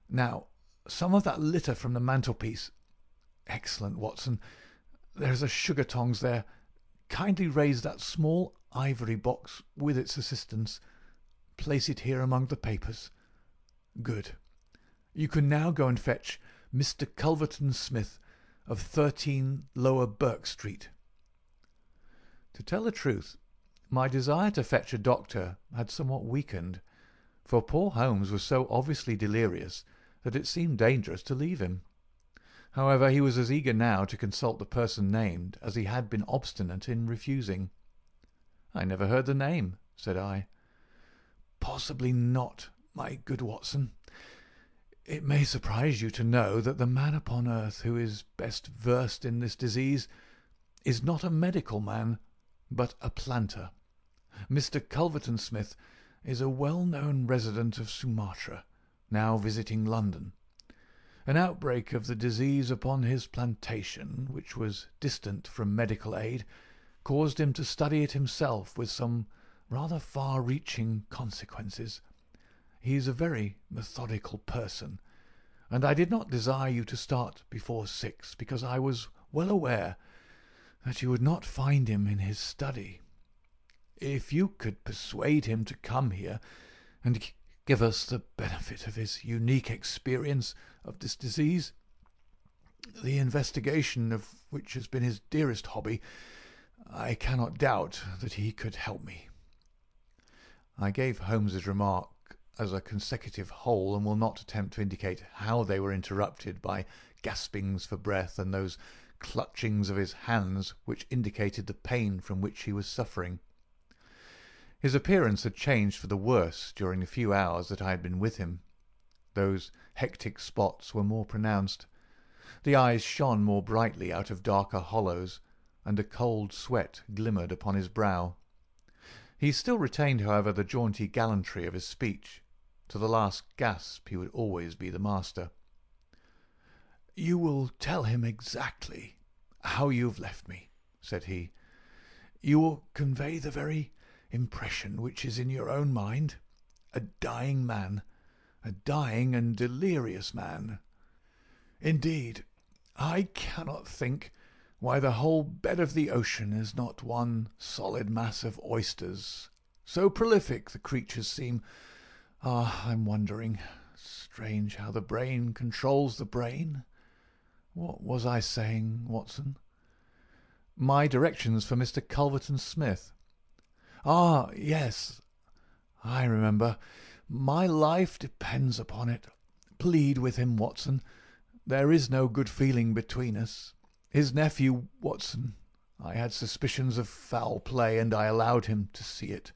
Now, some of that litter from the mantelpiece. Excellent, Watson. There is a sugar tongs there. Kindly raise that small ivory box with its assistance. Place it here among the papers. Good. You can now go and fetch Mr. Culverton Smith of 13 Lower Burke Street." To tell the truth, my desire to fetch a doctor had somewhat weakened, for poor Holmes was so obviously delirious that it seemed dangerous to leave him. However, he was as eager now to consult the person named as he had been obstinate in refusing. "I never heard the name," said I. "Possibly not, my good Watson. It may surprise you to know that the man upon earth who is best versed in this disease is not a medical man, but a planter. Mr. Culverton Smith is a well-known resident of Sumatra, now visiting London. An outbreak of the disease upon his plantation, which was distant from medical aid, caused him to study it himself with some rather far-reaching consequences. He is a very methodical person, and I did not desire you to start before 6, because I was well aware that you would not find him in his study. If you could persuade him to come here and give us the benefit of his unique experience of this disease, the investigation of which has been his dearest hobby, I cannot doubt that he could help me." I gave Holmes's remark as a consecutive whole, and will not attempt to indicate how they were interrupted by gaspings for breath and those clutchings of his hands which indicated the pain from which he was suffering. His appearance had changed for the worse during the few hours that I had been with him. Those hectic spots were more pronounced. The eyes shone more brightly out of darker hollows, and a cold sweat glimmered upon his brow. He still retained, however, the jaunty gallantry of his speech. To the last gasp he would always be the master. "You will tell him exactly how you have left me," said he. "You will convey the very impression which is in your own mind. A dying man, a dying and delirious man. Indeed, I cannot think why the whole bed of the ocean is not one solid mass of oysters. So prolific the creatures seem. I'm wondering. Strange how the brain controls the brain. What was I saying, Watson?" "My directions for Mr. Culverton Smith." Yes, I remember. My life depends upon it. Plead with him, Watson. There is no good feeling between us. His nephew, Watson, I had suspicions of foul play, and I allowed him to see it.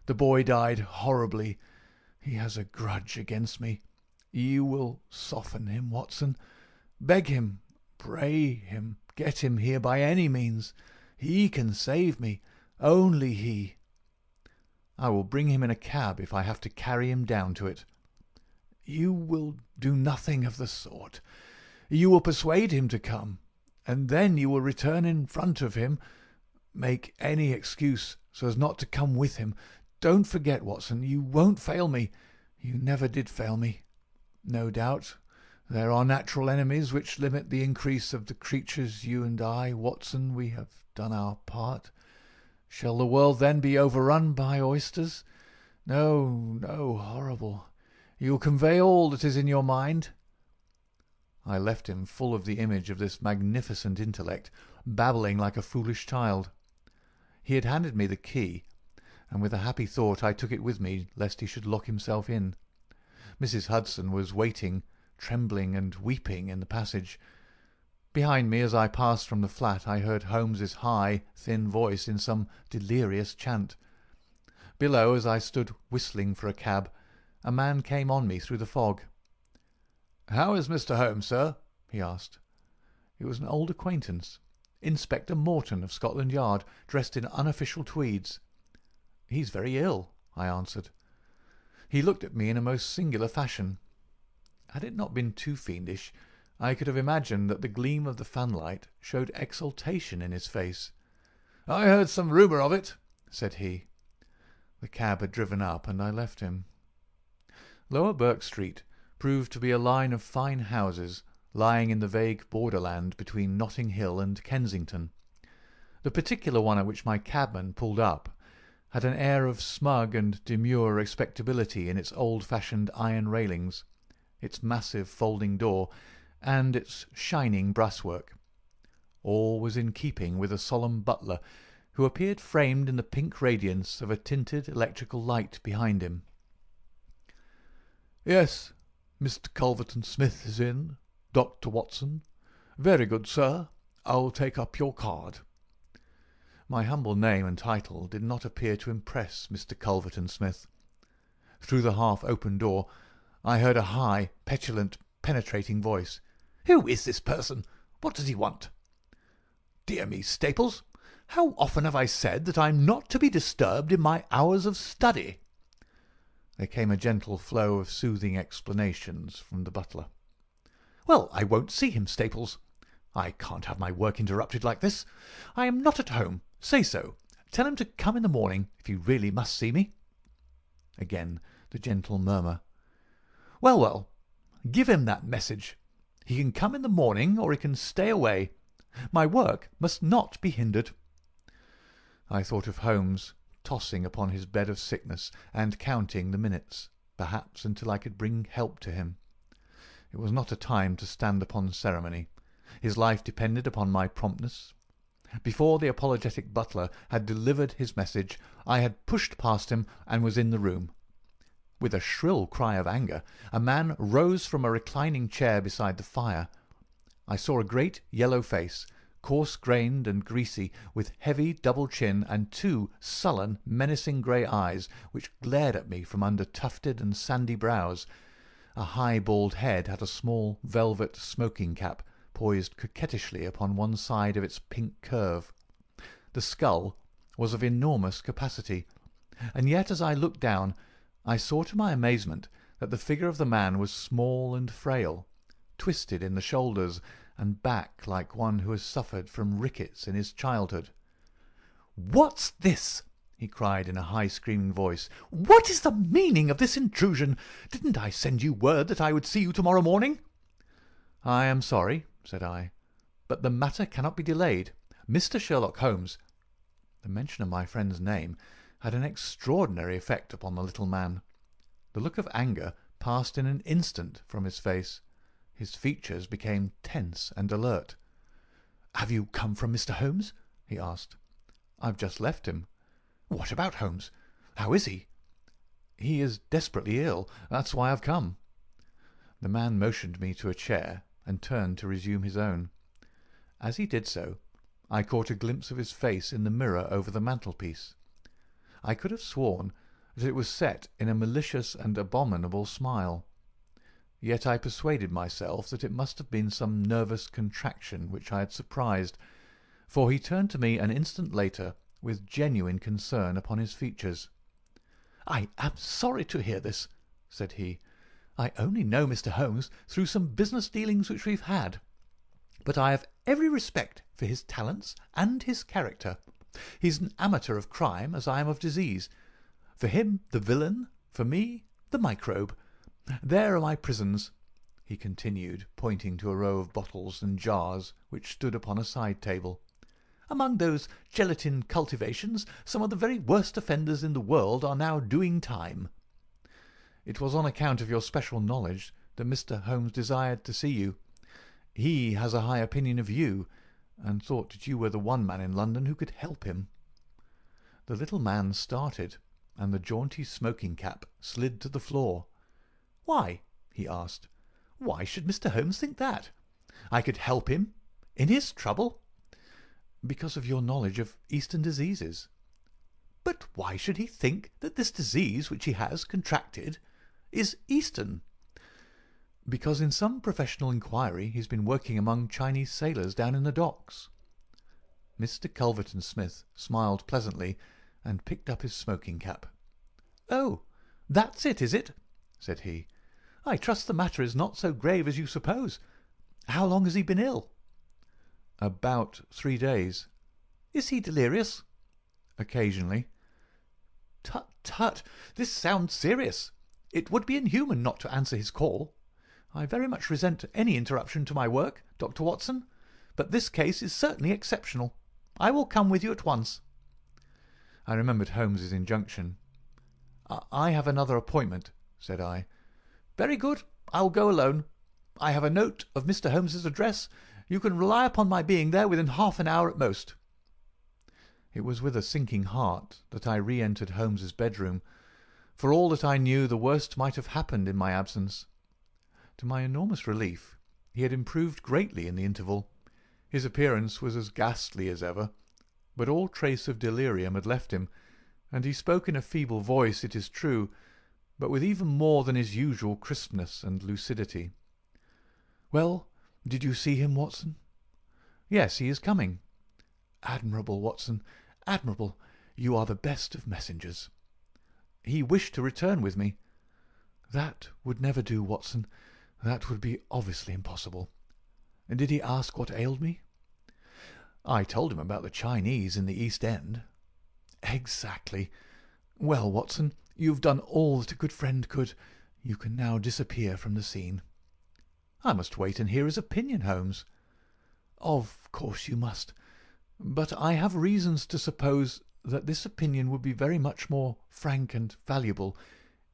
The boy died horribly. He has a grudge against me. You will soften him, Watson. Beg him, pray him, get him here by any means. He can save me. Only he. I will bring him in a cab if I have to carry him down to it." "You will do nothing of the sort. You will persuade him to come, and then you will return in front of him. Make any excuse so as not to come with him. Don't forget, Watson, you won't fail me. You never did fail me. No doubt there are natural enemies which limit the increase of the creatures. You and I, Watson, we have done our part. Shall the world then be overrun by oysters? No, no, horrible. You will convey all that is in your mind." I left him full of the image of this magnificent intellect, babbling like a foolish child. He had handed me the key, and with a happy thought I took it with me, lest he should lock himself in. Mrs. Hudson was waiting, trembling and weeping, in the passage. Behind me, as I passed from the flat, I heard Holmes's high, thin voice in some delirious chant. Below, as I stood whistling for a cab, a man came on me through the fog. "How is Mr. Holmes, sir?" he asked. It was an old acquaintance, Inspector Morton of Scotland Yard, dressed in unofficial tweeds. "He's very ill," I answered. He looked at me in a most singular fashion. Had it not been too fiendish, I could have imagined that the gleam of the fanlight showed exultation in his face. "I heard some rumour of it," said he. The cab had driven up, and I left him. Lower Burke Street proved to be a line of fine houses lying in the vague borderland between Notting Hill and Kensington. The particular one at which my cabman pulled up had an air of smug and demure respectability in its old-fashioned iron railings, its massive folding door, and its shining brasswork. All was in keeping with a solemn butler, who appeared framed in the pink radiance of a tinted electrical light behind him. "Yes, Mr. Culverton-Smith is in, Dr. Watson. Very good, sir. I'll take up your card." My humble name and title did not appear to impress Mr. Culverton-Smith. Through the half-open door I heard a high, petulant, penetrating voice. "Who is this person? What does he want?" "Dear me, Staples, how often have I said that I'm not to be disturbed in my hours of study?" There came a gentle flow of soothing explanations from the butler. "Well, I won't see him, Staples. I can't have my work interrupted like this. I am not at home. Say so. Tell him to come in the morning if he really must see me." Again the gentle murmur. "Well, well, give him that message. He can come in the morning or he can stay away. My work must not be hindered." I thought of Holmes, tossing upon his bed of sickness and counting the minutes, perhaps until I could bring help to him. It was not a time to stand upon ceremony. His life depended upon my promptness. Before the apologetic butler had delivered his message, I had pushed past him and was in the room. With a shrill cry of anger, a man rose from a reclining chair beside the fire. I saw a great yellow face, coarse-grained and greasy, with heavy double chin and two sullen, menacing grey eyes which glared at me from under tufted and sandy brows. A high bald head had a small velvet smoking cap poised coquettishly upon one side of its pink curve. The skull was of enormous capacity, and yet as I looked down I saw to my amazement that the figure of the man was small and frail, twisted in the shoulders and back like one who has suffered from rickets in his childhood. "What's this?" he cried in a high screaming voice. "What is the meaning of this intrusion? Didn't I send you word that I would see you tomorrow morning?" "I am sorry," said I, "but the matter cannot be delayed. Mr. Sherlock Holmes—" The mention of my friend's name had an extraordinary effect upon the little man. The look of anger passed in an instant from his face. His features became tense and alert. "Have you come from Mr. Holmes?" he asked. "I've just left him." "What about Holmes? How is he?" "He is desperately ill. That's why I've come." The man motioned me to a chair and turned to resume his own. As he did so, I caught a glimpse of his face in the mirror over the mantelpiece. I could have sworn that it was set in a malicious and abominable smile. Yet I persuaded myself that it must have been some nervous contraction which I had surprised, for he turned to me an instant later with genuine concern upon his features. "I am sorry to hear this," said he. "I only know Mr. Holmes through some business dealings which we've had. But I have every respect for his talents and his character. He's an amateur of crime, as I am of disease. For him, the villain; for me, the microbe. There are my prisons," he continued, pointing to a row of bottles and jars which stood upon a side table. "Among those gelatin cultivations, some of the very worst offenders in the world are now doing time." "It was on account of your special knowledge that Mr. Holmes desired to see you. He has a high opinion of you, and thought that you were the one man in London who could help him." The little man started, and the jaunty smoking cap slid to the floor. "Why?" he asked. "Why should Mr. Holmes think that? I could help him in his trouble." "Because of your knowledge of Eastern diseases." "But why should he think that this disease which he has contracted is Eastern?" "Because in some professional inquiry he's been working among Chinese sailors down in the docks." Mr. Culverton-Smith smiled pleasantly and picked up his smoking cap. "Oh, that's it, is it?" said he. "I trust the matter is not so grave as you suppose. How long has he been ill?" "About 3 days." "Is he delirious?" "Occasionally." "Tut, tut! This sounds serious. It would be inhuman not to answer his call. I very much resent any interruption to my work, Dr. Watson, but this case is certainly exceptional. I will come with you at once." I remembered Holmes's injunction. "I have another appointment," said I. "Very good. I will go alone. I have a note of Mr. Holmes's address. You can rely upon my being there within half an hour at most." It was with a sinking heart that I re-entered Holmes's bedroom. For all that I knew, the worst might have happened in my absence. To my enormous relief, he had improved greatly in the interval. His appearance was as ghastly as ever, but all trace of delirium had left him, and he spoke in a feeble voice, it is true, but with even more than his usual crispness and lucidity. "Well, did you see him, Watson?" "Yes, he is coming." "Admirable, Watson, admirable. You are the best of messengers." "He wished to return with me." "That would never do, Watson. That would be obviously impossible. Did he ask what ailed me?" "I told him about the Chinese in the East End." "Exactly. Well, Watson, you've done all that a good friend could. You can now disappear from the scene." "I must wait and hear his opinion, Holmes." "Of course you must. But I have reasons to suppose that this opinion would be very much more frank and valuable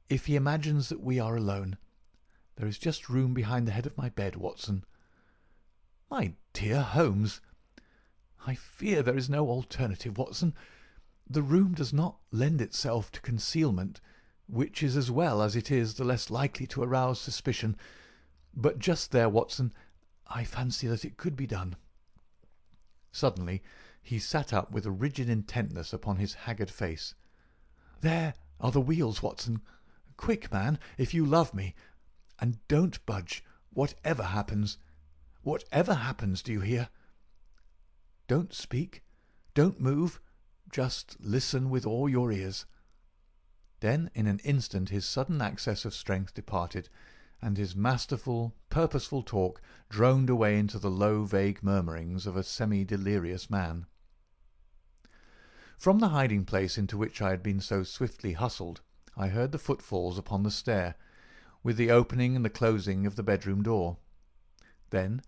if he imagines that we are alone. There is just room behind the head of my bed, Watson." "My dear Holmes!" "I fear there is no alternative, Watson. The room does not lend itself to concealment, which is as well as it is the less likely to arouse suspicion. But just there, Watson, I fancy that it could be done." Suddenly he sat up with a rigid intentness upon his haggard face. "There are the wheels, Watson. Quick, man, if you love me. And don't budge, whatever happens. Whatever happens, do you hear? Don't speak. Don't move. Just listen with all your ears." Then in an instant his sudden access of strength departed, and his masterful, purposeful talk droned away into the low, vague murmurings of a semi-delirious man. From the hiding-place into which I had been so swiftly hustled, I heard the footfalls upon the stair, with the opening and the closing of the bedroom door. Then,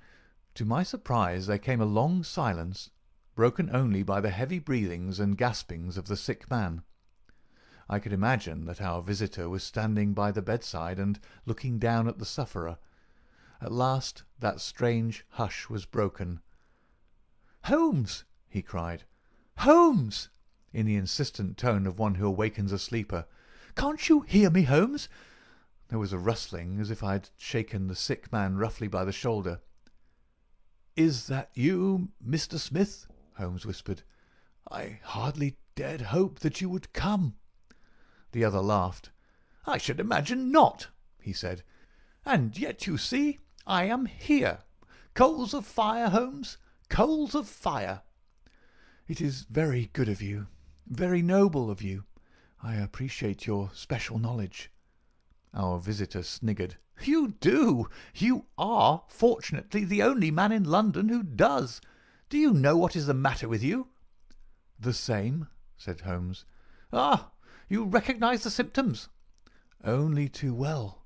to my surprise, there came a long silence, broken only by the heavy breathings and gaspings of the sick man. I could imagine that our visitor was standing by the bedside and looking down at the sufferer. At last that strange hush was broken. "Holmes!" he cried. "Holmes!" in the insistent tone of one who awakens a sleeper. "Can't you hear me, Holmes?" There was a rustling, as if I had shaken the sick man roughly by the shoulder. "Is that you, Mr. Smith?" Holmes whispered. "I hardly dared hope that you would come." The other laughed. "I should imagine not," he said. "And yet, you see, I am here. Coals of fire, Holmes, coals of fire." "It is very good of you, very noble of you. I appreciate your special knowledge." Our visitor sniggered. "You do. You are, fortunately, the only man in London who does. Do you know what is the matter with you?" "The same," said Holmes. "Ah, you recognize the symptoms?" "Only too well."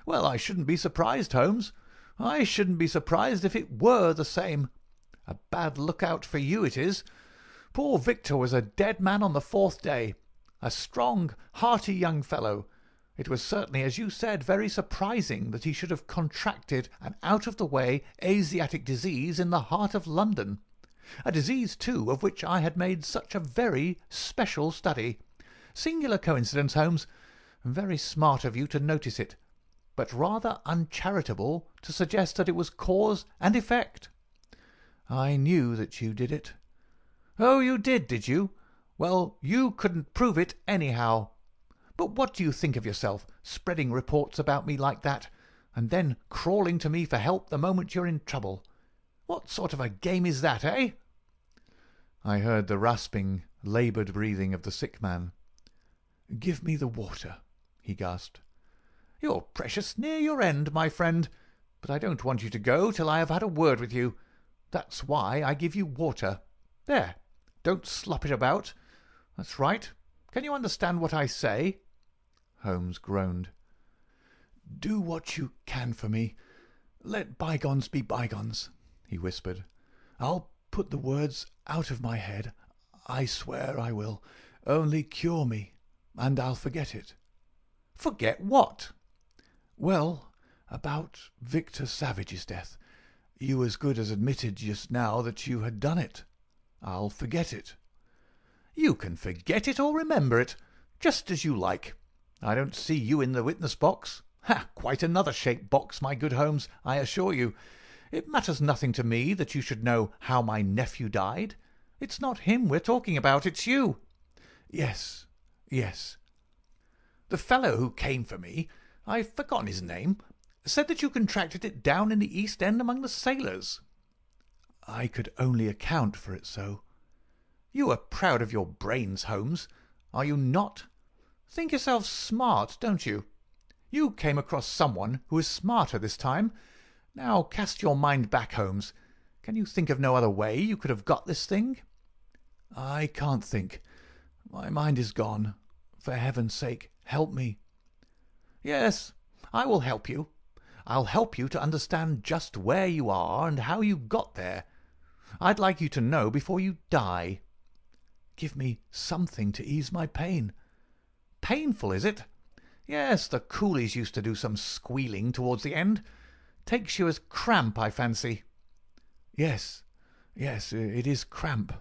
"Well, I shouldn't be surprised, Holmes. I shouldn't be surprised if it were the same. A bad lookout for you it is. Poor Victor was a dead man on the 4th day. A strong, hearty young fellow. It was certainly, as you said, very surprising that he should have contracted an out-of-the-way Asiatic disease in the heart of London. A disease, too, of which I had made such a very special study. Singular coincidence, Holmes. Very smart of you to notice it. but rather uncharitable to suggest that it was cause and effect. I knew that you did it. Oh, you did you? Well, you couldn't prove it anyhow. But what do you think of yourself, spreading reports about me like that, and then crawling to me for help the moment you're in trouble? What sort of a game is that, eh?"
I heard the rasping, laboured breathing of the sick man.
"Give me the water," he gasped.
"You're precious near your end, my friend, but I don't want you to go till I have had a word with you. That's why I give you water. There, don't slop it about. That's right. Can you understand what I say?"
Holmes groaned.
"Do what you can for me. Let bygones be bygones," he whispered. "I'll put the words out of my head. I swear I will. Only cure me, and I'll forget it."
"Forget what?"
"Well, about Victor Savage's death. You as good as admitted just now that you had done it. I'll forget it."
"You can forget it or remember it, just as you like. I don't see you in the witness box. Ha! Quite another shaped box, my good Holmes, I assure you. It matters nothing to me that you should know how my nephew died. It's not him we're talking about, it's you."
Yes.
"The fellow who came for me, I've forgotten his name, said that you contracted it down in the East End among the sailors."
"I could only account for it so."
"You are proud of your brains, Holmes, are you not? Think yourself smart, don't you? You came across someone who is smarter this time. Now cast your mind back, Holmes. Can you think of no other way you could have got this thing?"
"I can't think. My mind is gone. For heaven's sake, help me."
"Yes, I will help you. I'll help you to understand just where you are and how you got there. I'd like you to know before you die."
"Give me something to ease my pain."
"Painful, is it? Yes, the coolies used to do some squealing towards the end. Takes you as cramp, I fancy."
Yes, it is cramp."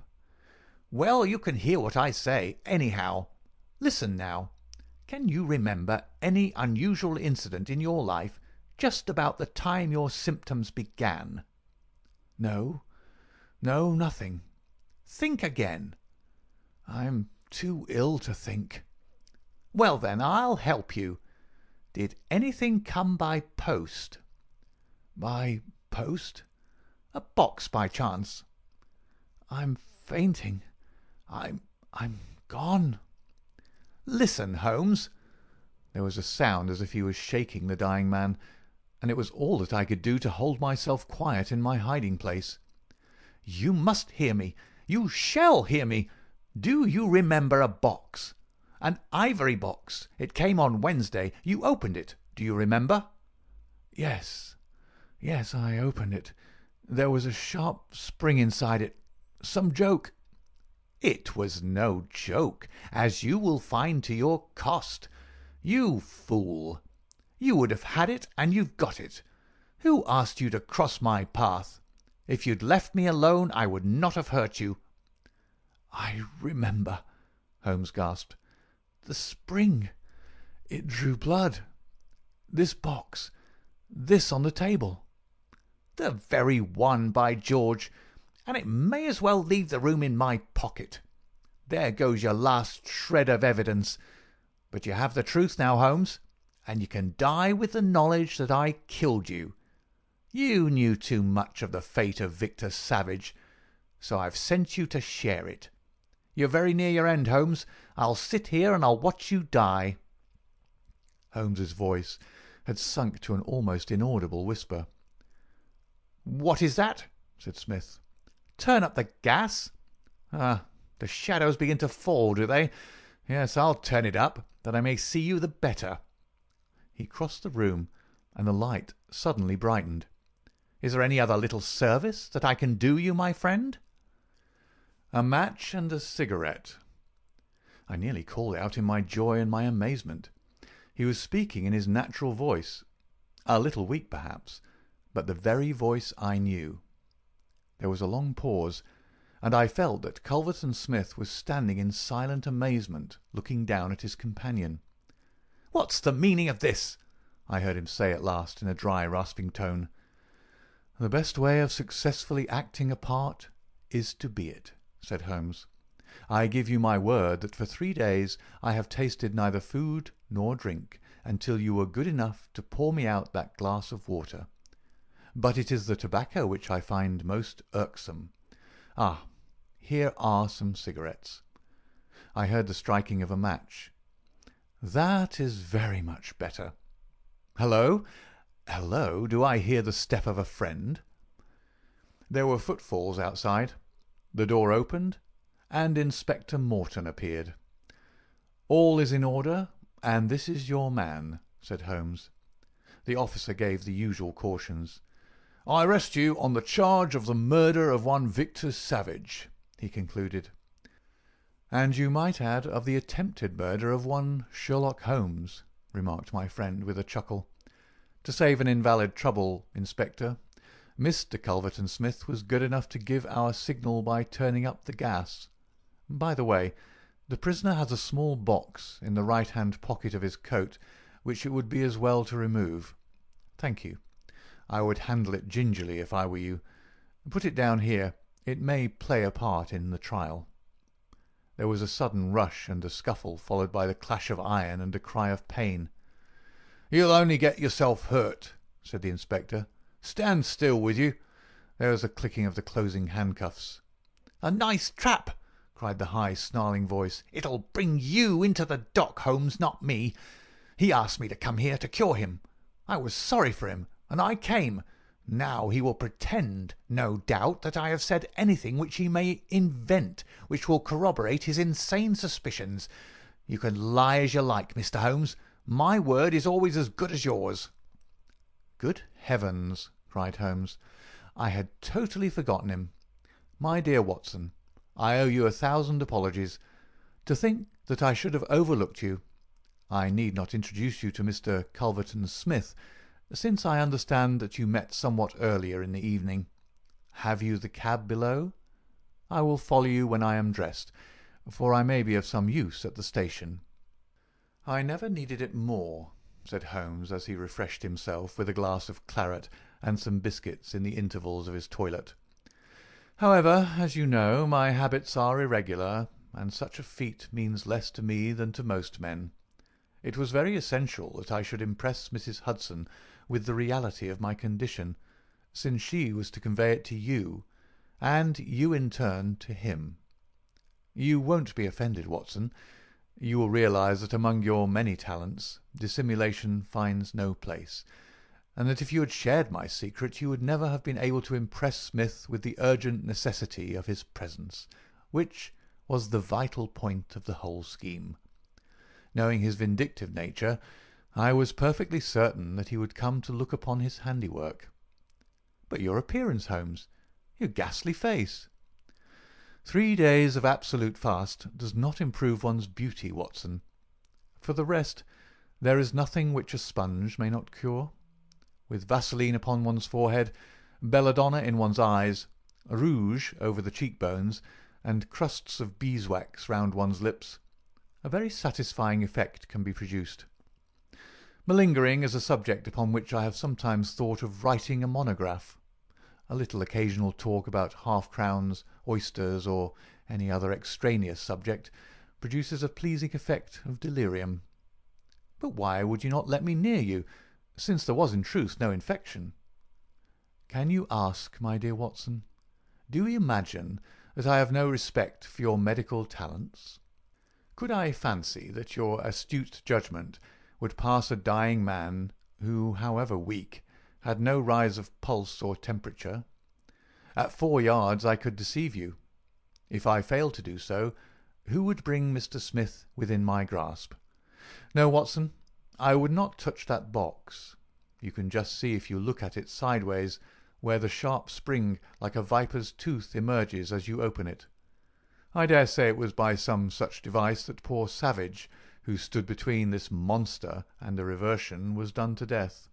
"Well, you can hear what I say, anyhow. Listen now. Can you remember any unusual incident in your life just about the time your symptoms began?"
No, nothing."
"Think again."
"I'm too ill to think."
"Well, then, I'll help you. Did anything come by post?"
"By post?"
"A box, by chance?"
"I'm fainting. I'm gone."
"Listen, Holmes."
There was a sound as if he was shaking the dying man, and it was all that I could do to hold myself quiet in my hiding place.
"You must hear me. You shall hear me. Do you remember a box? An ivory box. It came on Wednesday. You opened it. Do you remember?"
Yes, I opened it. There was a sharp spring inside it. Some joke."
"It was no joke, as you will find to your cost. You fool! You would have had it, and you've got it. Who asked you to cross my path? If you'd left me alone, I would not have hurt you."
"I remember," Holmes gasped. "The spring. It drew blood. This box. This on the table."
"The very one, by George! And it may as well leave the room in my pocket. There goes your last shred of evidence. But you have the truth now, Holmes, and you can die with the knowledge that I killed you. You knew too much of the fate of Victor Savage, so I've sent you to share it. You're very near your end, Holmes. I'll sit here and I'll watch you die."
Holmes's voice had sunk to an almost inaudible whisper.
"What is that?" said Smith. "Turn up the gas? Ah, the shadows begin to fall, do they? Yes, I'll turn it up, that I may see you the better."
He crossed the room, and the light suddenly brightened.
"Is there any other little service that I can do you, my friend?"
"A match and a cigarette." I nearly called out in my joy and my amazement. He was speaking in his natural voice, a little weak perhaps, but the very voice I knew. There was a long pause, and I felt that Culverton Smith was standing in silent amazement, looking down at his companion.
"What's the meaning of this?"
I heard him say at last in a dry, rasping tone. "The best way of successfully acting a part is to be it," said Holmes. "I give you my word that for 3 days I have tasted neither food nor drink until you were good enough to pour me out that glass of water. But it is the tobacco which I find most irksome. Ah, here are some cigarettes." I heard the striking of a match. "That is very much better. Hello! Hello! Do I hear the step of a friend?" There were footfalls outside. The door opened, and Inspector Morton appeared. "All is in order, and this is your man," said Holmes. The officer gave the usual cautions. "I arrest you on the charge of the murder of one Victor Savage," he concluded. "And you might add of the attempted murder of one Sherlock Holmes," remarked my friend with a chuckle. "To save an invalid trouble, Inspector, Mr. Culverton-Smith was good enough to give our signal by turning up the gas. By the way, the prisoner has a small box in the right-hand pocket of his coat which it would be as well to remove. Thank you. I would handle it gingerly if I were you. Put it down here. It may play a part in the trial." There was a sudden rush and a scuffle, followed by the clash of iron and a cry of pain. "You'll only get yourself hurt," said the inspector. "Stand still with you." There was a clicking of the closing handcuffs. "A nice trap!" cried the high, snarling voice. "It'll bring you into the dock, Holmes, not me. He asked me to come here to cure him. I was sorry for him, and I came. Now he will pretend, no doubt, that I have said anything which he may invent, which will corroborate his insane suspicions. You can lie as you like, Mr. Holmes. My word is always as good as yours." "Good heavens!" cried Holmes. "I had totally forgotten him. My dear Watson, I owe you 1,000 apologies. To think that I should have overlooked you. I need not introduce you to Mr. Culverton-Smith, since I understand that you met somewhat earlier in the evening. Have you the cab below? I will follow you when I am dressed, for I may be of some use at the station." "I never needed it more," said Holmes, as he refreshed himself with a glass of claret and some biscuits in the intervals of his toilet. "However, as you know, my habits are irregular, and such a feat means less to me than to most men. It was very essential that I should impress Mrs. Hudson with the reality of my condition, since she was to convey it to you, and you in turn to him. You won't be offended, Watson. You will realize that among your many talents dissimulation finds no place, and that if you had shared my secret you would never have been able to impress Smith with the urgent necessity of his presence, which was the vital point of the whole scheme. Knowing his vindictive nature, I was perfectly certain that he would come to look upon his handiwork. But your appearance, Holmes, your ghastly face!" 3 days of absolute fast does not improve one's beauty, Watson. For the rest, there is nothing which a sponge may not cure. With Vaseline upon one's forehead, belladonna in one's eyes, rouge over the cheekbones, and crusts of beeswax round one's lips, a very satisfying effect can be produced. Malingering is a subject upon which I have sometimes thought of writing a monograph. A little occasional talk about half-crowns, oysters, or any other extraneous subject produces a pleasing effect of delirium. But why would you not let me near you, since there was in truth no infection? Can you ask, my dear Watson? Do you imagine that I have no respect for your medical talents? Could I fancy that your astute judgment would pass a dying man who, however weak, had no rise of pulse or temperature? At 4 yards I could deceive you. If I failed to do so, who would bring Mr. Smith within my grasp? No, Watson, I would not touch that box. You can just see if you look at it sideways where the sharp spring like a viper's tooth emerges as you open it. I dare say it was by some such device that poor Savage, who stood between this monster and a reversion, was done to death.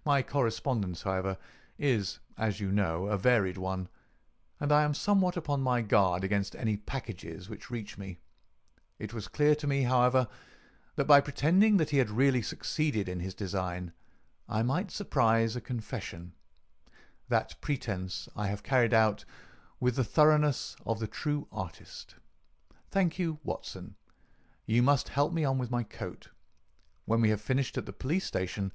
My correspondence, however, is, as you know, a varied one, and I am somewhat upon my guard against any packages which reach me. It was clear to me, however, that by pretending that he had really succeeded in his design, I might surprise a confession. That pretence I have carried out with the thoroughness of the true artist. Thank you, Watson. You must help me on with my coat. When we have finished at the police station,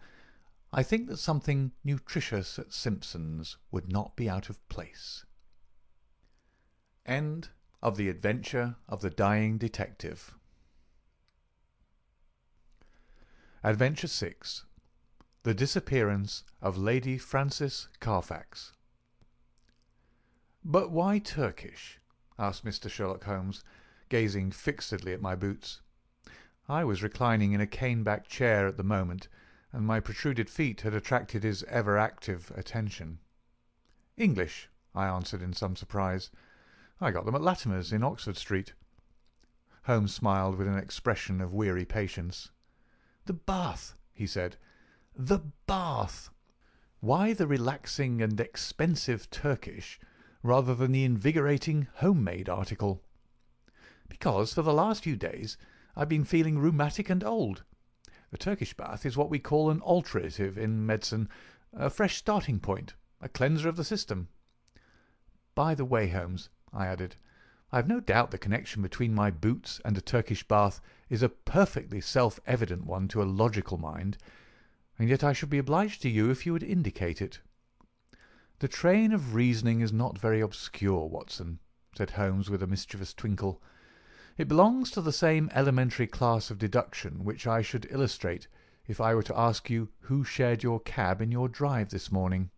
I think that something nutritious at Simpson's would not be out of place. End of The Adventure of the Dying Detective. Adventure 6. The Disappearance of Lady Frances Carfax. "But why Turkish?" asked Mr. Sherlock Holmes, gazing fixedly at my boots. I was reclining in a cane-backed chair at the moment, and my protruded feet had attracted his ever-active attention. "English," I answered in some surprise. "I got them at Latimer's in Oxford Street." Holmes smiled with an expression of weary patience. "The bath," he said. "The bath! Why the relaxing and expensive Turkish rather than the invigorating home-made article?" "Because for the last few days I've been feeling rheumatic and old. The Turkish bath is what we call an alterative in medicine, a fresh starting point, a cleanser of the system. By the way, Holmes," I added, "I have no doubt the connection between my boots and a Turkish bath is a perfectly self-evident one to a logical mind, and yet I should be obliged to you if you would indicate it." "The train of reasoning is not very obscure, Watson," said Holmes with a mischievous twinkle. "It belongs to the same elementary class of deduction which I should illustrate if I were to ask you who shared your cab in your drive this morning."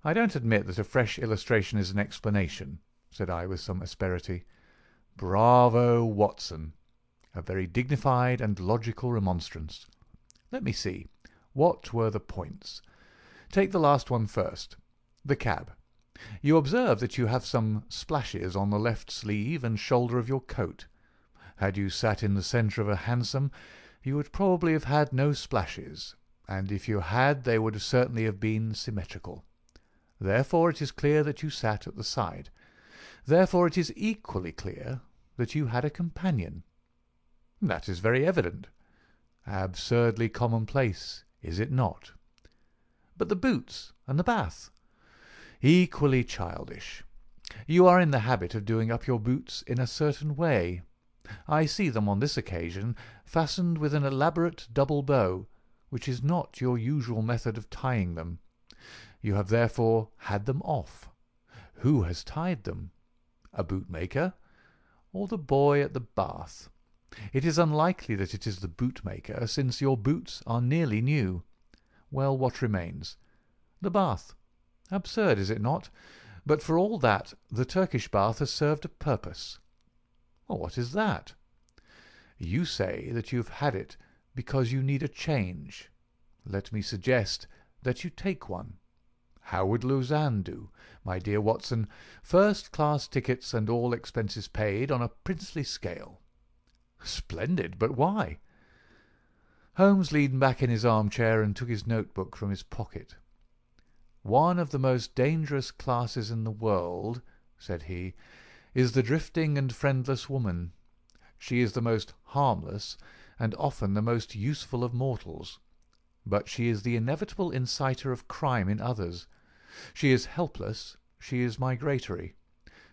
"I don't admit that a fresh illustration is an explanation," said I with some asperity. "Bravo, Watson! A very dignified and logical remonstrance. Let me see. What were the points? Take the last one first. The cab. You observe that you have some splashes on the left sleeve and shoulder of your coat. Had you sat in the centre of a hansom, you would probably have had no splashes, and if you had they would certainly have been symmetrical. Therefore it is clear that you sat at the side. Therefore it is equally clear that you had a companion. That is very evident. Absurdly commonplace, is it not? But the boots and the bath? Equally childish. You are in the habit of doing up your boots in a certain way. I see them on this occasion fastened with an elaborate double bow, which is not your usual method of tying them. You have therefore had them off. Who has tied them? A bootmaker? Or the boy at the bath? It is unlikely that it is the bootmaker, since your boots are nearly new. Well, what remains? The bath. Absurd, is it not? But for all that, the Turkish bath has served a purpose. Well, what is that? You say that you have had it because you need a change. Let me suggest that you take one. How would Lausanne do, my dear Watson? First-class tickets and all expenses paid on a princely scale. Splendid, but why? Holmes leaned back in his armchair and took his notebook from his pocket. "One of the most dangerous classes in the world," said he, "is the drifting and friendless woman. She is the most harmless and often the most useful of mortals. But she is the inevitable inciter of crime in others. She is helpless, she is migratory.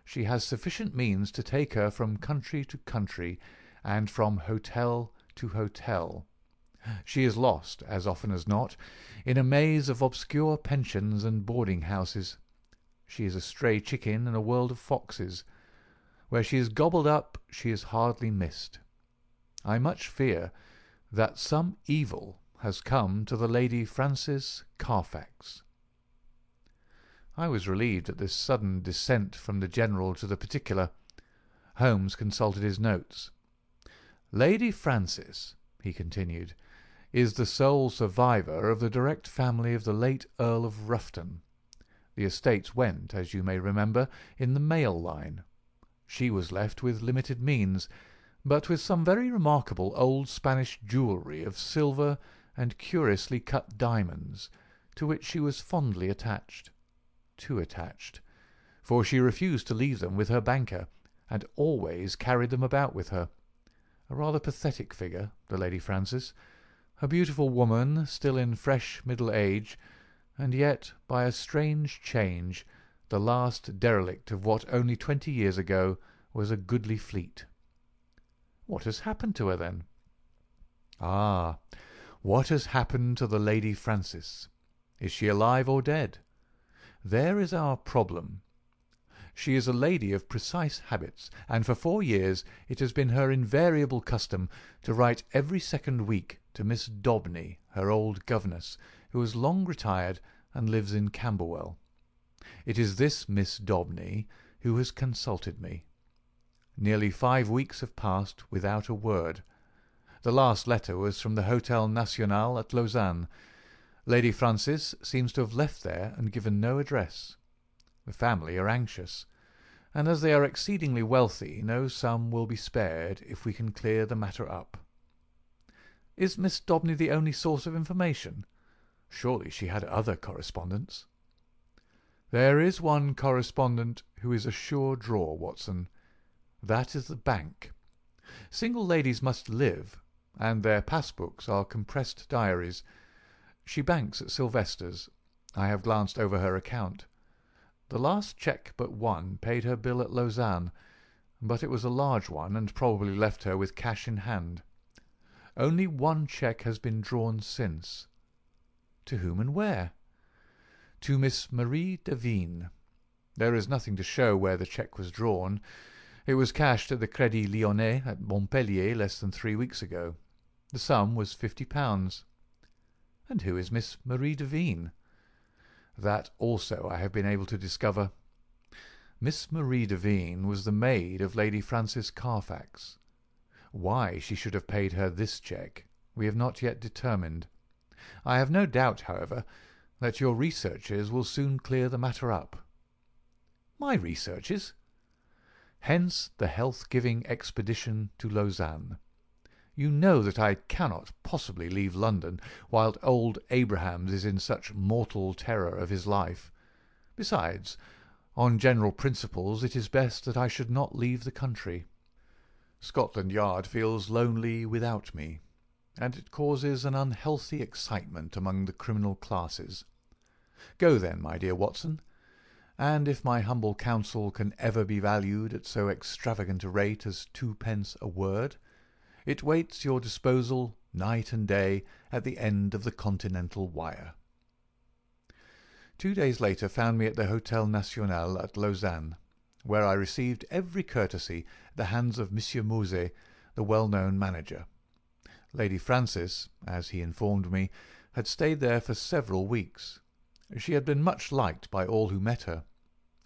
She has sufficient means to take her from country to country and from hotel to hotel. She is lost, as often as not, in a maze of obscure pensions and boarding-houses. She is a stray chicken in a world of foxes. Where she is gobbled up, she is hardly missed. I much fear that some evil has come to the Lady Frances Carfax." I was relieved at this sudden descent from the general to the particular. Holmes consulted his notes. "Lady Frances," he continued, "is the sole survivor of the direct family of the late Earl of Rufton. The estates went, as you may remember, in the male line. She was left with limited means, but with some very remarkable old Spanish jewellery of silver and curiously cut diamonds, to which she was fondly attached. Too attached, for she refused to leave them with her banker, and always carried them about with her.
A rather pathetic figure, the Lady Francis, a beautiful woman, still in fresh middle age, and yet, by a strange change, the last derelict of what only 20 years ago was a goodly fleet. What has happened to her, then? Ah, what has happened to the Lady Francis? Is she alive or dead? There is our problem. She is a lady of precise habits, and for 4 years it has been her invariable custom to write every second week to Miss Daubeny, her old governess, who has long retired and lives in Camberwell. It is this Miss Daubeny who has consulted me. Nearly 5 weeks have passed without a word. The last letter was from the Hotel National at Lausanne. Lady Francis seems to have left there and given no address. The family are anxious, and as they are exceedingly wealthy, no sum will be spared if we can clear the matter up. Is Miss Daubeny the only source of information? Surely she had other correspondents. There is one correspondent who is a sure draw, Watson. That is the bank. Single ladies must live, and their passbooks are compressed diaries. She banks at Sylvester's. I have glanced over her account. The last cheque but one paid her bill at Lausanne, but it was a large one, and probably left her with cash in hand. Only one cheque has been drawn since. To whom and where? To Miss Marie Devine. There is nothing to show where the cheque was drawn. It was cashed at the Crédit Lyonnais at Montpellier less than 3 weeks ago. The sum was £50. And who is Miss Marie Devine? That also I have been able to discover. Miss Marie Devine was the maid of Lady Francis Carfax. Why she should have paid her this cheque we have not yet determined. I have no doubt, however, that your researches will soon clear the matter up. My researches? Hence the health-giving expedition to Lausanne. You know that I cannot possibly leave London while old Abrahams is in such mortal terror of his life. Besides, on general principles it is best that I should not leave the country. Scotland Yard feels lonely without me, and it causes an unhealthy excitement among the criminal classes. Go then, my dear Watson, and if my humble counsel can ever be valued at so extravagant a rate as 2d a word, it waits your disposal night and day at the end of the continental wire. 2 days later found me at the Hotel National at Lausanne, where I received every courtesy at the hands of M. Mose, the well-known manager. Lady Francis, as he informed me, had stayed there for several weeks. She had been much liked by all who met her.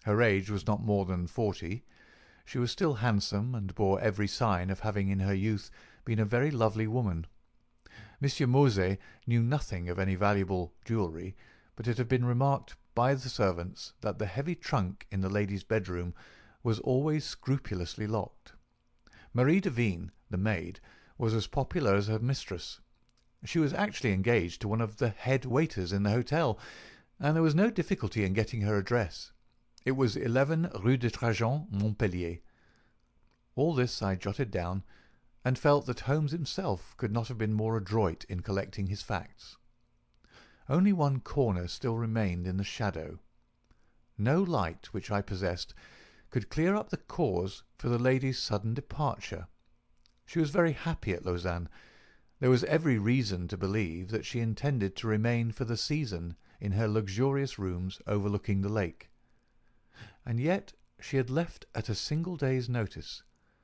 Her age was not more than 40. She was still handsome, and bore every sign of having in her youth been a very lovely woman. M. Mose knew nothing of any valuable jewellery, but it had been remarked by the servants that the heavy trunk in the lady's bedroom was always scrupulously locked. Marie Devine, the maid, was as popular as her mistress. She was actually engaged to one of the head waiters in the hotel, and there was no difficulty in getting her address. It was 11 Rue de Trajan, Montpellier. All this I jotted down, and felt that Holmes himself could not have been more adroit in collecting his facts. Only one corner still remained in the shadow. No light which I possessed could clear up the cause for the lady's sudden departure. She was very happy at Lausanne. There was every reason to believe that she intended to remain for the season in her luxurious rooms overlooking the lake. And yet she had left at a single day's notice,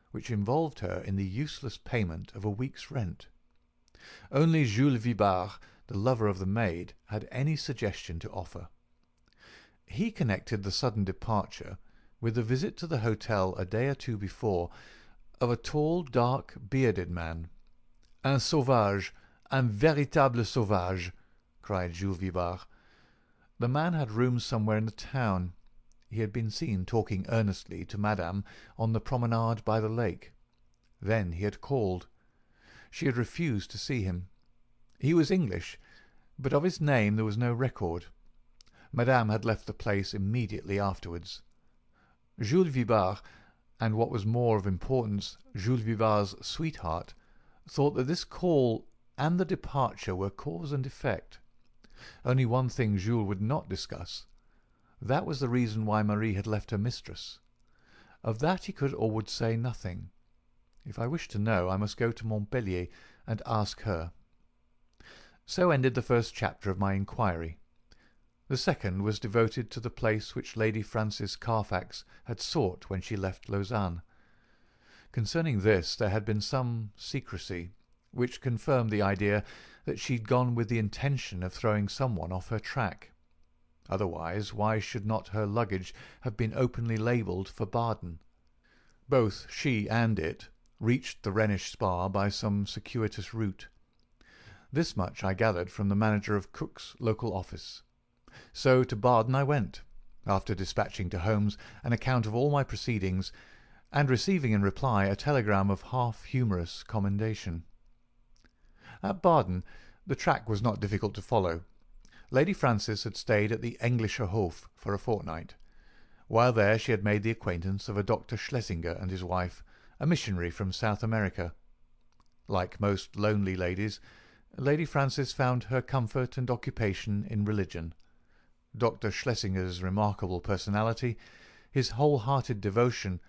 which involved her in the useless payment of a week's rent. Only Jules Vibart, the lover of the maid, had any suggestion to offer. He connected the sudden departure with the visit to the hotel a day or two before of a tall, dark, bearded man. "Un sauvage, un véritable sauvage," cried Jules Vibart. The man had rooms somewhere in the town. He had been seen talking earnestly to Madame on the promenade by the lake. Then he had called. She had refused to see him. He was English, but of his name there was no record. Madame had left the place immediately afterwards. Jules Vibart
and what was more of importance, Jules Vivard's sweetheart, thought that this call and the departure were cause and effect. Only one thing Jules would not discuss. That was the reason why Marie had left her mistress. Of that he could or would say nothing. If I wished to know, I must go to Montpellier and ask her. So ended the first chapter of my inquiry. The second was devoted to the place which Lady Frances Carfax had sought when she left Lausanne. Concerning this there had been some secrecy, which confirmed the idea that she'd gone with the intention of throwing someone off her track. Otherwise, why should not her luggage have been openly labelled for Baden? Both she and it reached the Rhenish Spa by some circuitous route. This much I gathered from the manager of Cook's local office. So to Baden I went, after dispatching to Holmes an account of all my proceedings, and receiving in reply a telegram of half-humorous commendation. At Baden the track was not difficult to follow. Lady Frances had stayed at the Englischer Hof for a fortnight. While there she had made the acquaintance of a Dr. Schlesinger and his wife, a missionary from South America. Like most lonely ladies, Lady Frances found her comfort and occupation in religion. Dr. Schlesinger's remarkable personality, his whole-hearted devotion,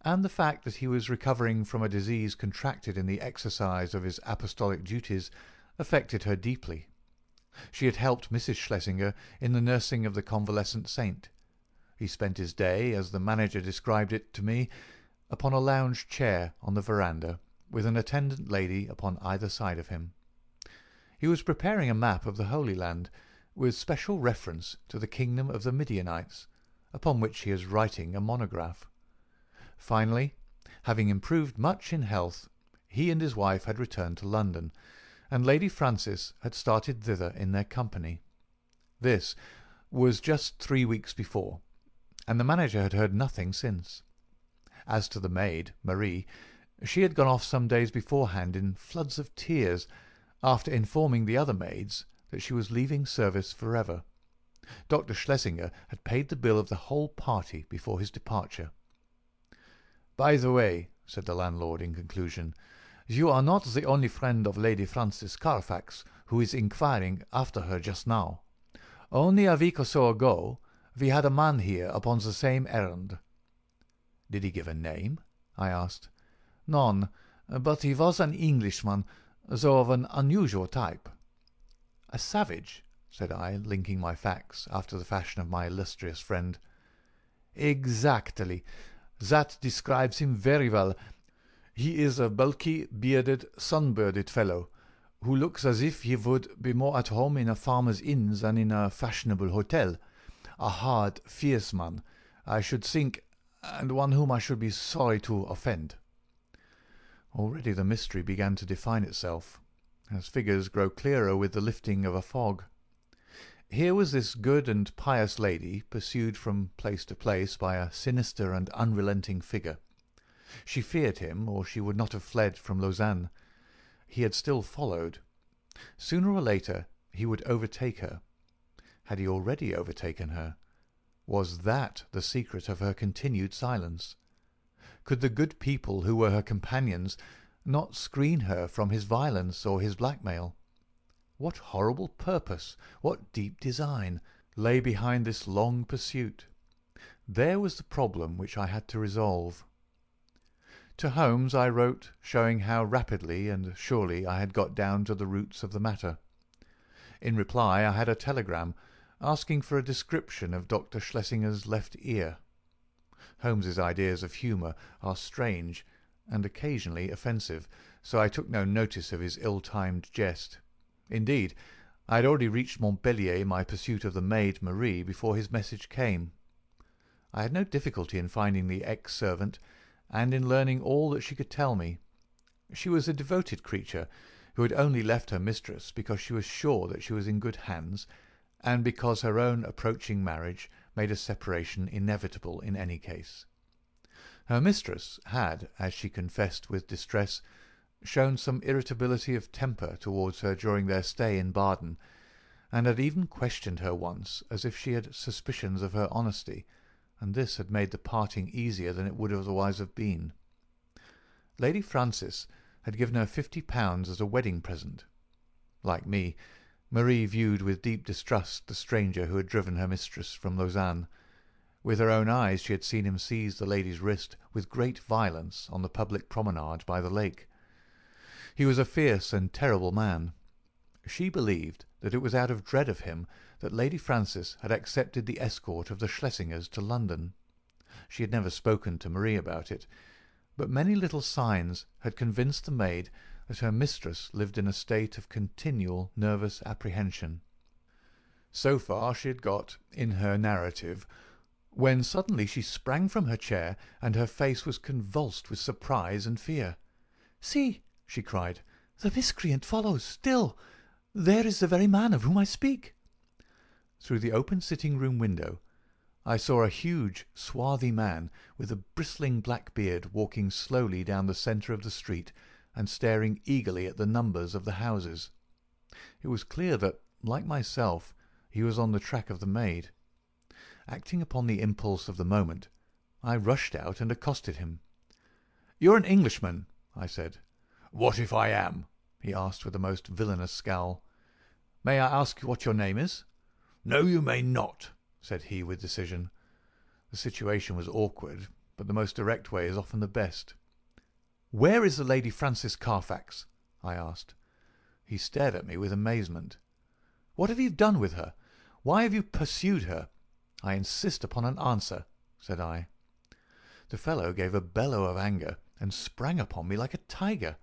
and the fact that he was recovering from a disease contracted in the exercise of his apostolic duties affected her deeply. She had helped Mrs. Schlesinger in the nursing of the convalescent saint. He spent his day, as the manager described it to me, upon a lounge chair on the veranda, with an attendant lady upon either side of him. He was preparing a map of the Holy Land, with special reference to the kingdom of the Midianites, upon which he is writing a monograph. Finally, having improved much in health, he and his wife had returned to London, and Lady Frances had started thither in their company. This was just 3 weeks before, and the manager had heard nothing since. As to the maid, Marie, she had gone off some days beforehand in floods of tears, after informing the other maids that she was leaving service forever. Dr. Schlesinger had paid the bill of the whole party before his departure. "By the way," said the landlord in conclusion, "you are not the only friend of Lady Frances Carfax who is inquiring after her just now. Only a week or so ago we had a man here upon the same errand." "Did he give a name?" I asked. "None, but he was an Englishman, though of an unusual type." "A savage?" said I, linking my facts after the fashion of my illustrious friend. "Exactly. That describes him very well. He is a bulky, bearded, sunburned fellow, who looks as if he would be more at home in a farmer's inn than in a fashionable hotel. A hard, fierce man, I should think, and one whom I should be sorry to offend." Already the mystery began to define itself, as figures grow clearer with the lifting of a fog. Here was this good and pious lady pursued from place to place by a sinister and unrelenting figure. She feared him, or she would not have fled from Lausanne. He had still followed. Sooner or later he would overtake her. Had he already overtaken her? Was that the secret of her continued silence? Could the good people who were her companions not screen her from his violence or his blackmail? What horrible purpose, what deep design, lay behind this long pursuit? There was the problem which I had to resolve. To Holmes I wrote, showing how rapidly and surely I had got down to the roots of the matter. In reply I had a telegram, asking for a description of Dr. Schlesinger's left ear. Holmes's ideas of humour are strange and occasionally offensive, so I took no notice of his ill-timed jest. Indeed, I had already reached Montpellier in my pursuit of the maid Marie before his message came. I had no difficulty in finding the ex-servant, and in learning all that she could tell me. She was a devoted creature, who had only left her mistress because she was sure that she was in good hands, and because her own approaching marriage made a separation inevitable in any case. Her mistress had, as she confessed with distress, shown some irritability of temper towards her during their stay in Baden, and had even questioned her once as if she had suspicions of her honesty, and this had made the parting easier than it would otherwise have been. Lady Frances had given her £50 as a wedding present. Like me, Marie viewed with deep distrust the stranger who had driven her mistress from Lausanne. With her own eyes she had seen him seize the lady's wrist with great violence on the public promenade by the lake. He was a fierce and terrible man. She believed that it was out of dread of him that Lady Frances had accepted the escort of the Schlesingers to London. She had never spoken to Marie about it, but many little signs had convinced the maid that her mistress lived in a state of continual nervous apprehension. So far she had got in her narrative, when suddenly she sprang from her chair, and her face was convulsed with surprise and fear.
"See!" she cried, "the miscreant follows still. There is the very man of whom I speak."
Through the open sitting-room window I saw a huge, swarthy man with a bristling black beard walking slowly down the centre of the street and staring eagerly at the numbers of the houses. It was clear that, like myself, he was on the track of the maid. Acting upon the impulse of the moment, I rushed out and accosted him. "You're an Englishman," I said.
"What if I am?"
he asked with a most villainous scowl. "May I ask what your name is?"
"No, you may not,"
said he with decision. The situation was awkward, but the most direct way is often the best. "Where is the Lady Frances Carfax?" I asked. He stared at me with amazement. "What have you done with her? Why have you pursued her? I insist upon an answer," said I. The fellow gave a bellow of anger and sprang upon me like a tiger.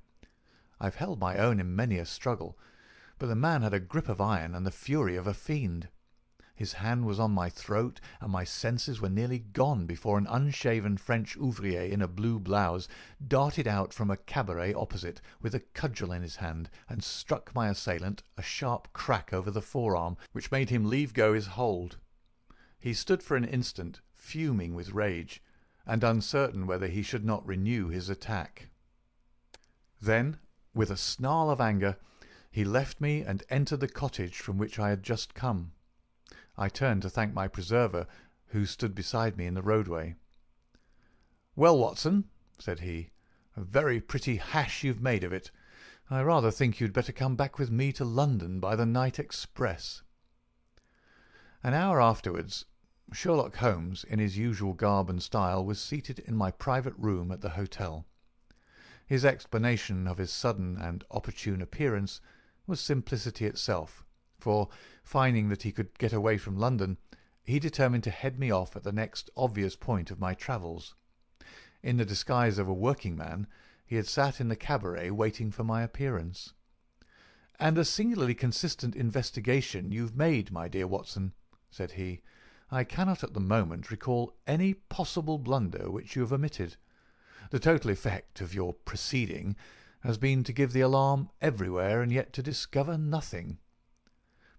I've held my own in many a struggle, but the man had a grip of iron and the fury of a fiend. His hand was on my throat, and my senses were nearly gone before an unshaven French ouvrier in a blue blouse darted out from a cabaret opposite with a cudgel in his hand and struck my assailant a sharp crack over the forearm, which made him leave go his hold. He stood for an instant, fuming with rage, and uncertain whether he should not renew his attack. Then, with a snarl of anger, he left me and entered the cottage from which I had just come. I turned to thank my preserver, who stood beside me in the roadway. "Well, Watson," said he, "a very pretty hash you've made of it. I rather think you'd better come back with me to London by the night express." An hour afterwards, Sherlock Holmes, in his usual garb and style, was seated in my private room at the hotel. His explanation of his sudden and opportune appearance was simplicity itself, for, finding that he could get away from London, he determined to head me off at the next obvious point of my travels. In the disguise of a working man, he had sat in the cabaret waiting for my appearance. "And a singularly consistent investigation you've made, my dear Watson," said he. "I cannot at the moment recall any possible blunder which you have omitted. The total effect of your proceeding has been to give the alarm everywhere and yet to discover nothing."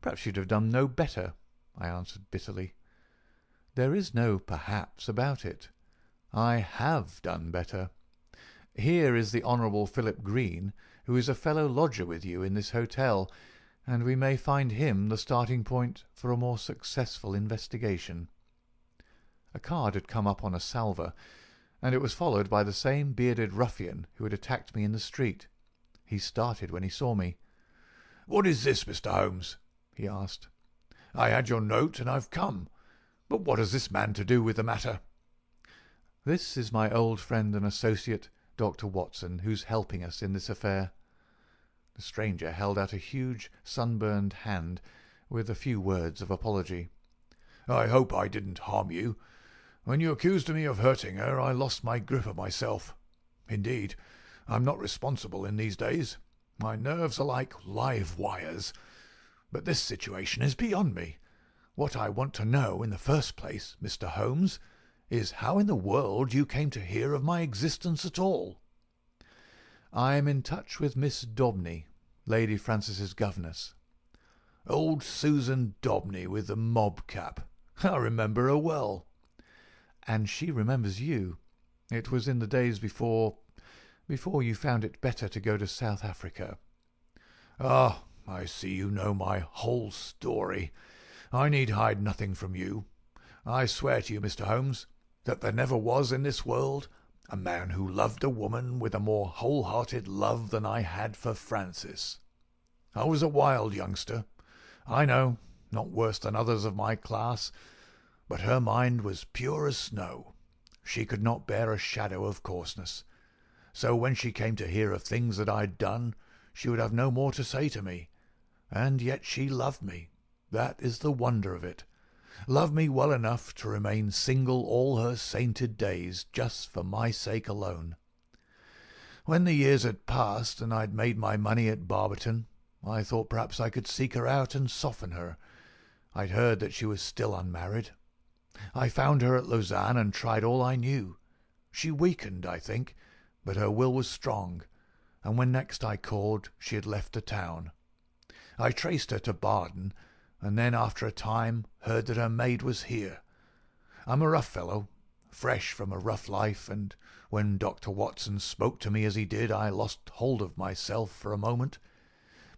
"Perhaps you'd have done no better," I answered bitterly. "There is no perhaps about it. I have done better. Here is the Honourable Philip Green, who is a fellow lodger with you in this hotel, and we may find him the starting point for a more successful investigation." A card had come up on a salver, and it was followed by the same bearded ruffian who had attacked me in the street. He started when he saw me.
"What is this, Mr. Holmes?" he asked. "I had your note and I've come. But what has this man to do with the matter?"
"This is my old friend and associate, Dr. Watson, who's helping us in this affair." The stranger held out a huge, sunburned hand with a few words of apology.
"I hope I didn't harm you. When you accused me of hurting her, I lost my grip of myself. Indeed, I'm not responsible in these days. My nerves are like live wires. But this situation is beyond me. What I want to know in the first place, Mr. Holmes, is how in the world you came to hear of my existence at all."
"I am in touch with Miss Daubeny, Lady Frances's governess."
"Old Susan Daubeny with the mob cap. I remember her well."
"And she remembers you. It was in the days before you found it better to go to South Africa."
"Ah, I see you know my whole story. I need hide nothing from you. I swear to you, Mr. Holmes, that there never was in this world a man who loved a woman with a more whole-hearted love than I had for Frances. I was a wild youngster, I know, not worse than others of my class, but her mind was pure as snow. She could not bear a shadow of coarseness. So when she came to hear of things that I'd done, she would have no more to say to me. And yet she loved me. That is the wonder of it. Loved me well enough to remain single all her sainted days, just for my sake alone. When the years had passed, and I'd made my money at Barberton, I thought perhaps I could seek her out and soften her. I'd heard that she was still unmarried. I found her at Lausanne and tried all I knew. She weakened, I think, but her will was strong, and when next I called she had left the town. I traced her to Baden, and then after a time heard that her maid was here. I'm a rough fellow, fresh from a rough life, and when Dr. Watson spoke to me as he did, I lost hold of myself for a moment.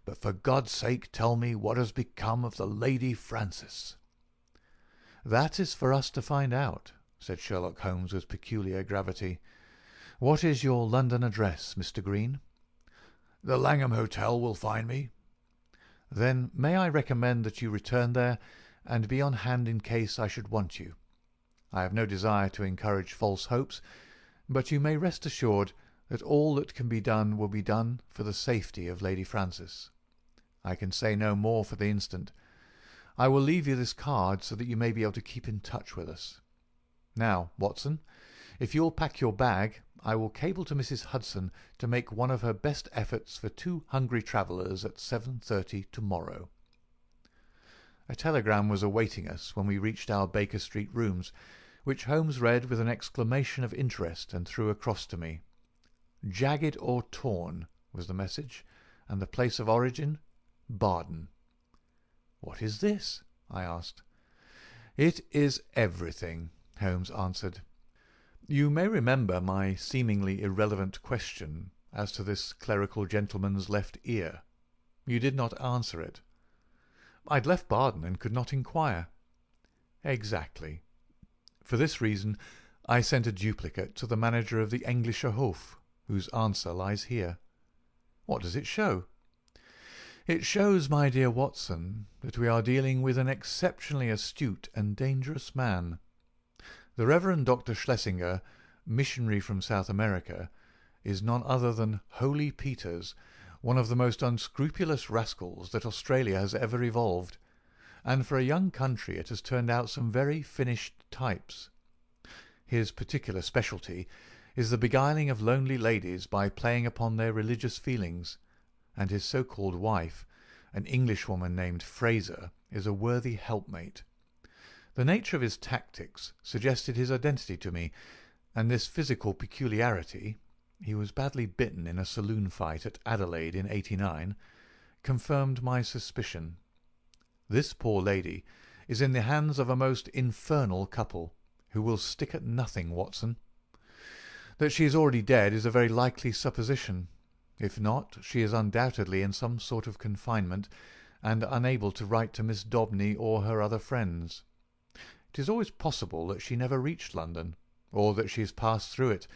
But for God's sake tell me what has become of the Lady Frances."
"That is for us to find out," said Sherlock Holmes with peculiar gravity. "What is your London address, Mr. Green?"
"The Langham Hotel will find me."
"Then may I recommend that you return there, and be on hand in case I should want you. I have no desire to encourage false hopes, but you may rest assured that all that can be done will be done for the safety of Lady Frances. I can say no more for the instant. I will leave you this card so that you may be able to keep in touch with us. Now, Watson, if you will pack your bag, I will cable to Mrs. Hudson to make one of her best efforts for 2 hungry travellers at 7:30 tomorrow." A telegram was awaiting us when we reached our Baker Street rooms, which Holmes read with an exclamation of interest and threw across to me. "Jagged or torn" was the message, and the place of origin, Baden. "What is this?" I asked. "It is everything," Holmes answered. "You may remember my seemingly irrelevant question as to this clerical gentleman's left ear. You did not answer it." "I'd left Baden and could not inquire." "Exactly. For this reason I sent a duplicate to the manager of the Englischer Hof, whose answer lies here." "What does it show?" "It shows, my dear Watson, that we are dealing with an exceptionally astute and dangerous man. The Reverend Dr. Schlesinger, missionary from South America, is none other than Holy Peters, one of the most unscrupulous rascals that Australia has ever evolved, and for a young country it has turned out some very finished types. His particular specialty is the beguiling of lonely ladies by playing upon their religious feelings, and his so-called wife, an Englishwoman named Fraser, is a worthy helpmate. The nature of his tactics suggested his identity to me, and this physical peculiarity (he was badly bitten in a saloon fight at Adelaide in '89) confirmed my suspicion. This poor lady is in the hands of a most infernal couple, who will stick at nothing, Watson. That she is already dead is a very likely supposition. If not, she is undoubtedly in some sort of confinement, and unable to write to Miss Daubeny or her other friends. It is always possible that she never reached London, or that she has passed through it,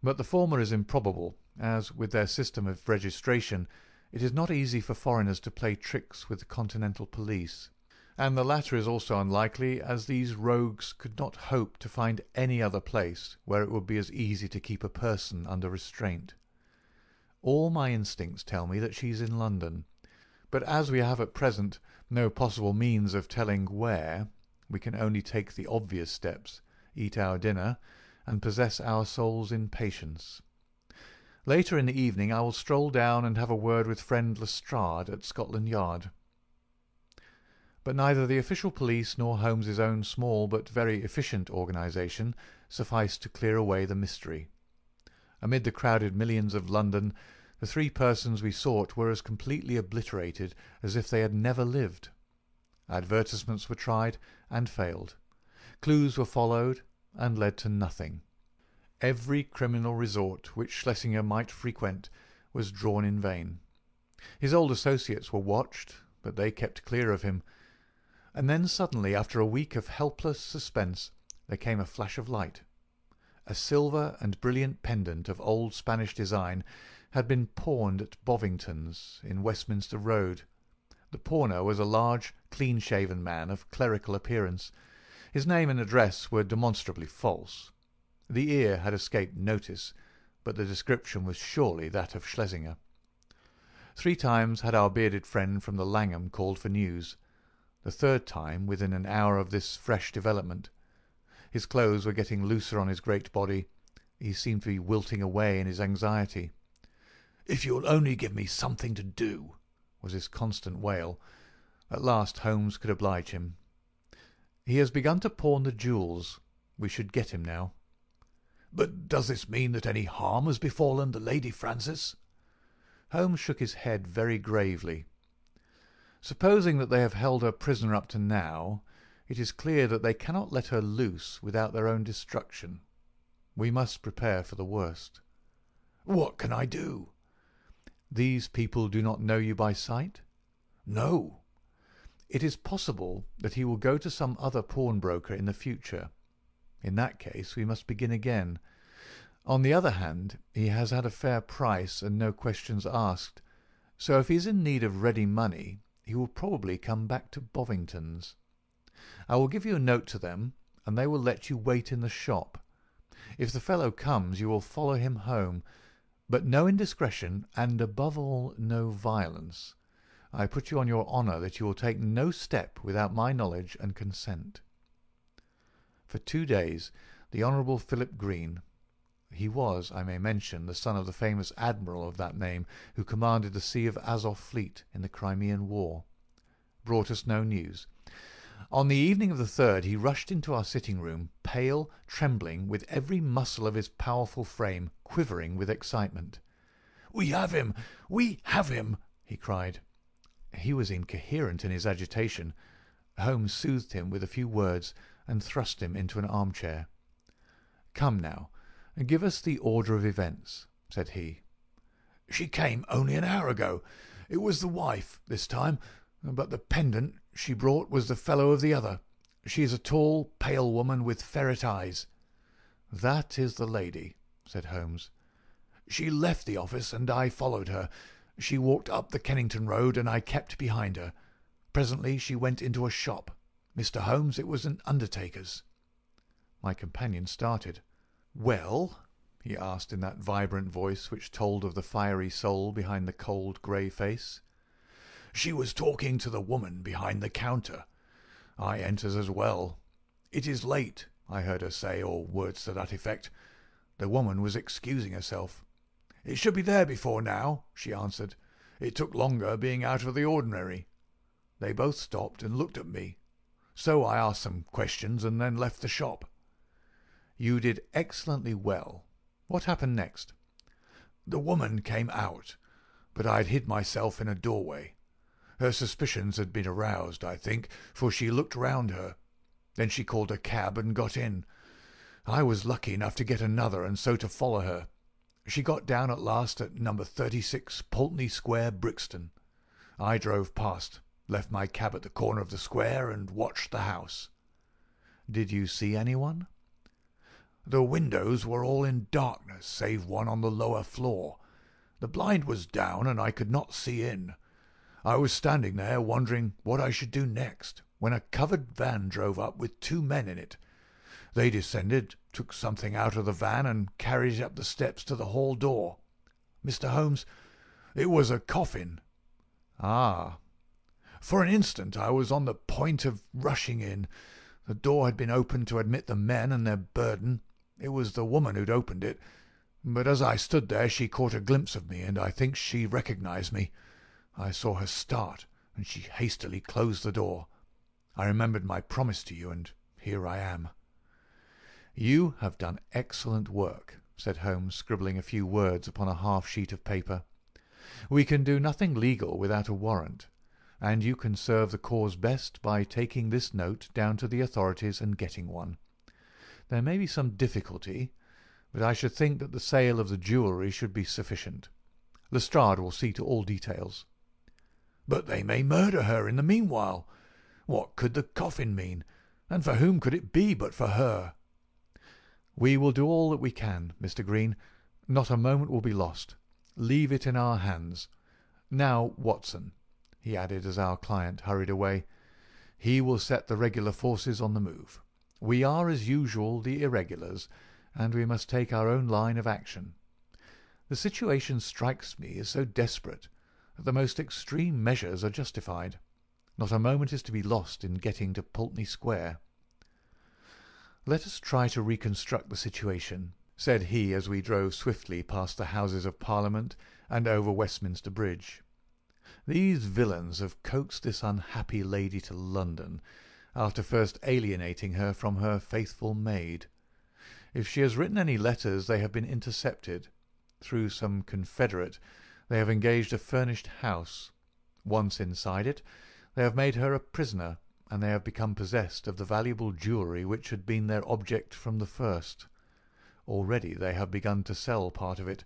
but the former is improbable, as, with their system of registration, it is not easy for foreigners to play tricks with the continental police, and the latter is also unlikely, as these rogues could not hope to find any other place where it would be as easy to keep a person under restraint. All my instincts tell me that she is in London, but as we have at present no possible means of telling where, we can only take the obvious steps, eat our dinner, and possess our souls in patience. Later in the evening I will stroll down and have a word with friend Lestrade at Scotland Yard. But neither the official police nor Holmes's own small but very efficient organisation sufficed to clear away the mystery. Amid the crowded millions of London, the 3 persons we sought were as completely obliterated as if they had never lived. Advertisements were tried and failed. Clues were followed and led to nothing. Every criminal resort which Schlesinger might frequent was drawn in vain. His old associates were watched, but they kept clear of him. And then suddenly, after a week of helpless suspense, there came a flash of light. A silver and brilliant pendant of old Spanish design had been pawned at Bovington's in Westminster Road. The pawner was a large, clean-shaven man of clerical appearance. His name and address were demonstrably false. The ear had escaped notice, but the description was surely that of Schlesinger. 3 times had our bearded friend from the Langham called for news, the 3rd time within an hour of this fresh development. His clothes were getting looser on his great body. He seemed to be wilting away in his anxiety.
"If you'll only give me something to do,"
was his constant wail. At last Holmes could oblige him. "He has begun to pawn the jewels. We should get him now."
"But does this mean that any harm has befallen the Lady Frances?"
Holmes shook his head very gravely. "Supposing that they have held her prisoner up to now, it is clear that they cannot let her loose without their own destruction. We must prepare for the worst."
"What can I do?"
"These people do not know you by sight?"
"No."
"It is possible that he will go to some other pawnbroker in the future. In that case we must begin again. On the other hand, he has had a fair price and no questions asked, so if he is in need of ready money he will probably come back to Bovington's. I will give you a note to them, and they will let you wait in the shop. If the fellow comes you will follow him home, but no indiscretion, and above all no violence. I put you on your honour that you will take no step without my knowledge and consent." For 2 days the Honourable Philip Green, he was, I may mention, the son of the famous admiral of that name who commanded the Sea of Azov fleet in the Crimean War, brought us no news. On the evening of the 3rd he rushed into our sitting-room, pale, trembling, with every muscle of his powerful frame quivering with excitement.
"We have him! We have him!" he cried.
He was incoherent in his agitation. Holmes soothed him with a few words and thrust him into an armchair. "Come now, give us the order of events," said he.
"She came only an hour ago. It was the wife this time, but the pendant she brought was the fellow of the other. She is a tall, pale woman with ferret eyes."
"That is the lady," said Holmes.
"She left the office and I followed her. She walked up the Kennington Road and I kept behind her. Presently she went into a shop. Mr. Holmes, it was an undertaker's."
My companion started. "Well?" he asked in that vibrant voice which told of the fiery soul behind the cold grey face.
"She was talking to the woman behind the counter. I enters as well. 'It is late,' I heard her say, or words to that effect. The woman was excusing herself. 'It should be there before now,' she answered. 'It took longer, being out of the ordinary.' They both stopped and looked at me. So I asked some questions and then left the shop."
"You did excellently well. What happened next?"
"The woman came out, but I had hid myself in a doorway. Her suspicions had been aroused, I think, for she looked round her. Then she called a cab and got in. I was lucky enough to get another and so to follow her. She got down at last at number 36 Pulteney Square, Brixton. I drove past, left my cab at the corner of the square and watched the house."
"Did you see anyone?"
"The windows were all in darkness, save one on the lower floor. The blind was down and I could not see in. I was standing there wondering what I should do next, when a covered van drove up with 2 men in it. They descended, took something out of the van and carried it up the steps to the hall door. Mr. Holmes, it was a coffin."
"Ah."
"For an instant I was on the point of rushing in. The door had been opened to admit the men and their burden. It was the woman who'd opened it, but as I stood there she caught a glimpse of me, and I think she recognized me. I saw her start, and she hastily closed the door. I remembered my promise to you, and here I am."
"You have done excellent work," said Holmes, scribbling a few words upon a half-sheet of paper. "We can do nothing legal without a warrant, and you can serve the cause best by taking this note down to the authorities and getting one. There may be some difficulty, but I should think that the sale of the jewellery should be sufficient. Lestrade will see to all details."
"But they may murder her in the meanwhile. What could the coffin mean? And for whom could it be but for her?
We will do all that we can, Mr. Green. Not a moment will be lost. Leave it in our hands. Now, Watson," he added as our client hurried away, "he will set the regular forces on the move. We are, as usual, the irregulars, and we must take our own line of action. The situation strikes me as so desperate that the most extreme measures are justified. Not a moment is to be lost in getting to Pulteney Square." "Let us try to reconstruct the situation," said he as we drove swiftly past the Houses of Parliament and over Westminster Bridge. "These villains have coaxed this unhappy lady to London, after first alienating her from her faithful maid. If she has written any letters, they have been intercepted. Through some confederate, they have engaged a furnished house. Once inside it, they have made her a prisoner, and they have become possessed of the valuable jewellery which had been their object from the first. Already they have begun to sell part of it,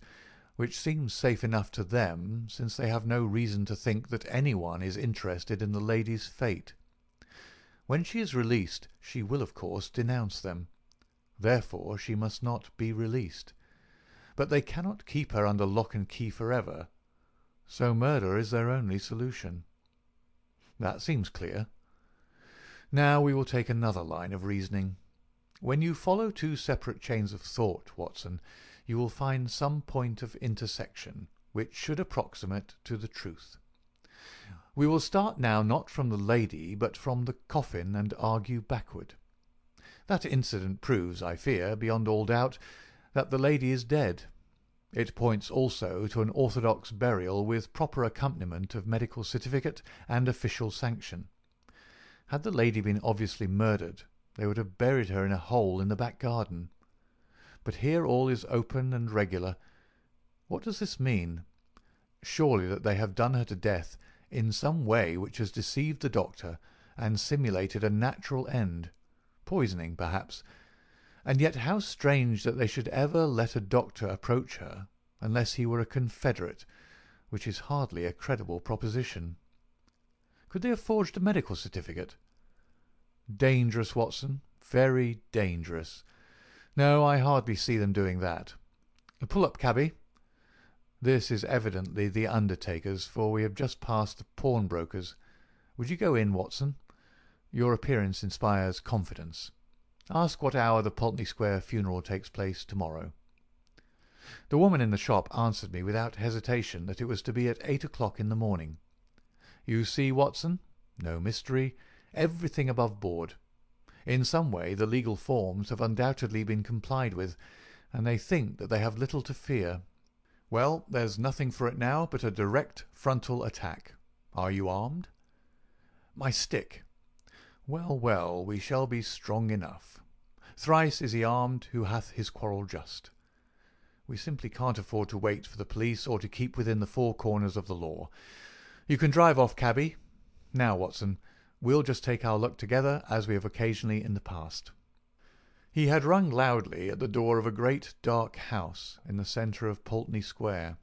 which seems safe enough to them, since they have no reason to think that anyone is interested in the lady's fate. When she is released, she will, of course, denounce them. Therefore she must not be released. But they cannot keep her under lock and key forever, so murder is their only solution. That seems clear. Now we will take another line of reasoning. When you follow two separate chains of thought, Watson, you will find some point of intersection which should approximate to the truth. We will start now not from the lady, but from the coffin, and argue backward. That incident proves, I fear, beyond all doubt, that the lady is dead. It points also to an orthodox burial with proper accompaniment of medical certificate and official sanction. Had the lady been obviously murdered, they would have buried her in a hole in the back garden. But here all is open and regular. What does this mean? Surely that they have done her to death in some way which has deceived the doctor and simulated a natural end, poisoning perhaps. And yet how strange that they should ever let a doctor approach her unless he were a confederate, which is hardly a credible proposition. Could they have forged a medical certificate? Dangerous, Watson, very dangerous. No, I hardly see them doing that. Pull up, cabby. This is evidently the undertaker's, for we have just passed the pawnbroker's. Would you go in, Watson? Your appearance inspires confidence. Ask what hour the Pulteney Square funeral takes place tomorrow. The woman in the shop answered me without hesitation that it was to be at 8 o'clock in the morning. You see, Watson, no mystery, everything above board. In some way the legal forms have undoubtedly been complied with, and they think that they have little to fear. Well, there's nothing for it now but a direct frontal attack. Are you armed? My stick. Well, well, we shall be strong enough. Thrice is he armed who hath his quarrel just. We simply can't afford to wait for the police or to keep within the four corners of the law. You can drive off, cabby. Now, Watson, we'll just take our luck together as we have occasionally in the past. He had rung loudly at the door of a great dark house in the centre of Pulteney Square.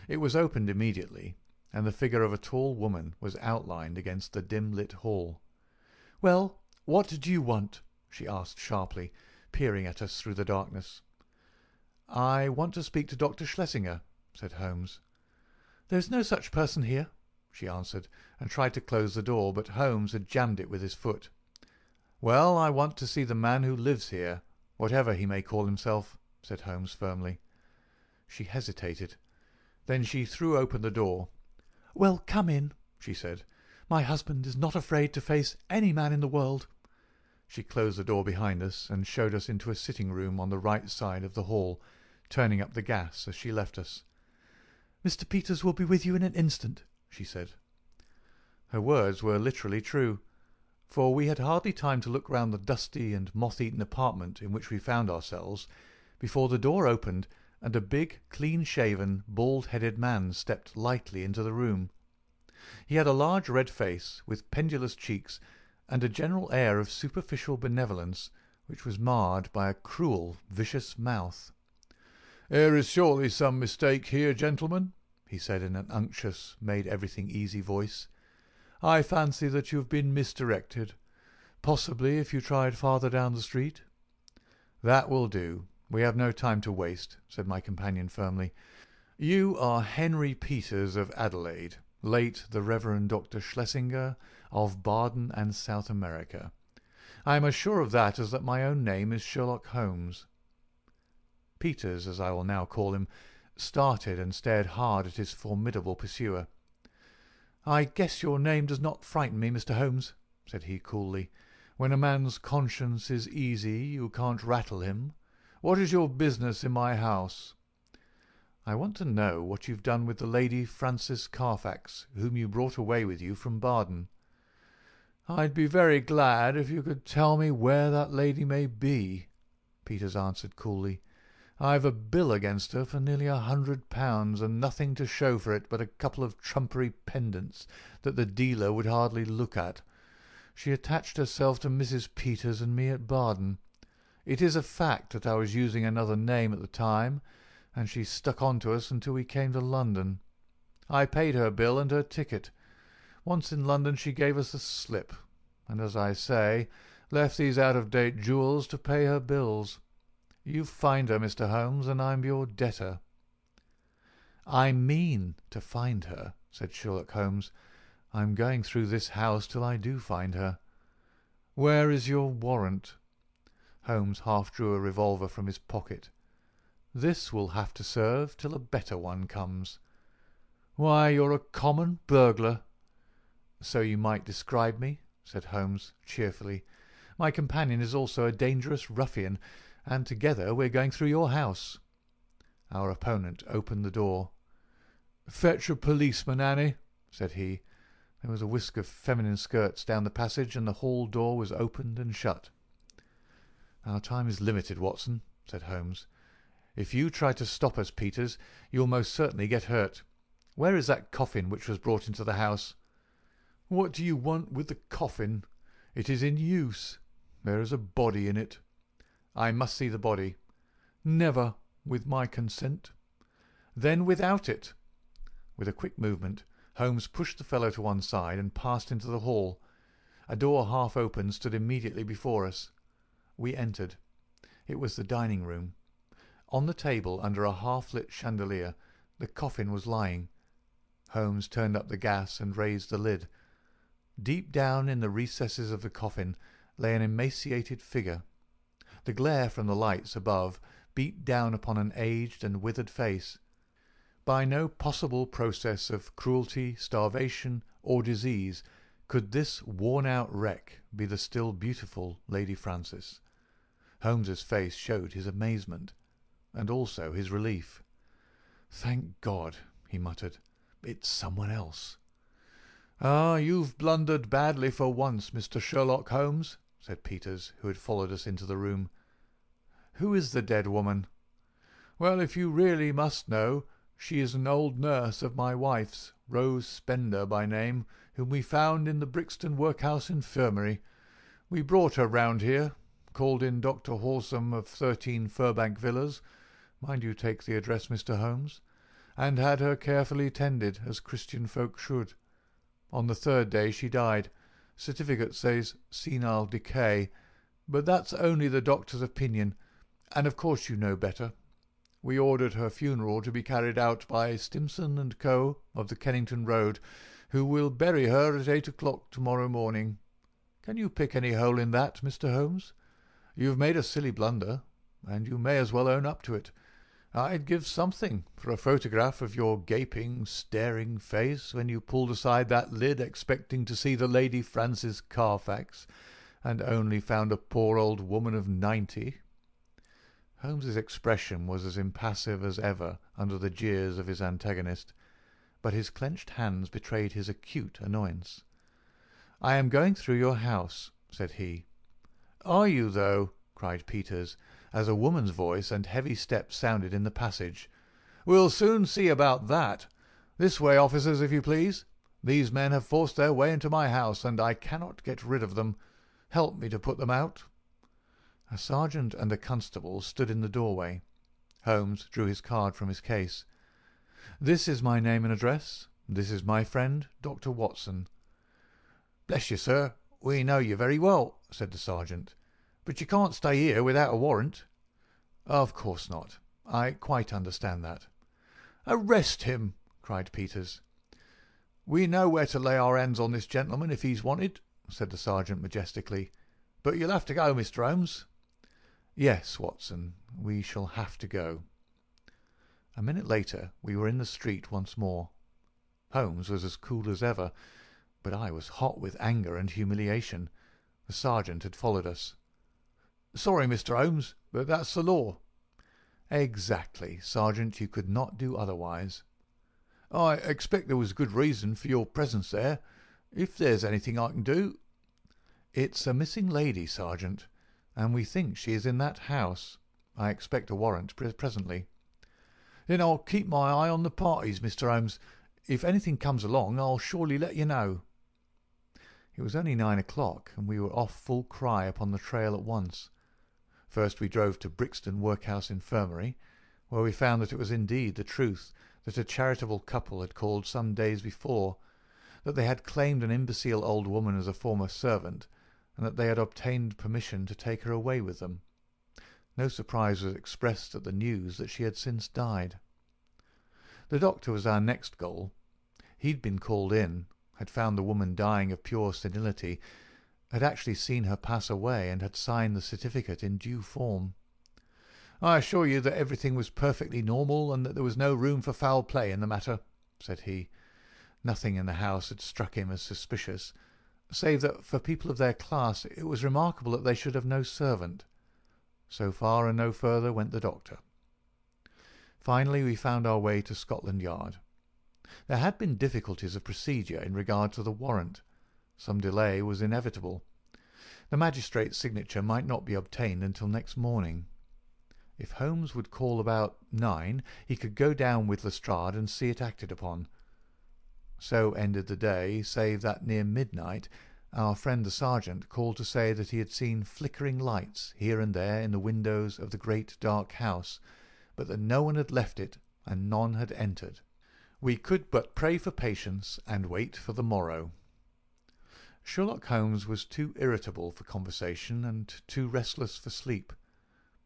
It was opened immediately, and the figure of a tall woman was outlined against the dim-lit hall. "Well, what do you want?" she asked sharply, peering at us through the darkness. "I want to speak to Dr. Schlesinger," said Holmes. "There's no such person here," she answered, and tried to close the door, but Holmes had jammed it with his foot. "Well, I want to see the man who lives here, whatever he may call himself," said Holmes firmly. She hesitated. Then she threw open the door. "Well, come in," she said. "My husband is not afraid to face any man in the world." She closed the door behind us and showed us into a sitting-room on the right side of the hall, turning up the gas as she left us. "Mr. Peters will be with you in an instant," she said. Her words were literally true, for we had hardly time to look round the dusty and moth-eaten apartment in which we found ourselves before the door opened and a big, clean-shaven, bald-headed man stepped lightly into the room. He had a large red face, with pendulous cheeks, and a general air of superficial benevolence which was marred by a cruel, vicious mouth. "There is surely some mistake here, gentlemen," he said in an unctuous, made-everything-easy voice. I fancy that you have been misdirected. Possibly if you tried farther down the street." "That will do. We have no time to waste," said my companion firmly. "You are Henry Peters of Adelaide, late the Reverend Dr. Schlesinger of Baden and South America. I am as sure of that as that my own name is Sherlock Holmes." Peters, as I will now call him, started and stared hard at his formidable pursuer. "I guess your name does not frighten me, Mr. Holmes," said he coolly. "When a man's conscience is easy you can't rattle him. What is your business in my house?" "I want to know what you've done with the Lady Frances Carfax, whom you brought away with you from Baden." "I'd be very glad if you could tell me where that lady may be," Peters answered coolly. "I've a bill against her for nearly £100, and nothing to show for it but a couple of trumpery pendants that the dealer would hardly look at. She attached herself to Mrs. Peters and me at Baden. It is a fact that I was using another name at the time, and she stuck on to us until we came to London. I paid her bill and her ticket. Once in London she gave us the slip, and, as I say, left these out-of-date jewels to pay her bills. You find her, Mr. Holmes, and I'm your debtor." "I mean to find her," said Sherlock Holmes. "I'm going through this house till I do find her. Where is your warrant?" Holmes half drew a revolver from his pocket. "This will have to serve till a better one comes." "Why, you're a common burglar." "So you might describe me," said Holmes cheerfully. "My companion is also a dangerous ruffian, and together we're going through your house." Our opponent opened the door. "Fetch a policeman, Annie," said he. There was a whisk of feminine skirts down the passage, and the hall door was opened and shut. "Our time is limited, Watson," said Holmes. "If you try to stop us, Peters, you'll most certainly get hurt. Where is that coffin which was brought into the house?" "What do you want with the coffin? It is in use. There is a body in it." "I must see the body." "Never with my consent." "Then without it." With a quick movement, Holmes pushed the fellow to one side and passed into the hall. A door half open stood immediately before us. We entered. It was the dining room. On the table, under a half-lit chandelier, the coffin was lying. Holmes turned up the gas and raised the lid. Deep down in the recesses of the coffin lay an emaciated figure. The glare from the lights above beat down upon an aged and withered face. By no possible process of cruelty, starvation, or disease could this worn-out wreck be the still beautiful Lady Frances. Holmes's face showed his amazement, and also his relief. "Thank God," he muttered. "It's someone else." "Ah, you've blundered badly for once, Mr. Sherlock Holmes," said Peters, who had followed us into the room. "Who is the dead woman?" "Well, if you really must know, she is an old nurse of my wife's, Rose Spender by name, whom we found in the Brixton Workhouse Infirmary. We brought her round here, called in Dr. Horsam of 13 Furbank Villas, mind you take the address, Mr. Holmes, and had her carefully tended, as Christian folk should. On the third day she died. Certificate says senile decay, but that's only the doctor's opinion, and of course you know better. We ordered her funeral to be carried out by Stimson and Co. of the Kennington Road, who will bury her at 8 o'clock tomorrow morning. Can you pick any hole in that, Mr. Holmes? You've made a silly blunder, and you may as well own up to it. I'd give something for a photograph of your gaping, staring face when you pulled aside that lid expecting to see the Lady Frances Carfax, and only found a poor old woman of 90. Holmes's expression was as impassive as ever under the jeers of his antagonist, but his clenched hands betrayed his acute annoyance. "I am going through your house," said he. "Are you, though?" cried Peters, as a woman's voice and heavy steps sounded in the passage. "We'll soon see about that. This way, officers, if you please. These men have forced their way into my house, and I cannot get rid of them. Help me to put them out." A sergeant and a constable stood in the doorway. Holmes drew his card from his case. "This is my name and address. This is my friend, Dr. Watson." "Bless you, sir, we know you very well," said the sergeant. "But you can't stay here without a warrant." "Of course not. I quite understand that." "Arrest him!" cried Peters. "We know where to lay our hands on this gentleman if he's wanted," said the sergeant majestically. "But you'll have to go, Mr. Holmes." "Yes, Watson, we shall have to go." A minute later we were in the street once more. Holmes was as cool as ever, but I was hot with anger and humiliation. The sergeant had followed us. "Sorry, Mr. Holmes, but that's the law." "Exactly, Sergeant. You could not do otherwise." "I expect there was good reason for your presence there. If there's anything I can do—" "It's a missing lady, Sergeant, and we think she is in that house. I expect a warrant presently." "Then I'll keep my eye on the parties, Mr. Holmes. If anything comes along, I'll surely let you know." It was only 9 o'clock, and we were off full cry upon the trail at once. First we drove to Brixton Workhouse Infirmary, where we found that it was indeed the truth that a charitable couple had called some days before, that they had claimed an imbecile old woman as a former servant, and that they had obtained permission to take her away with them. No surprise was expressed at the news that she had since died. The doctor was our next goal. He'd been called in, had found the woman dying of pure senility, had actually seen her pass away, and had signed the certificate in due form. "I assure you that everything was perfectly normal, and that there was no room for foul play in the matter," said he. Nothing in the house had struck him as suspicious, save that for people of their class it was remarkable that they should have no servant. So far and no further went the doctor. Finally we found our way to Scotland Yard. There had been difficulties of procedure in regard to the warrant. Some delay was inevitable. The magistrate's signature might not be obtained until next morning. If Holmes would call about 9, he could go down with Lestrade and see it acted upon. So ended the day, save that near midnight our friend the sergeant called to say that he had seen flickering lights here and there in the windows of the great dark house, but that no one had left it and none had entered. We could but pray for patience and wait for the morrow. Sherlock Holmes was too irritable for conversation and too restless for sleep.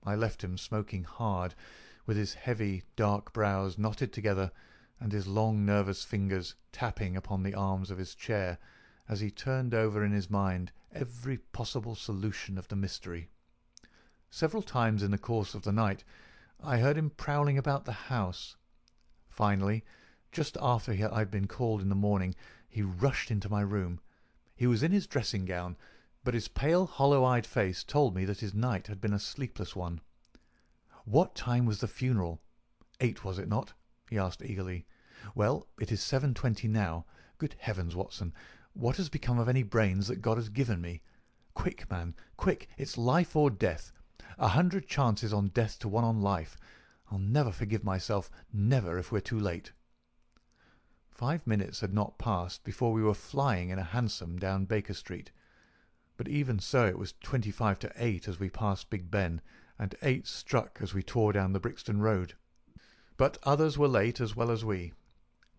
I left him smoking hard, with his heavy dark brows knotted together and his long nervous fingers tapping upon the arms of his chair as he turned over in his mind every possible solution of the mystery. Several times in the course of the night I heard him prowling about the house. Finally, just after I had been called in the morning, he rushed into my room. He was in his dressing gown, but his pale, hollow-eyed face told me that his night had been a sleepless one. "What time was the funeral?" "8, was it not?" he asked eagerly. "Well, it is 7:20 now. Good heavens, Watson, what has become of any brains that God has given me? Quick, man, quick! It's life or death. 100 chances on death to 1 on life. I'll never forgive myself, never, if we're too late." 5 minutes had not passed before we were flying in a hansom down Baker Street. But even so it was 25 to 8 as we passed Big Ben, and 8 struck as we tore down the Brixton Road. But others were late as well as we.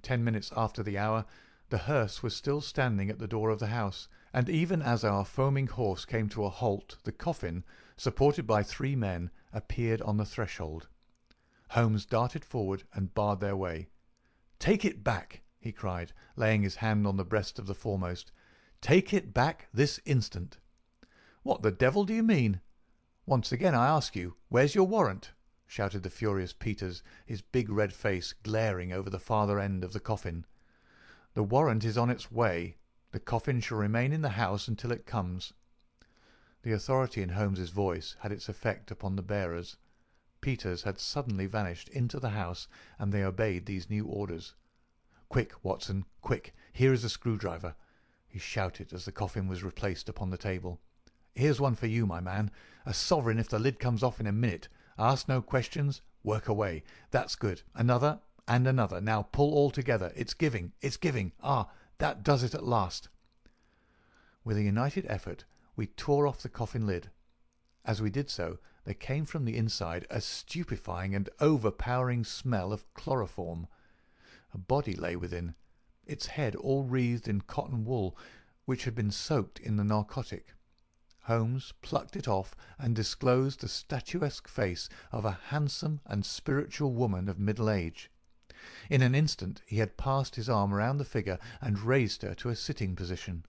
10 minutes after the hour, the hearse was still standing at the door of the house, and even as our foaming horse came to a halt, the coffin, supported by 3 men, appeared on the threshold. Holmes darted forward and barred their way. "Take it back!" he cried, laying his hand on the breast of the foremost. "Take it back this instant!" "What the devil do you mean?" "Once again I ask you, where's your warrant?" shouted the furious Peters, his big red face glaring over the farther end of the coffin. "The warrant is on its way. The coffin shall remain in the house until it comes." The authority in Holmes's voice had its effect upon the bearers. Peters had suddenly vanished into the house, and they obeyed these new orders. "Quick, Watson, quick! Here is a screwdriver," he shouted as the coffin was replaced upon the table. "Here's one for you, my man. A sovereign if the lid comes off in a minute. Ask no questions. Work away. That's good. Another, and another. Now pull all together. It's giving. It's giving. Ah, that does it at last." With a united effort we tore off the coffin lid. As we did so, there came from the inside a stupefying and overpowering smell of chloroform. A body lay within, its head all wreathed in cotton wool, which had been soaked in the narcotic. Holmes plucked it off and disclosed the statuesque face of a handsome and spiritual woman of middle age. In an instant he had passed his arm round the figure and raised her to a sitting position.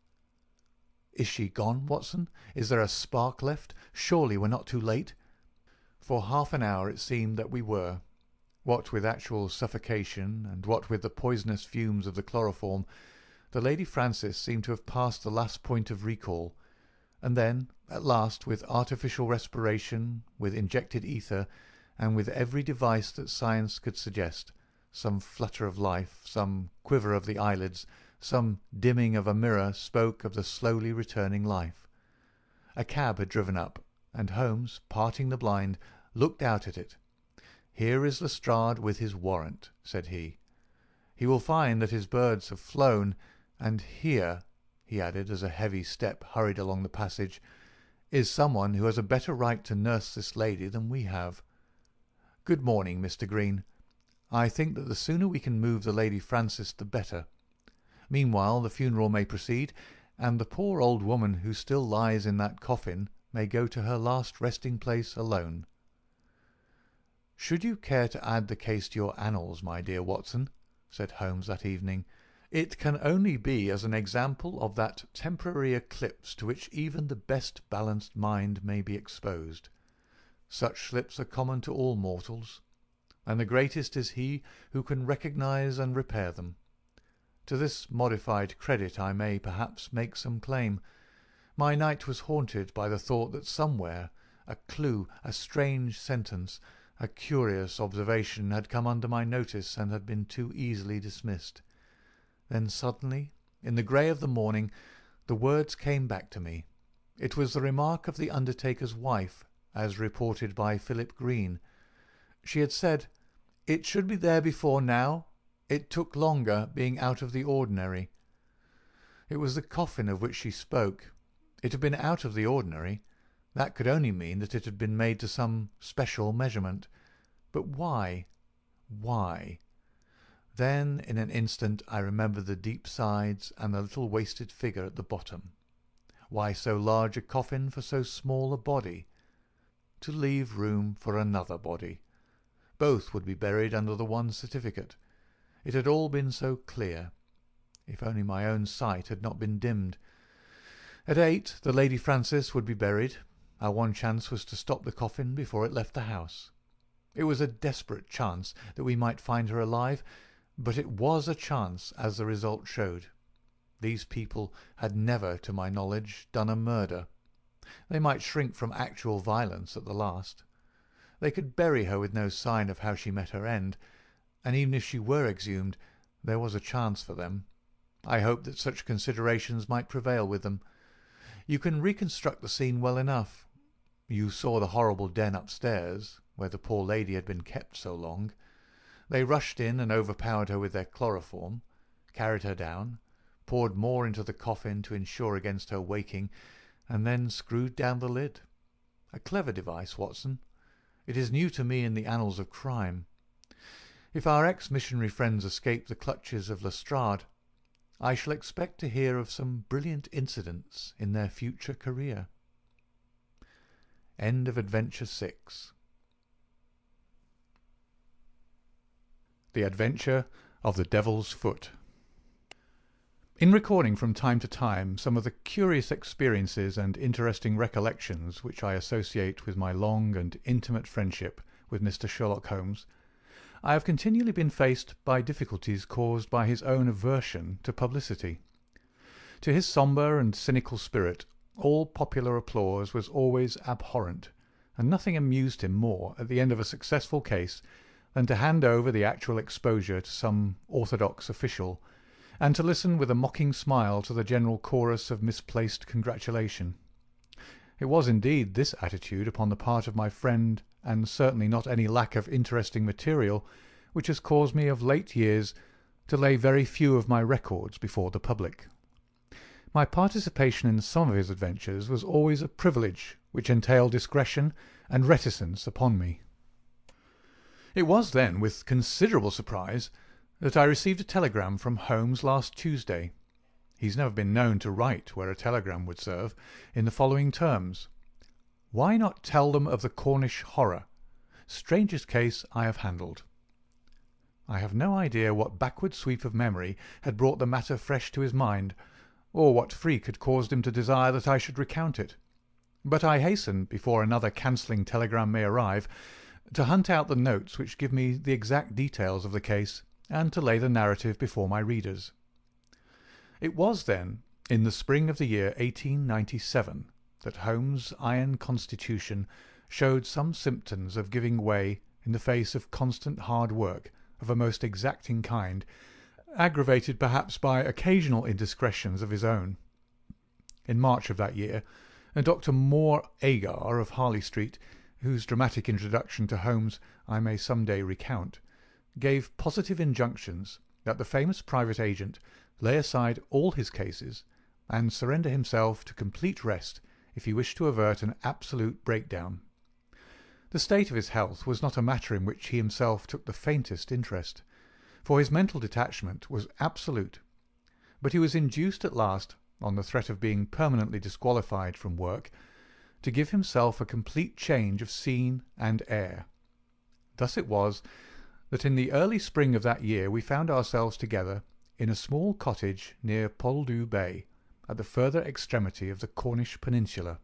"Is she gone, Watson? Is there a spark left? Surely we're not too late?" For half an hour it seemed that we were. What with actual suffocation, and what with the poisonous fumes of the chloroform, the Lady Frances seemed to have passed the last point of recall, and then, at last, with artificial respiration, with injected ether, and with every device that science could suggest, some flutter of life, some quiver of the eyelids, some dimming of a mirror spoke of the slowly returning life. A cab had driven up, and Holmes, parting the blind, looked out at it. "Here is Lestrade with his warrant," said he. "He will find that his birds have flown, and here," he added, as a heavy step hurried along the passage, "is someone who has a better right to nurse this lady than we have. Good morning, Mr. Green. I think that the sooner we can move the Lady Frances the better. Meanwhile the funeral may proceed, and the poor old woman who still lies in that coffin may go to her last resting place alone." "Should you care to add the case to your annals, my dear Watson?" said Holmes that evening. "It can only be as an example of that temporary eclipse to which even the best balanced mind may be exposed. Such slips are common to all mortals, and the greatest is he who can recognize and repair them. To this modified credit I may perhaps make some claim. My night was haunted by the thought that somewhere a clue, a strange sentence, a curious observation had come under my notice and had been too easily dismissed. Then suddenly, in the grey of the morning, the words came back to me. It was the remark of the undertaker's wife, as reported by Philip Green. She had said, "It should be there before now. It took longer, being out of the ordinary." It was the coffin of which she spoke. It had been out of the ordinary. That could only mean that it had been made to some special measurement. But why? Why? Then, in an instant, I remembered the deep sides and the little wasted figure at the bottom. Why so large a coffin for so small a body? To leave room for another body. Both would be buried under the one certificate. It had all been so clear. If only my own sight had not been dimmed. At 8 the Lady Frances would be buried. Our one chance was to stop the coffin before it left the house. It was a desperate chance that we might find her alive, but it was a chance, as the result showed. These people had never, to my knowledge, done a murder. They might shrink from actual violence at the last. They could bury her with no sign of how she met her end, and even if she were exhumed, there was a chance for them. I hoped that such considerations might prevail with them. You can reconstruct the scene well enough. You saw the horrible den upstairs, where the poor lady had been kept so long. They rushed in and overpowered her with their chloroform, carried her down, poured more into the coffin to insure against her waking, and then screwed down the lid. A clever device, Watson. It is new to me in the annals of crime. If our ex-missionary friends escape the clutches of Lestrade, I shall expect to hear of some brilliant incidents in their future career. End of Adventure 6. The Adventure of the Devil's Foot. In recording from time to time some of the curious experiences and interesting recollections which I associate with my long and intimate friendship with Mr. Sherlock Holmes, I have continually been faced by difficulties caused by his own aversion to publicity. To his sombre and cynical spirit, all popular applause was always abhorrent, and nothing amused him more at the end of a successful case than to hand over the actual exposure to some orthodox official, and to listen with a mocking smile to the general chorus of misplaced congratulation. It was indeed this attitude upon the part of my friend, and certainly not any lack of interesting material, which has caused me of late years to lay very few of my records before the public. My participation in some of his adventures was always a privilege which entailed discretion and reticence upon me. It was then with considerable surprise that I received a telegram from Holmes last Tuesday.
he's never been known to write where a telegram would serve, in the following terms: "Why not tell them of the Cornish horror? Strangest case I have handled." I have no idea what backward sweep of memory had brought the matter fresh to his mind, or what freak had caused him to desire that I should recount it. But I hasten, before another cancelling telegram may arrive, to hunt out the notes which give me the exact details of the case, and to lay the narrative before my readers. It was, then, in the spring of the year 1897 that Holmes' iron constitution showed some symptoms of giving way in the face of constant hard work of a most exacting kind, aggravated perhaps by occasional indiscretions of his own. In March of that year, Dr. Moore Agar of Harley Street, whose dramatic introduction to Holmes I may some day recount, gave positive injunctions that the famous private agent lay aside all his cases and surrender himself to complete rest if he wished to avert an absolute breakdown. The state of his health was not a matter in which he himself took the faintest interest, for his mental detachment was absolute, but he was induced at last, on the threat of being permanently disqualified from work, to give himself a complete change of scene and air. Thus it was that in the early spring of that year we found ourselves together in a small cottage near Poldhu Bay, at the further extremity of the Cornish peninsula.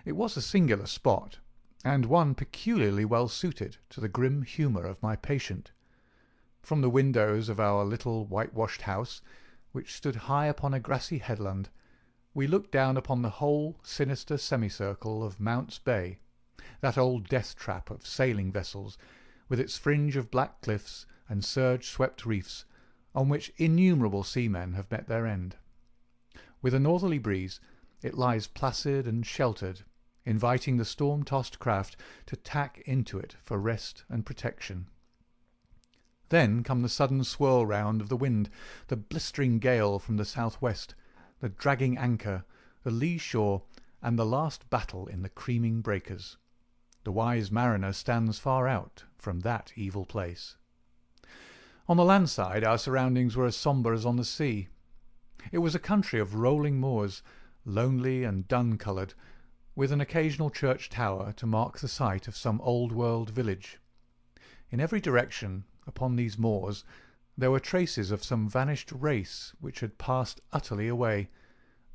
It was a singular spot, and one peculiarly well suited to the grim humour of my patient. From the windows of our little whitewashed house, which stood high upon a grassy headland, we looked down upon the whole sinister semicircle of Mounts Bay, that old death-trap of sailing vessels, with its fringe of black cliffs and surge-swept reefs, on which innumerable seamen have met their end. With a northerly breeze, it lies placid and sheltered, inviting the storm-tossed craft to tack into it for rest and protection. Then come the sudden swirl round of the wind, the blistering gale from the south-west, the dragging anchor, the lee shore, and the last battle in the creaming breakers. The wise mariner stands far out from that evil place. On the land side our surroundings were as sombre as on the sea. It was a country of rolling moors, lonely and dun-coloured, with an occasional church tower to mark the site of some old-world village. In every direction, upon these moors, there were traces of some vanished race which had passed utterly away,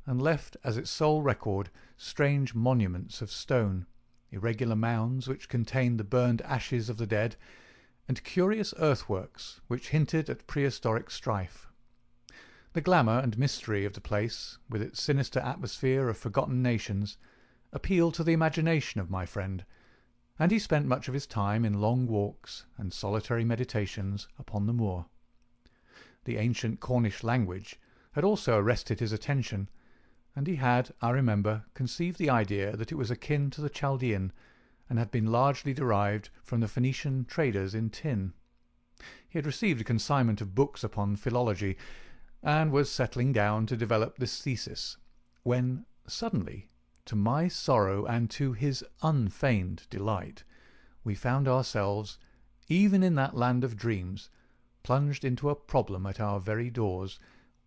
and left as its sole record strange monuments of stone, irregular mounds which contained the burned ashes of the dead, and curious earthworks which hinted at prehistoric strife. The glamour and mystery of the place, with its sinister atmosphere of forgotten nations, appealed to the imagination of my friend, and he spent much of his time in long walks and solitary meditations upon the moor. The ancient Cornish language had also arrested his attention, and he had, I remember, conceived the idea that it was akin to the Chaldean, and had been largely derived from the Phoenician traders in tin. He had received a consignment of books upon philology, and was settling down to develop this thesis, when suddenly, to my sorrow and to his unfeigned delight, we found ourselves, even in that land of dreams, plunged into a problem at our very doors,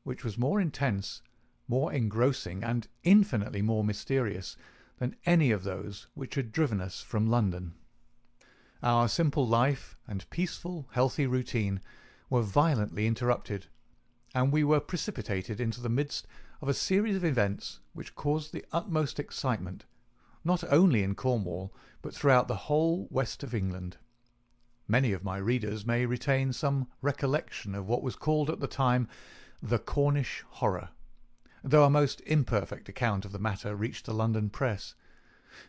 which was more intense, more engrossing, and infinitely more mysterious than any of those which had driven us from London. Our simple life and peaceful, healthy routine were violently interrupted, and we were precipitated into the midst of a series of events which caused the utmost excitement, not only in Cornwall, but throughout the whole west of England. Many of my readers may retain some recollection of what was called at the time the Cornish horror, though a most imperfect account of the matter reached the London press.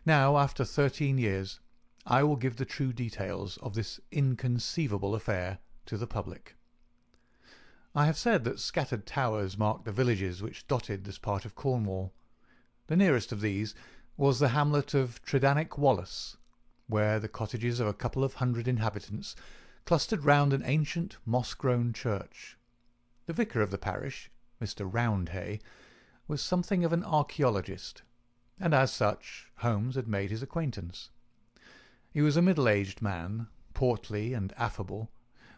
Now, after 13 years, I will give the true details of this inconceivable affair to the public. I have said that scattered towers marked the villages which dotted this part of Cornwall. The nearest of these was the hamlet of Tredannick Wallace, where the cottages of a couple of hundred inhabitants clustered round an ancient moss-grown church. The vicar of the parish, Mr. Roundhay, was something of an archaeologist, and as such Holmes had made his acquaintance. He was a middle-aged man, portly and affable,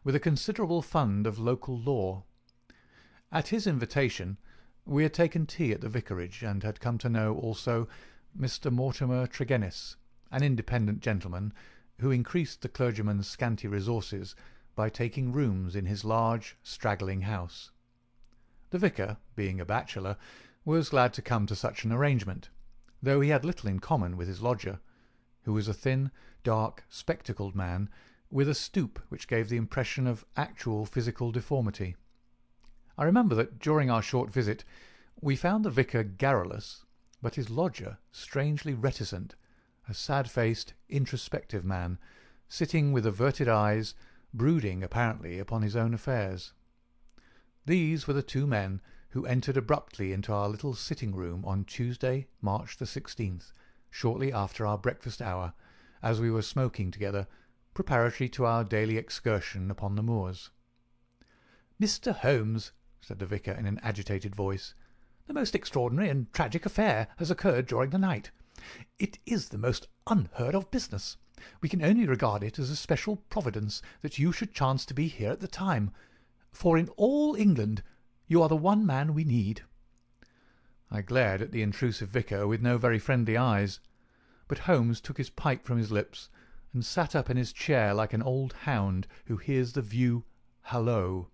with a considerable fund of local lore, At his invitation, we had taken tea at the vicarage, and had come to know also Mr. Mortimer Tregennis, an independent gentleman, who increased the clergyman's scanty resources by taking rooms in his large, straggling house. The vicar, being a bachelor, was glad to come to such an arrangement, though he had little in common with his lodger, who was a thin, dark, spectacled man, with a stoop which gave the impression of actual physical deformity. I remember that during our short visit we found the vicar garrulous, but his lodger strangely reticent, a sad-faced, introspective man, sitting with averted eyes, brooding apparently upon his own affairs. These were the two men who entered abruptly into our little sitting-room on Tuesday, March the 16th, shortly after our breakfast hour, as we were smoking together, preparatory to our daily excursion upon the moors.
"Mr. Holmes," said the vicar in an agitated voice, "the most extraordinary and tragic affair has occurred during the night. It is the most unheard-of business. We can only regard it as a special providence that you should chance to be here at the time, for in all England you are the one man we need."
I glared at the intrusive vicar with no very friendly eyes, but Holmes took his pipe from his lips and sat up in his chair like an old hound who hears the view hallo.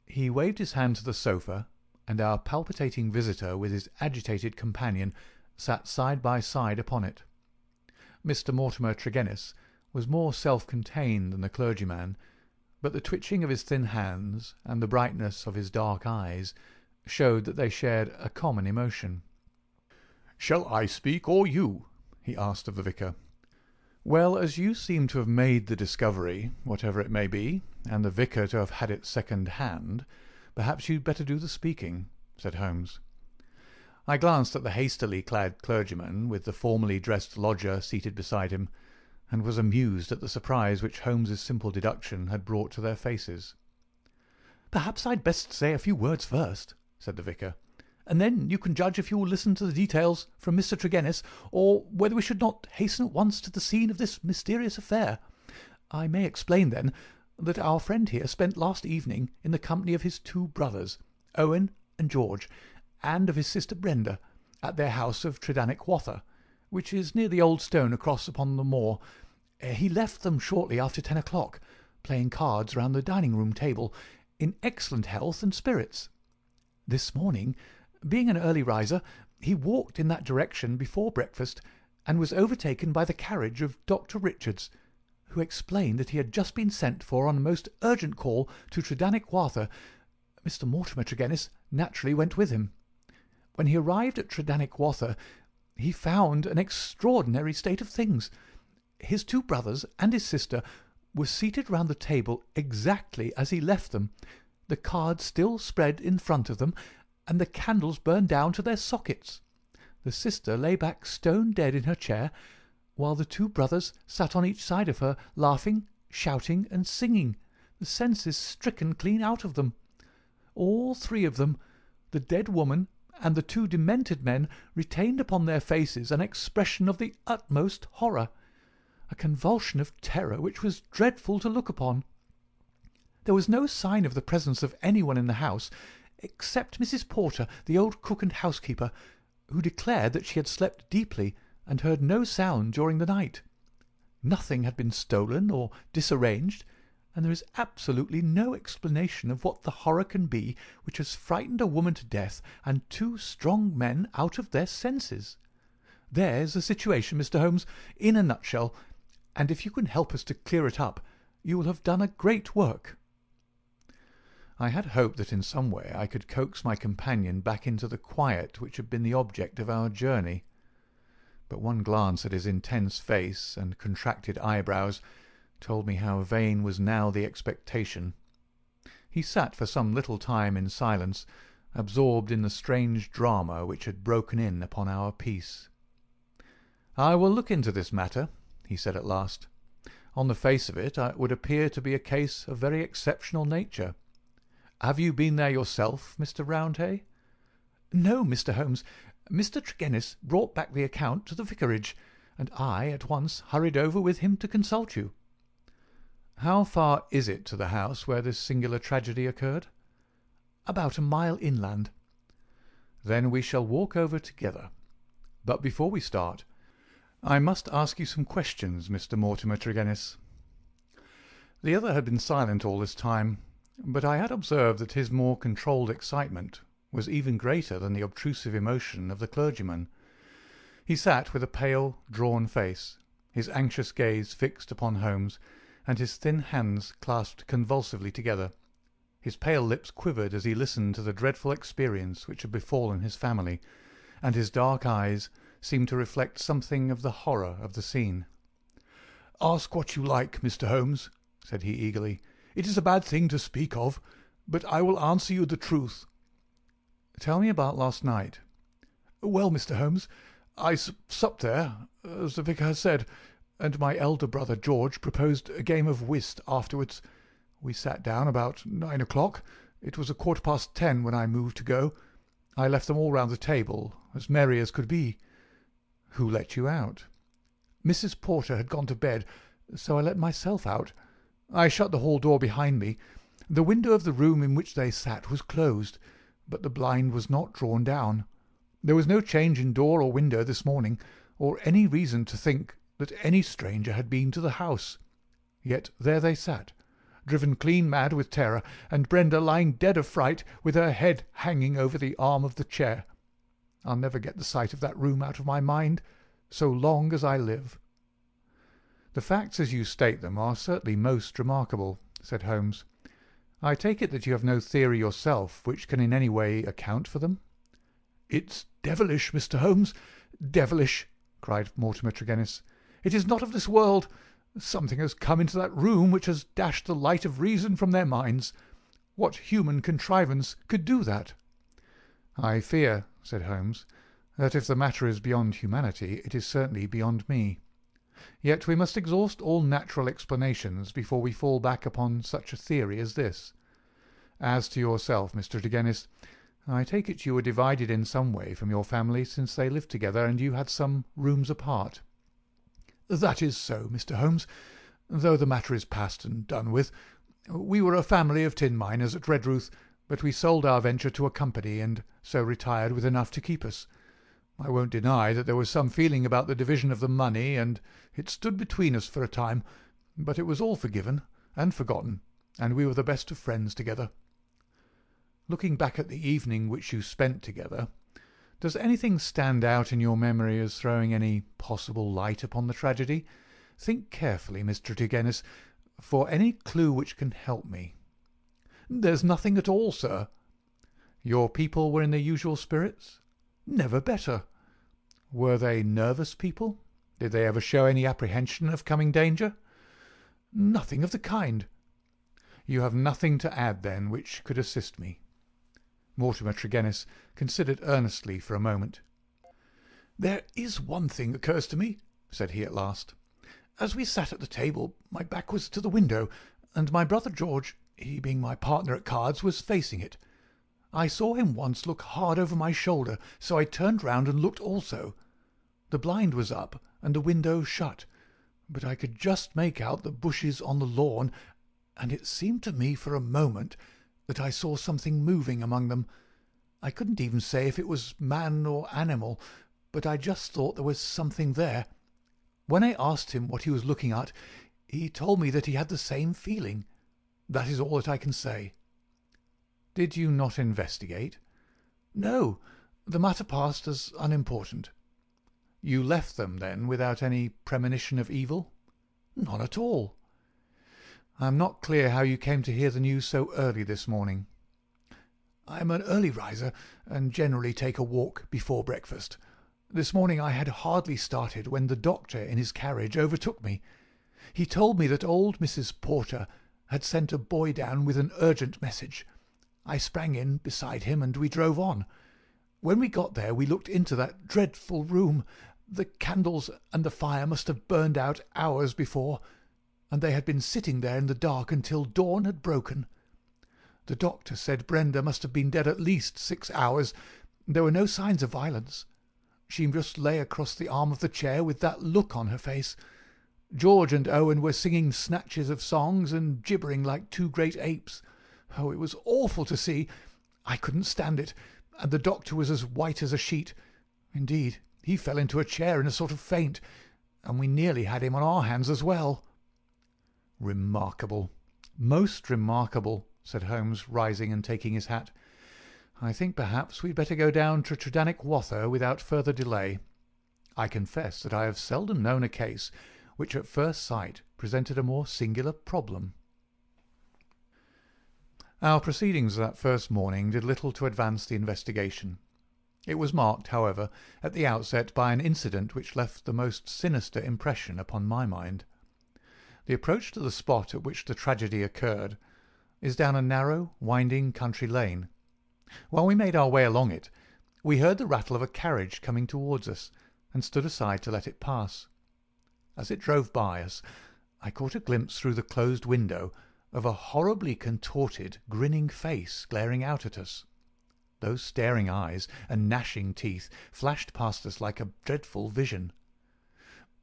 He waved his hand to the sofa, and our palpitating visitor with his agitated companion sat side by side upon it. Mr. Mortimer Tregennis was more self-contained than the clergyman, but the twitching of his thin hands and the brightness of his dark eyes showed that they shared a common emotion.
"Shall I speak or you?" he asked of the vicar.
"Well, as you seem to have made the discovery, whatever it may be, and the vicar to have had it second-hand, perhaps you'd better do the speaking," said Holmes. I glanced at the hastily clad clergyman, with the formally dressed lodger seated beside him, and was amused at the surprise which Holmes's simple deduction had brought to their faces.
"Perhaps I'd best say a few words first," said the vicar, "and then you can judge if you will listen to the details from Mr. Tregennis, or whether we should not hasten at once to the scene of this mysterious affair. I may explain, then, that our friend here spent last evening in the company of his two brothers, Owen and George, and of his sister Brenda, at their house of Tredannick Wather, which is near the old stone across upon the moor. He left them shortly after 10 o'clock, playing cards round the dining-room table, in excellent health and spirits. This morning, being an early riser, he walked in that direction before breakfast, and was overtaken by the carriage of Dr. Richards, who explained that he had just been sent for on a most urgent call to Tredannick Wather. Mr. Mortimer Tregennis naturally went with him. When he arrived at Tredannick Wather, he found an extraordinary state of things. His two brothers and his sister were seated round the table exactly as he left them, the cards still spread in front of them, and the candles burned down to their sockets. The sister lay back stone dead in her chair, while the two brothers sat on each side of her, laughing, shouting, and singing, the senses stricken clean out of them. All three of them, the dead woman and the two demented men, retained upon their faces an expression of the utmost horror, a convulsion of terror which was dreadful to look upon. There was no sign of the presence of anyone in the house, except Mrs. Porter, the old cook and housekeeper, who declared that she had slept deeply and heard no sound during the night. Nothing had been stolen or disarranged, and there is absolutely no explanation of what the horror can be which has frightened a woman to death and two strong men out of their senses. There's the situation, Mr. Holmes, in a nutshell, and if you can help us to clear it up, you will have done a great work."
I had hoped that in some way I could coax my companion back into the quiet which had been the object of our journey, but one glance at his intense face and contracted eyebrows told me how vain was now the expectation. He sat for some little time in silence, absorbed in the strange drama which had broken in upon our peace. "I will look into this matter," he said at last. "On the face of it, it would appear to be a case of very exceptional nature. Have you been there yourself, Mr. Roundhay?"
"No, Mr. Holmes. Mr. Tregennis brought back the account to the vicarage, and I at once hurried over with him to consult you."
"How far is it to the house where this singular tragedy occurred?"
about a mile inland."
"Then we shall walk over together. But before we start, I must ask you some questions, Mr. Mortimer Tregennis." The other had been silent all this time, but I had observed that his more controlled excitement was even greater than the obtrusive emotion of the clergyman. He sat with a pale, drawn face, his anxious gaze fixed upon Holmes, and his thin hands clasped convulsively together. His pale lips quivered as he listened to the dreadful experience which had befallen his family, and his dark eyes seemed to reflect something of the horror of the scene.
"Ask what you like, Mr. Holmes," said he eagerly. "It is a bad thing to speak of, but I will answer you the truth."
"Tell me about last night."
"Well, Mr. Holmes, I supped there, as the vicar has said, and my elder brother George proposed a game of whist afterwards. We sat down about 9 o'clock. It was 10:15 when I moved to go. I left them all round the table, as merry as could be."
"Who let you out?"
"Mrs. Porter had gone to bed, so I let myself out. I shut the hall door behind me. The window of the room in which they sat was closed, but the blind was not drawn down. There was no change in door or window this morning, or any reason to think that any stranger had been to the house. Yet there they sat, driven clean mad with terror, and Brenda lying dead of fright, with her head hanging over the arm of the chair. I'll never get the sight of that room out of my mind, so long as I live."
"The facts as you state them are certainly most remarkable," said Holmes. "I take it that you have no theory yourself which can in any way account for them?"
"It's devilish, Mr. Holmes, devilish!" cried Mortimer Tregennis. "It is not of this world. Something has come into that room which has dashed the light of reason from their minds. What human contrivance could do that?"
"I fear," said Holmes, "that if the matter is beyond humanity, it is certainly beyond me. Yet we must exhaust all natural explanations before we fall back upon such a theory as this. As to yourself, Mr. Tregennis, I take it you were divided in some way from your family since they lived together and you had some rooms apart."
"That is so, Mr. Holmes, though the matter is past and done with. We were a family of tin miners at Redruth, but we sold our venture to a company and so retired with enough to keep us. I won't deny that there was some feeling about the division of the money, and it stood between us for a time, but it was all forgiven and forgotten, and we were the best of friends together."
"Looking back at the evening which you spent together, does anything stand out in your memory as throwing any possible light upon the tragedy? Think carefully, Mr. Tregennis, for any clue which can help me."
"There's nothing at all, sir."
"Your people were in their usual spirits?"
"Never better."
"Were they nervous people? Did they ever show any apprehension of coming danger?"
"Nothing of the kind."
"You have nothing to add, then, which could assist me?" Mortimer Tregennis considered earnestly for a moment.
"There is one thing occurs to me," said he at last. "As we sat at the table, my back was to the window, and my brother George, he being my partner at cards, was facing it. I saw him once look hard over my shoulder, so I turned round and looked also. The blind was up and the window shut, but I could just make out the bushes on the lawn, and it seemed to me for a moment that I saw something moving among them. I couldn't even say if it was man or animal, but I just thought there was something there. When I asked him what he was looking at, he told me that he had the same feeling. That is all that I can say."
"Did you not investigate?"
"No, the matter passed as unimportant."
"You left them, then, without any premonition of evil?"
"None at all."
"I am not clear how you came to hear the news so early this morning."
"I am an early riser, and generally take a walk before breakfast. This morning I had hardly started when the doctor in his carriage overtook me. He told me that old Mrs. Porter had sent a boy down with an urgent message. I sprang in beside him and we drove on. When we got there we looked into that dreadful room. The candles and the fire must have burned out hours before, and they had been sitting there in the dark until dawn had broken. The doctor said Brenda must have been dead at least 6 hours. There were no signs of violence. She just lay across the arm of the chair with that look on her face. George and Owen were singing snatches of songs and gibbering like two great apes. Oh, it was awful to see.
I couldn't stand it, and the doctor was as white as a sheet. Indeed, he fell into a chair in a sort of faint, and we nearly had him on our hands as well." "Remarkable, most remarkable," said Holmes, rising and taking his hat. "I think perhaps we'd better go down to Tredannick Watho without further delay. I confess that I have seldom known a case which at first sight presented a more singular problem." Our proceedings that first morning did little to advance the investigation. It was marked, however, at the outset by an incident which left the most sinister impression upon my mind. The approach to the spot at which the tragedy occurred is down a narrow, winding country lane. While we made our way along it, we heard the rattle of a carriage coming towards us, and stood aside to let it pass. As it drove by us, I caught a glimpse through the closed window of a horribly contorted, grinning face glaring out at us. Those staring eyes and gnashing teeth flashed past us like a dreadful vision.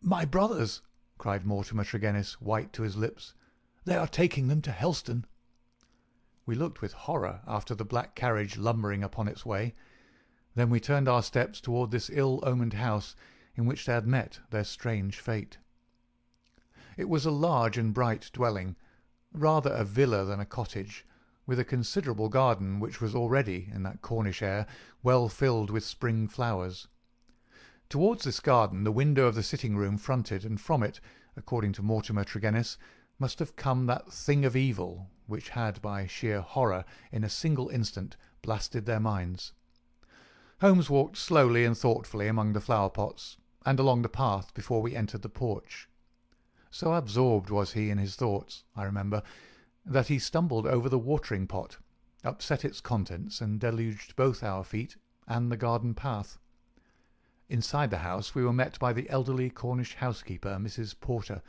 "My brothers!" cried Mortimer Tregennis, white to his lips. "They are taking them to Helston." We looked with horror after the black carriage lumbering upon its way. Then we turned our steps toward this ill-omened house in which they had met their strange fate. It was a large and bright dwelling, rather a villa than a cottage, with a considerable garden which was already, in that Cornish air, well filled with spring flowers. Towards this garden the window of the sitting-room fronted, and from it, according to Mortimer Tregennis, must have come that thing of evil which had, by sheer horror, in a single instant, blasted their minds. Holmes walked slowly and thoughtfully among the flower-pots, and along the path before we entered the porch. So absorbed was he in his thoughts, I remember, that he stumbled over the watering-pot, upset its contents, and deluged both our feet and the garden path. Inside the house we were met by the elderly Cornish housekeeper, Mrs. Porter,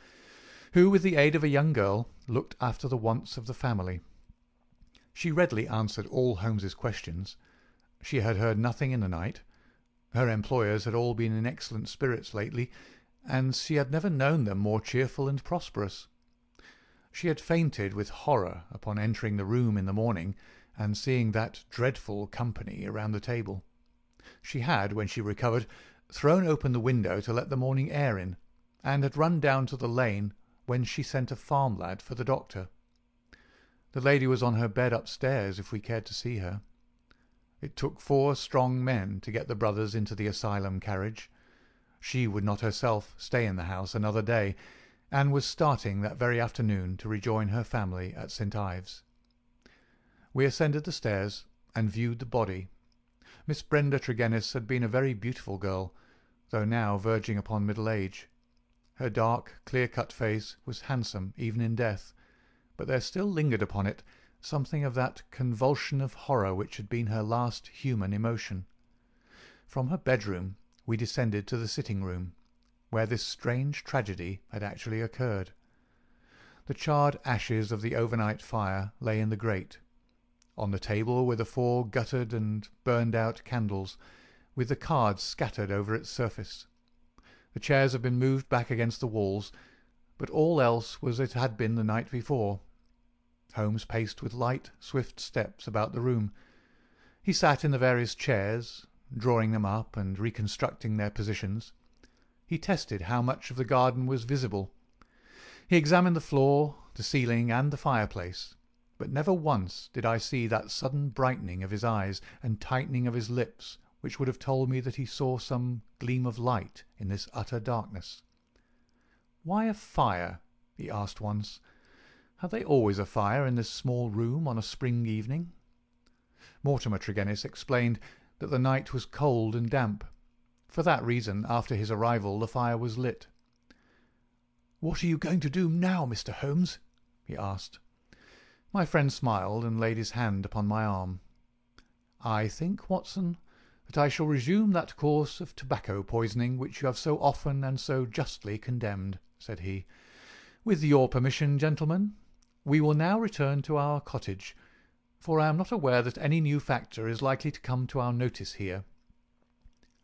who, with the aid of a young girl, looked after the wants of the family. She readily answered all Holmes's questions. She had heard nothing in the night. Her employers had all been in excellent spirits lately, and she had never known them more cheerful and prosperous. She had fainted with horror upon entering the room in the morning and seeing that dreadful company around the table. She had, when she recovered, thrown open the window to let the morning air in, and had run down to the lane, when she sent a farm lad for the doctor. The lady was on her bed upstairs if we cared to see her. It took 4 strong men to get the brothers into the asylum carriage. She would not herself stay in the house another day, and was starting that very afternoon to rejoin her family at St. Ives. We ascended the stairs and viewed the body. Miss Brenda Tregennis had been a very beautiful girl, though now verging upon middle age. Her dark, clear-cut face was handsome even in death, but there still lingered upon it something of that convulsion of horror which had been her last human emotion. From her bedroom we descended to the sitting-room, where this strange tragedy had actually occurred. The charred ashes of the overnight fire lay in the grate. On the table were the 4 guttered and burned-out candles, with the cards scattered over its surface. The chairs had been moved back against the walls, but all else was as it had been the night before. Holmes paced with light, swift steps about the room. He sat in the various chairs, drawing them up and reconstructing their positions. He tested how much of the garden was visible. He examined the floor, the ceiling, and the fireplace, but never once did I see that sudden brightening of his eyes and tightening of his lips which would have told me that he saw some gleam of light in this utter darkness. "Why a fire?" he asked once. "Have they always a fire in this small room on a spring evening?" Mortimer Tregennis explained that the night was cold and damp. For that reason, after his arrival, the fire was lit. "What are you going to do now, Mr. Holmes?" he asked. My friend smiled and laid his hand upon my arm. "I think, Watson, that I shall resume that course of tobacco poisoning which you have so often and so justly condemned," said he. "With your permission, gentlemen, we will now return to our cottage, for I am not aware that any new factor is likely to come to our notice here.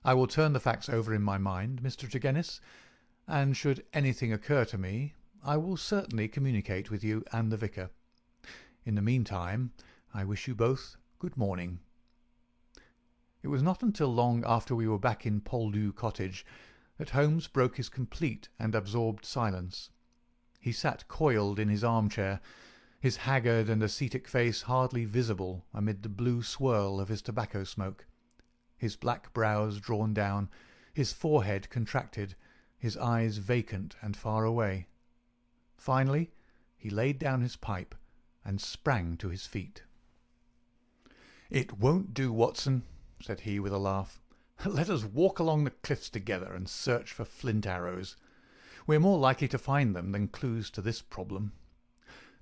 I will turn the facts over in my mind, Mr. Tregennis, and should anything occur to me, I will certainly communicate with you and the vicar. In the meantime, I wish you both Good morning." It was not until long after we were back in Poldhu Cottage that Holmes broke his complete and absorbed silence. He sat coiled in his armchair, his haggard and ascetic face hardly visible amid the blue swirl of his tobacco smoke, his black brows drawn down, his forehead contracted, his eyes vacant and far away. Finally he laid down his pipe and sprang to his feet. "It won't do, Watson," said he with a laugh. "Let us walk along the cliffs together and search for flint arrows. We are more likely to find them than clues to this problem.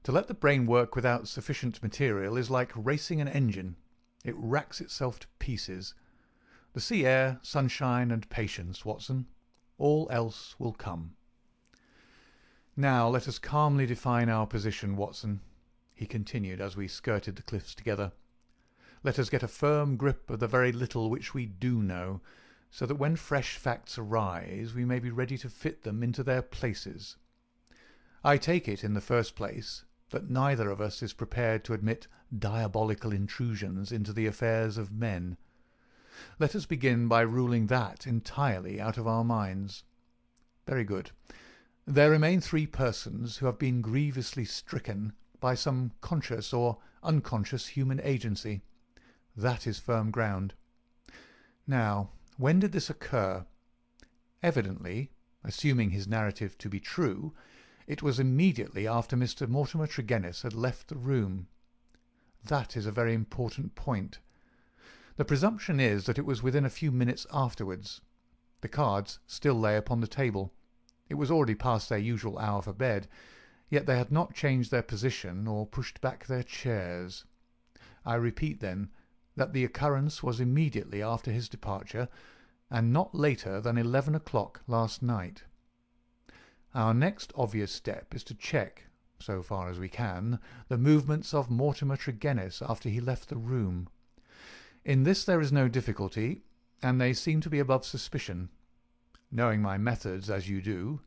To let the brain work without sufficient material is like racing an engine. It racks itself to pieces. The sea air, sunshine, and patience, Watson. All else will come. Now let us calmly define our position, Watson," he continued as we skirted the cliffs together. "Let us get a firm grip of the very little which we do know, so that when fresh facts arise we may be ready to fit them into their places. I take it, in the first place, that neither of us is prepared to admit diabolical intrusions into the affairs of men. Let us begin by ruling that entirely out of our minds. Very good. There remain 3 persons who have been grievously stricken by some conscious or unconscious human agency. That is firm ground. Now, when did this occur? Evidently, assuming his narrative to be true, it was immediately after Mr. Mortimer Tregennis had left the room. That is a very important point. The presumption is that it was within a few minutes afterwards. The cards still lay upon the table. It was already past their usual hour for bed, yet they had not changed their position or pushed back their chairs. I repeat, then, that the occurrence was immediately after his departure, and not later than 11 o'clock last night. Our next obvious step is to check, so far as we can, the movements of Mortimer Tregennis after he left the room. In this there is no difficulty, and they seem to be above suspicion. Knowing my methods as you do,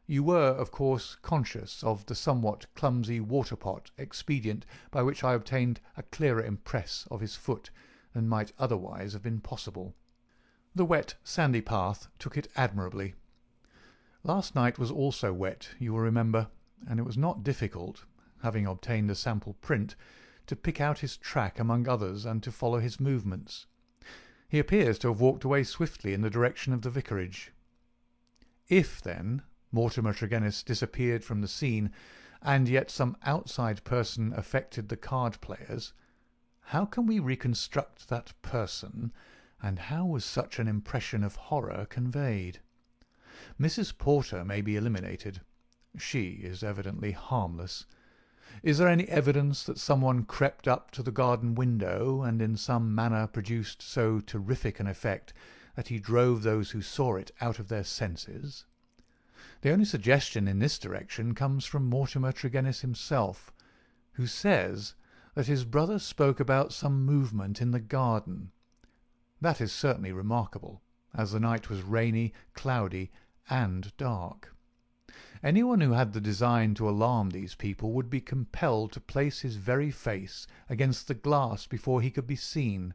you were, of course, conscious of the somewhat clumsy water-pot expedient by which I obtained a clearer impress of his foot than might otherwise have been possible. The wet, sandy path took it admirably. Last night was also wet, you will remember, and it was not difficult, having obtained a sample print, to pick out his track among others and to follow his movements. He appears to have walked away swiftly in the direction of the vicarage. If, then, Mortimer Tregennis disappeared from the scene, and yet some outside person affected the card-players, how can we reconstruct that person, and how was such an impression of horror conveyed? Mrs. Porter may be eliminated. She is evidently harmless. Is there any evidence that someone crept up to the garden window and in some manner produced so terrific an effect that he drove those who saw it out of their senses? The only suggestion in this direction comes from Mortimer Tregennis himself, who says that his brother spoke about some movement in the garden. That is certainly remarkable, as the night was rainy, cloudy, and dark. Anyone who had the design to alarm these people would be compelled to place his very face against the glass before he could be seen.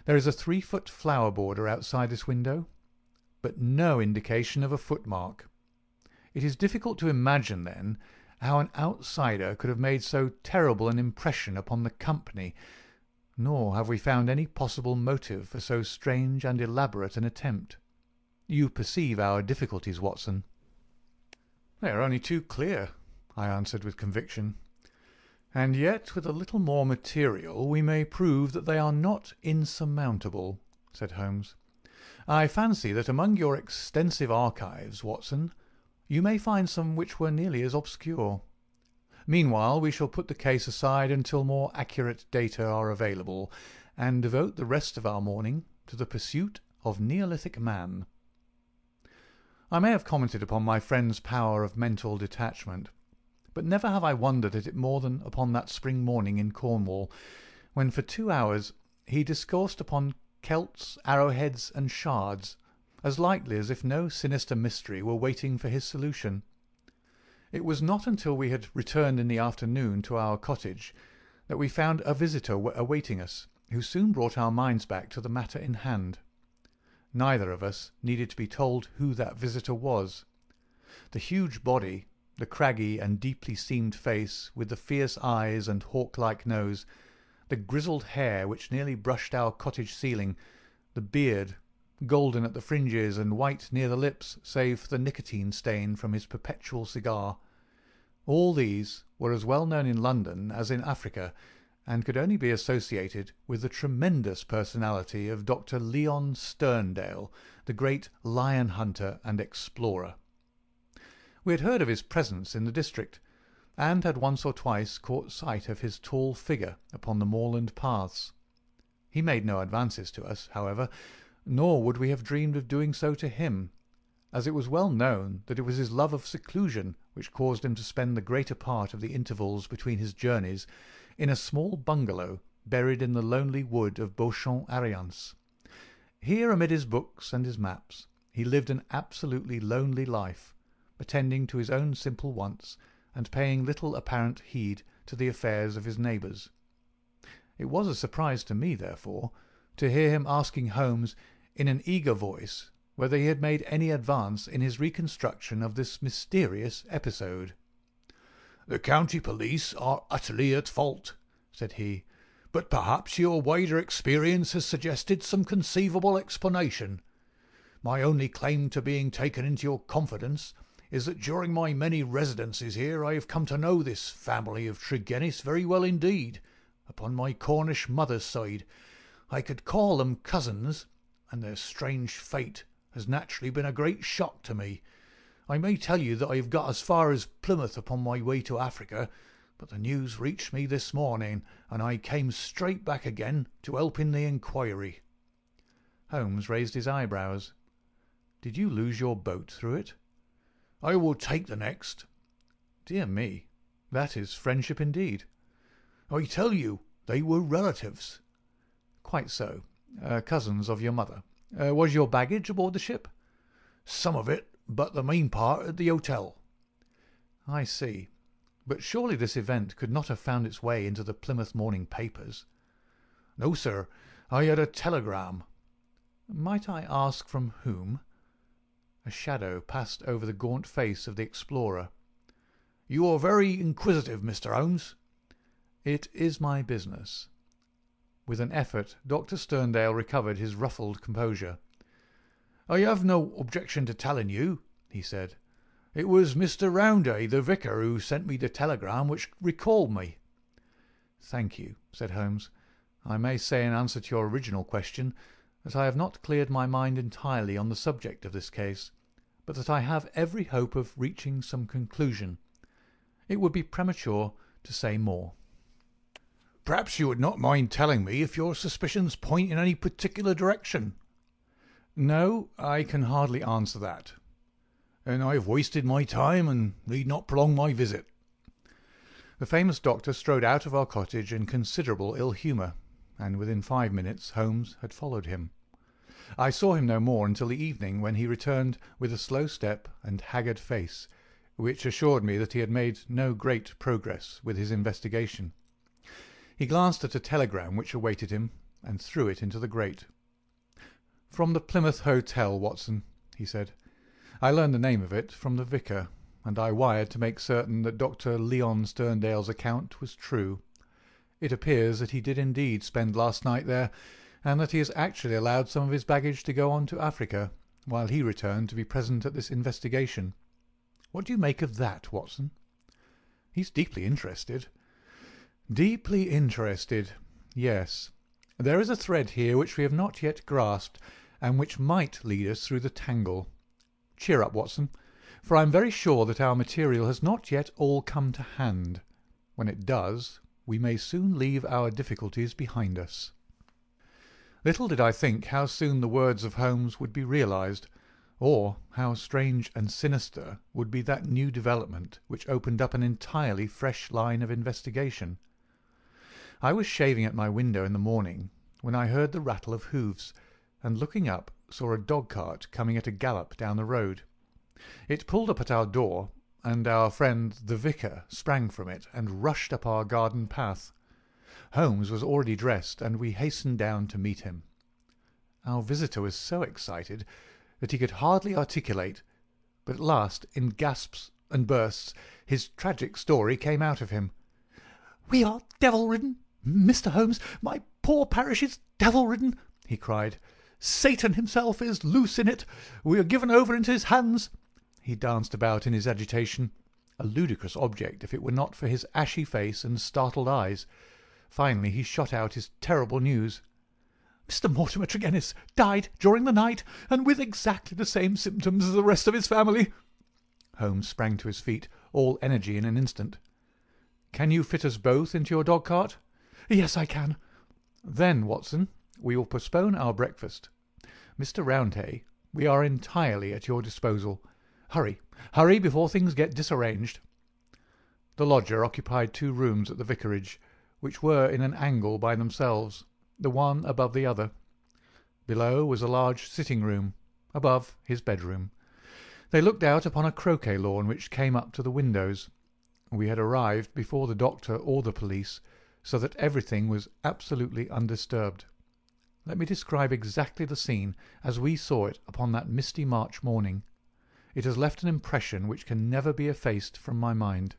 There is a 3-foot flower border outside this window, but no indication of a footmark. It is difficult to imagine, then, how an outsider could have made so terrible an impression upon the company, nor have we found any possible motive for so strange and elaborate an attempt. You perceive our difficulties, Watson. "They are only too clear," I answered with conviction. "And yet with a little more material we may prove that they are not insurmountable," said Holmes. "I fancy that among your extensive archives, Watson, you may find some which were nearly as obscure. Meanwhile we shall put the case aside until more accurate data are available, and devote the rest of our morning to the pursuit of Neolithic man." I may have commented upon my friend's power of mental detachment, but never have I wondered at it more than upon that spring morning in Cornwall, when for 2 hours he discoursed upon celts, arrowheads, and shards, as lightly as if no sinister mystery were waiting for his solution. It was not until we had returned in the afternoon to our cottage
that we found a visitor awaiting us, who soon brought our minds back to the matter in hand. Neither of us needed to be told who that visitor was. The huge body, the craggy and deeply seamed face with the fierce eyes and hawk-like nose, the grizzled hair which nearly brushed our cottage ceiling, the beard, golden at the fringes and white near the lips save for the nicotine stain from his perpetual cigar, all these were as well known in London as in Africa, and could only be associated with the tremendous personality of Dr. Leon Sterndale, the great lion hunter and explorer. We had heard of his presence in the district, and had once or twice caught sight of his tall figure upon the moorland paths. He made no advances to us, however, nor would we have dreamed of doing so to him, as it was well known that it was his love of seclusion which caused him to spend the greater part of the intervals between his journeys in a small bungalow buried in the lonely wood of Beauchamp-Ariens. Here, amid his books and his maps, he lived an absolutely lonely life, attending to his own simple wants and paying little apparent heed to the affairs of his neighbours. It was a surprise to me, therefore, to hear him asking Holmes in an eager voice whether he had made any advance in his reconstruction of this mysterious episode.
"The county police are utterly at fault," said he, "but perhaps your wider experience has suggested some conceivable explanation. My only claim to being taken into your confidence is that during my many residences here I have come to know this family of Tregennis very well indeed. Upon my Cornish mother's side, I could call them cousins, and their strange fate has naturally been a great shock to me. I may tell you that I have got as far as Plymouth upon my way to Africa, but the news reached me this morning, and I came straight back again to help in the inquiry."
Holmes raised his eyebrows. "Did you lose your boat through it?"
"I will take the next."
"Dear me, that is friendship indeed."
"I tell you, they were relatives."
"Quite so. Cousins of your mother. Was your baggage aboard the ship?"
"Some of it, but the main part at the hotel."
"I see. But surely this event could not have found its way into the Plymouth morning papers?"
"No, sir. I had a telegram."
"Might I ask from whom?" A shadow passed over the gaunt face of the explorer.
"You are very inquisitive, Mr. Holmes."
"It is my business." With an effort Dr. Sterndale recovered his ruffled composure.
"I have no objection to telling you," he said. "It was Mr. Rounday, the vicar, who sent me the telegram which recalled me."
"Thank you," said Holmes. "I may say in answer to your original question that I have not cleared my mind entirely on the subject of this case, but that I have every hope of reaching some conclusion. It would be premature to say more."
"Perhaps you would not mind telling me if your suspicions point in any particular direction."
"No, I can hardly answer that."
"Then I have wasted my time and need not prolong my visit."
The famous doctor strode out of our cottage in considerable ill humour, and within 5 minutes Holmes had followed him. I saw him no more until the evening, when he returned with a slow step and haggard face, which assured me that he had made no great progress with his investigation. He glanced at a telegram which awaited him, and threw it into the grate. "From the Plymouth Hotel, Watson," he said. "I learned the name of it from the vicar, and I wired to make certain that Dr. Leon Sterndale's account was true. It appears that he did indeed spend last night there, and that he has actually allowed some of his baggage to go on to Africa, while he returned to be present at this investigation. What do you make of that, Watson?" "He's deeply interested." "Deeply interested. Yes. There is a thread here which we have not yet grasped, and which might lead us through the tangle. Cheer up, Watson, for I am very sure that our material has not yet all come to hand. When it does, we may soon leave our difficulties behind us." Little did I think how soon the words of Holmes would be realized, or how strange and sinister would be that new development which opened up an entirely fresh line of investigation. I was shaving at my window in the morning when I heard the rattle of hoofs, and looking up saw a dog-cart coming at a gallop down the road. It pulled up at our door, and our friend the vicar sprang from it and rushed up our garden path.
Holmes was already dressed, and we hastened down to meet him. Our visitor was so excited that he could hardly articulate, but at last, in gasps and bursts, his tragic story came out of him. "We are devil-ridden, Mr. Holmes. My poor parish is devil-ridden," he cried. "Satan himself is loose in it. We are given over into his hands." He danced about in his agitation, a ludicrous object if it were not for his ashy face and startled eyes. Finally he shot out his terrible news. "Mr. Mortimer Tregennis died during the night, and with exactly the same symptoms as the rest of his family." Holmes sprang to his feet, all energy in an instant. "Can you fit us both into your dog-cart?" "Yes, I can." "Then, Watson, we will postpone our breakfast. Mr. Roundhay, we are entirely at your disposal. Hurry, hurry, before things get disarranged." The lodger occupied 2 rooms at the vicarage, which were in an angle by themselves, the one above the other. Below was a large sitting-room, above his bedroom. They looked out upon a croquet lawn which came up to the windows. We had arrived before the doctor or the police, so that everything was absolutely undisturbed. Let me describe exactly the scene as we saw it upon that misty March morning. It has left an impression which can never be effaced from my mind.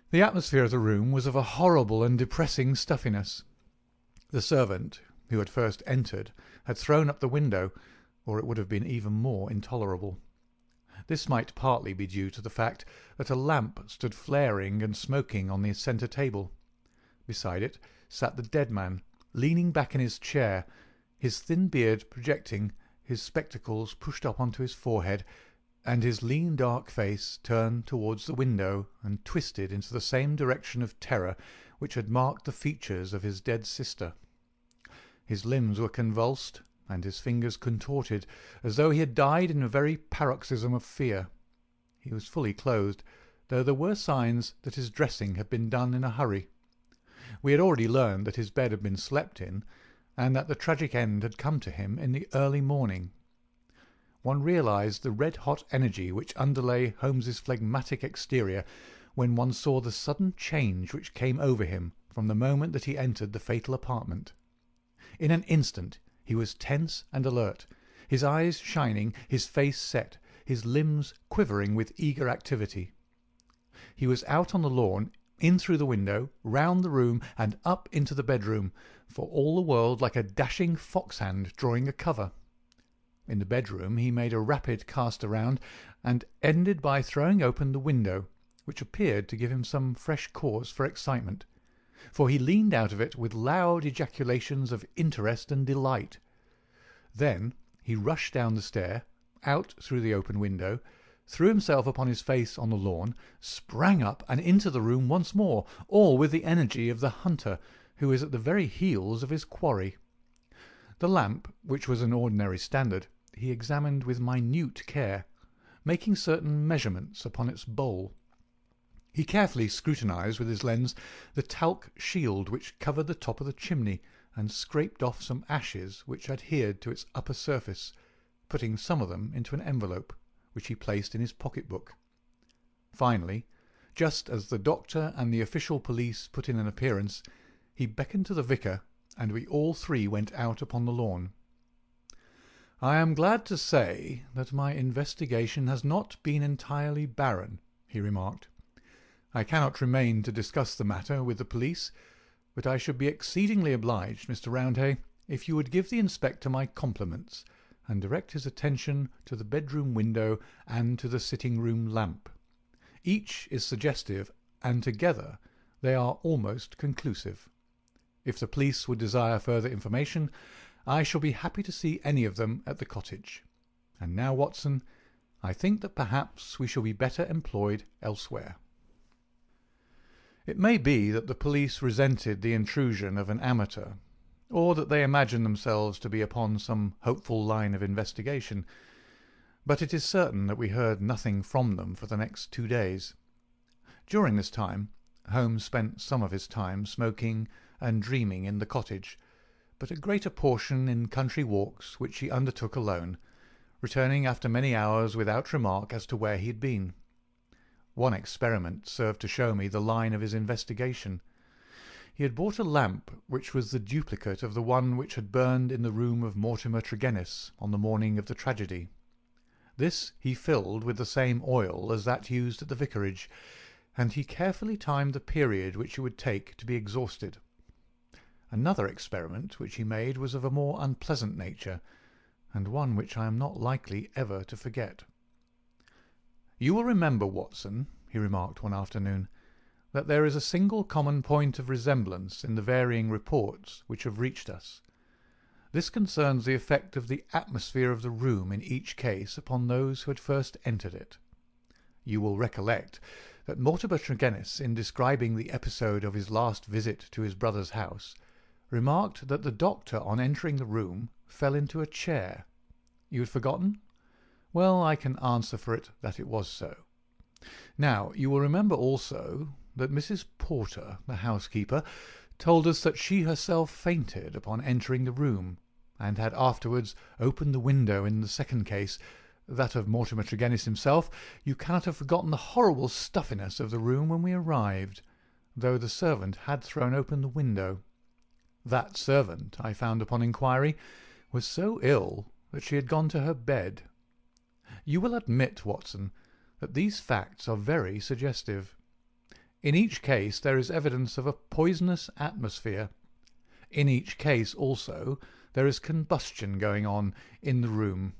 The atmosphere of the room was of a horrible and depressing stuffiness. The servant, who had first entered, had thrown up the window, or it would have been even more intolerable. This might partly be due to the fact that a lamp stood flaring and smoking on the centre table. Beside it sat the dead man, leaning back in his chair, his thin beard projecting, his spectacles pushed up onto his forehead, and his lean dark face turned towards the window and twisted into the same direction of terror which had marked the features of his dead sister. His limbs were convulsed, and his fingers contorted, as though he had died in a very paroxysm of fear. He was fully clothed, though there were signs that his dressing had been done in a hurry. We had already learned that his bed had been slept in, and that the tragic end had come to him in the early morning. One realized the red-hot energy which underlay Holmes's phlegmatic exterior when one saw the sudden change which came over him from the moment that he entered the fatal apartment. In an instant he was tense and alert, his eyes shining, his face set, his limbs quivering with eager activity. He was out on the lawn, in through the window, round the room, and up into the bedroom, for all the world like a dashing foxhound drawing a cover. In the bedroom he made a rapid cast around, and ended by throwing open the window, which appeared to give him some fresh cause for excitement, for he leaned out of it with loud ejaculations of interest and delight. Then he rushed down the stair, out through the open window, threw himself upon his face on the lawn, sprang up and into the room once more, all with the energy of the hunter who is at the very heels of his quarry. The lamp, which was an ordinary standard, he examined with minute care, making certain measurements upon its bowl. He carefully scrutinized with his lens the talc shield which covered the top of the chimney, and scraped off some ashes which adhered to its upper surface, putting some of them into an envelope, which he placed in his pocket-book. Finally, just as the doctor and the official police put in an appearance, he beckoned to the vicar, and we all 3 went out upon the lawn. "I am glad to say that my investigation has not been entirely barren," he remarked. "I cannot remain to discuss the matter with the police, but I should be exceedingly obliged, Mr. Roundhay, if you would give the inspector my compliments, and direct his attention to the bedroom window and to the sitting-room lamp. Each is suggestive, and together they are almost conclusive. If the police would desire further information, I shall be happy to see any of them at the cottage. And now, Watson, I think that perhaps we shall be better employed elsewhere." It may be that the police resented the intrusion of an amateur, or that they imagined themselves to be upon some hopeful line of investigation, but it is certain that we heard nothing from them for the next 2 days. During this time Holmes spent some of his time smoking and dreaming in the cottage, but a greater portion in country walks which he undertook alone, returning after many hours without remark as to where he had been. One experiment served to show me the line of his investigation.
He had bought a lamp which was the duplicate of the one which had burned in the room of Mortimer Tregennis on the morning of the tragedy. This he filled with the same oil as that used at the vicarage, and he carefully timed the period which it would take to be exhausted. Another experiment which he made was of a more unpleasant nature, and one which I am not likely ever to forget. "You will remember, Watson," he remarked one afternoon, "that there is a single common point of resemblance in the varying reports which have reached us. This concerns the effect of the atmosphere of the room in each case upon those who had first entered it. You will recollect that Mortimer Tregennis, in describing the episode of his last visit to his brother's house, remarked that the doctor, on entering the room, fell into a chair. You had forgotten? Well, I can answer for it that it was so. Now, you will remember also that Mrs. Porter, the housekeeper, told us that she herself fainted upon entering the room, and had afterwards opened the window in the second case, that of Mortimer Tregennis himself. You cannot have forgotten the horrible stuffiness of the room when we arrived, though the servant had thrown open the window. That servant, I found upon inquiry, was so ill that she had gone to her bed. You will admit, Watson, that these facts are very suggestive. In each case there is evidence of a poisonous atmosphere. In each case, also, there is combustion going on in the room.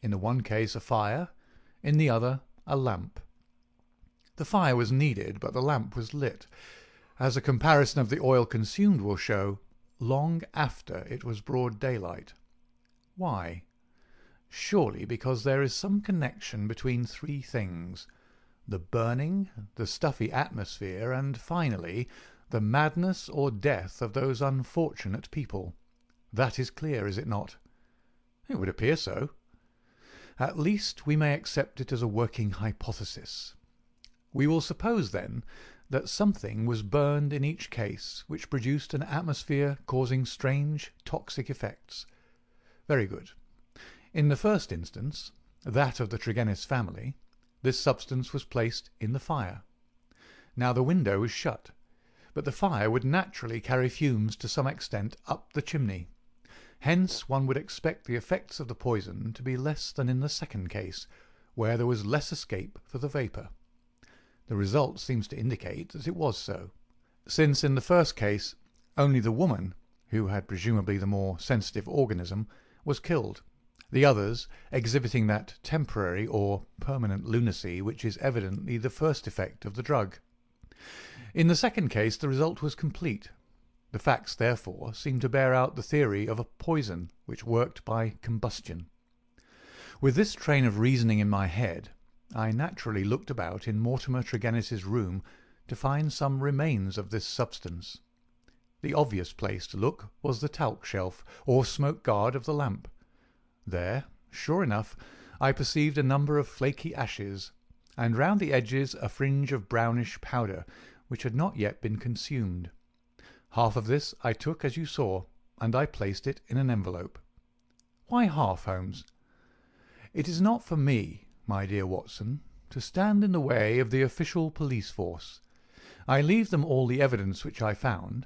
In the one case a fire, in the other a lamp. The fire was needed, but the lamp was lit, as a comparison of the oil consumed will show, long after it was broad daylight. Why? Surely because there is some connection between three things: the burning, the stuffy atmosphere, and, finally, the madness or death of those unfortunate people. That is clear, is it not? It would appear so. At least we may accept it as a working hypothesis. We will suppose, then, that something was burned in each case which produced an atmosphere causing strange toxic effects. Very good. In the first instance, that of the Tregennis family, this substance was placed in the fire. Now the window was shut, but the fire would naturally carry fumes to some extent up the chimney. Hence one would expect the effects of the poison to be less than in the second case, where there was less escape for the vapour. The result seems to indicate that it was so, since in the first case only the woman, who had presumably the more sensitive organism, was killed, the others exhibiting that temporary or permanent lunacy which is evidently the first effect of the drug. In the second case the result was complete. The facts, therefore, seem to bear out the theory of a poison which worked by combustion. With this train of reasoning in my head, I naturally looked about in Mortimer Tregennis's room to find some remains of this substance. The obvious place to look was the talc shelf, or smoke guard of the lamp. There, sure enough, I perceived a number of flaky ashes, and round the edges a fringe of brownish powder, which had not yet been consumed. Half of this I took as you saw, and I placed it in an envelope. Why half, Holmes? It is not for me, my dear Watson, to stand in the way of the official police force. I leave them all the evidence which I found.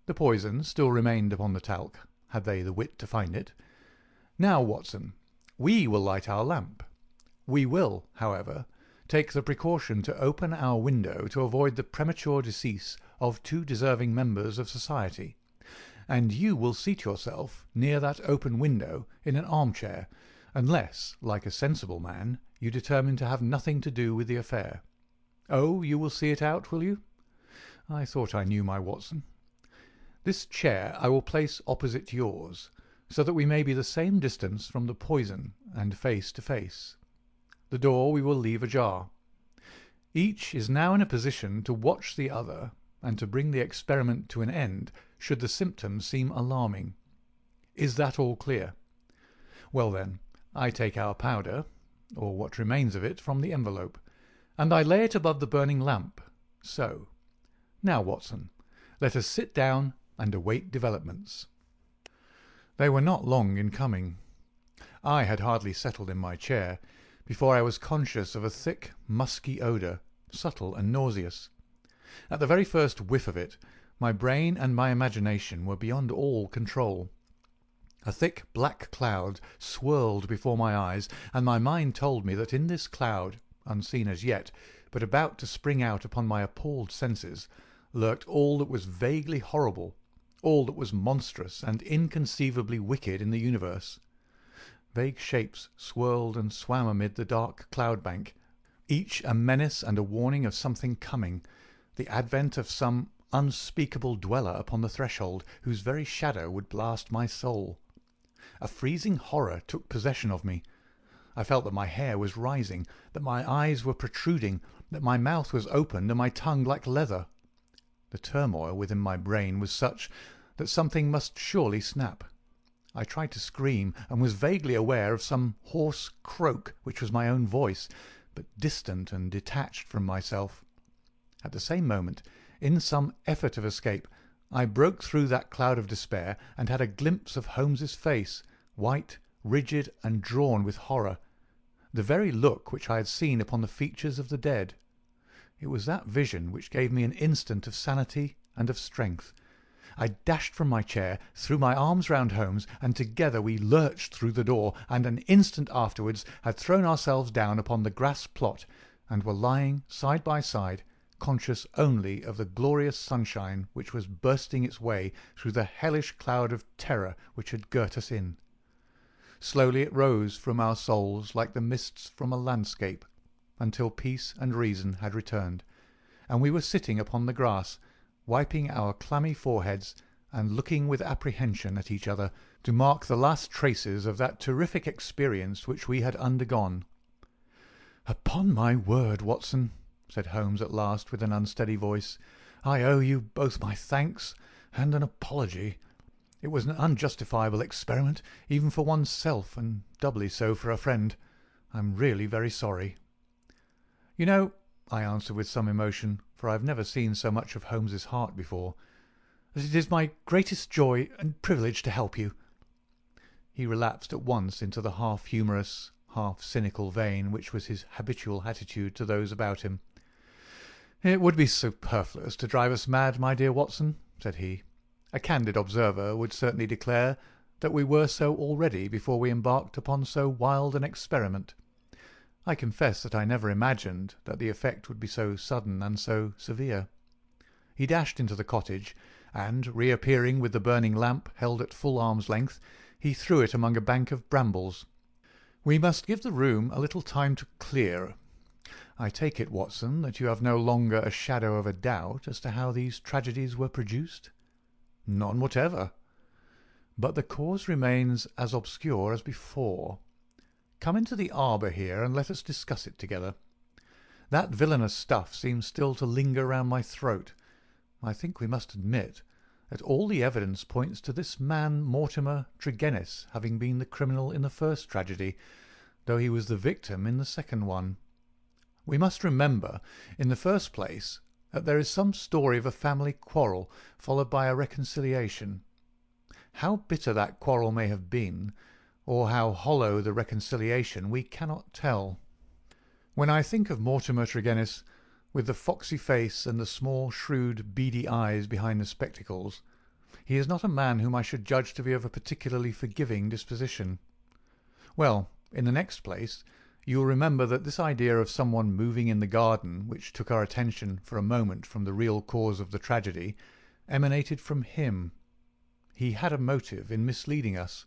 The poison still remained upon the talc, had they the wit to find it. Now, Watson, we will light our lamp. We will, however, take the precaution to open our window to avoid the premature decease of two deserving members of society, and you will seat yourself near that open window in an armchair, unless, like a sensible man, you determine to have nothing to do with the affair. Oh, you will see it out, will you? I thought I knew my Watson. This chair I will place opposite yours, so that we may be the same distance from the poison and face to face. The door we will leave ajar. Each is now in a position to watch the other and to bring the experiment to an end should the symptoms seem alarming. Is that all clear? Well then, I take our powder, or what remains of it, from the envelope, and I lay it above the burning lamp. So. Now, Watson, let us sit down and await developments. They were not long in coming. I had hardly settled in my chair before I was conscious of a thick, musky odour, subtle and nauseous. At the very first whiff of it, My brain and my imagination were beyond all control. A thick black cloud swirled before my eyes, and my mind told me that in this cloud, unseen as yet, but about to spring out upon my appalled senses, lurked all that was vaguely horrible, all that was monstrous and inconceivably wicked in the universe. Vague shapes swirled and swam amid the dark cloud-bank, each a menace and a warning of something coming, the advent of some unspeakable dweller upon the threshold, whose very shadow would blast my soul. A freezing horror took possession of me. I felt that my hair was rising, that my eyes were protruding, that my mouth was opened and my tongue like leather. The turmoil within my brain was such that something must surely snap. I tried to scream, and was vaguely aware of some hoarse croak which was my own voice, but distant and detached from myself. At the same moment, in some effort of escape, I broke through that cloud of despair and had a glimpse of Holmes's face, white, rigid, and drawn with horror, the very look which I had seen upon the features of the dead. It was that vision which gave me an instant of sanity and of strength. I dashed from my chair, threw my arms round Holmes, and together we lurched through the door, and an instant afterwards had thrown ourselves down upon the grass plot, and were lying side by side, conscious only of the glorious sunshine which was bursting its way through the hellish cloud of terror which had girt us in. Slowly it rose from our souls like the mists from a landscape, until peace and reason had returned, and we were sitting upon the grass, wiping our clammy foreheads and looking with apprehension at each other to mark the last traces of that terrific experience which we had undergone. "Upon my word, Watson," said Holmes at last with an unsteady voice, "I owe you both my thanks and an apology. It was an unjustifiable experiment, even for one's self, and doubly so for a friend. I'm really very sorry." "You know," I answered with some emotion, for I have never seen so much of Holmes's heart before, "that it is my greatest joy and privilege to help you." He relapsed at once into the half-humorous, half-cynical vein which was his habitual attitude to those about him. "It would be superfluous to drive us mad, my dear Watson," said he. "A candid observer would certainly declare that we were so already before we embarked upon so wild an experiment. I confess that I never imagined that the effect would be so sudden and so severe." He dashed into the cottage, and, reappearing with the burning lamp held at full arm's length, he threw it among a bank of brambles. "We must give the room a little time to clear. I take it, Watson, that you have no longer a shadow of a doubt as to how these tragedies were produced?" "None whatever." "But the cause remains as obscure as before. Come into the arbour here and let us discuss it together. That villainous stuff seems still to linger round my throat. I think we must admit that all the evidence points to this man Mortimer Tregennis having been the criminal in the first tragedy, though he was the victim in the second one. We must remember, in the first place, that there is some story of a family quarrel followed by a reconciliation. How bitter that quarrel may have been, or how hollow the reconciliation, we cannot tell. When I think of Mortimer Tregennis, with the foxy face and the small, shrewd, beady eyes behind the spectacles, he is not a man whom I should judge to be of a particularly forgiving disposition. Well, in the next place, you will remember that this idea of someone moving in the garden, which took our attention for a moment from the real cause of the tragedy, emanated from him. He had a motive in misleading us.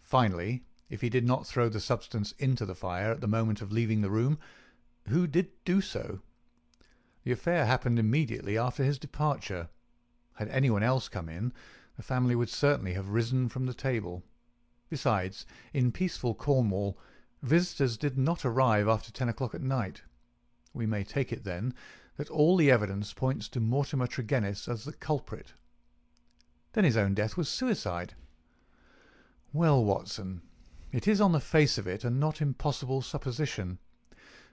Finally, if he did not throw the substance into the fire at the moment of leaving the room, who did do so? The affair happened immediately after his departure. Had anyone else come in, the family would certainly have risen from the table. Besides, in peaceful Cornwall, visitors did not arrive after 10 o'clock at night. We may take it, then, that all the evidence points to Mortimer Tregennis as the culprit. Then his own death was suicide. Well, Watson, it is on the face of it a not impossible supposition.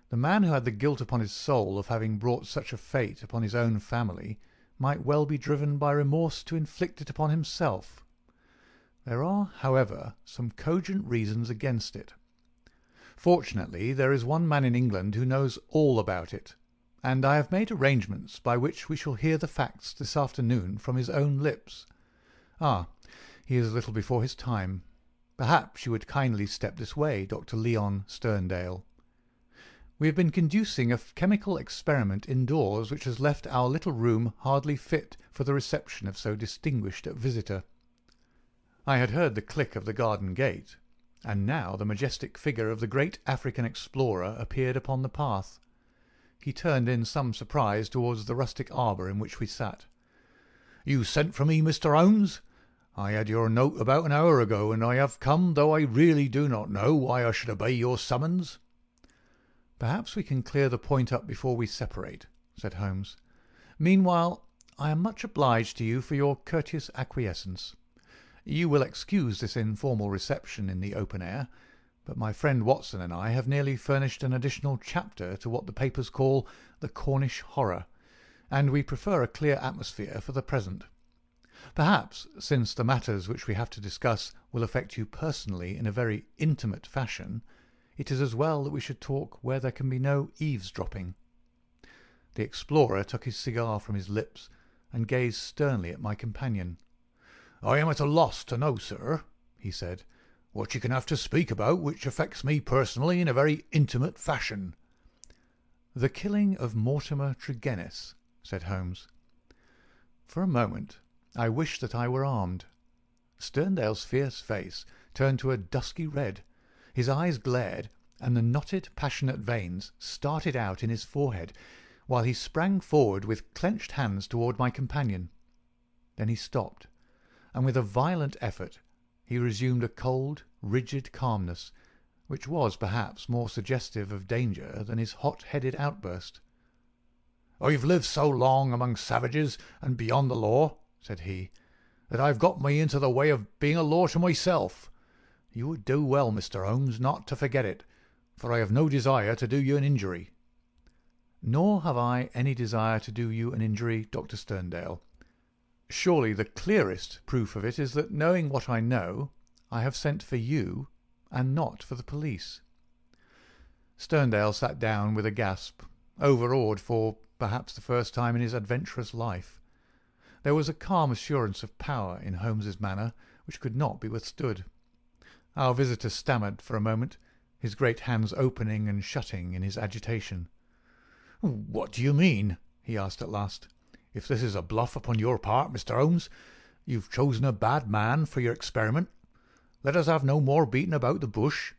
The man who had the guilt upon his soul of having brought such a fate upon his own family might well be driven by remorse to inflict it upon himself. There are, however, some cogent reasons against it. Fortunately, there is one man in England who knows all about it,
and I have made arrangements by which we shall hear the facts this afternoon from his own lips. Ah, he is a little before his time. Perhaps you would kindly step this way, Dr. Leon Sterndale. We have been conducting a chemical experiment indoors which has left our little room hardly fit for the reception of so distinguished a visitor." I had heard the click of the garden gate, and now the majestic figure of the great African explorer appeared upon the path. He turned in some surprise towards the rustic arbour in which we sat. "You sent for me, Mr. Holmes? I had your note about an hour ago, and I have come, though I really do not know why I should obey your summons." "Perhaps we can clear the point up before we separate," said Holmes. "Meanwhile, I am much obliged to you for your courteous acquiescence. You will excuse this informal reception in the open air, but my friend Watson and I have nearly furnished an additional chapter to what the papers call the Cornish horror, and we prefer a clear atmosphere for the present. Perhaps, since the matters which we have to discuss will affect you personally in a very intimate fashion, it is as well that we should talk where there can be no eavesdropping." The explorer took his cigar from his lips and gazed sternly at my companion. "I am at a loss to know, sir," he said, "what you can have to speak about which affects me personally in a very intimate fashion." "The killing of Mortimer Tregennis," said Holmes. For a moment I wished that I were armed. Sterndale's fierce face turned to a dusky red, his eyes glared, and the knotted, passionate veins started out in his forehead, while he sprang forward with clenched hands toward my companion. Then he stopped, and with a violent effort he resumed a cold, rigid calmness, which was perhaps more suggestive of danger than his hot-headed outburst. "I've lived so long among savages and beyond the law," said he, "that I've got me into the way of being a law to myself. You would do well, Mr. Holmes, not to forget it, for I have no desire to do you an injury." "Nor have I any desire to do you an injury, Dr. Sterndale. Surely the clearest proof of it is that, knowing what I know, I have sent for you and not for the police." Sterndale sat down with a gasp, overawed for perhaps the first time in his adventurous life. There was a calm assurance of power in Holmes's manner which could not be withstood. Our visitor stammered for a moment, his great hands opening and shutting in his agitation. "What do you mean?" he asked at last. "If this is a bluff upon your part, Mr. Holmes, you've chosen a bad man for your experiment. Let us have no more beating about the bush.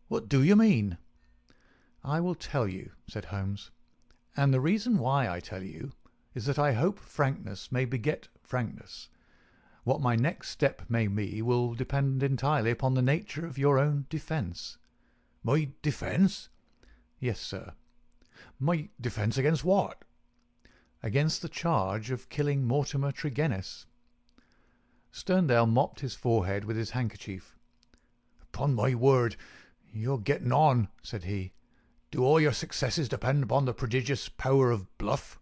What do you mean?" "I will tell you," said Holmes, "and the reason why I tell you is that I hope frankness may beget frankness. What my next step may be will depend entirely upon the nature of your own defence." "My defence?" "Yes, sir."
"My defence against what?"
"Against the charge of killing Mortimer Tregennis." Sterndale mopped his forehead with his handkerchief.
"Upon my word, you're getting on," said he. "Do all your successes depend upon the prodigious power of bluff?"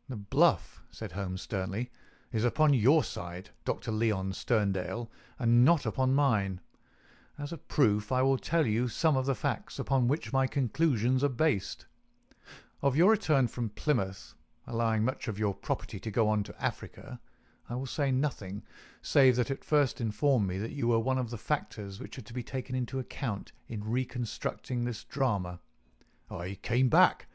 "The bluff," said Holmes sternly, "is upon your side, Dr. Leon Sterndale, and not upon mine. As a proof I will tell you some of the facts upon which my conclusions are based. Of your return from Plymouth, allowing much of your property to go on to Africa, I will say nothing, save that it first informed me that you were one of the factors which are to be taken into account in reconstructing this drama."
"I came back."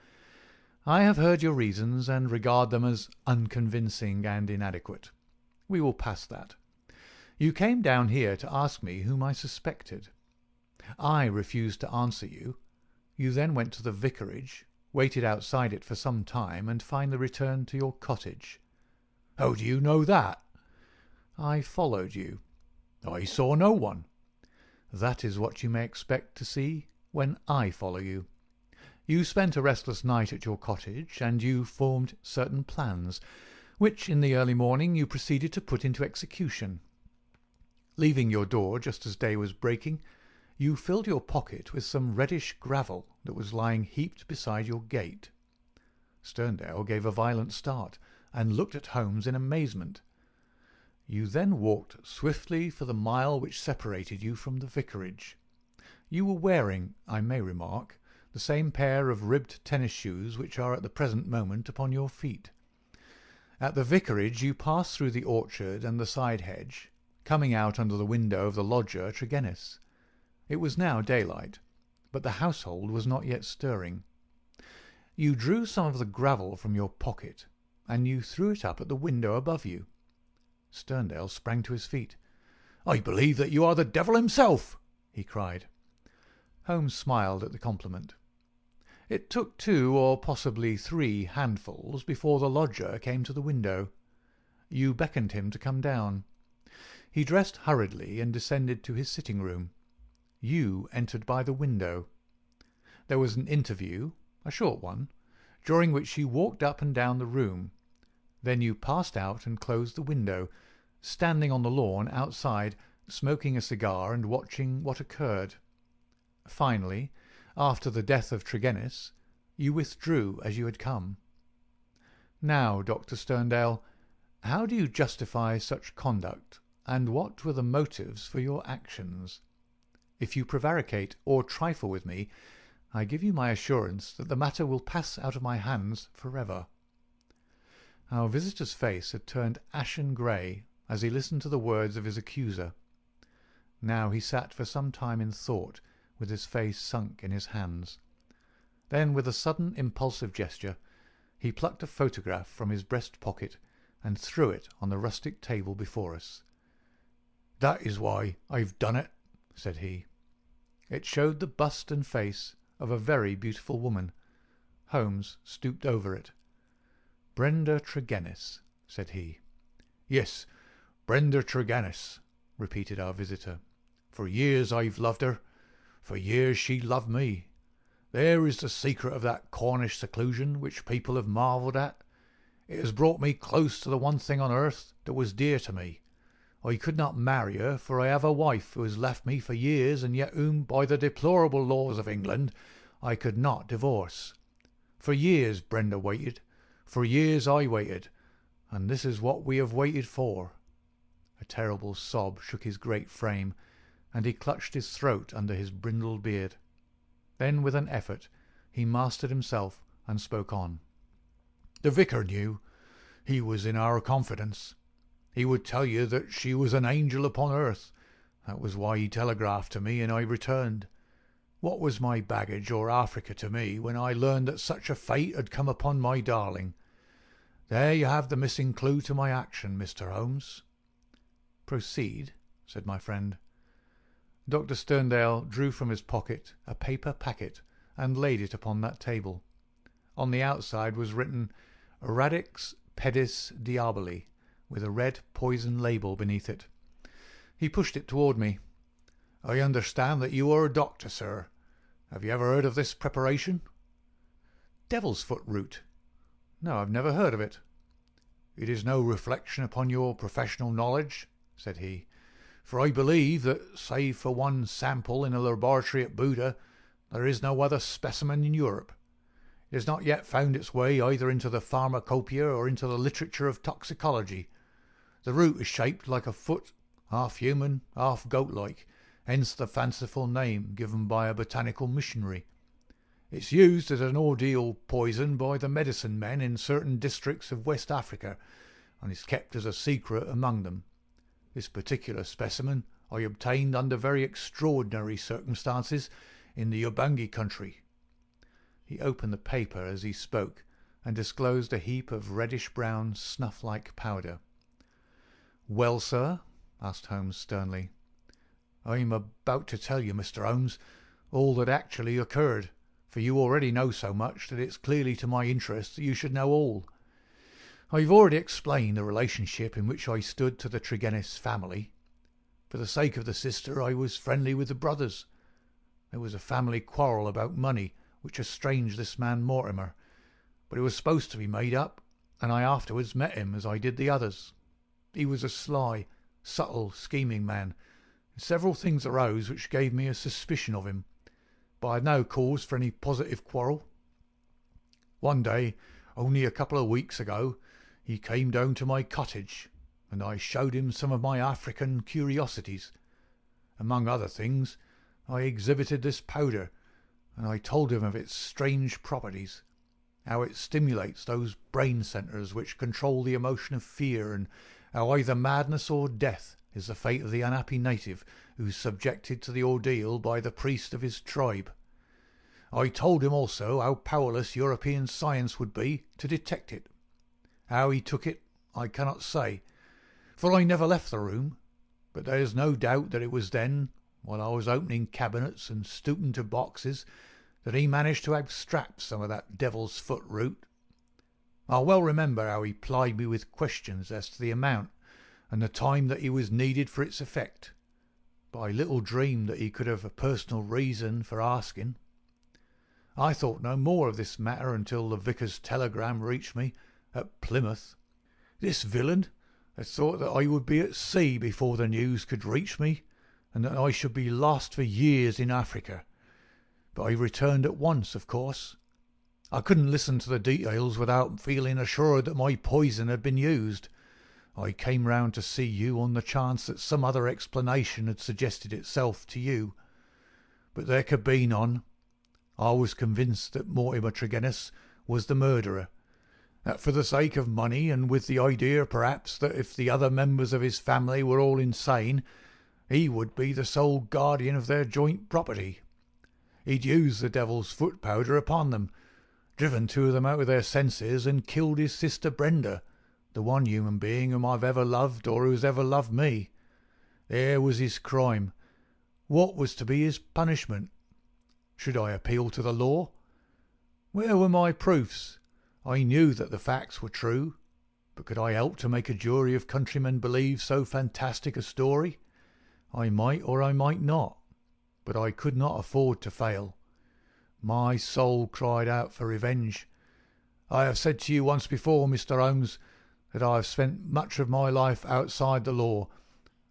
"I have heard your reasons, and regard them as unconvincing and inadequate. We will pass that. You came down here to ask me whom I suspected. I refused to answer you. You then went to the vicarage, waited outside it for some time, and finally returned to your cottage."
"How do you know that?"
"I followed you."
"I saw no one."
"That is what you may expect to see when I follow you. You spent a restless night at your cottage, and you formed certain plans, which in the early morning you proceeded to put into execution. Leaving your door just as day was breaking, you filled your pocket with some reddish gravel that was lying heaped beside your gate." Sterndale gave a violent start, and looked at Holmes in amazement. "You then walked swiftly for the mile which separated you from the vicarage. You were wearing, I may remark, the same pair of ribbed tennis shoes which are at the present moment upon your feet. At the vicarage you pass through the orchard and the side hedge, coming out under the window of the lodger Tregennis. It was now daylight, but the household was not yet stirring. You drew some of the gravel from your pocket, and you threw it up at the window above you. Sterndale sprang to his feet. "I believe that you are the devil himself!" he cried. Holmes smiled at the compliment. It took 2 or possibly 3 handfuls before the lodger came to the window. You beckoned him to come down. He dressed hurriedly and descended to his sitting-room. You entered by the window. There was an interview, a short one, during which you walked up and down the room. Then you passed out and closed the window, standing on the lawn outside, smoking a cigar and watching what occurred. Finally, after the death of Tregennis, you withdrew as you had come. Now, Dr. Sterndale, how do you justify such conduct, and what were the motives for your actions? If you prevaricate or trifle with me, I give you my assurance that the matter will pass out of my hands forever." Our visitor's face had turned ashen grey as he listened to the words of his accuser. Now he sat for some time in thought, with his face sunk in his hands. Then, with a sudden impulsive gesture, he plucked a photograph from his breast pocket and threw it on the rustic table before us. "That is why I've done it," said he. It showed the bust and face of a very beautiful woman. Holmes stooped over it. "Brenda Tregennis," said he. "Yes, Brenda Tregennis," repeated our visitor. "For years I've loved her. For years she loved me. There is the secret of that Cornish seclusion which people have marvelled at. It has brought me close to the one thing on earth that was dear to me. I could not marry her, for I have a wife who has left me for years, and yet whom, by the deplorable laws of England, I could not divorce. For years Brenda waited. For years I waited. And this is what we have waited for." A terrible sob shook his great frame, and he clutched his throat under his brindled beard. Then, with an effort, he mastered himself and spoke on. "The vicar knew. He was in our confidence. He would tell you that she was an angel upon earth. That was why he telegraphed to me, and I returned. What was my baggage or Africa to me when I learned that such a fate had come upon my darling? There you have the missing clue to my action, Mr. Holmes." "Proceed," said my friend. Dr. Sterndale drew from his pocket a paper packet and laid it upon that table. On the outside was written "Radix Pedis Diaboli," with a red poison label beneath it. He pushed it toward me. "I understand that you are a doctor, sir. Have you ever heard of this preparation?" "Devil's foot root? No, I've never heard of it." "It is no reflection upon your professional knowledge," said he, "for I believe that, save for one sample in a laboratory at Buda, there is no other specimen in Europe. It has not yet found its way either into the pharmacopoeia or into the literature of toxicology. The root is shaped like a foot, half human, half goat-like, hence the fanciful name given by a botanical missionary. It's used as an ordeal poison by the medicine men in certain districts of West Africa, and is kept as a secret among them. This particular specimen I obtained under very extraordinary circumstances in the Ubangi country." He opened the paper as he spoke, and disclosed a heap of reddish-brown, snuff-like powder. "Well, sir?" asked Holmes sternly. "I am about to tell you, Mr. Holmes, all that actually occurred, for you already know so much that it's clearly to my interest that you should know all. I've already explained the relationship in which I stood to the Tregennis family. For the sake of the sister I was friendly with the brothers. There was a family quarrel about money which estranged this man Mortimer, but it was supposed to be made up, and I afterwards met him as I did the others. He was a sly, subtle, scheming man, and several things arose which gave me a suspicion of him, but I had no cause for any positive quarrel. One day, only a couple of weeks ago, he came down to my cottage, and I showed him some of my African curiosities. Among other things, I exhibited this powder,
and I told him of its strange properties, how it stimulates those brain centres which control the emotion of fear, and how either madness or death is the fate of the unhappy native who is subjected to the ordeal by the priest of his tribe. I told him also how powerless European science would be to detect it. How he took it I cannot say, for I never left the room, but there is no doubt that it was then, while I was opening cabinets and stooping to boxes, that he managed to abstract some of that devil's foot root. I well remember how he plied me with questions as to the amount and the time that he was needed for its effect, but I little dreamed that he could have a personal reason for asking. I thought no more of this matter until the vicar's telegram reached me at Plymouth. This villain had thought that I would be at sea before the news could reach me, and that I should be lost for years in Africa. But I returned at once, of course. I couldn't listen to the details without feeling assured that my poison had been used. I came round to see you on the chance that some other explanation had suggested itself to you. But there could be none. I was convinced that Mortimer Tregennis was the murderer, that for the sake of money, and with the idea perhaps that if the other members of his family were all insane, he would be the sole guardian of their joint property. He'd used the devil's foot powder upon them, driven two of them out of their senses, and killed his sister Brenda, the one human being whom I've ever loved or who's ever loved me. There was his crime. What was to be his punishment? Should I appeal to the law? Where were my proofs? I knew that the facts were true, but could I help to make a jury of countrymen believe so fantastic a story? I might or I might not, but I could not afford to fail. My soul cried out for revenge. I have said to you once before, Mr. Holmes, that I have spent much of my life outside the law,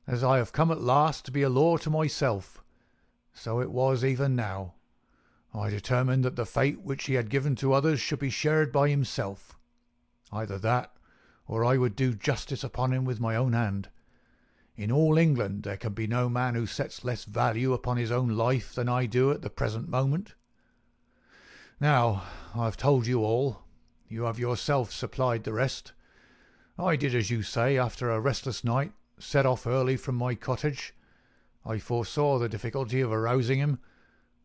as I have come at last to be a law to myself. So it was even now. I determined that the fate which he had given to others should be shared by himself. Either that, or I would do justice upon him with my own hand. In all England there can be no man who sets less value upon his own life than I do at the present moment. Now, I have told you all. You have yourself supplied the rest. I did as you say, after a restless night, set off early from my cottage. I foresaw the difficulty of arousing him,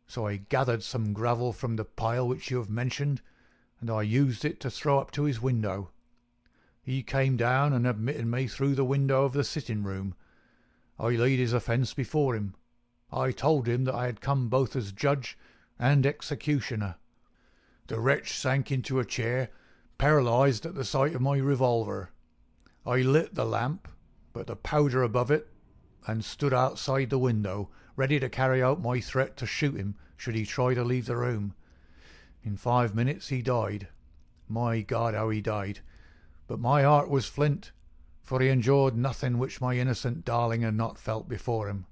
so I gathered some gravel from the pile which you have mentioned, and I used it to throw up to his window. He came down and admitted me through the window of the sitting-room. I laid his offence before him. I told him that I had come both as judge and executioner. The wretch sank into a chair, paralysed at the sight of my revolver. I lit the lamp, but the powder above it, and stood outside the window, ready to carry out my threat to shoot him should he try to leave the room. In 5 minutes he died. My God, how he died! But my heart was flint, for he endured nothing which my innocent darling had not felt before him.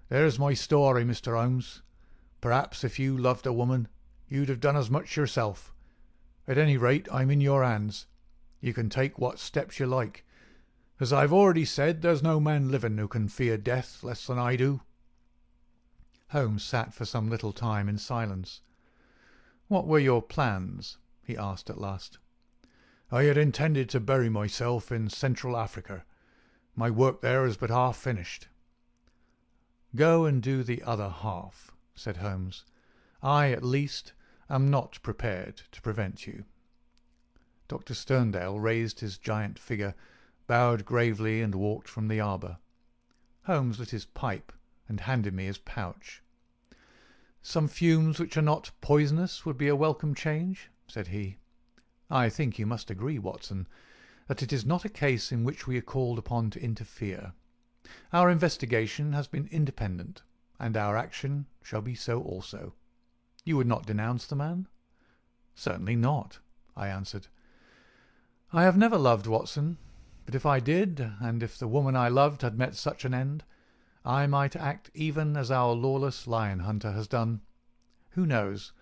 There's my story, Mr. Holmes. Perhaps if you loved a woman, you'd have done as much yourself. At any rate, I'm in your hands. You can take what steps you like. As I've already said, there's no man living who can fear death less than I do.
Holmes sat for some little time in silence. "What were your plans?" he asked at last.
I had intended to bury myself in Central Africa. My work there is but half finished.
"Go and do the other half," said Holmes. "I, at least, am not prepared to prevent you." Dr. Sterndale raised his giant figure, bowed gravely, and walked from the arbour. Holmes lit his pipe and handed me his pouch. "Some fumes which are not poisonous would be a welcome change," said he. "I think you must agree, Watson, that it is not a case in which we are called upon to interfere. Our investigation has been independent, and our action shall be so also. You would not denounce the man?" "Certainly not," I answered. "I have never loved, Watson, but if I did, and if the woman I loved had met such an end, I might act even as our lawless lion hunter has done. Who knows?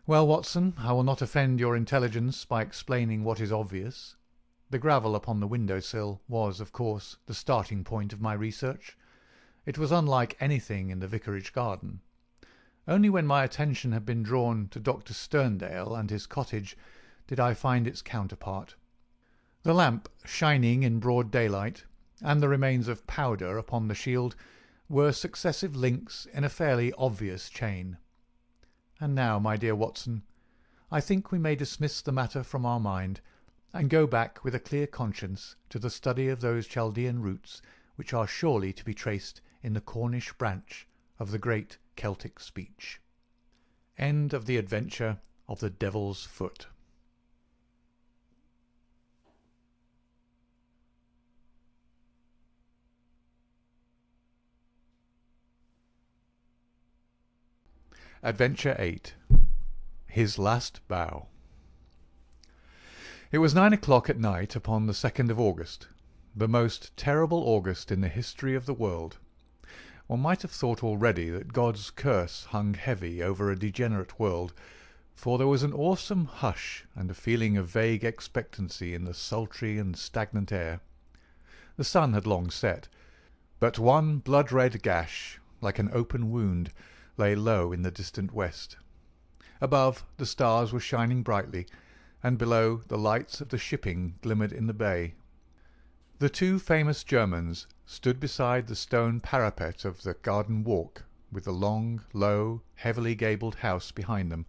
Well, Watson, I will not offend your intelligence by explaining what is obvious. The gravel upon the window-sill was, of course, the starting point of my research. It was unlike anything in the vicarage garden. Only when my attention had been drawn to Dr. Sterndale and his cottage did I find its counterpart. The lamp, shining in broad daylight, and the remains of powder upon the shield were successive links in a fairly obvious chain. And now, my dear Watson, I think we may dismiss the matter from our mind, and go back with a clear conscience to the study of those Chaldean roots which are surely to be traced in the Cornish branch of the great Celtic speech. End of the Adventure of the Devil's Foot. Adventure 8. His Last Bow. It was 9 o'clock at night upon the 2nd of August, the most terrible August in the history of the world. One might have thought already that God's curse hung heavy over a degenerate world, for there was an awesome hush and a feeling of vague expectancy in the sultry and stagnant air. The sun had long set, but one blood-red gash, like an open wound, lay low in the distant west. Above, the stars were shining brightly, and below the lights of the shipping glimmered in the bay. The two famous Germans stood beside the stone parapet of the garden walk, with the long, low, heavily gabled house behind them,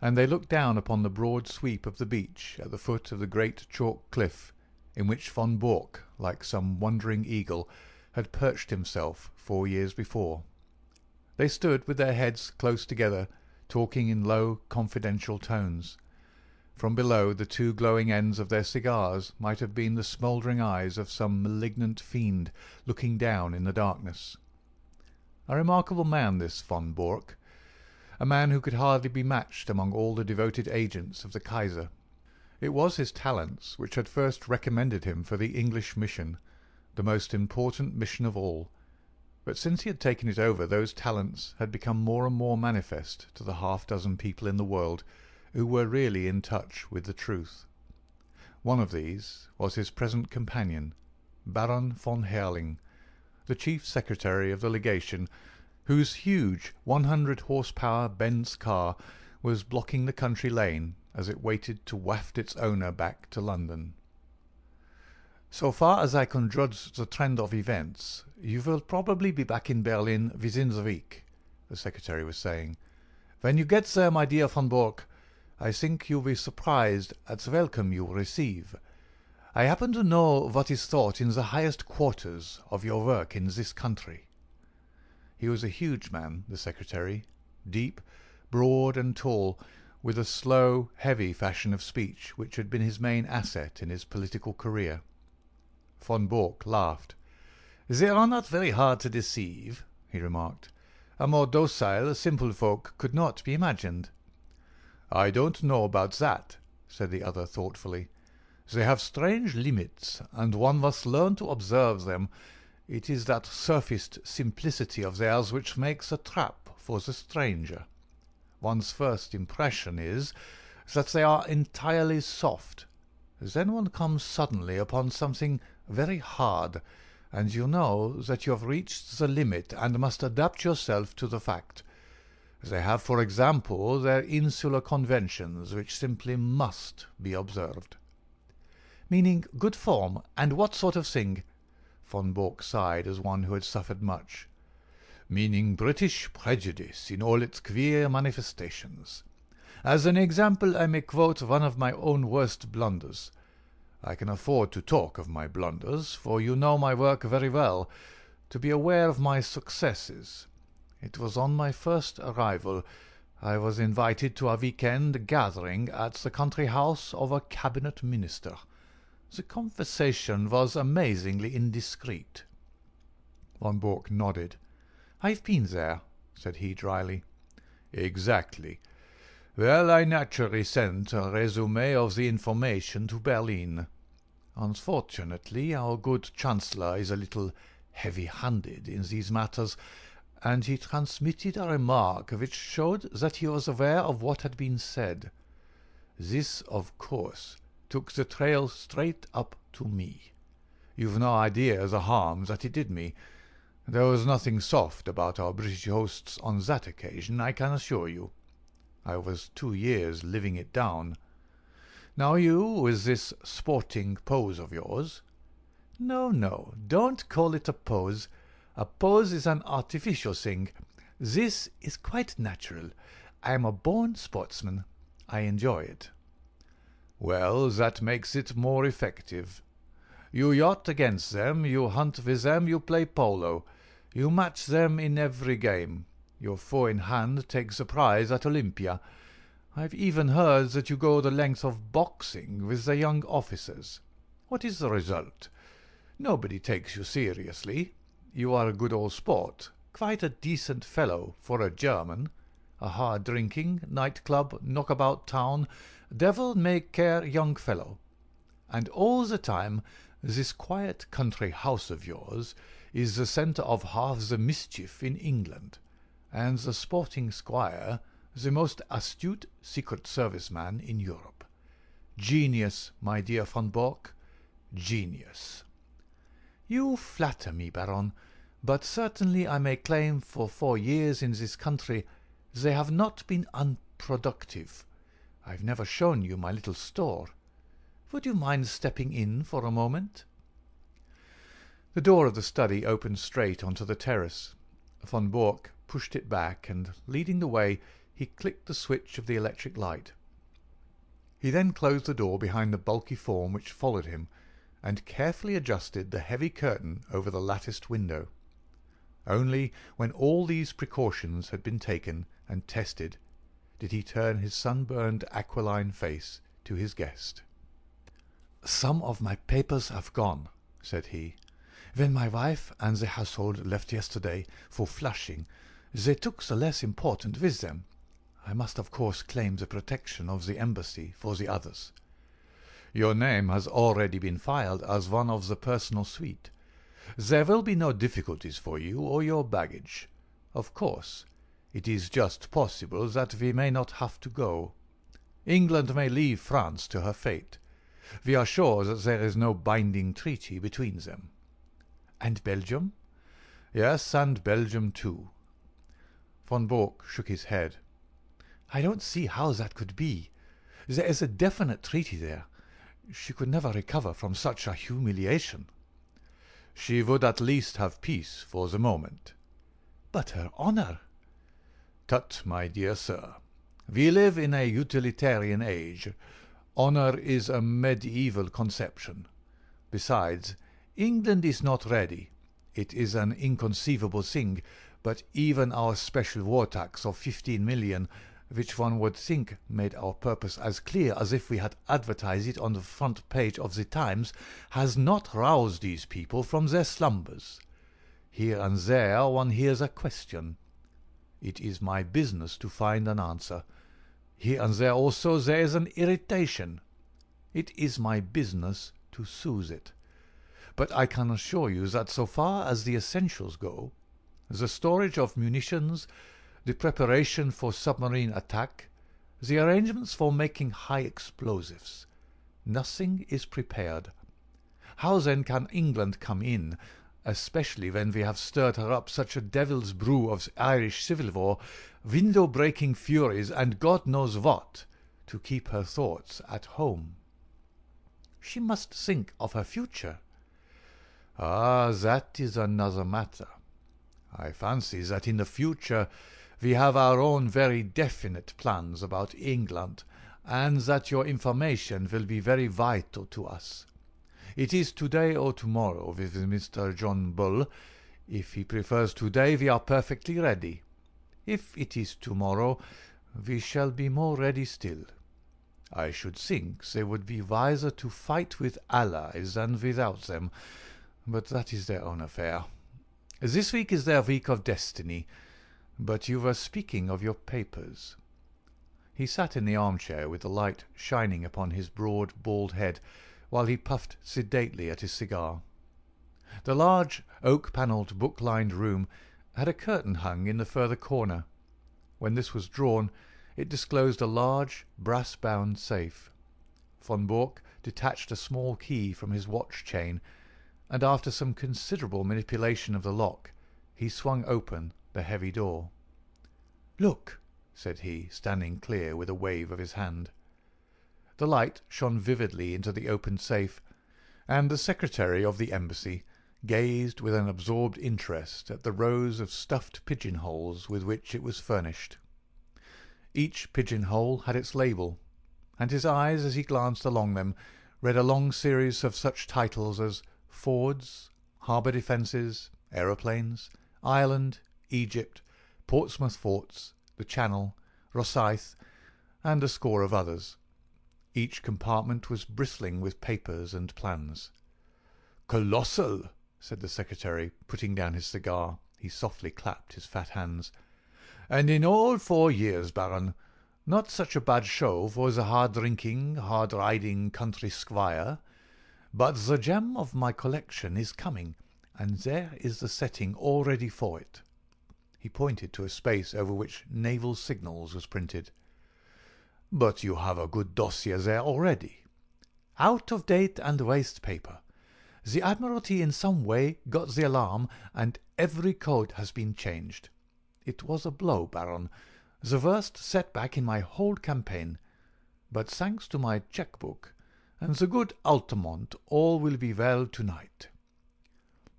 and they looked down upon the broad sweep of the beach at the foot of the great chalk cliff in which von Bork, like some wandering eagle, had perched himself 4 years before. They stood with their heads close together, talking in low, confidential tones. From below, the two glowing ends of their cigars might have been the smouldering eyes of some malignant fiend looking down in the darkness. A remarkable man, this von Bork, a man who could hardly be matched among all the devoted agents of the Kaiser. It was his talents which had first recommended him for the English mission, the most important mission of all. But since he had taken it over, those talents had become more and more manifest to the half-dozen people in the world who were really in touch with the truth. One of these was his present companion, Baron von Herling, the chief secretary of the legation, whose huge 100-horsepower Benz car was blocking the country lane as it waited to waft its owner back to London. "So far as I can judge the trend of events, you will probably be back in Berlin within the week," the secretary was saying. "When you get there, my dear von Bork, I think you'll be surprised at the welcome you will receive. I happen to know what is thought in the highest quarters of your work in this country." He was a huge man, the secretary, deep, broad, and tall, with a slow, heavy fashion of speech which had been his main asset in his political career. Von Bork laughed. "They are not very hard to deceive," he remarked. "A more docile, simple folk could not be imagined." "I don't know about that," said the other thoughtfully. "They have strange limits, and one must learn to observe them. It is that surfaced simplicity of theirs which makes a trap for the stranger. One's first impression is that they are entirely soft. Then one comes suddenly upon something very hard, and you know that you have reached the limit and must adapt yourself to the fact. They have, for example, their insular conventions, which simply must be observed." "Meaning good form, and what sort of thing?" Von Bork sighed as one who had suffered much. "Meaning British prejudice in all its queer manifestations. As an example, I may quote one of my own worst blunders. I can afford to talk of my blunders, for you know my work very well, to be aware of my successes. It was on my first arrival. I was invited to a week-end gathering at the country house of a cabinet minister. The conversation was amazingly indiscreet." Von Bork nodded. "I've been there," said he dryly. "Exactly. Well, I naturally sent a resume of the information to Berlin. Unfortunately, our good Chancellor is a little heavy-handed in these matters, and he transmitted a remark which showed that he was aware of what had been said. This, of course, took the trail straight up to me. You've no idea the harm that it did me.
There was nothing soft about our British hosts on that occasion, I can assure you. I was 2 years living it down. Now you, with this sporting pose of yours—" "No, no, don't call it a pose. A pose is an artificial thing. This is quite natural. I am a born sportsman. I enjoy it."
"Well, that makes it more effective. You yacht against them, you hunt with them, you play polo. You match them in every game. Your four in hand takes the prize at Olympia. I've even heard that you go the length of boxing with the young officers. What is the result? Nobody takes you seriously. You are a good old sport, quite a decent fellow for a German, a hard-drinking, night-club, knockabout town, devil-may-care young fellow. And all the time this quiet country house of yours is the centre of half the mischief in England, and the sporting squire the most astute secret service man in Europe. Genius, my dear von Bork, genius."
"You flatter me, Baron, but certainly I may claim for 4 years in this country they have not been unproductive. I've never shown you my little store. Would you mind stepping in for a moment?"
The door of the study opened straight onto the terrace. Von Bork pushed it back, and, leading the way, he clicked the switch of the electric light. He then closed the door behind the bulky form which followed him, and carefully adjusted the heavy curtain over the latticed window. Only when all these precautions had been taken and tested did he turn his sunburned aquiline face to his guest.
"Some of my papers have gone," said he. "When my wife and the household left yesterday for Flushing, they took the less important with them. I must of course claim the protection of the embassy for the others."
"Your name has already been filed as one of the personal suite. There will be no difficulties for you or your baggage. Of course, it is just possible that we may not have to go. England may leave France to her fate. We are sure that there is no binding treaty between them."
"And Belgium?"
"Yes, and Belgium too."
Von Bork shook his head.
"I don't see how that could be. There is a definite treaty there. She could never recover from such a humiliation."
"She would at least have peace for the moment."
"But her honour—"
"Tut, my dear sir. We live in a utilitarian age. Honour is a medieval conception. Besides, England is not ready. It is an inconceivable thing, but even our special war tax of 15 million, which one would think made our purpose as clear as if we had advertised it on the front page of the Times, has not roused these people from their slumbers. Here and there one hears a question. It is my business to find an answer. Here and there also there is an irritation. It is my business to soothe it. But I can assure you that so far as the essentials go, the storage of munitions, the preparation for submarine attack, the arrangements for making high explosives, nothing is prepared. How then can England come in, especially when we have stirred her up such a devil's brew of Irish civil war, window-breaking furies, and God knows what, to keep her thoughts at home?
She must think of her future."
"Ah, that is another matter. I fancy that in the future we have our own very definite plans about England, and that your information will be very vital to us. It is today or tomorrow with Mr. John Bull. If he prefers today, we are perfectly ready. If it is tomorrow, we shall be more ready still. I should think they would be wiser to fight with allies than without them, but that is their own affair. This week is their week of destiny. But you were speaking of your papers." He sat in the armchair with the light shining upon his broad, bald head, while he puffed sedately at his cigar. The large, oak-panelled, book-lined room had a curtain hung in the further corner. When this was drawn, it disclosed a large, brass-bound safe. Von Bork detached a small key from his watch-chain, and after some considerable manipulation of the lock, He swung open the heavy door. "Look," said he, standing clear with a wave of his hand. The light shone vividly into the opened safe, and the secretary of the embassy gazed with an absorbed interest at the rows of stuffed pigeon-holes with which it was furnished. Each pigeon-hole had its label, and his eyes, as he glanced along them, read a long series of such titles as Fords, Harbour Defences, Aeroplanes, Ireland, Egypt, Portsmouth Forts, the Channel, Rosyth, and a score of others. Each compartment was bristling with papers and plans. "Colossal," said the secretary, putting down his cigar. He softly clapped his fat hands. "And in all 4 years, Baron, not such a bad show for the hard-drinking, hard-riding country squire. But the gem of my collection is coming, and there is the setting all ready for it." He pointed to a space over which Naval Signals was printed. "But you have a good dossier there already." "Out of date and waste paper. The Admiralty in some way got the alarm, and every code has been changed. It was a blow, Baron, the worst setback in my whole campaign. But thanks to my cheque-book and the good Altamont, all will be well tonight."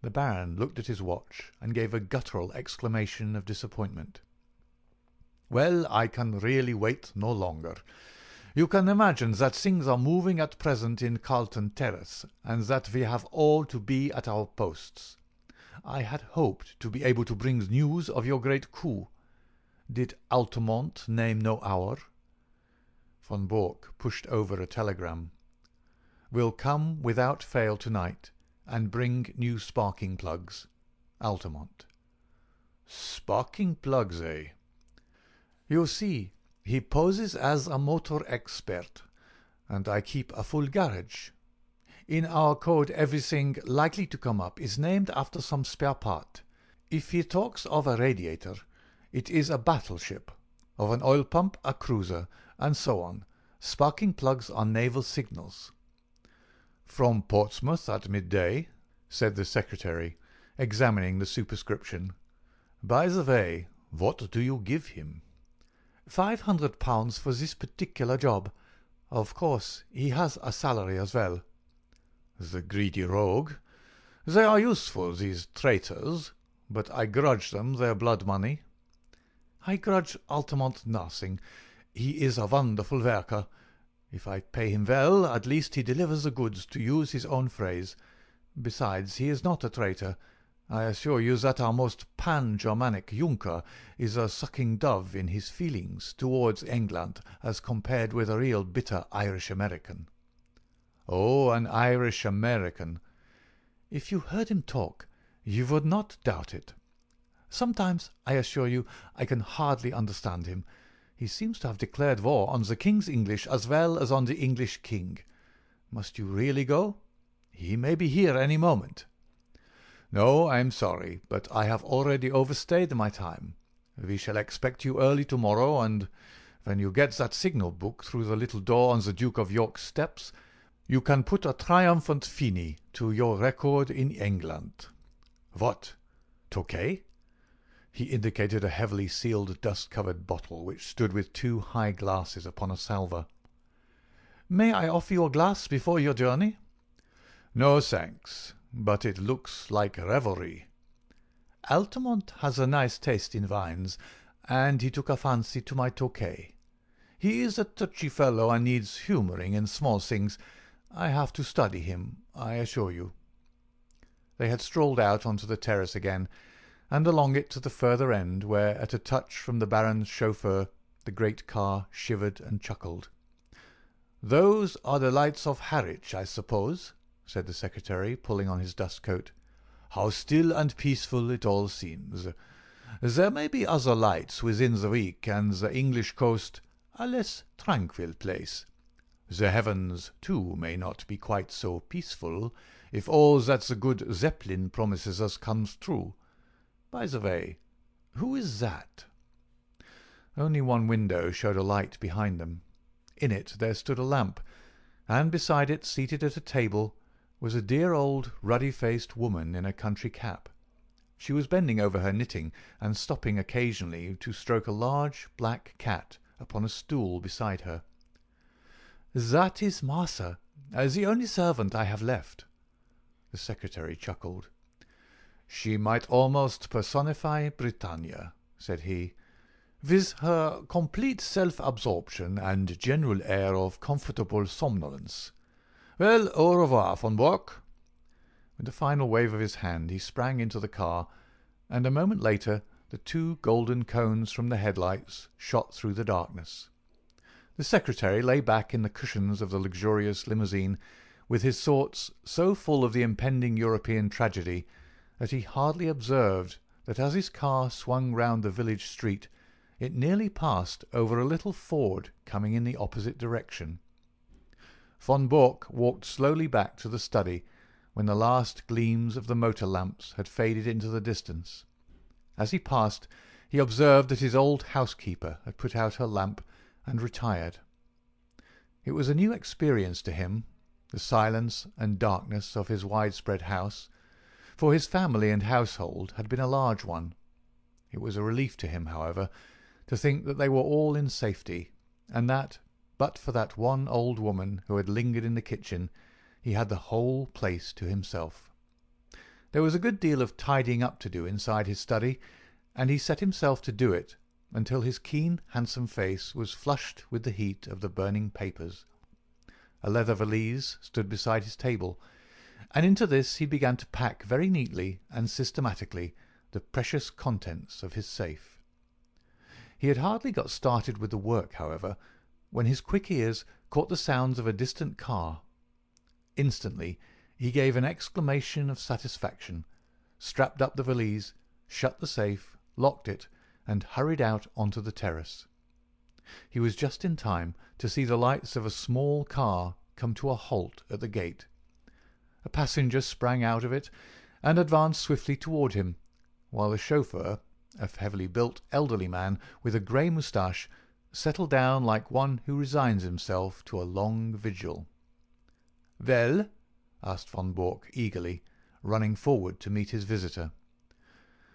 The Baron looked at his watch and gave a guttural exclamation of disappointment. "Well, I can really wait no longer. You can imagine that things are moving at present in Carlton Terrace, and that we have all to be at our posts. I had hoped to be able to bring news of your great coup. Did Altamont name no hour?" Von Bork pushed over a telegram. "Will come without fail tonight, and bring new sparking plugs. Altamont." "Sparking plugs, eh?" "You see, he poses as a motor expert, and I keep a full garage. In our code everything likely to come up is named after some spare part. If he talks of a radiator, it is a battleship, of an oil pump a cruiser, and so on. Sparking plugs are naval signals." "From Portsmouth at midday," said the secretary, examining the superscription. "By the way, what do you give him?" £500 for this particular job. Of course, he has a salary as well." "The greedy rogue. They are useful, these traitors, but I grudge them their blood money." "I grudge Altamont nothing. He is a wonderful worker. If I pay him well, at least he delivers the goods, to use his own phrase. Besides, he is not a traitor. I assure you that our most pan-Germanic Junker is a sucking dove in his feelings towards England as compared with a real bitter Irish-American." "Oh, an Irish-American." "If you heard him talk, you would not doubt it. Sometimes, I assure you, I can hardly understand him. He seems to have declared war on the King's English as well as on the English King. Must you really go? He may be here any moment." "No, I'm sorry, but I have already overstayed my time. We shall expect you early tomorrow, and when you get that signal book through the little door on the Duke of York's steps, you can put a triumphant fine to your record in England. What? Tokay?" He indicated a heavily sealed dust-covered bottle which stood with 2 high glasses upon a salver. "May I offer you a glass before your journey?" "No, thanks. But it looks like revelry." "Altamont has a nice taste in wines, and he took a fancy to my Tokay. He is a touchy fellow and needs humouring in small things. I have to study him, I assure you." They had strolled out onto the terrace again, and along it to the further end, where, at a touch from the Baron's chauffeur, the great car shivered and chuckled. "Those are the lights of Harwich, I suppose?" said the secretary, pulling on his dust-coat. "How still and peaceful it all seems. There may be other lights within the week, and the English coast a less tranquil place. The heavens, too, may not be quite so peaceful, if all that the good Zeppelin promises us comes true. By the way, who is that?" Only one window showed a light behind them. In it there stood a lamp, and beside it, seated at a table, was a dear old ruddy-faced woman in a country cap. She was bending over her knitting and stopping occasionally to stroke a large black cat upon a stool beside her.
"That is Martha, the only servant I have left."
The secretary chuckled. "She might almost personify Britannia," said he,
"with her complete self-absorption and general air of comfortable somnolence. Well, au revoir, von Bock."
With a final wave of his hand he sprang into the car, and a moment later the two golden cones from the headlights shot through the darkness. The secretary lay back in the cushions of the luxurious limousine, with his thoughts so full of the impending European tragedy that he hardly observed that as his car swung round the village street it nearly passed over a little Ford coming in the opposite direction. Von Bock walked slowly back to the study when the last gleams of the motor lamps had faded into the distance. As he passed, he observed that his old housekeeper had put out her lamp and retired. It was a new experience to him, the silence and darkness of his widespread house, for his family and household had been a large one. It was a relief to him, however, to think that they were all in safety, and that, but for that one old woman who had lingered in the kitchen, he had the whole place to himself. There was a good deal of tidying up to do inside his study, and he set himself to do it until his keen, handsome face was flushed with the heat of the burning papers. A leather valise stood beside his table, and into this he began to pack very neatly and systematically the precious contents of his safe. He had hardly got started with the work, however, when his quick ears caught the sounds of a distant car. Instantly he gave an exclamation of satisfaction, strapped up the valise, shut the safe, locked it, and hurried out onto the terrace. He was just in time to see the lights of a small car come to a halt at the gate. A passenger sprang out of it and advanced swiftly toward him, while the chauffeur, a heavily built elderly man with a grey moustache, settled down like one who resigns himself to a long vigil. "Well?" asked von Bock eagerly, running forward to meet his visitor.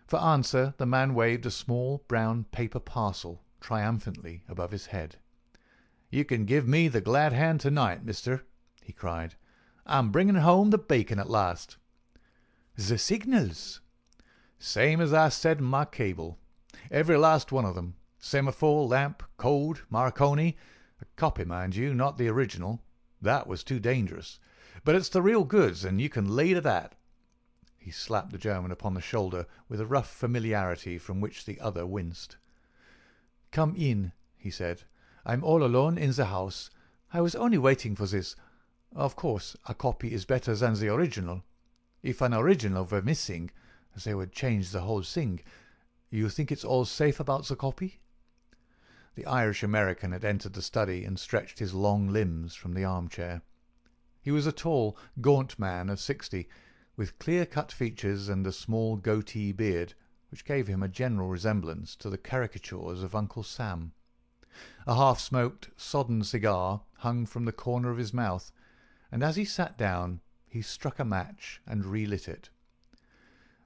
For answer the man waved a small brown paper parcel triumphantly above his head. "You can give me the glad hand tonight, mister," he cried. "I'm bringing home the bacon at last."
"The signals?"
"Same as I said in my cable. Every last one of them. Semaphore, lamp, code, Marconi. A copy, mind you, not the original. That was too dangerous. But it's the real goods, and you can lay to that." He slapped the German upon the shoulder with a rough familiarity from which the other winced.
"Come in," he said. "I'm all alone in the house. I was only waiting for this. Of course, a copy is better than the original. If an original were missing, they would change the whole thing. You think it's all safe about the copy?"
The Irish-American had entered the study and stretched his long limbs from the armchair. He was a tall, gaunt man of 60, with clear-cut features and a small goatee beard, which gave him a general resemblance to the caricatures of Uncle Sam. A half-smoked, sodden cigar hung from the corner of his mouth, and as he sat down he struck a match and relit it.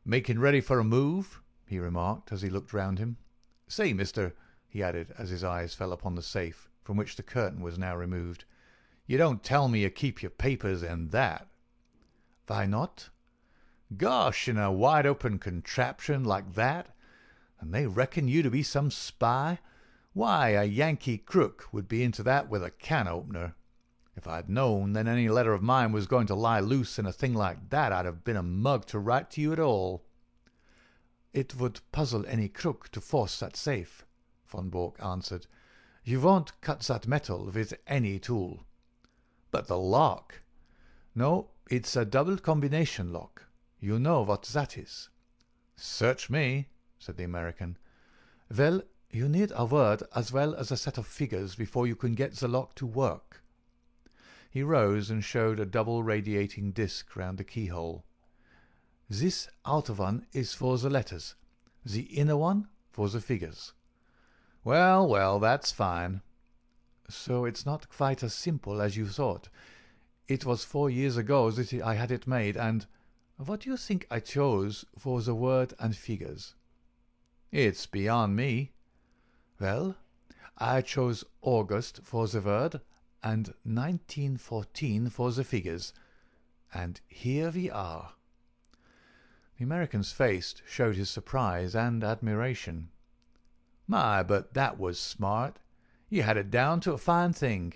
"Making ready for a move?" he remarked as he looked round him. "Say, mister," he added as his eyes fell upon the safe, from which the curtain was now removed, "you don't tell me you keep your papers in that?"
"Why not?"
"Gosh, in a wide-open contraption like that? And they reckon you to be some spy? Why, a Yankee crook would be into that with a can-opener. If I'd known that any letter of mine was going to lie loose in a thing like that, I'd have been a mug to write to you at all."
"It would puzzle any crook to force that safe," von Bock answered. "You won't cut that metal with any tool."
"But the lock?"
"No, it's a double combination lock. You know what that is?"
"Search me," said the American.
"Well, you need a word as well as a set of figures before you can get the lock to work."
He rose and showed a double radiating disc round the keyhole.
"This outer one is for the letters, the inner one for the figures."
"Well, well, that's fine."
"So it's not quite as simple as you thought. It was 4 years ago that I had it made, and What do you think I chose for the word and figures?
It's beyond me.
Well, I chose August for the word and 1914 for the figures. And here we are.
The American's face showed his surprise and admiration. My, but that was smart. You had it down to a fine thing.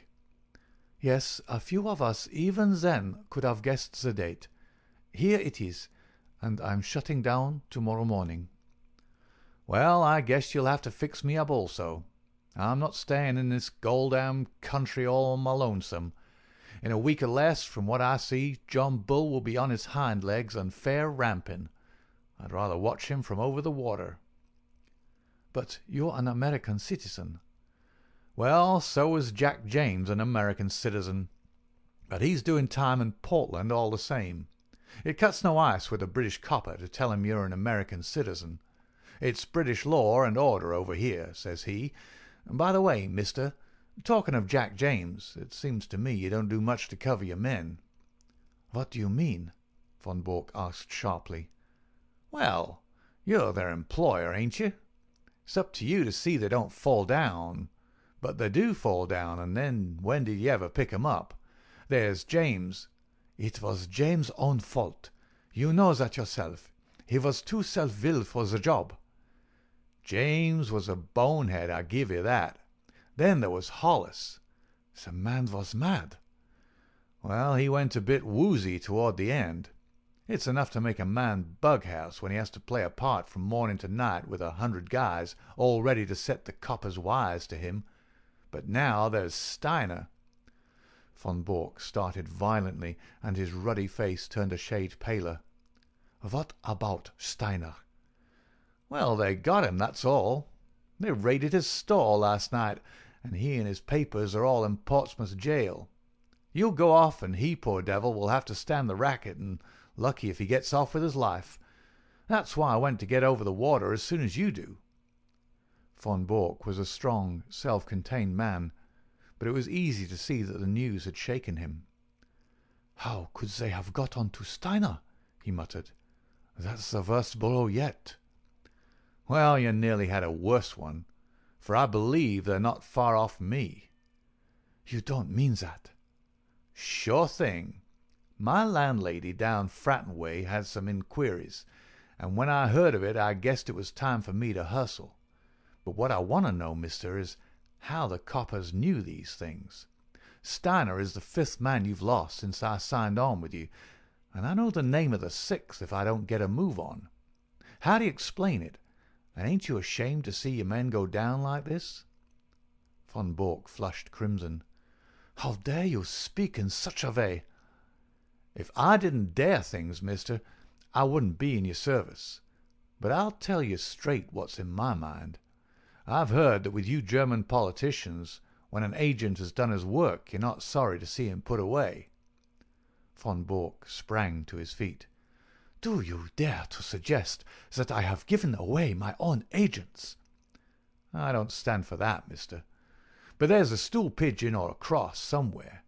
Yes, a few of us even then could have guessed the date. Here it is, and I'm shutting down tomorrow morning.
Well, I guess you'll have to fix me up also. I'm not staying in this goddamn country all on my lonesome. In a week or less, from what I see, John Bull will be on his hind legs and fair ramping. I'd rather watch him from over the water.
But you're an American citizen.
Well, so is Jack James an American citizen. But he's doing time in Portland all the same. It cuts no ice with a British copper to tell him you're an American citizen. It's British law and order over here, says he. And by the way, mister, talking of Jack James, it seems to me you don't do much to cover your men.
What do you mean? Von Bork asked sharply.
Well, you're their employer, ain't you? It's up to you to see they don't fall down. But they do fall down, and then when did you ever pick 'em up? There's James.
It was James' own fault. You know that yourself. He was too self-willed for the job.
James was a bonehead, I give you that. Then there was Hollis.
The man was mad.
Well, he went a bit woozy toward the end. It's enough to make a man bughouse when he has to play a part from morning to night with 100 guys all ready to set the coppers wise to him. But now there's Steiner.
Von Bork started violently, and his ruddy face turned a shade paler. What about Steiner?
Well, they got him, that's all. They raided his store last night, and he and his papers are all in Portsmouth jail. You'll go off, and he, poor devil, will have to stand the racket, and lucky if he gets off with his life. That's why I went to get over the water as soon as you do.
Von Bork was a strong, self-contained man, but it was easy to see that the news had shaken him. "How could they have got on to Steiner?" he muttered. "That's the worst blow yet."
"Well, you nearly had a worse one, for I believe they're not far off me."
"You don't mean that?"
"Sure thing. My landlady down Fratton way had some inquiries, and when I heard of it I guessed it was time for me to hustle. But what I want to know, mister, is how the coppers knew these things. Steiner is the 5th man you've lost since I signed on with you, and I know the name of the 6th if I don't get a move on. How do you explain it? And ain't you ashamed to see your men go down like this?"
Von Bork flushed crimson. "How dare you speak in such a way?"
"If I didn't dare things, mister, I wouldn't be in your service. But I'll tell you straight what's in my mind. I've heard that with you German politicians, when an agent has done his work, you're not sorry to see him put away."
Von Bork sprang to his feet. "Do you dare to suggest that I have given away my own agents?"
"I don't stand for that, mister. But there's a stool pigeon or a cross somewhere,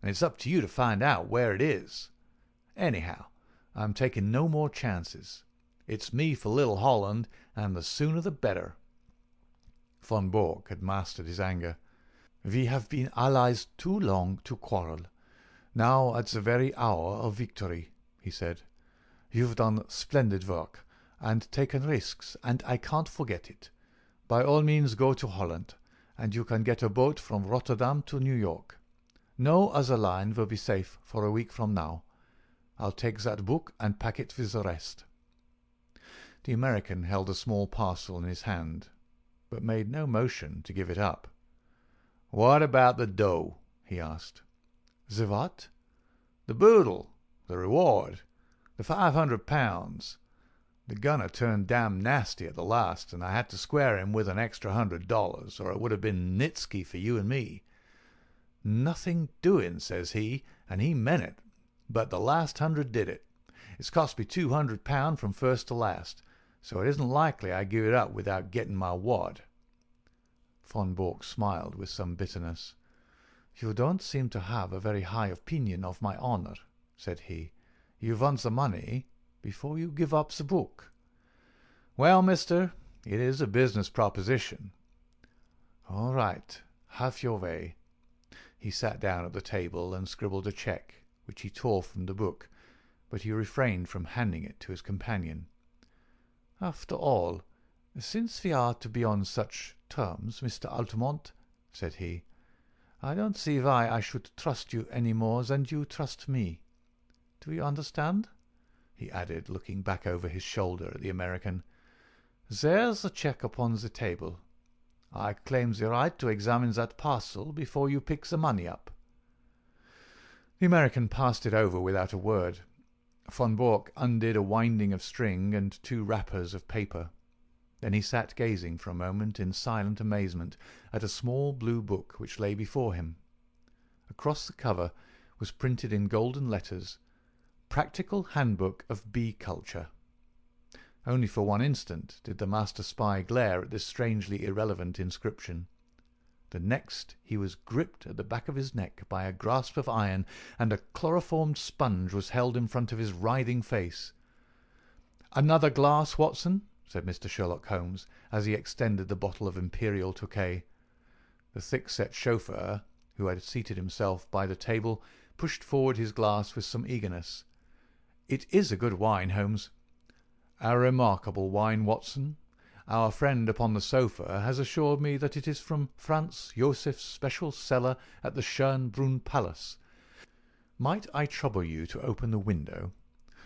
and it's up to you to find out where it is. Anyhow, I'm taking no more chances. It's me for Little Holland, and the sooner the better."
Von Bork had mastered his anger. "We have been allies too long to quarrel. Now at the very hour of victory," he said. "You've done splendid work, and taken risks, and I can't forget it. By all means go to Holland, and you can get a boat from Rotterdam to New York. No other line will be safe for a week from now. I'll take that book and pack it with the rest."
The American held a small parcel in his hand, but made no motion to give it up. "What about the dough?" he asked.
"The what?"
"The boodle, the reward, the £500. The gunner turned damn nasty at the last, and I had to square him with an extra $100, or it would have been Nitsky for you and me. 'Nothing doing,' says he, and he meant it, but the last 100 did it. It's cost me £200 from first to last, so it isn't likely I give it up without getting my wad."
Von Bork smiled with some bitterness. "You don't seem to have a very high opinion of my honor," said he. "You want the money,
before you give up the book." "Well, mister, it is a business proposition." "All right, have your way." He sat down at the table and scribbled a cheque, which he tore from the book, but he refrained from handing it to his companion. "After all, since we are to be on such terms, Mr. Altamont," said he, "I don't see why I should trust you any more than you trust me. Do you understand?" he added, looking back over his shoulder at the American. "There's the cheque upon the table. I claim the right to examine that parcel before you pick the money up." The American passed it over without a word. Von Bork undid a winding of string and 2 wrappers of paper. Then he sat gazing for a moment in silent amazement at a small blue book which lay before him. Across the cover was printed in golden letters, "Practical Handbook of Bee Culture." Only for one instant did the master spy glare at this strangely irrelevant inscription. The next he was gripped at the back of his neck by a grasp of iron, and a chloroformed sponge was held in front of his writhing face. "Another glass, Watson?" said Mr. Sherlock Holmes, as he extended the bottle of Imperial Tokay. The thick-set chauffeur, who had seated himself by the table, pushed forward his glass with some eagerness. "It is a good wine, Holmes." "A remarkable wine, Watson. Our friend upon the sofa has assured me that it is from Franz Josef's special cellar at the Schönbrunn Palace. Might I trouble you to open the window,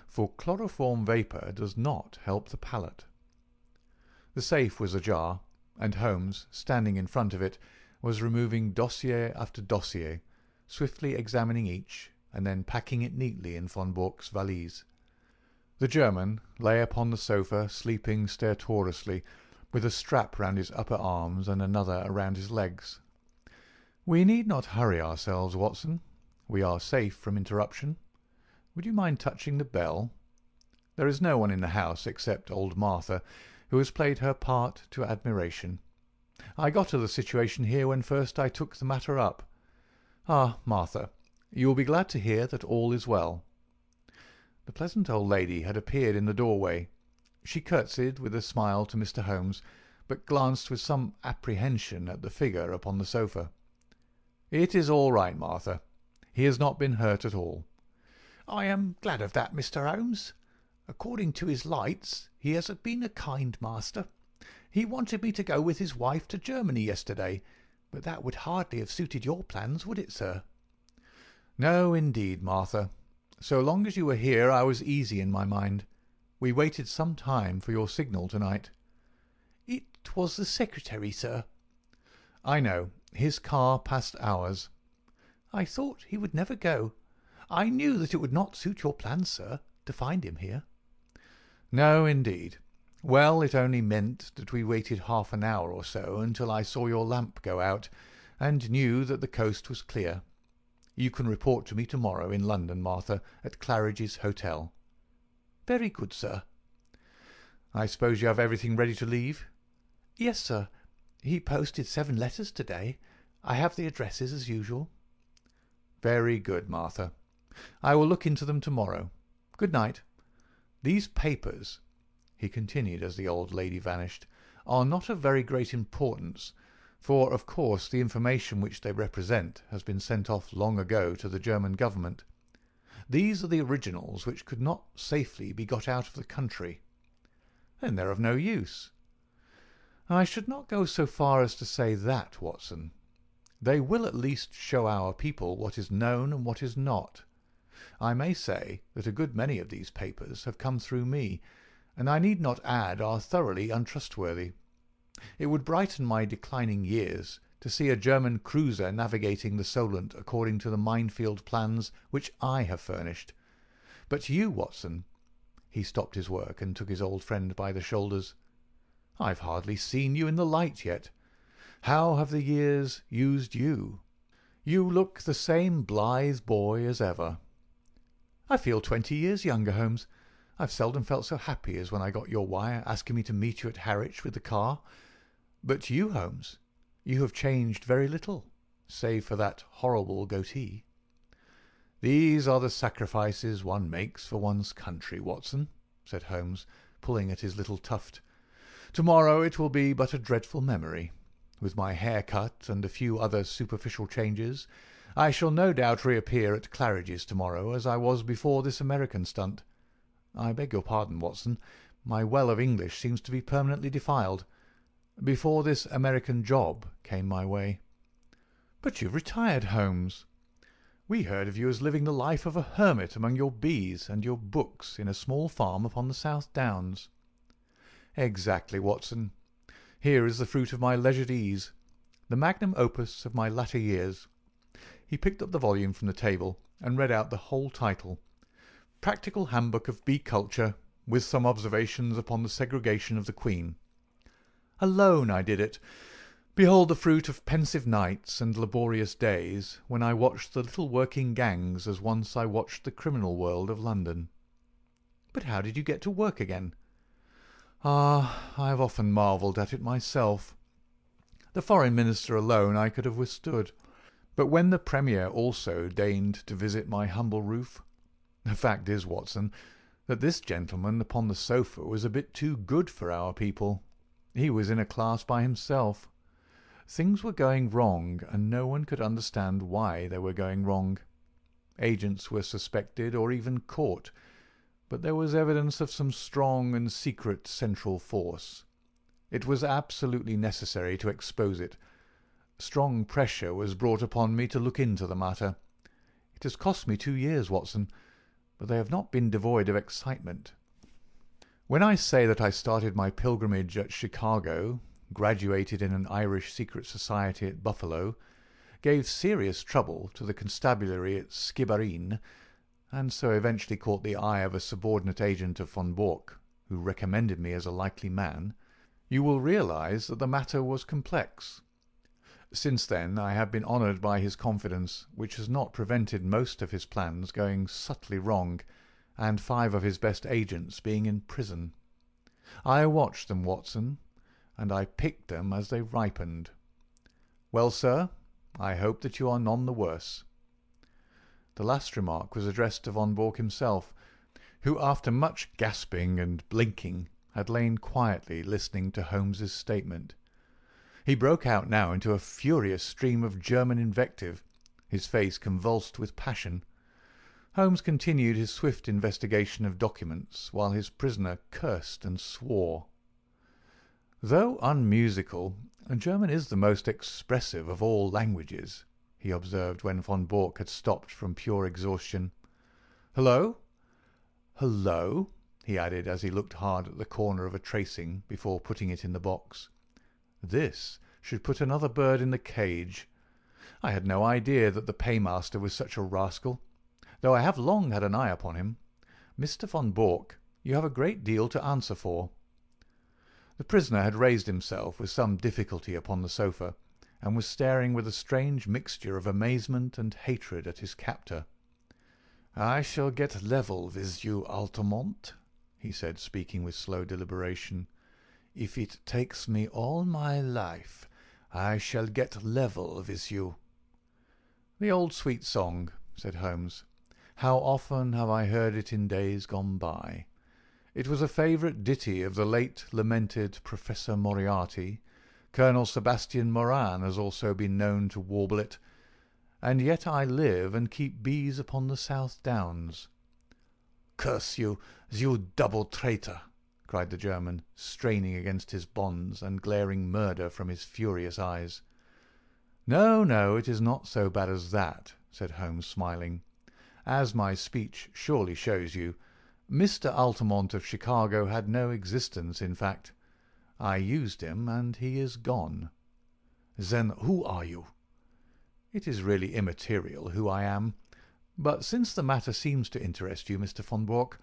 for chloroform vapour does not help the palate." The safe was ajar, and Holmes, standing in front of it, was removing dossier after dossier, swiftly examining each, and then packing it neatly in von Bork's valise. The German lay upon the sofa, sleeping stertorously, with a strap round his upper arms and another around his legs. "We need not hurry ourselves, Watson. We are safe from interruption. Would you mind touching the bell? There is no one in the house except old Martha, who has played her part to admiration. I got to the situation here when first I took the matter up. Ah, Martha, you will be glad to hear that all is well." The pleasant old lady had appeared in the doorway. She curtsied with a smile to Mr. Holmes, but glanced with some apprehension at the figure upon the sofa. "It is all right, Martha. He has not been hurt at all."
"I am glad of that, Mr. Holmes. According to his lights, he has been a kind master. He wanted me to go with his wife to Germany yesterday, but that would hardly have suited your plans, would it, sir?"
"No, indeed, Martha. So long as you were here I was easy in my mind. We waited some time for your signal tonight."
"It was the secretary, sir."
"I know. His car passed ours."
"I thought he would never go. I knew that it would not suit your plans, sir, to find him here."
"No, indeed. Well, it only meant that we waited half an hour or so until I saw your lamp go out, and knew that the coast was clear. You can report to me tomorrow in London, Martha, at Claridge's Hotel."
"Very good, sir."
"I suppose you have everything ready to leave?"
"Yes, sir. He posted 7 letters today. I have the addresses as usual."
"Very good, Martha. I will look into them tomorrow. Good night. These papers," he continued as the old lady vanished, "are not of very great importance, for of course the information which they represent has been sent off long ago to the German government. These are the originals which could not safely be got out of the country. Then they're of no use. I should not go so far as to say that, Watson. They will at least show our people what is known and what is not. I may say that a good many of these papers have come through me, and I need not add are thoroughly untrustworthy. It would brighten my declining years to see a German cruiser navigating the Solent according to the minefield plans which I have furnished. But you, Watson—" He stopped his work and took his old friend by the shoulders. "I've hardly seen you in the light yet. How have the years used you? You look the same blithe boy as ever." "I feel 20 years younger, Holmes. I've seldom felt so happy as when I got your wire asking me to meet you at Harwich with the car. But you, Holmes, you have changed very little, save for that horrible goatee." "These are the sacrifices one makes for one's country, Watson," said Holmes, pulling at his little tuft. "To-morrow it will be but a dreadful memory. With my hair cut and a few other superficial changes, I shall no doubt reappear at Claridge's to-morrow as I was before this American stunt. I beg your pardon, Watson. My well of English seems to be permanently defiled. Before this American job came my way." "But you've retired, Holmes. We heard of you as living the life of a hermit among your bees and your books in a small farm upon the South Downs." "Exactly, Watson. Here is the fruit of my leisured ease, the magnum opus of my latter years." He picked up the volume from the table and read out the whole title: "Practical Handbook of Bee Culture, with some observations upon the segregation of the queen. Alone I did it. Behold the fruit of pensive nights and laborious days, when I watched the little working gangs as once I watched the criminal world of London." "But how did you get to work again?" "Ah, I have often marvelled at it myself. The Foreign Minister alone I could have withstood. But when the Premier also deigned to visit my humble roof. The fact is, Watson, that this gentleman upon the sofa was a bit too good for our people. He was in a class by himself. Things were going wrong, and no one could understand why they were going wrong. Agents were suspected or even caught, but there was evidence of some strong and secret central force. It was absolutely necessary to expose it. Strong pressure was brought upon me to look into the matter. It has cost me 2 years, Watson, but they have not been devoid of excitement. When I say that I started my pilgrimage at Chicago, graduated in an Irish secret society at Buffalo, gave serious trouble to the constabulary at Skibbereen, and so eventually caught the eye of a subordinate agent of von Bork, who recommended me as a likely man, you will realize that the matter was complex. Since then I have been honoured by his confidence, which has not prevented most of his plans going subtly wrong, and 5 of his best agents being in prison. I watched them, Watson, and I picked them as they ripened. Well, sir, I hope that you are none the worse." The last remark was addressed to von Bork himself, who, after much gasping and blinking, had lain quietly listening to Holmes's statement. He broke out now into a furious stream of German invective, his face convulsed with passion. Holmes continued his swift investigation of documents, while his prisoner cursed and swore. "Though unmusical, German is the most expressive of all languages," he observed when von Bork had stopped from pure exhaustion. "Hullo! Hullo!" he added as he looked hard at the corner of a tracing before putting it in the box. "This should put another bird in the cage. I had no idea that the paymaster was such a rascal, though I have long had an eye upon him. Mr. von Bork, you have a great deal to answer for." The prisoner had raised himself with some difficulty upon the sofa, and was staring with a strange mixture of amazement and hatred at his captor. "I shall get level with you, Altamont," he said, speaking with slow deliberation. "If it takes me all my life, I shall get level with you." "The old sweet song," said Holmes. "How often have I heard it in days gone by. It was a favourite ditty of the late lamented Professor Moriarty. Colonel Sebastian Moran has also been known to warble it. And yet I live and keep bees upon the South Downs." "Curse you, you double traitor!" cried the German, straining against his bonds and glaring murder from his furious eyes. "No, no, it is not so bad as that," said Holmes, smiling. "As my speech surely shows you, Mr. Altamont of Chicago had no existence, in fact. I used him, and he is gone." "Then who are you?" "It is really immaterial who I am. But since the matter seems to interest you, Mr. von Bork,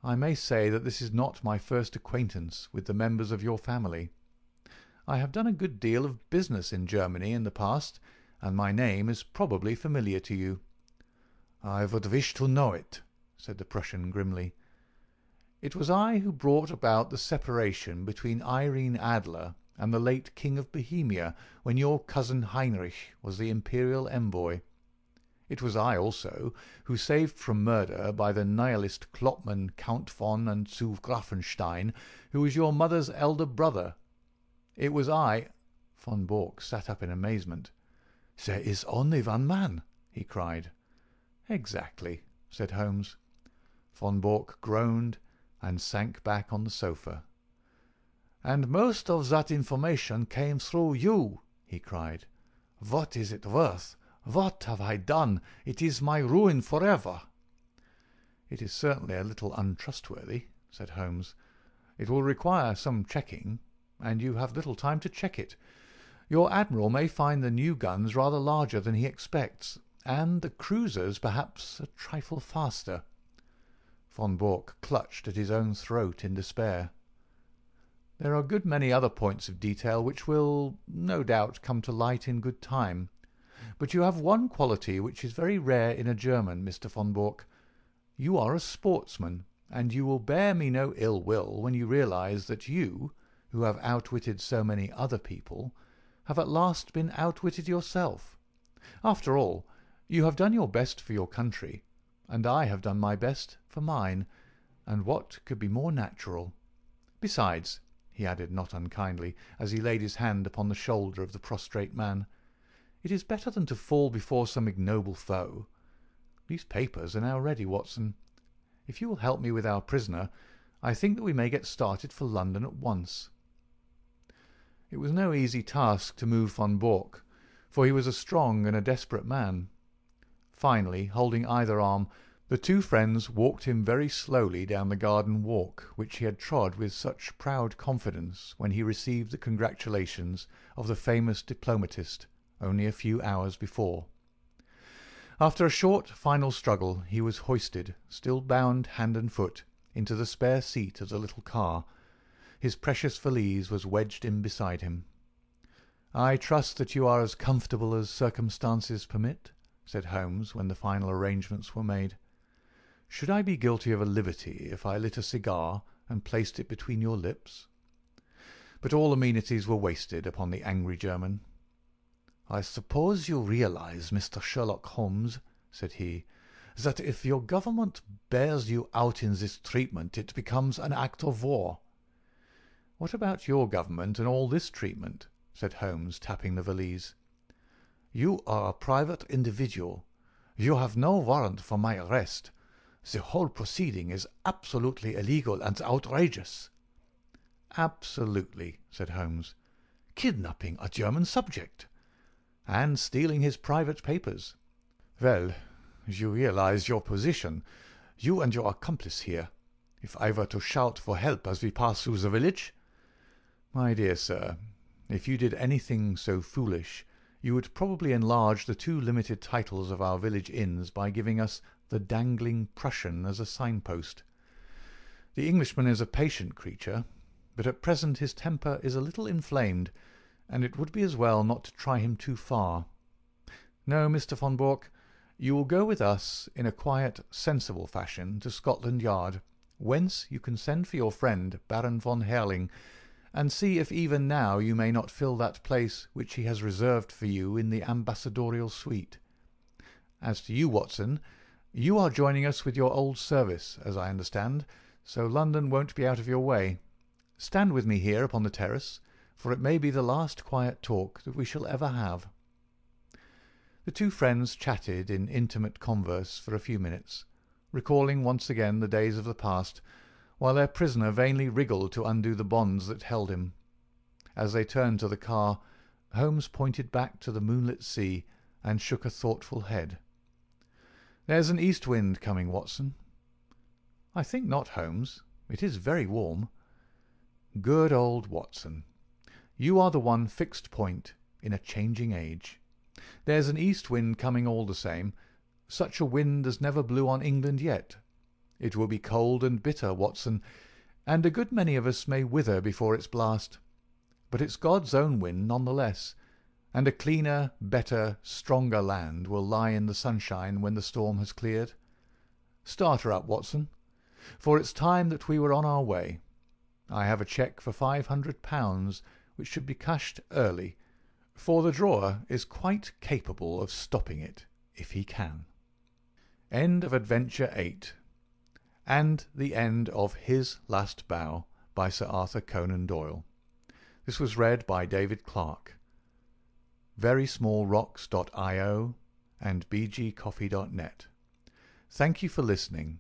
I may say that this is not my first acquaintance with the members of your family. I have done a good deal of business in Germany in the past, and my name is probably familiar to you." "I would wish to know it," said the Prussian grimly. "It was I who brought about the separation between Irene Adler and the late King of Bohemia when your cousin Heinrich was the imperial envoy. It was I also who saved from murder by the nihilist Klopman Count von and zu Grafenstein, who was your mother's elder brother. It was I—" Von Bork sat up in amazement. "There is only one man," he cried. "Exactly," said Holmes. Von Bork groaned and sank back on the sofa. "And most of that information came through you," he cried. "What is it worth? What have I done? It is my ruin forever." "It is certainly a little untrustworthy," said Holmes. "It will require some checking, and you have little time to check it. Your admiral may find the new guns rather larger than he expects, and the cruisers perhaps a trifle faster." Von Bork clutched at his own throat in despair. "There are a good many other points of detail which will, no doubt, come to light in good time. But you have one quality which is very rare in a German, Mr. Von Bork. You are a sportsman, and you will bear me no ill will when you realize that you, who have outwitted so many other people, have at last been outwitted yourself. After all, you have done your best for your country, and I have done my best for mine, and what could be more natural? Besides," he added not unkindly, as he laid his hand upon the shoulder of the prostrate man, "it is better than to fall before some ignoble foe. These papers are now ready, Watson. If you will help me with our prisoner, I think that we may get started for London at once." It was no easy task to move Von Bork, for he was a strong and a desperate man. Finally, holding either arm, the two friends walked him very slowly down the garden walk which he had trod with such proud confidence when he received the congratulations of the famous diplomatist only a few hours before. After a short final struggle he was hoisted, still bound hand and foot, into the spare seat of the little car. His precious valise was wedged in beside him. "I trust that you are as comfortable as circumstances permit?" said Holmes, when the final arrangements were made. "Should I be guilty of a liberty if I lit a cigar and placed it between your lips?" But all amenities were wasted upon the angry German. "I suppose you realize, Mr. Sherlock Holmes," said he, "that if your government bears you out in this treatment it becomes an act of war." "What about your government and all this treatment?" said Holmes, tapping the valise. "You are a private individual. You have no warrant for my arrest. The whole proceeding is absolutely illegal and outrageous." "Absolutely," said Holmes. "Kidnapping a German subject." "And stealing his private papers." "Well, you realize your position, you and your accomplice here, if I were to shout for help as we pass through the village?" "My dear sir, if you did anything so foolish, you would probably enlarge the two limited titles of our village inns by giving us the Dangling Prussian as a signpost. The Englishman is a patient creature, but at present his temper is a little inflamed, and it would be as well not to try him too far. No, Mr. Von Bork, you will go with us in a quiet, sensible fashion to Scotland Yard, whence you can send for your friend Baron von Herling, and see if even now you may not fill that place which he has reserved for you in the ambassadorial suite. As to you, Watson, you are joining us with your old service, as I understand, so London won't be out of your way. Stand with me here upon the terrace, for it may be the last quiet talk that we shall ever have." The two friends chatted in intimate converse for a few minutes, recalling once again the days of the past, while their prisoner vainly wriggled to undo the bonds that held him. As they turned to the car, Holmes pointed back to the moonlit sea and shook a thoughtful head. "There's an east wind coming, Watson." "I think not, Holmes. It is very warm." "Good old Watson. You are the one fixed point in a changing age. There's an east wind coming all the same. Such a wind as never blew on England yet. It will be cold and bitter, Watson, and a good many of us may wither before its blast. But it's God's own wind none the less, and a cleaner, better, stronger land will lie in the sunshine when the storm has cleared. Start her up, Watson, for it's time that we were on our way. I have a cheque for £500, which should be cashed early, for the drawer is quite capable of stopping it if he can. End of Adventure 8, and the end of His Last Bow by Sir Arthur Conan Doyle. This was read by David Clarke. verysmallrocks.io and bgcoffee.net. Thank you for listening.